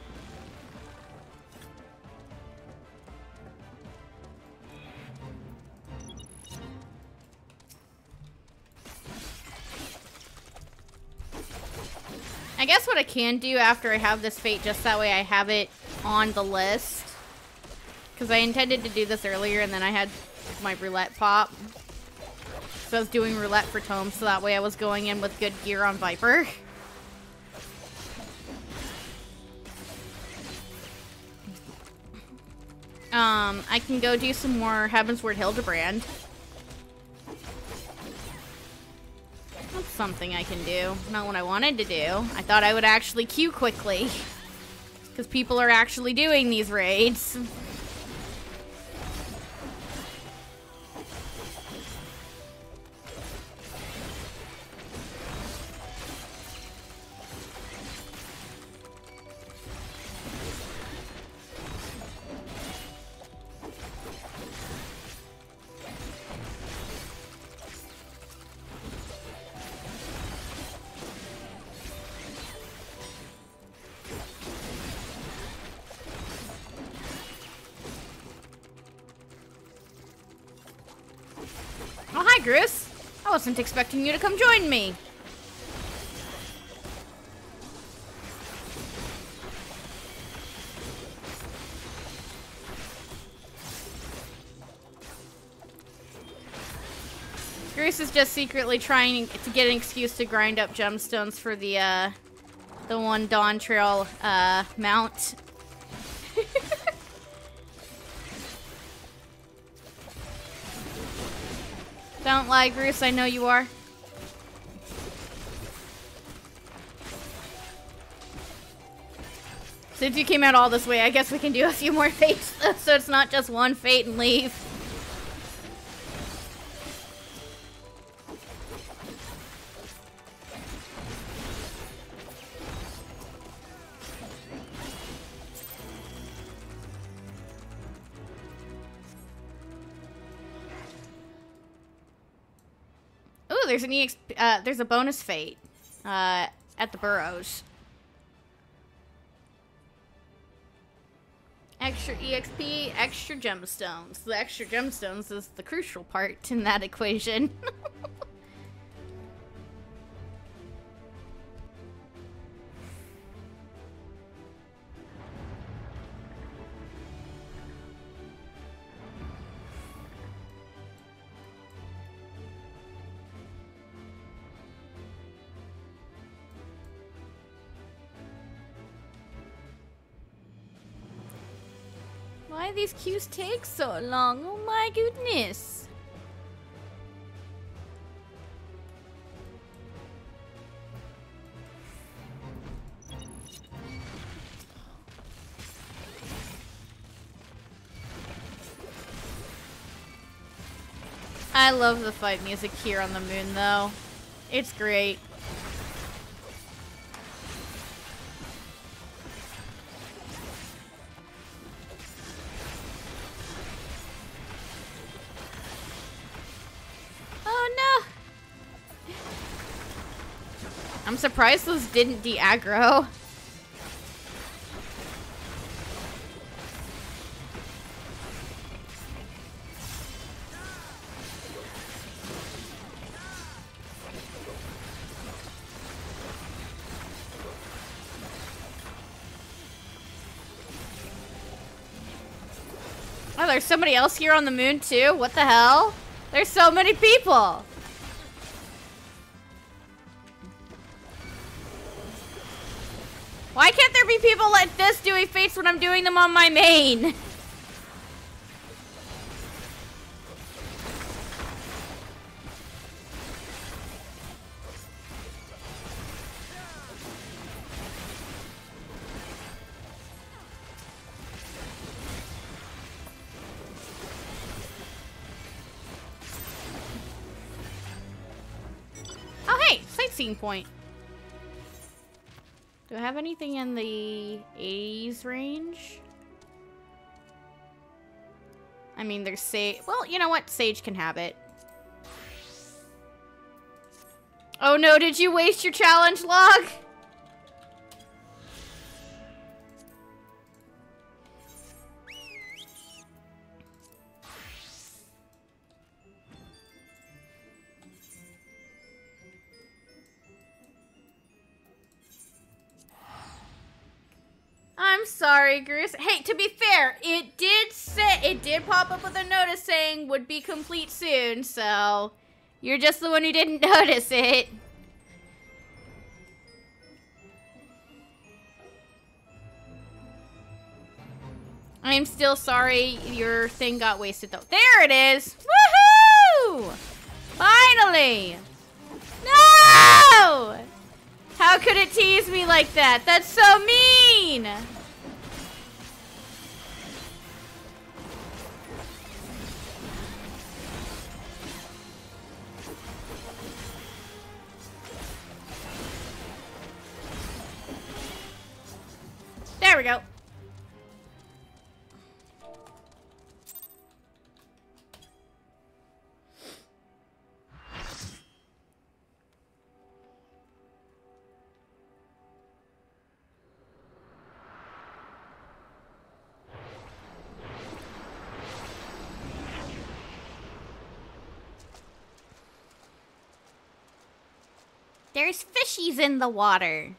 I guess what I can do after I have this fate, just that way I have it on the list. Because I intended to do this earlier and then I had my roulette pop. So I was doing roulette for Tome, so that way I was going in with good gear on Viper. I can go do some more Heavensward Hildebrand. That's something I can do. Not what I wanted to do. I thought I would actually queue quickly. Because people are actually doing these raids. Hi, Gruce. I wasn't expecting you to come join me. Gruce is just secretly trying to get an excuse to grind up gemstones for the one Dawn Trail, mount. Don't lie, Gruce, I know you are. Since you came out all this way, I guess we can do a few more fates, so it's not just one fate and leave. Ooh, there's an there's a bonus fate at the burrows. Extra EXP, extra gemstones. The extra gemstones is the crucial part in that equation. Why these queues take so long? Oh my goodness. I love the fight music here on the moon though. It's great. Oh no! I'm surprised those didn't de-aggro. Oh, there's somebody else here on the moon too? What the hell? There's so many people! Why can't there be people like this doing fates when I'm doing them on my main? Oh hey, sightseeing point. Do I have anything in the 80s range? I mean, there's Sage. Well, you know what? Sage can have it. Oh no, did you waste your challenge log? I'm sorry, Gruce. Hey, to be fair, it did pop up with a notice saying would be complete soon, so you're just the one who didn't notice it. I'm still sorry your thing got wasted though. There it is! Woohoo! Finally! No! How could it tease me like that? That's so mean! There we go. There's fishies in the water.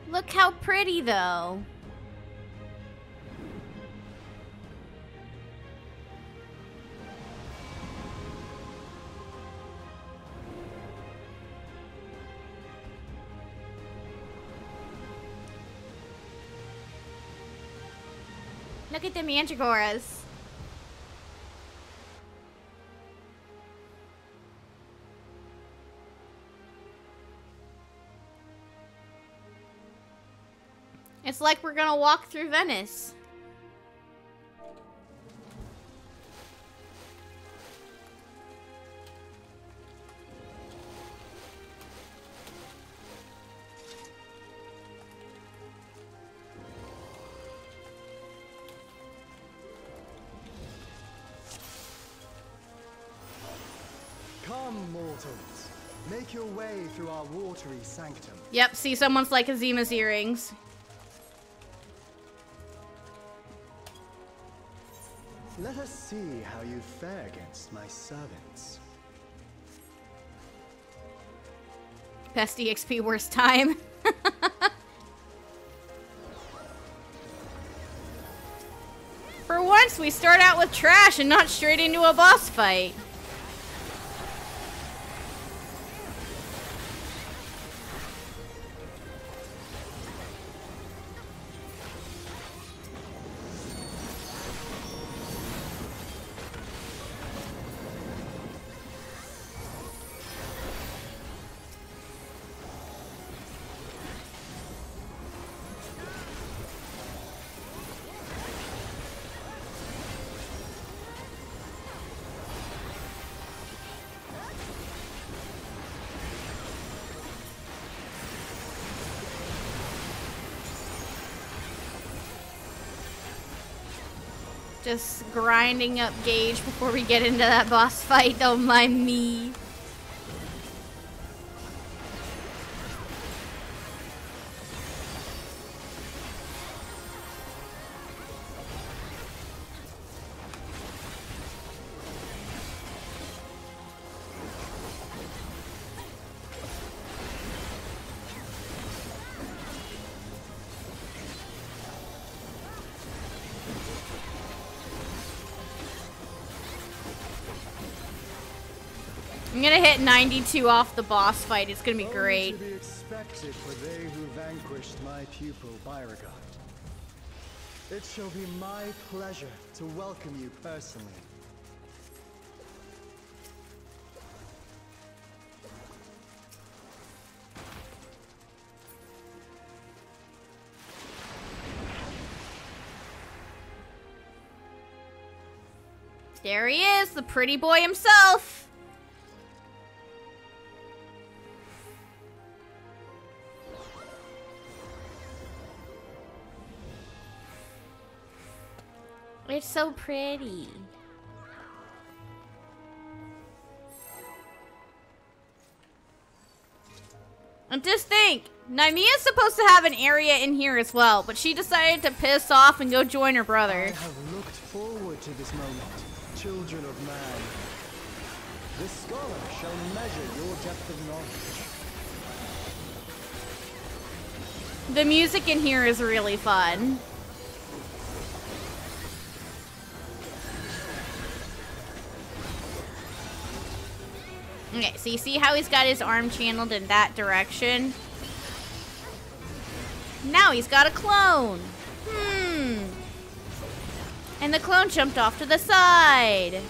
Look how pretty, though. Look at the manticoras. It's like we're gonna walk through Venice. Come, mortals. Make your way through our watery sanctum. Yep, see, someone's like Azima's earrings. Let us see how you fare against my servants. Best EXP, worst time. For once, we start out with trash and not straight into a boss fight. Just grinding up gauge before we get into that boss fight, don't mind me. I'm gonna hit 92 off the boss fight. It's gonna be great. To be expected for they who vanquished my pupil Beauregard. It shall be my pleasure to welcome you personally. There he is, the pretty boy himself. It's so pretty. And just think, Nymea's supposed to have an area in here as well, but she decided to piss off and go join her brother. I have looked forward to this moment, children of man. The scholar shall measure your depth of knowledge. The music in here is really fun. Okay, so you see how he's got his arm channeled in that direction? Now he's got a clone. And the clone jumped off to the side.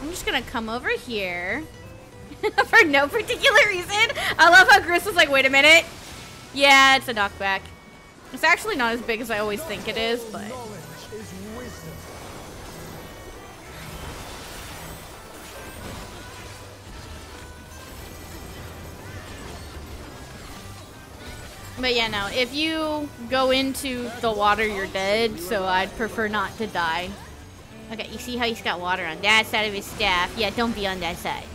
I'm just gonna come over here. For no particular reason. I love how Chris was like, wait a minute. Yeah, it's a knockback. It's actually not as big as I always think it is, but... But yeah, no, if you go into the water, you're dead, so I'd prefer not to die. Okay, you see how he's got water on that side of his staff? Yeah, don't be on that side.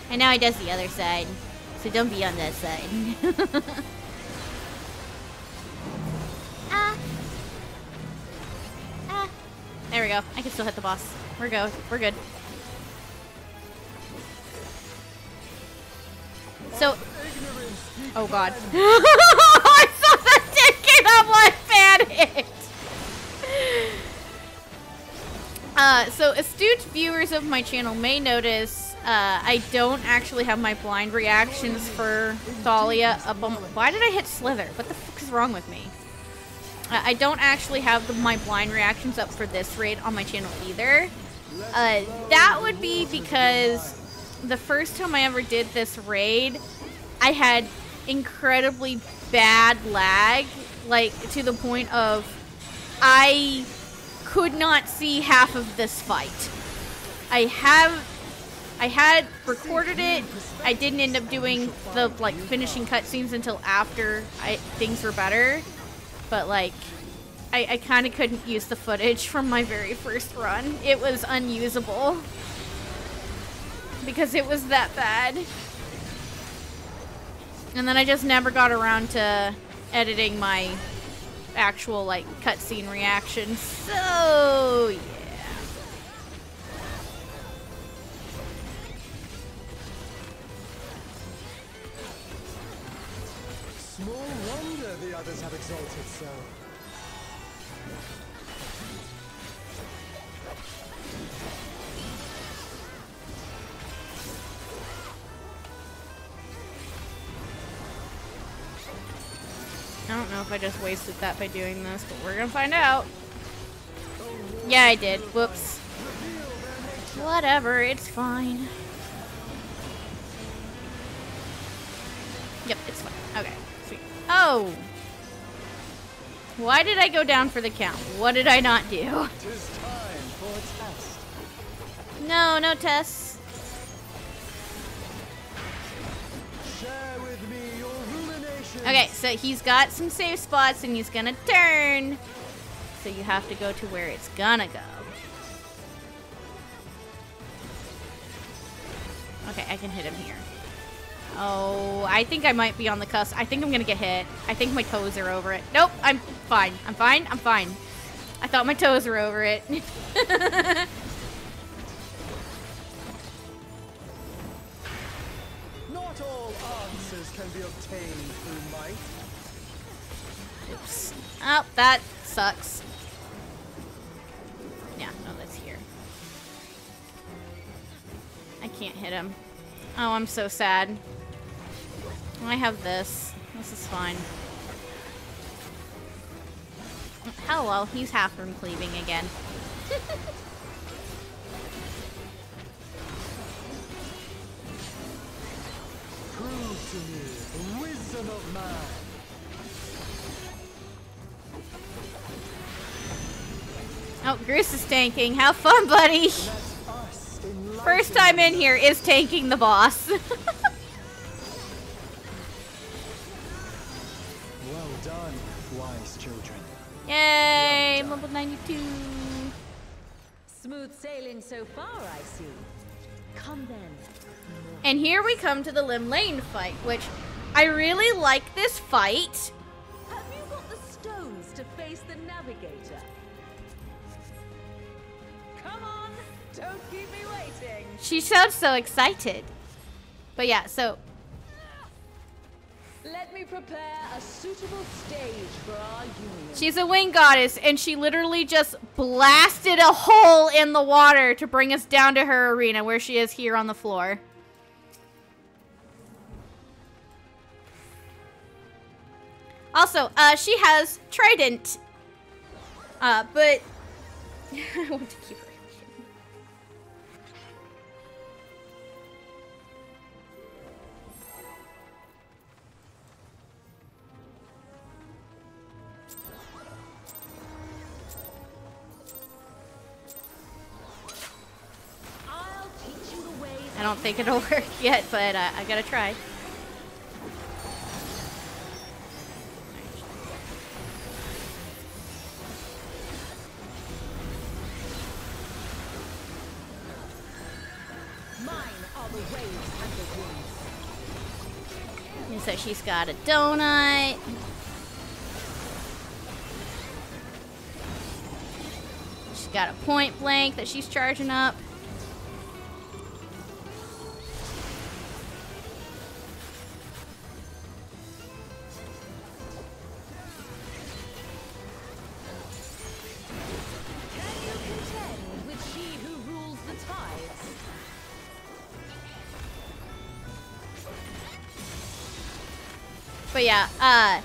And now he does the other side. So don't be on that side. There we go. I can still hit the boss. We're good. So, oh god. I saw that taking that one bad hit. So astute viewers of my channel may notice I don't actually have my blind reactions for Thalia up on. Why did I hit Slither? What the fuck is wrong with me? I don't actually have my blind reactions up for this raid on my channel either. That would be because the first time I ever did this raid, I had incredibly bad lag, like to the point of I could not see half of this fight. I had recorded it. I didn't end up doing the like finishing cutscenes until after things were better. But like, I kind of couldn't use the footage from my very first run. It was unusable because it was that bad. And then I just never got around to editing my actual like cutscene reactions. So yeah. Small wonder the others have exalted so. I don't know if I just wasted that by doing this, but we're gonna find out. Yeah, I did. Whoops. Whatever, it's fine. Yep, it's fine. Okay, sweet. Oh! Why did I go down for the count? What did I not do? 'Tis time for a test. No, no tests. Share with me your ruminations. Okay, so he's got some safe spots and he's gonna turn. So you have to go to where it's gonna go. Okay, I can hit him here. Oh, I think I might be on the cusp. I think I'm gonna get hit. I think my toes are over it. Nope, I'm fine. I'm fine. I'm fine. I thought my toes were over it. Not all answers can be obtained through might. Oops. Oh, that sucks. Yeah, no, that's here. I can't hit him. Oh, I'm so sad. I have this. This is fine. Hello, he's half room cleaving again. Prove to me the wisdom of man. Oh, Goose is tanking. Have fun, buddy. Let us enlighten First time in here is tanking the boss. Well done, wise children. Yay, level 92. Smooth sailing so far, I see. Come then. And here we come to the Lim Lane fight, which I really like this fight. Have you got the stones to face the navigator? Come on, don't keep me waiting. She sounds so excited. But yeah, so Let me prepare a suitable stage for our union. she's a wind goddess, and she literally just blasted a hole in the water to bring us down to her arena, where she is here on the floor. Also, she has Trident. But I want to keep her. I'll teach you the way. I don't think it'll work yet, but I gotta try. Mine are the waves and the winds. So she's got a donut. She's got a point blank that she's charging up. But yeah,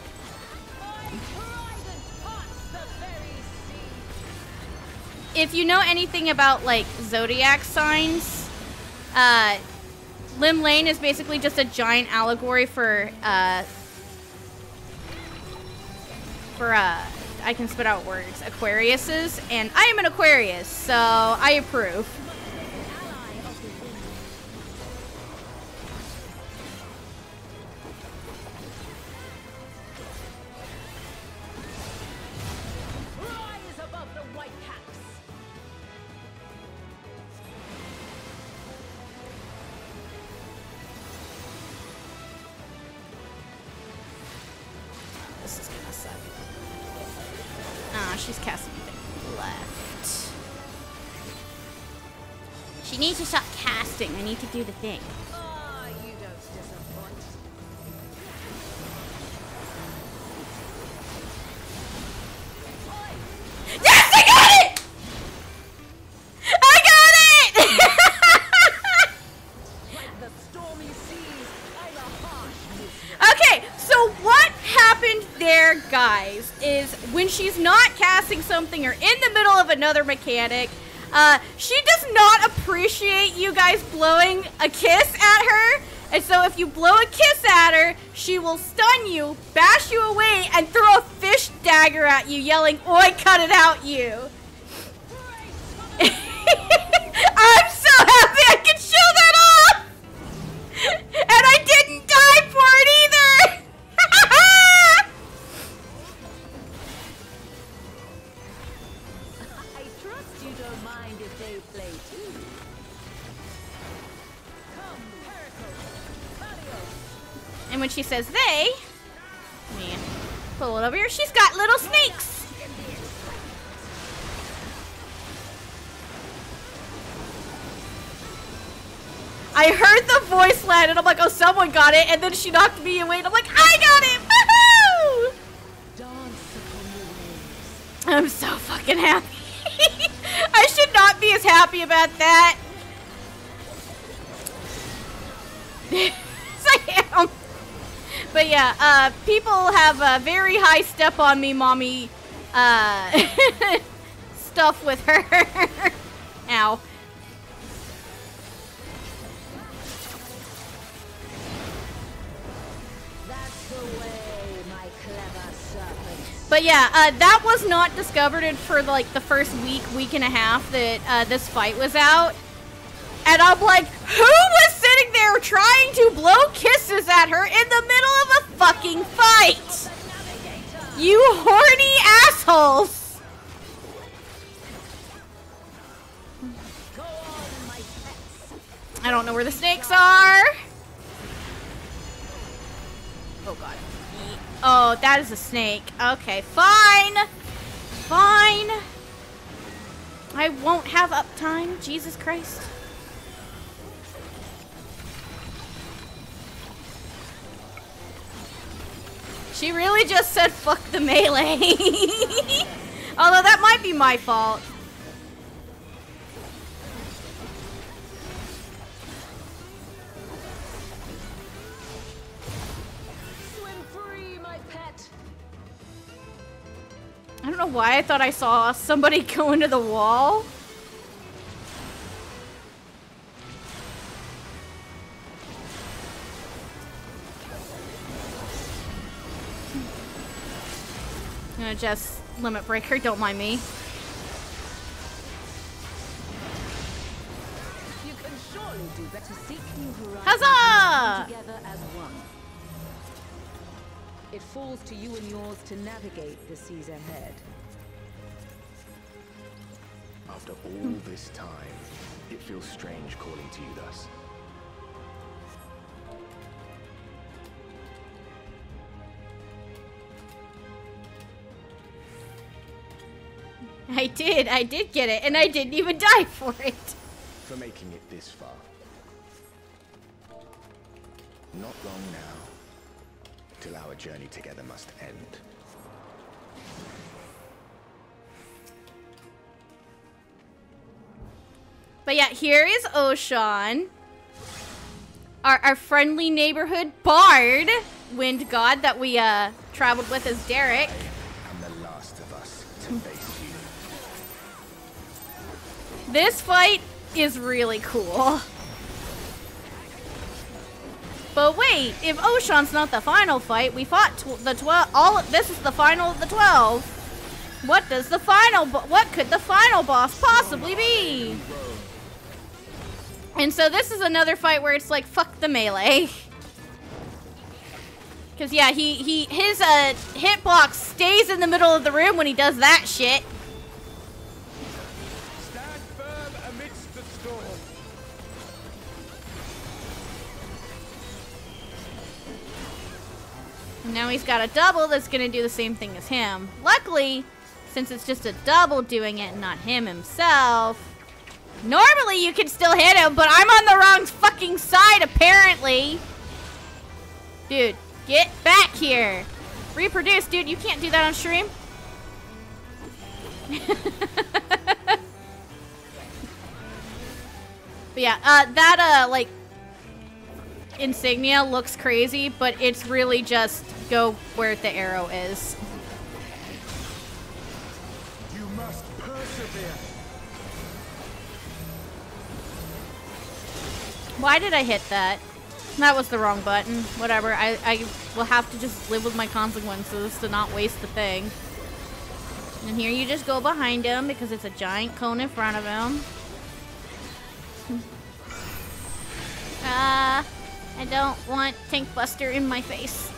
if you know anything about like zodiac signs, Lim Lane is basically just a giant allegory for I can spit out words, Aquariuses, and I am an Aquarius, so I approve. She's casting the left. She needs to stop casting. I need to do the thing. Ah, you don't disappoint. Yes, I got it! I got it! Like the stormy seas, I'm a harsh. Okay, so what happened there, guys, is when she's not casting something or in the middle of another mechanic, she does not appreciate you guys blowing a kiss at her. And so if you blow a kiss at her, she will stun you, bash you away, and throw a fish dagger at you, yelling, "Oi, cut it out, you!" I'm so happy I could show that off! And I didn't die for it either! I trust you don't mind if they play too. Come, Pericles, Talios. And when she says they, let me pull it over here, she's got little snakes! I heard the voice land and I'm like, oh, someone got it, and then she knocked me away and I'm like, I got it! Woohoo! Dance upon your wings. I'm so fucking happy. I should not be as happy about that. Yes, I am. But yeah, people have a very high step on me, mommy, stuff with her. Ow. That's the way, my clever serpent. But yeah, that was not discovered for like the first week and a half that this fight was out. And I'm like, who was sitting there trying to blow kisses at her in the middle of a fucking fight? You horny assholes! Go on, my pets. I don't know where the snakes are. Oh god. Oh, that is a snake. Okay, fine. Fine. I won't have uptime. Jesus Christ. She really just said fuck the melee. Although that might be my fault. Swim free, my pet. I don't know why I thought I saw somebody go into the wall. I'm gonna just limit breaker, don't mind me. You can surely do better. Seek new horizons Huzzah! and come together as one. It falls to you and yours to navigate the seas ahead. After all this time, it feels strange calling to you thus. I did get it, and I didn't even die for it. For making it this far. Not long now, till our journey together must end. But yeah, here is Oshan. Our friendly neighborhood bard, wind god that we traveled with as Derek. I'm the last of us to face you. This fight is really cool. But wait, if Oshan's not the final fight, we fought the 12. This is the final of the 12. What could the final boss possibly be? And so this is another fight where it's like, fuck the melee. Cause yeah, his hitbox stays in the middle of the room when he does that shit. Stand firm amidst the storm. And now he's got a double that's gonna do the same thing as him. Luckily, since it's just a double doing it and not him himself, normally you can still hit him, but I'm on the wrong fucking side apparently. Dude, get back here. Reproduce, dude. You can't do that on stream. But yeah, that like insignia looks crazy, but it's really just go where the arrow is. You must persevere. Why did I hit that? That was the wrong button. Whatever. I will have to just live with my consequences to not waste the thing. And here you just go behind him because it's a giant cone in front of him. I don't want Tank Buster in my face.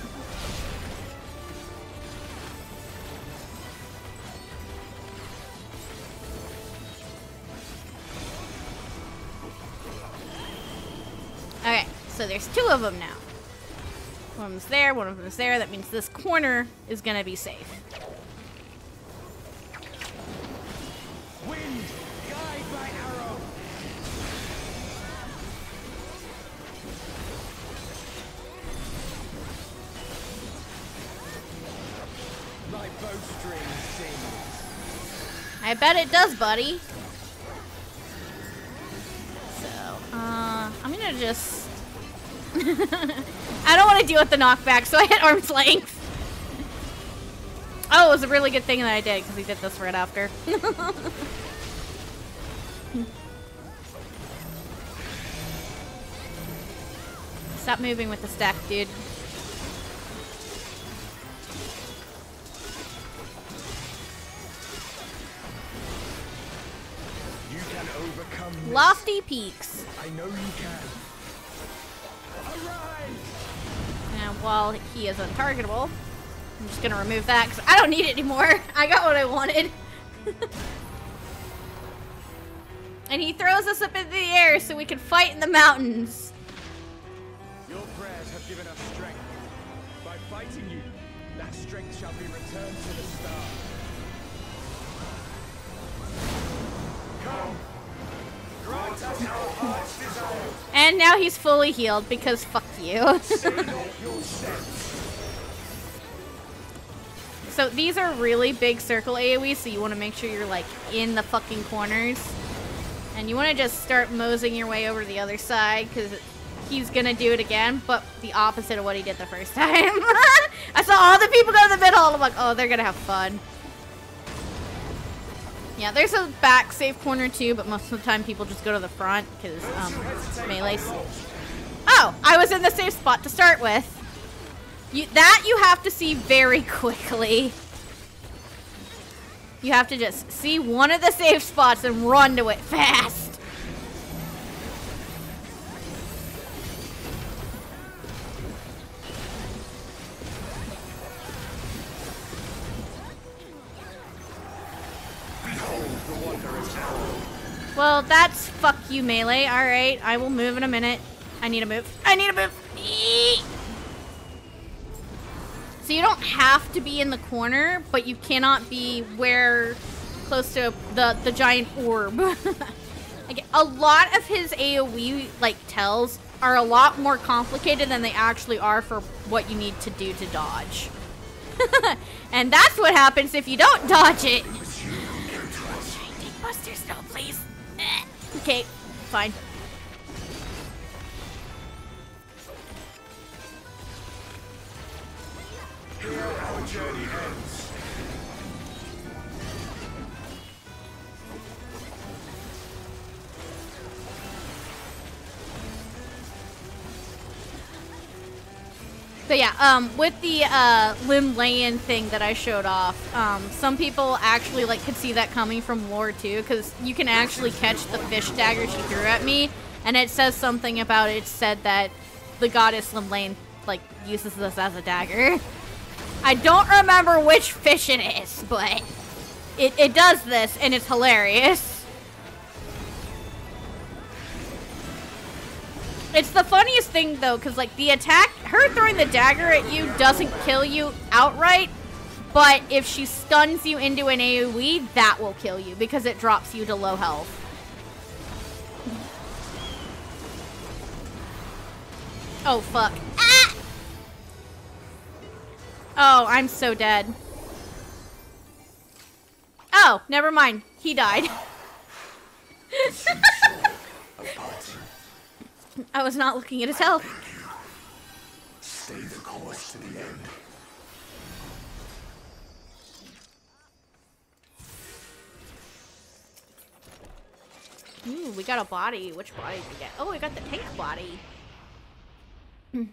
Okay, so there's two of them now. One of them's there, one of them's there. That means this corner is gonna be safe. Wind, guide my arrow. My bowstring sings. I bet it does, buddy. So, I'm gonna just... I don't want to deal with the knockback, so I hit arm's length. Oh, it was a really good thing that I did, because he did this right after. Stop moving with the stack, dude. You can overcome this. Lofty peaks. I know you can. Arise! And while he is untargetable, I'm just gonna remove that because I don't need it anymore. I got what I wanted. And he throws us up into the air so we can fight in the mountains. Your prayers have given us strength. By fighting you, that strength shall be returned to the star. Come! Grant us our heart's desire. And now he's fully healed because fuck you. Say not your steps. So these are really big circle AoEs, so you want to make sure you're like in the fucking corners. And you want to just start moseying your way over to the other side because he's gonna do it again, but the opposite of what he did the first time. I saw all the people go to the middle, and I'm like, oh, they're gonna have fun. Yeah, there's a back safe corner too, but most of the time people just go to the front because melee's. Oh, I was in the safe spot to start with. You have to see very quickly. You have to just see one of the safe spots and run to it fast. Well, that's fuck you, melee. Alright, I will move in a minute. I need to move. I need to move. Eee! So you don't have to be in the corner, but you cannot be where close to the giant orb. Like, a lot of his AoE, like, tells are a lot more complicated than they actually are for what you need to do to dodge. And that's what happens if you don't dodge it. Take Buster's no, please. Okay, fine. Here our journey ends. But yeah, with the limb laying thing that I showed off, some people actually like could see that coming from lore too, because you can actually catch the fish dagger she threw at me, and it says something about it said that the goddess Lim Lane like uses this as a dagger. I don't remember which fish it is, but it does this, and it's hilarious. It's the funniest thing, though, because, like, the attack, her throwing the dagger at you doesn't kill you outright, but if she stuns you into an AoE, that will kill you, because it drops you to low health. Oh, fuck. Ah! Oh, I'm so dead. Oh, never mind. He died. I was not looking at his health. Stay the course to the end. Ooh, we got a body. Which body did we get? Oh, we got the tank body. And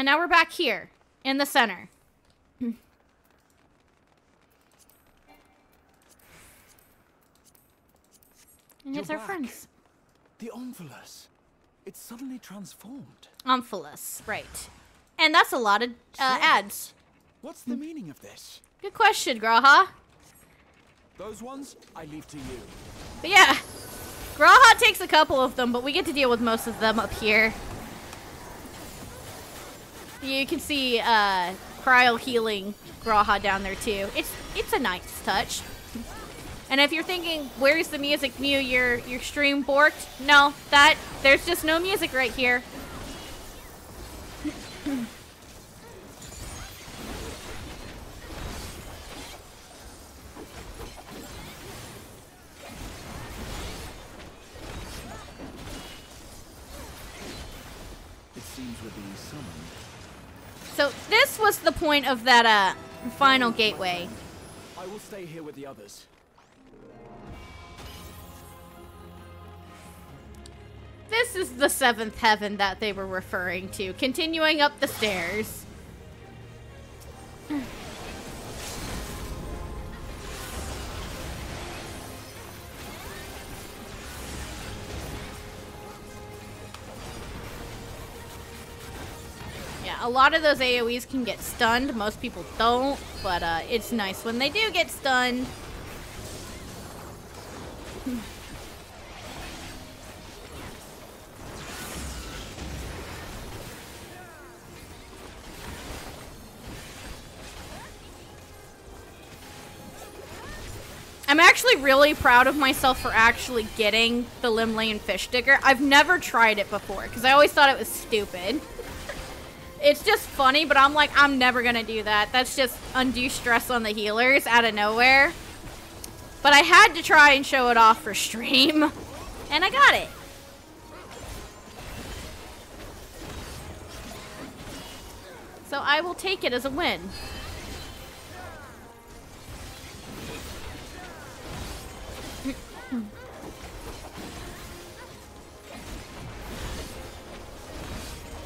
now we're back here, in the center. And it's our friends. The Omphalos. It's suddenly transformed. Omphalos, right. And that's a lot of ads. What's the meaning of this? Good question, Graha. Those ones, I leave to you. But yeah, Graha takes a couple of them, but we get to deal with most of them up here. You can see cryo healing Graha down there too. It's a nice touch. And if you're thinking, where's the music, Mew? Your stream borked? No, there's just no music right here. It seems we're being summoned. So this was the point of that final gateway. I will stay here with the others. This is the seventh heaven that they were referring to, continuing up the stairs. Yeah, a lot of those AoEs can get stunned. Most people don't, but it's nice when they do get stunned. I'm actually really proud of myself for actually getting the Lim Lane fish sticker. I've never tried it before because I always thought it was stupid. It's just funny, but I'm like, I'm never gonna do that. That's just undue stress on the healers out of nowhere. But I had to try and show it off for stream, and I got it. So I will take it as a win.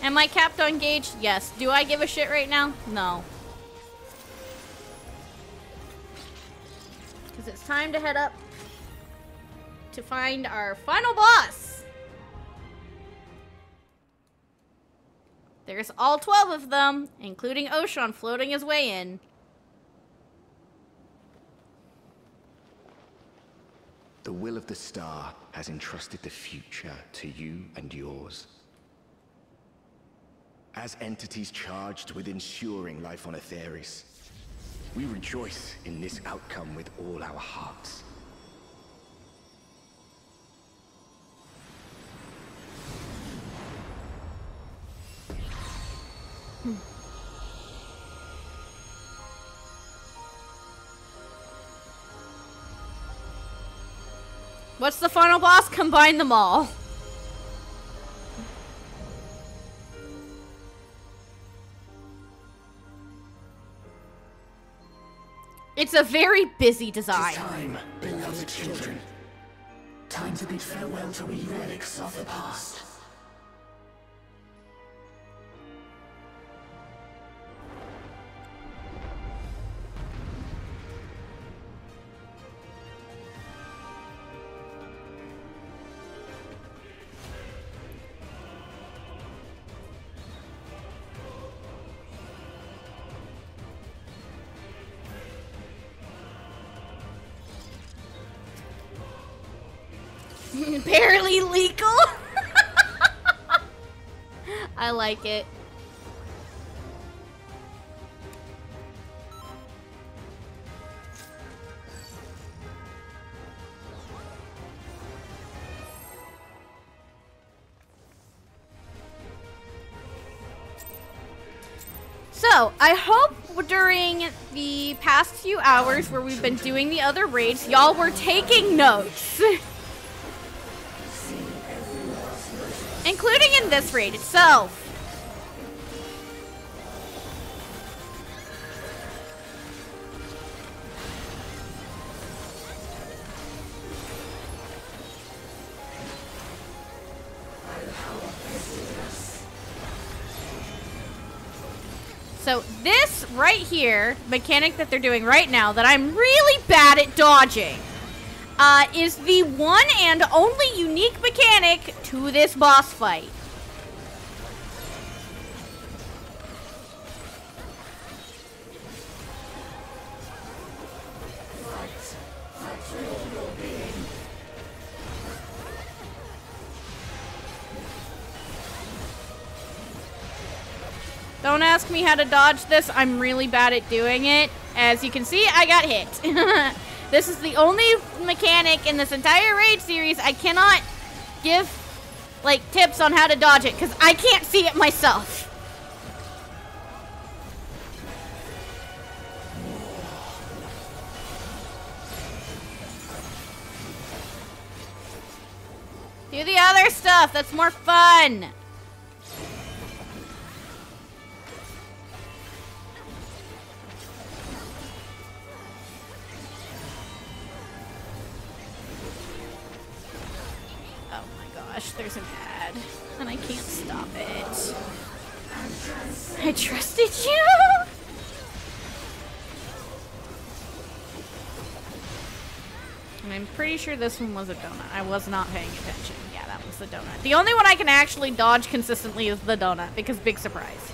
Am I capped on gauge? Yes. Do I give a shit right now? No. Because it's time to head up to find our final boss. There's all 12 of them, including Oshon floating his way in. The will of the star has entrusted the future to you and yours. As entities charged with ensuring life on Aetheris, We rejoice in this outcome with all our hearts. What's the final boss? Combine them all. It's a very busy design. Time, beloved children. Time to bid farewell to we relics of the past. Barely legal. I like it. So, I hope during the past few hours where we've been doing the other raids, y'all were taking notes. Including in this raid itself. So this right here, mechanic that they're doing right now that I'm really bad at dodging, is the one and only unique mechanic to this boss fight. Don't ask me how to dodge this. I'm really bad at doing it. As you can see, I got hit. This is the only mechanic in this entire raid series I cannot give, like, tips on how to dodge it, because I can't see it myself. Do the other stuff. That's more fun. There's an ad, and I can't stop it. I trusted you! And I'm pretty sure this one was a donut. I was not paying attention. Yeah, that was the donut. The only one I can actually dodge consistently is the donut, because big surprise.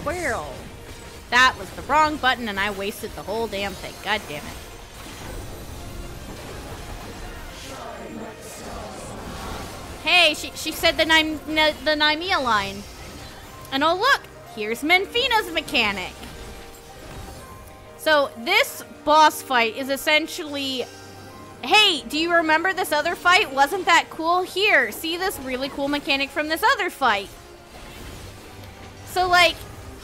Well, that was the wrong button and I wasted the whole damn thing. God damn it. Hey, she said the Nymea line. And oh look, here's Menfina's mechanic. So this boss fight is essentially, hey, do you remember this other fight? Wasn't that cool? Here, see this really cool mechanic from this other fight. So like,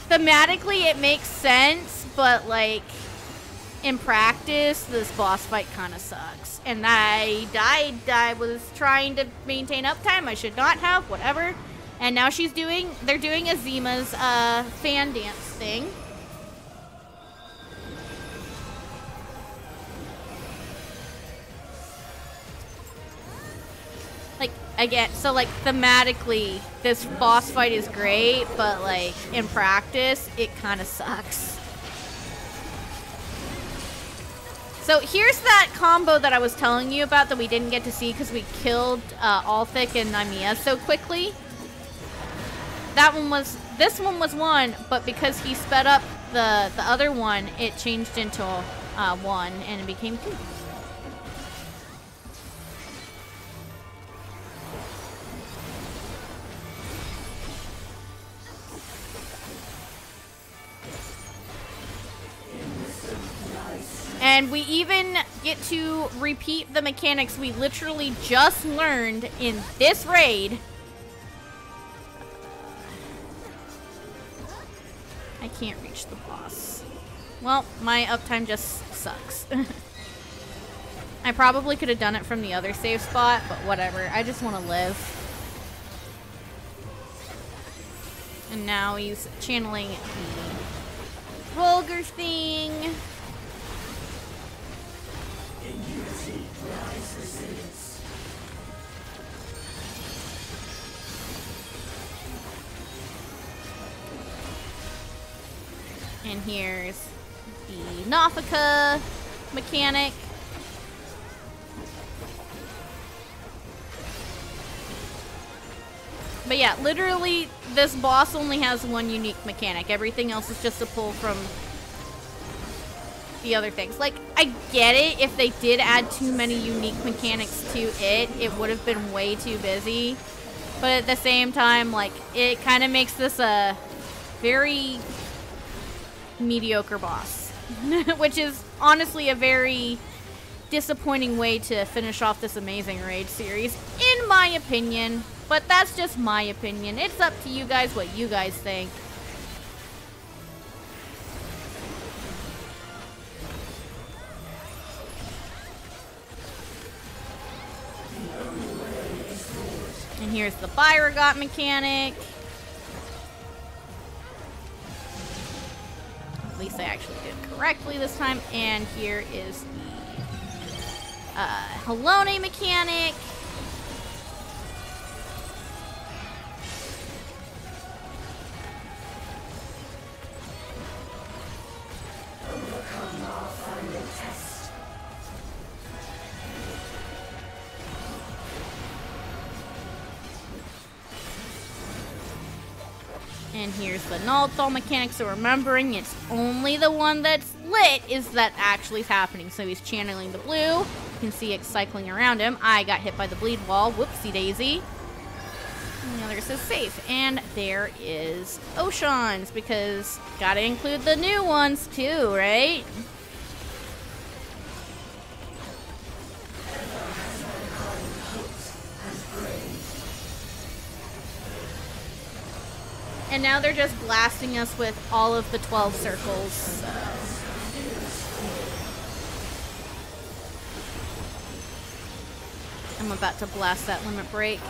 thematically it makes sense, but like, in practice, this boss fight kind of sucks. And I died. I was trying to maintain uptime. I should not have, whatever. And now they're doing Azima's fan dance thing. Like, again, so like thematically, this boss fight is great, but like in practice, it kind of sucks. So here's that combo that I was telling you about that we didn't get to see because we killed Althik and Nymea so quickly. that one was, this one was 1, but because he sped up the other one, it changed into 1 and it became 2. And we even get to repeat the mechanics we literally just learned in this raid. I can't reach the boss. Well, my uptime just sucks. I probably could have done it from the other save spot, but whatever. I just want to live. And now he's channeling the Rolger thing. And here's the Nafika mechanic. But yeah, literally this boss only has 1 unique mechanic. Everything else is just a pull from the other things. Like, I get it. If they did add too many unique mechanics to it, it would have been way too busy. But at the same time, like, it kind of makes this a very mediocre boss. Which is honestly a very disappointing way to finish off this amazing raid series, in my opinion. But that's just my opinion. It's up to you guys what you guys think. And here's the Byragot mechanic. At least I actually did it correctly this time. And here is the Halone mechanic. And here's the Nullthal mechanic, so remembering it's only the one that's lit is that actually happening. So he's channeling the blue. You can see it cycling around him. I got hit by the bleed wall. Whoopsie daisy. And the other says safe. And there is Oceans, because gotta include the new ones too, right? And now they're just blasting us with all of the 12 circles. So. I'm about to blast that limit break.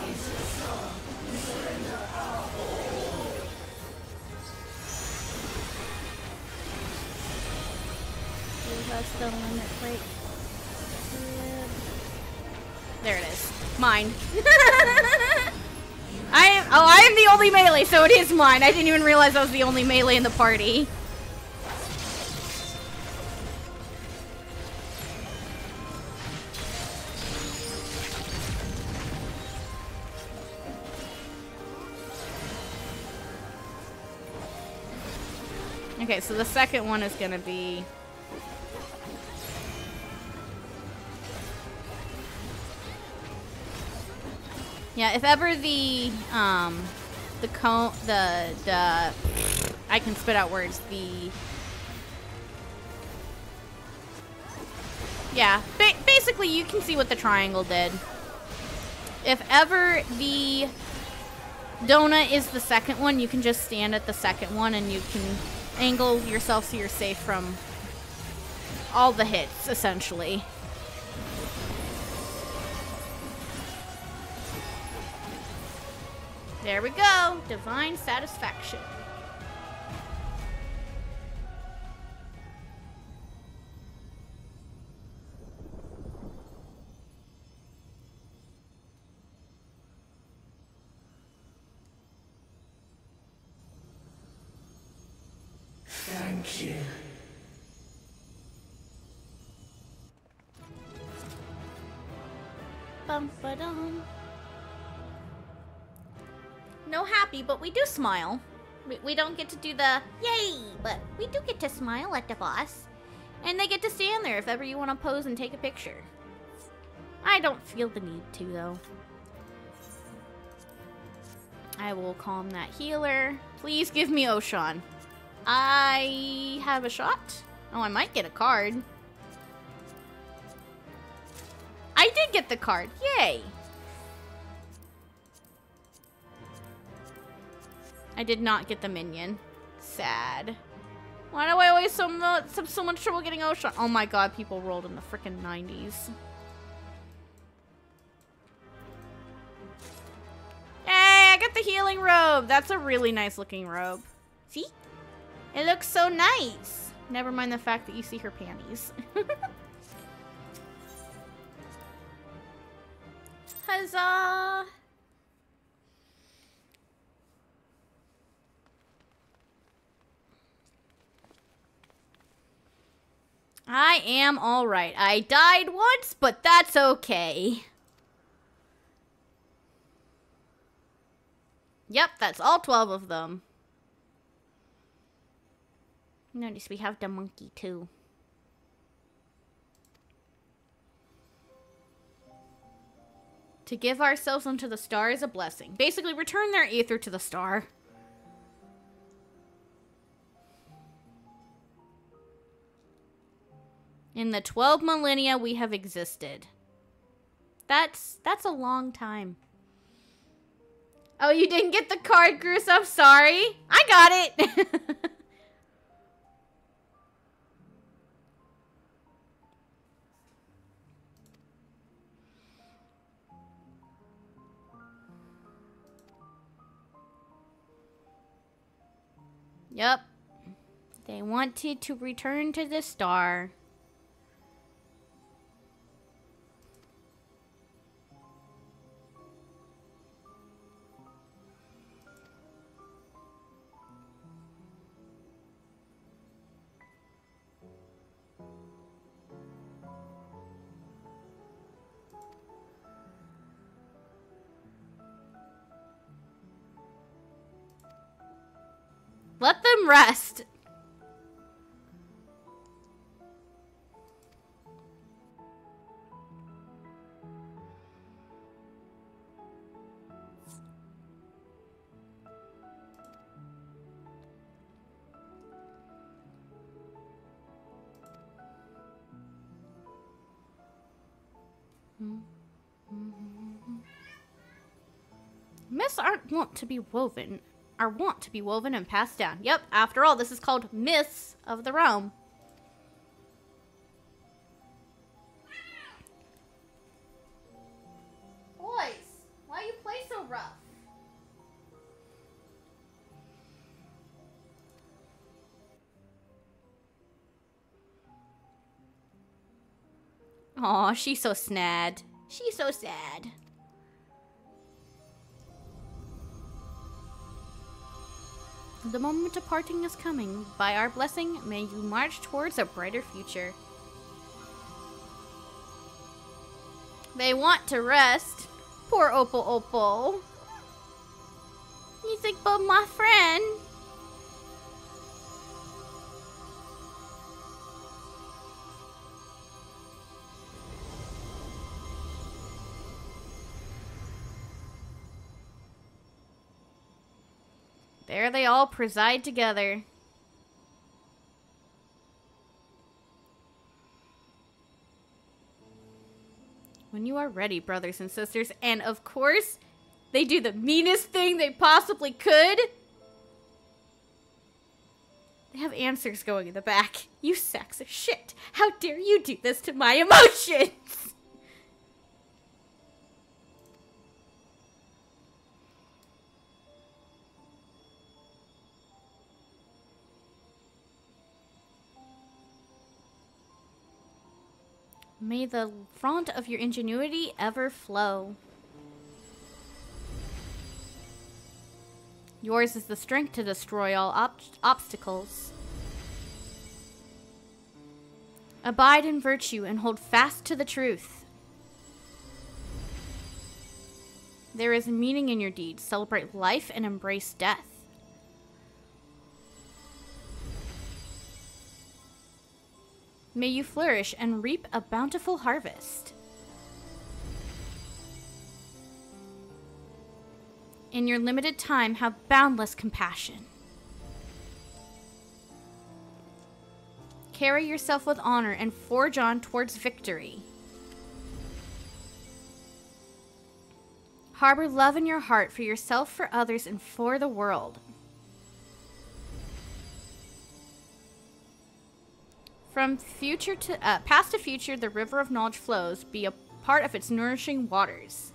That's the limit break. There it is. Mine. I am the only melee, so it is mine. I didn't even realize I was the only melee in the party. Okay, so the second one is gonna be... Yeah, if ever the I can spit out words, basically you can see what the triangle did. If ever the donut is the second one, you can just stand at the second one and you can angle yourself so you're safe from all the hits, essentially. There we go. Divine Satisfaction. Thank you. Bum ba dum. no happy, but we do smile. We don't get to do the yay, but we do get to smile at the boss. And they get to stand there if ever you want to pose and take a picture. I don't feel the need to, though. I will calm that healer. Please give me Oshan. I have a shot? Oh, I might get a card. I did get the card. Yay! I did not get the minion. Sad. Why do I always have so much trouble getting Oshan? Oh my god, people rolled in the frickin' 90s. Hey, I got the healing robe. That's a really nice looking robe. See? It looks so nice. Never mind the fact that you see her panties. Huzzah! I am alright. I died once, but that's okay. Yep, that's all 12 of them. Notice we have the monkey too. To give ourselves unto the star is a blessing. Basically, return their aether to the star. In the 12 millennia we have existed. That's a long time. Oh, you didn't get the card, Goose. I'm sorry. I got it. Yep. They wanted to return to the star. Let them rest. Myths aren't wont to be woven. Are wont to be woven and passed down. Yep, after all, this is called Myths of the Realm. Boys, why you play so rough? Aw, she's so sad. She's so sad. The moment of parting is coming. By our blessing, may you march towards a brighter future. They want to rest. Poor Opal Opal. You think about my friend? There they all preside together. When you are ready, brothers and sisters. And of course, they do the meanest thing they possibly could. They have answers going in the back. You sacks of shit. How dare you do this to my emotions? May the font of your ingenuity ever flow. Yours is the strength to destroy all obstacles. Abide in virtue and hold fast to the truth. There is meaning in your deeds. Celebrate life and embrace death. May you flourish and reap a bountiful harvest. In your limited time, have boundless compassion. Carry yourself with honor and forge on towards victory. Harbor love in your heart for yourself, for others, and for the world. From future to past to future, the river of knowledge flows. Be a part of its nourishing waters.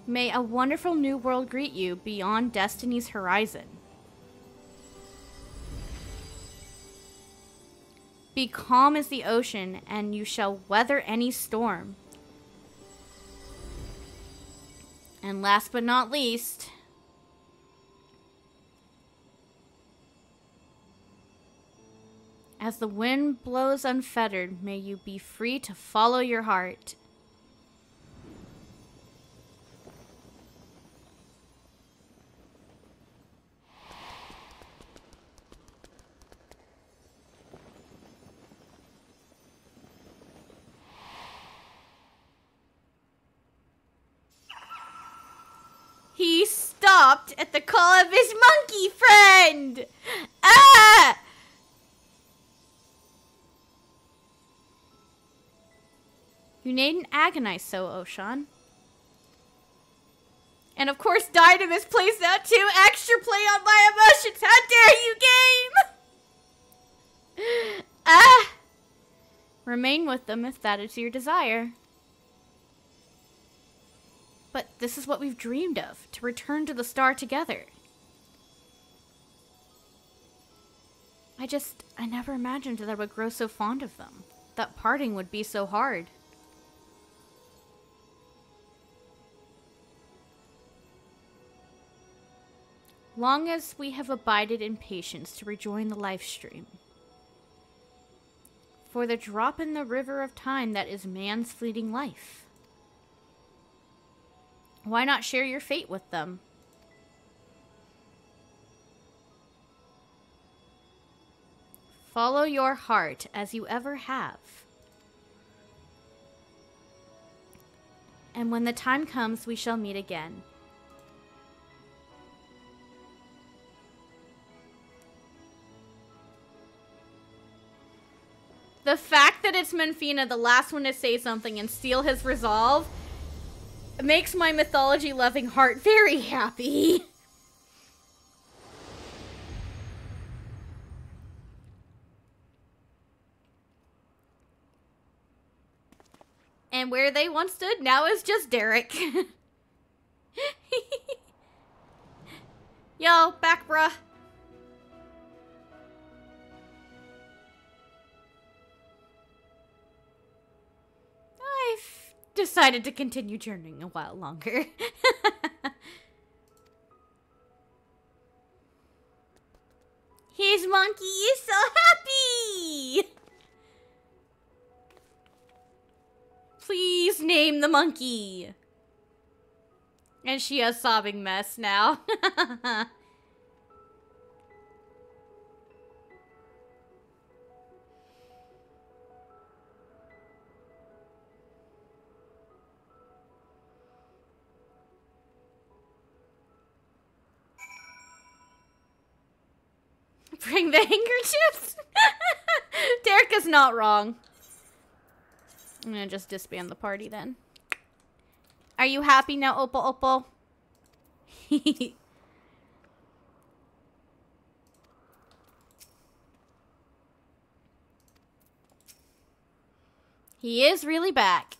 May a wonderful new world greet you beyond destiny's horizon. Be calm as the ocean, and you shall weather any storm. And last but not least, as the wind blows unfettered, may you be free to follow your heart. He stopped at the call of his monkey friend! Ah! You needn't agonize so, Oshan. And of course, Dynamis plays out too. Extra play on my emotions. How dare you, game? Ah! Remain with them if that is your desire. But this is what we've dreamed of, to return to the star together. I never imagined that I would grow so fond of them. That parting would be so hard. Long as we have abided in patience to rejoin the life stream. For the drop in the river of time that is man's fleeting life. Why not share your fate with them? Follow your heart as you ever have. And when the time comes, we shall meet again. The fact that it's Menfina, the last one to say something and steal his resolve, makes my mythology-loving heart very happy. And where they once stood now is just Derek. Yo, back bruh. I've decided to continue journeying a while longer. His monkey is so happy! Please name the monkey. And she has sobbing mess now. Bring the handkerchiefs. Derek is not wrong. I'm gonna just disband the party then. Are you happy now, Opal Opal? He is really back.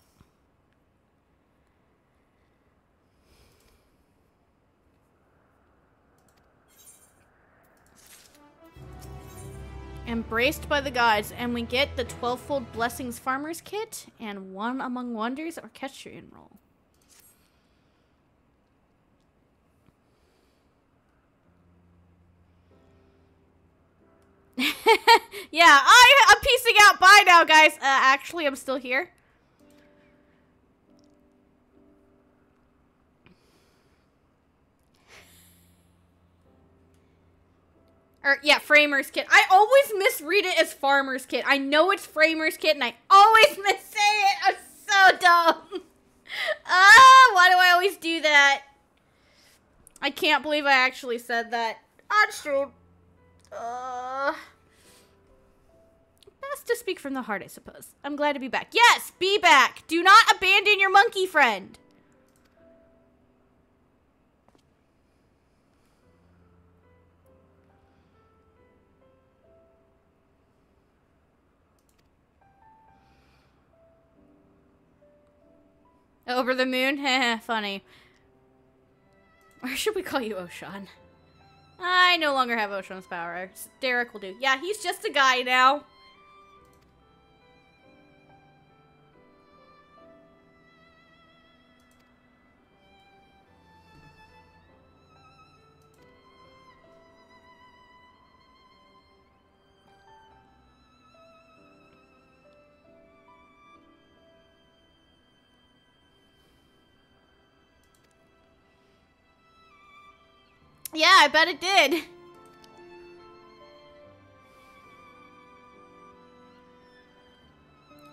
Embraced by the gods, and we get the 12-fold Blessings Farmer's Kit and One Among Wonders Orchestrion Roll. Yeah, I'm piecing out. Bye now, guys. Actually, I'm still here. Or, yeah, Framer's Kit. I always misread it as Farmer's Kit. I know it's Framer's Kit, and I always missay it. I'm so dumb. Why do I always do that? I can't believe I actually said that. On stream. Best to speak from the heart, I suppose. I'm glad to be back. Yes, be back. Do not abandon your monkey friend. Over the moon? Heh, funny. Or should we call you Oshan? I no longer have Oshan's power. Derek will do. Yeah, he's just a guy now. Yeah, I bet it did.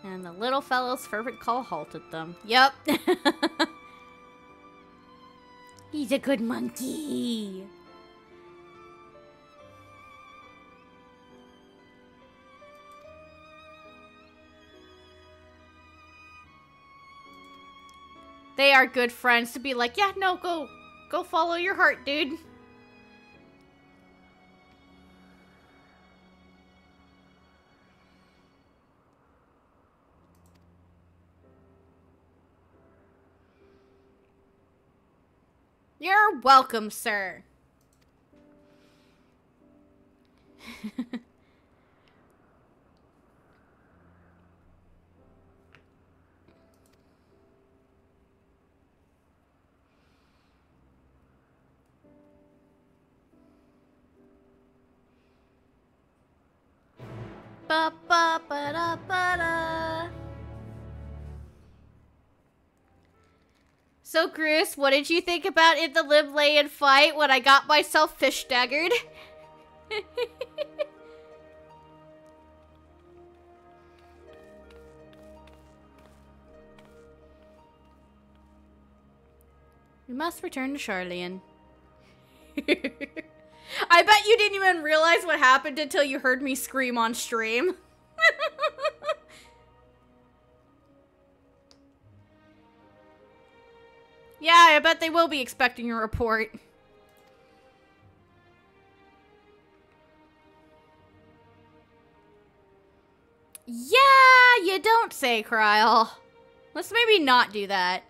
And the little fellow's fervent call halted them. Yep. He's a good monkey. They are good friends to be like, yeah, no, go follow your heart, dude. You're welcome, sir. Ba ba ba da ba da. So, Chris, what did you think about in the Limlayan fight when I got myself fish daggered? We must return to Charlian. I bet you didn't even realize what happened until you heard me scream on stream. Yeah, I bet they will be expecting a report. Yeah, you don't say, Kryl. Let's maybe not do that.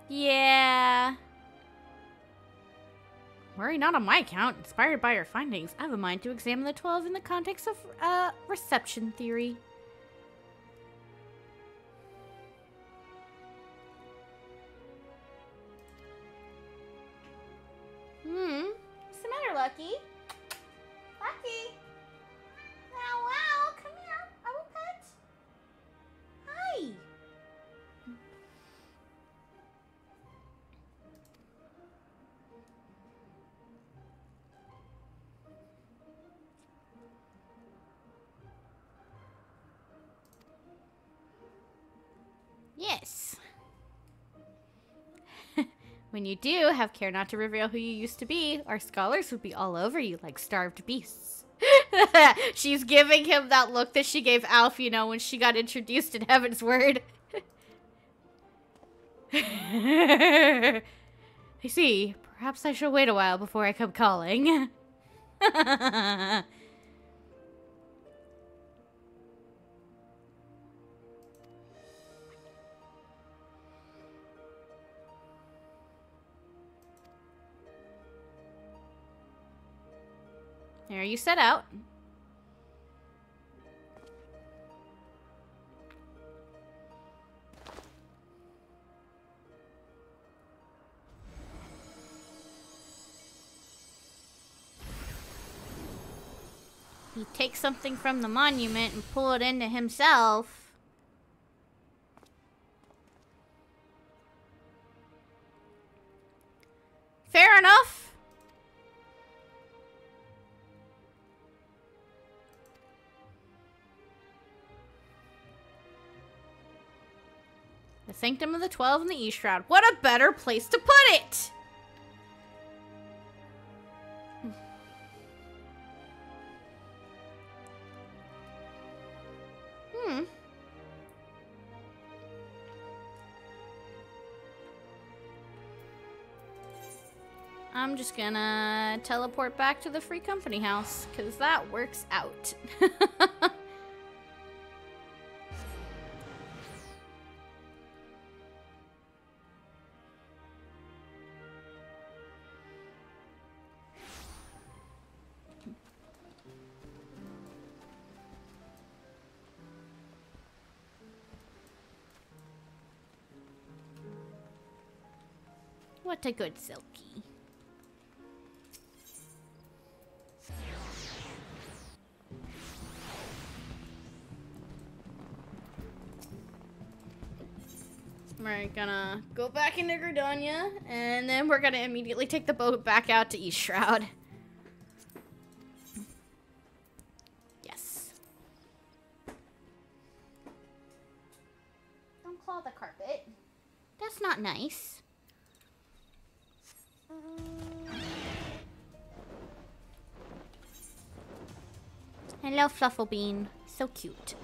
Yeah. Worry not on my account. Inspired by your findings, I have a mind to examine the 12 in the context of, reception theory. What's the matter, Lucky? Lucky? Wow, wow, come here. I will pet. Hi. Yes. When you do, have care not to reveal who you used to be. Our scholars would be all over you like starved beasts. She's giving him that look that she gave Alf, you know, when she got introduced in Heaven's Word. I see. Perhaps I shall wait a while before I come calling. There you set out. he takes something from the monument and pull it into himself. Fair enough. The Sanctum of the 12 and the East Shroud. What a better place to put it! I'm just gonna teleport back to the Free Company house, because that works out. What a good Silky. We're gonna go back into Gridania, and then we're gonna immediately take the boat back out to East Shroud. Yes. Don't claw the carpet. That's not nice. Hello, Flufflebean. So cute.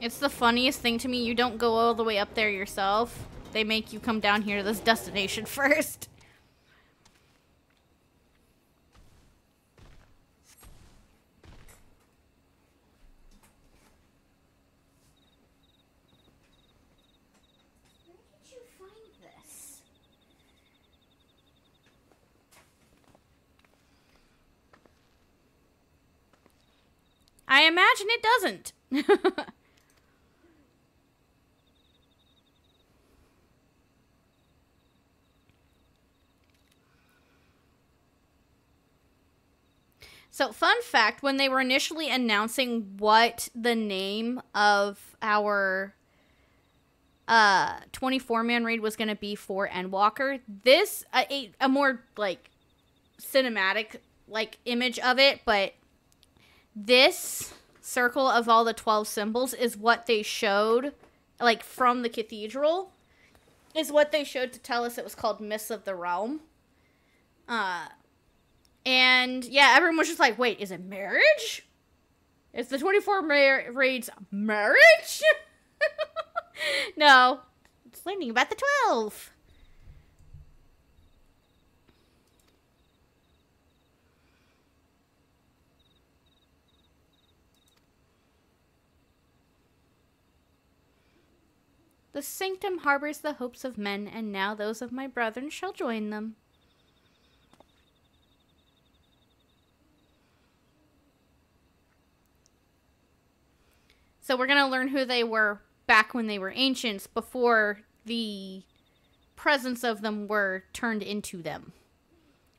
It's the funniest thing to me. You don't go all the way up there yourself. They make you come down here to this destination first. Where did you find this? I imagine it doesn't. So, fun fact, when they were initially announcing what the name of our 24-man raid was going to be for Endwalker, this, a more, like, cinematic, like, image of it, but this circle of all the 12 symbols is what they showed, like, from the cathedral, is what they showed to tell us it was called Mists of the Realm. And, yeah, everyone was just like, wait, is it marriage? Is the 24 raids marriage? No. It's learning about the 12. The sanctum harbors the hopes of men, and now those of my brethren shall join them. So we're going to learn who they were back when they were ancients, before the presence of them were turned into them.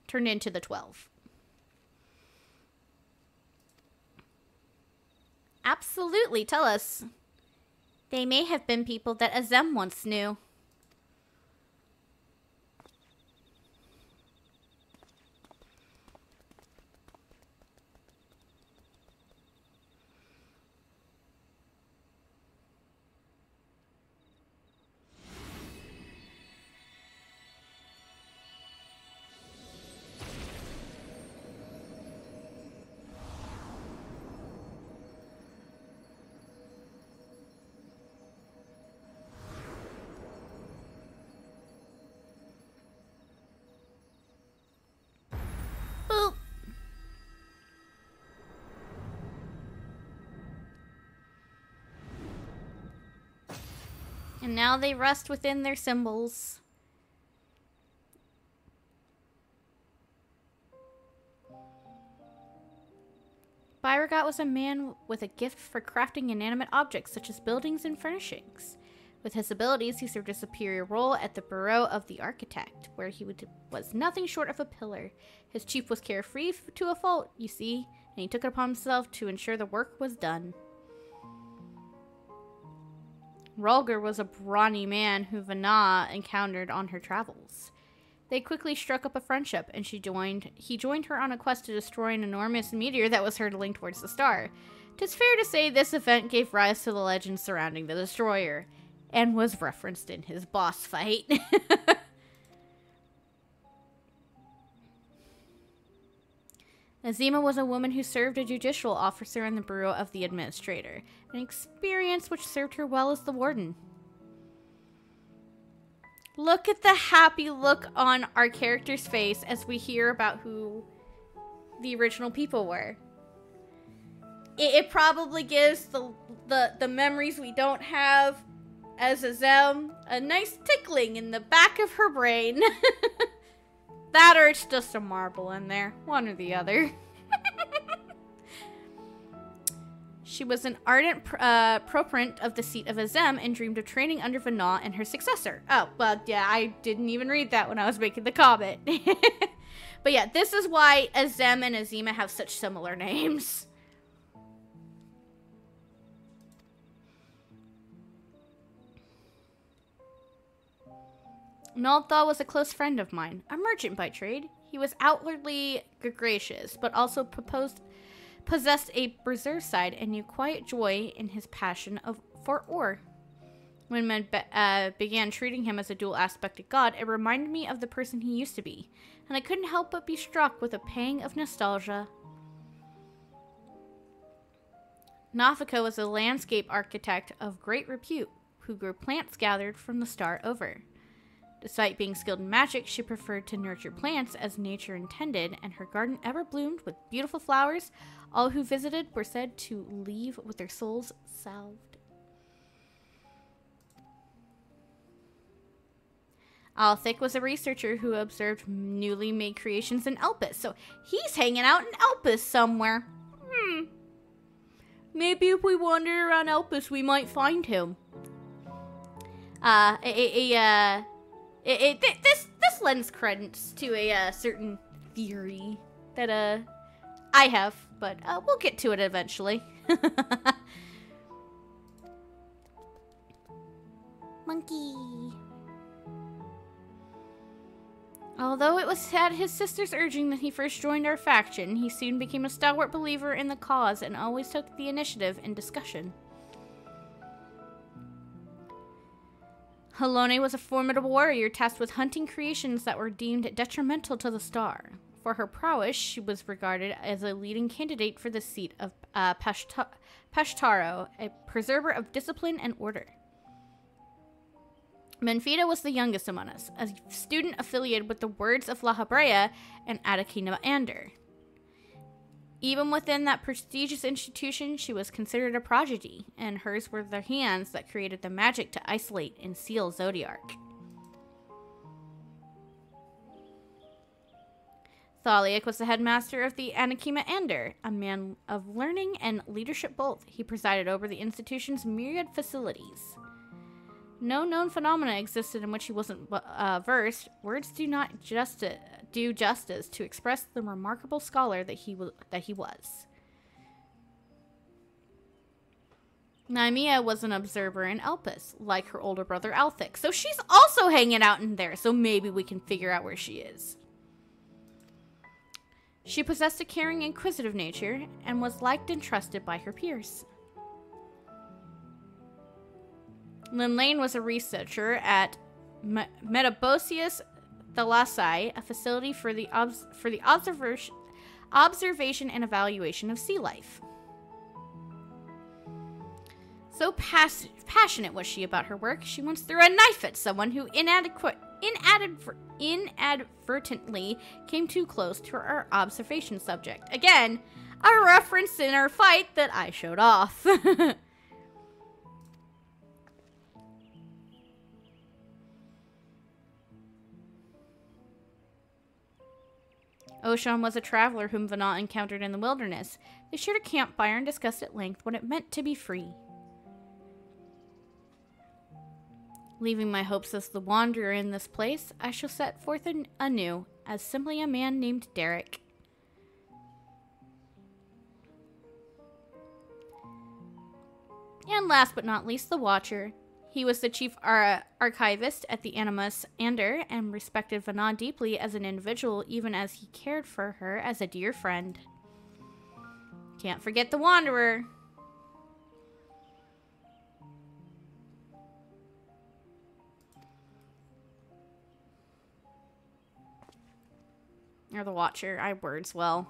Turned into the 12. Absolutely, tell us. They may have been people that Azem once knew. Boop. And now they rest within their symbols. Beauregard was a man with a gift for crafting inanimate objects such as buildings and furnishings. With his abilities, he served a superior role at the Bureau of the Architect, where he was nothing short of a pillar. His chief was carefree to a fault, you see, and he took it upon himself to ensure the work was done. Rolger was a brawny man who Vanna encountered on her travels. They quickly struck up a friendship, and he joined her on a quest to destroy an enormous meteor that was hurtling towards the star. 'Tis fair to say this event gave rise to the legend surrounding the destroyer, and was referenced in his boss fight. Azima was a woman who served a judicial officer in the Bureau of the Administrator, an experience which served her well as the warden. Look at the happy look on our character's face as we hear about who the original people were. It probably gives the memories we don't have as Azem a nice tickling in the back of her brain. That or it's just a marble in there. One or the other. She was an ardent proponent of the seat of Azem and dreamed of training under Vanna and her successor. Oh, well, yeah, I didn't even read that when I was making the comment. But yeah, this is why Azem and Azima have such similar names. Naltha was a close friend of mine, a merchant by trade. He was outwardly gracious, but also possessed a berserk side and knew quiet joy in his passion for ore. When men began treating him as a dual-aspected god, it reminded me of the person he used to be, and I couldn't help but be struck with a pang of nostalgia. Nafika was a landscape architect of great repute, who grew plants gathered from the star over. Despite being skilled in magic, she preferred to nurture plants as nature intended, and her garden ever bloomed with beautiful flowers. All who visited were said to leave with their souls salved. Althik was a researcher who observed newly made creations in Elpis, so he's hanging out in Elpis somewhere. Maybe if we wander around Elpis, we might find him. This lends credence to a certain theory that I have, but we'll get to it eventually. Monkey. Although it was at his sister's urging that he first joined our faction, he soon became a stalwart believer in the cause and always took the initiative in discussion. Halone was a formidable warrior tasked with hunting creations that were deemed detrimental to the star. For her prowess, she was regarded as a leading candidate for the seat of Pashtaro, a preserver of discipline and order. Menfida was the youngest among us, a student affiliated with the Words of La Habrea and Adakina Ander. Even within that prestigious institution, she was considered a prodigy, and hers were the hands that created the magic to isolate and seal Zodiark. Thaliak was the headmaster of the Anakima Ander, a man of learning and leadership both. He presided over the institution's myriad facilities. No known phenomena existed in which he wasn't versed. Words do not do justice to express the remarkable scholar that he was. Naimia was an observer in Elpis, like her older brother Althik, so she's also hanging out in there, so maybe we can figure out where she is. She possessed a caring, inquisitive nature, and was liked and trusted by her peers. Linlane was a researcher at Metabosius Thalassae, a facility for the observation and evaluation of sea life. So passionate was she about her work, she once threw a knife at someone who inadvertently came too close to her observation subject. Again, a reference in our fight that I showed off. Oshon was a traveler whom Venat encountered in the wilderness. They shared a campfire and discussed at length what it meant to be free. Leaving my hopes as the wanderer in this place, I shall set forth anew, as simply a man named Derek. And last but not least, the Watcher. He was the chief archivist at the Animus Ander and respected Venat deeply as an individual, even as he cared for her as a dear friend. Can't forget the Wanderer. Or the Watcher. I words well.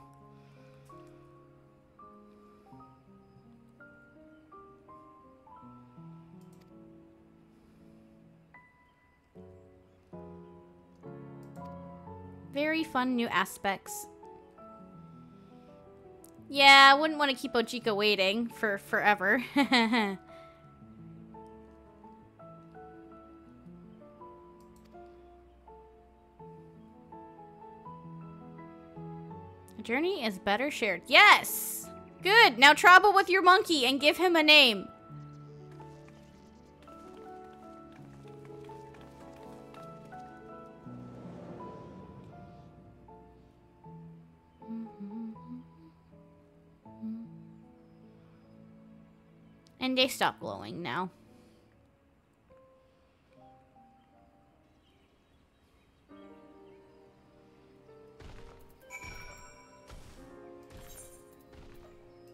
Very fun new aspects. Yeah, I wouldn't want to keep Ojika waiting for forever. The journey is better shared. Yes! Good! Now travel with your monkey and give him a name. And they stop glowing now.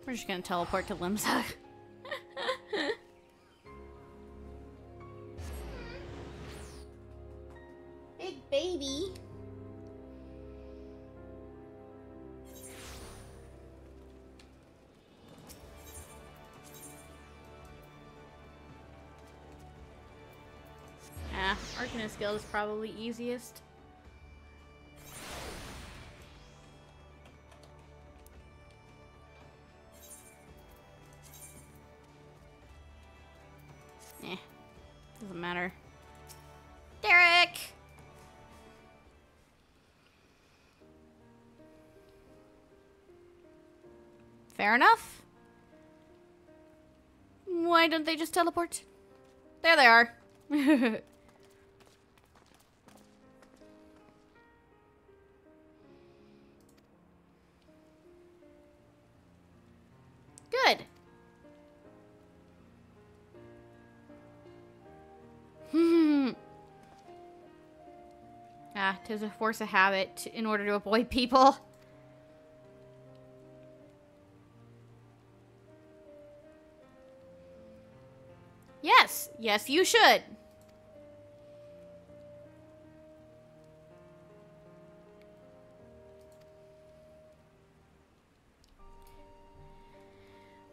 We're just gonna teleport to Limsa. Big baby. Arcanist Guild is probably easiest. Doesn't matter. Derek! Fair enough. Why don't they just teleport? There they are. Good. Tis a force of habit in order to avoid people. Yes. Yes, you should.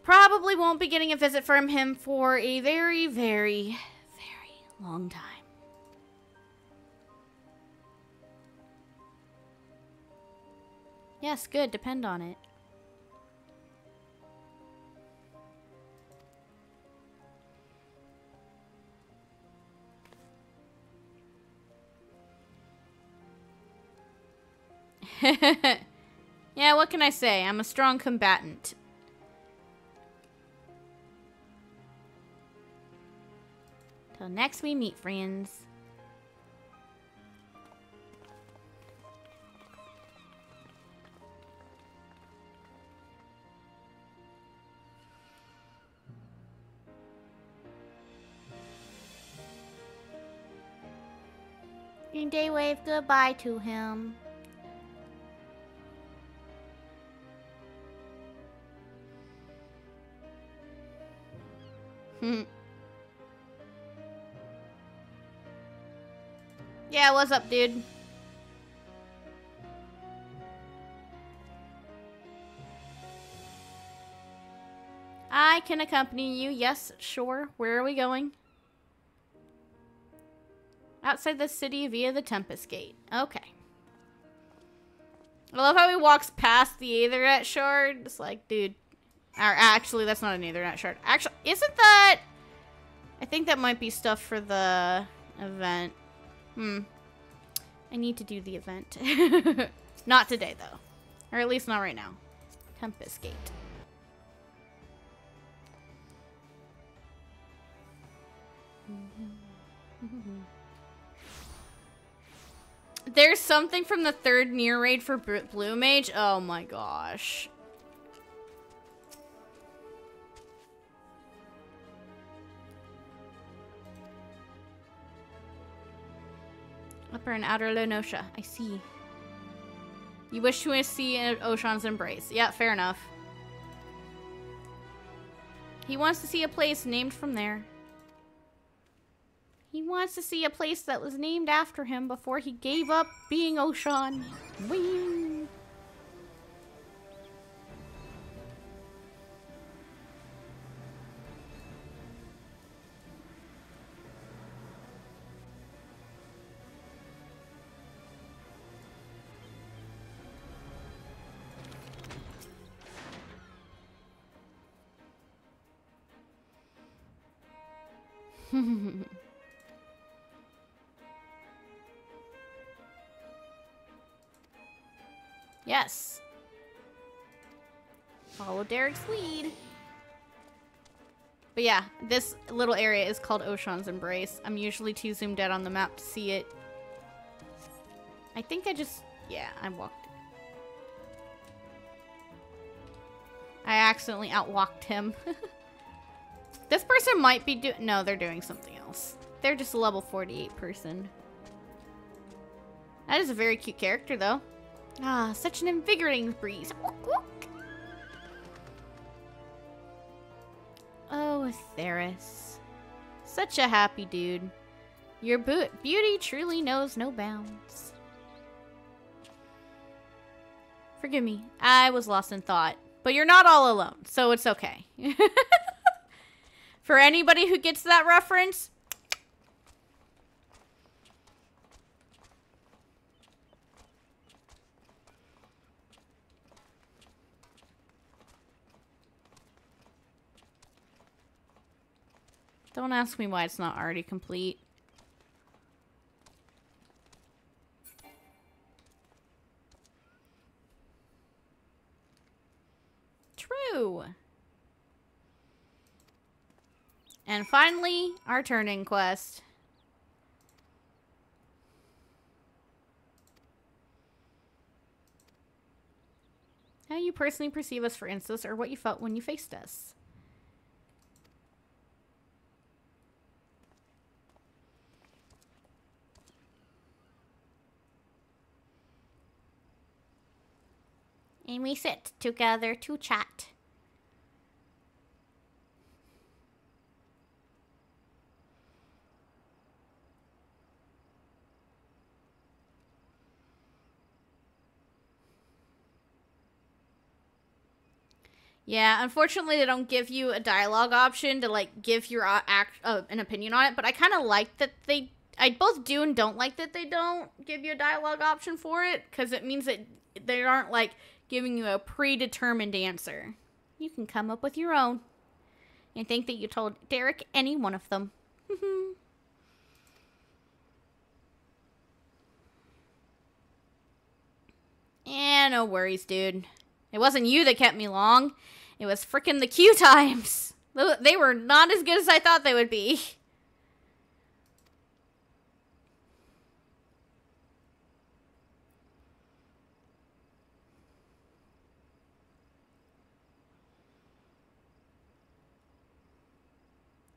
Probably won't be getting a visit from him for a very, very, very long time. Yes, good. Depend on it. Yeah, what can I say? I'm a strong combatant. Till next we meet, friends. And they wave goodbye to him. Yeah, what's up, dude? I can accompany you. Yes, sure. Where are we going? Outside the city via the Tempest Gate. Okay. I love how he walks past the Aethernet shard. It's like, dude. Or actually, that's not an Aethernet shard. Actually, isn't that... I think that might be stuff for the event. I need to do the event. Not today, though. Or at least not right now. Tempest Gate. There's something from the 3rd Nier Raid for Blue Mage. Oh my gosh. Upper and Outer Lenosha. I see. You wish to see Oshan's embrace. Yeah, fair enough. He wants to see a place named from there. He wants to see a place that was named after him before he gave up being Oshan. Whee! Yes. Follow Derek's lead. But yeah, this little area is called Oshan's Embrace. I'm usually too zoomed out on the map to see it. I think I just... yeah, I walked. I accidentally outwalked him. This person might be doing... no, they're doing something else. They're just a level 48 person. That is a very cute character, though. Ah, such an invigorating breeze. Oh, Theris. Such a happy dude. Your beauty truly knows no bounds. Forgive me, I was lost in thought. But you're not all alone, so it's okay. For anybody who gets that reference... don't ask me why it's not already complete. True. And finally, our turning quest. How you personally perceive us, for instance, or what you felt when you faced us. And we sit together to chat. Yeah, unfortunately they don't give you a dialogue option to like give your an opinion on it, but I kind of like that I both do and don't like that they don't give you a dialogue option for it, because it means that they aren't like giving you a predetermined answer. You can come up with your own and think that you told Derek any one of them. Yeah, no worries, dude. It wasn't you that kept me long. It was frickin' the queue times. They were not as good as I thought they would be.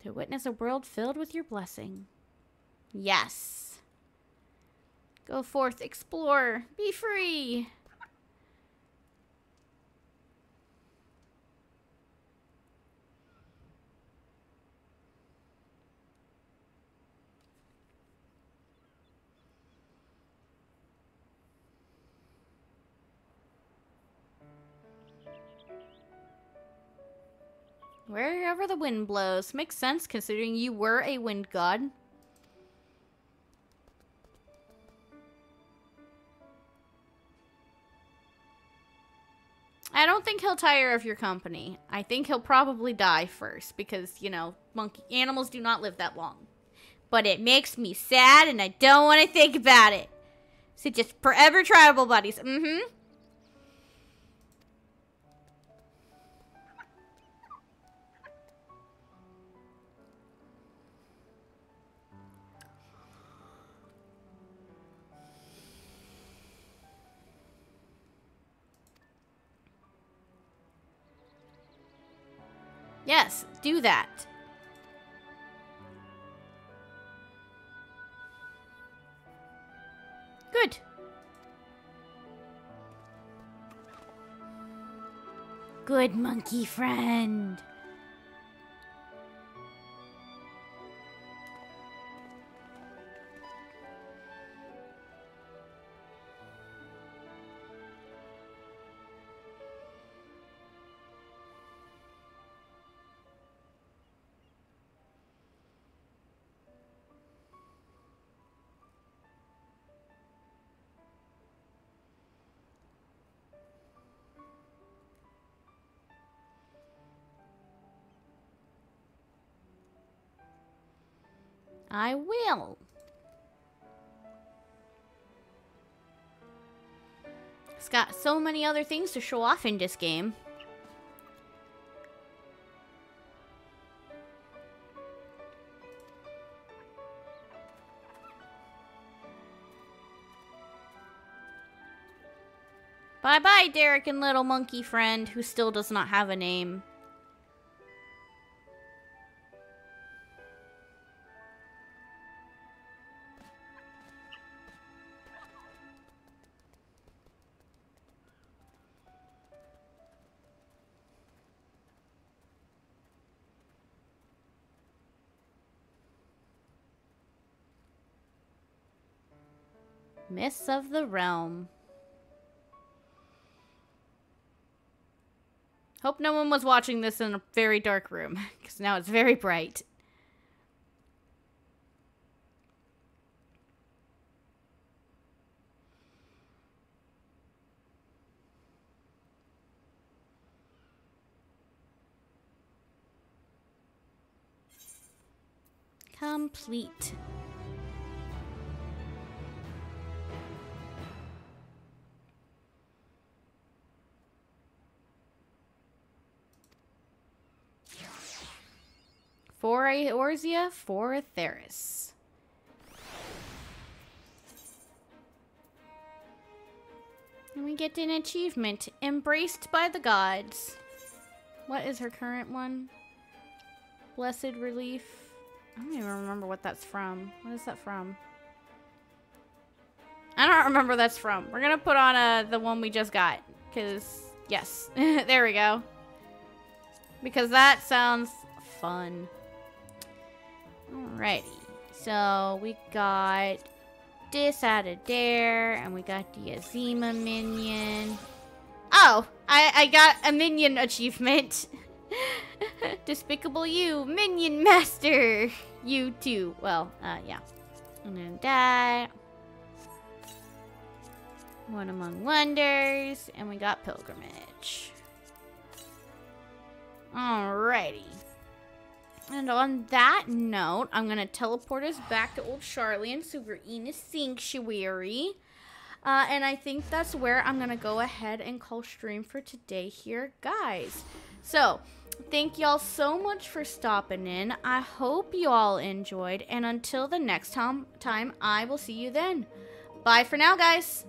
To witness a world filled with your blessing. Yes. Go forth, explore, be free. Wherever the wind blows. Makes sense considering you were a wind god. I don't think he'll tire of your company. I think he'll probably die first because, you know, animals do not live that long. But it makes me sad and I don't want to think about it. So just forever tribal buddies. Mm-hmm. Yes, do that. Good. Good monkey friend. I will. It's got so many other things to show off in this game. Bye-bye, Derek and little monkey friend, who still does not have a name. Mists of the Realm. Hope no one was watching this in a very dark room, because now it's very bright. Complete. For Eorzea, for Theris. And we get an achievement. Embraced by the gods. What is her current one? Blessed Relief. I don't even remember what that's from. What is that from? I don't remember what that's from. We're gonna put on the one we just got. Because, yes. There we go. Because that sounds fun. Alrighty. So, we got this out of there. And we got the Azima minion. Oh! I got a minion achievement. Despicable You, Minion Master. You too. Well, yeah. And then that. One Among Wonders. And we got Pilgrimage. Alrighty. And on that note, I'm going to teleport us back to Old Charlian, so we're in a sanctuary. And I think that's where I'm going to go ahead and call stream for today here, guys. So, thank y'all so much for stopping in. I hope you all enjoyed. And until the next time, I will see you then. Bye for now, guys.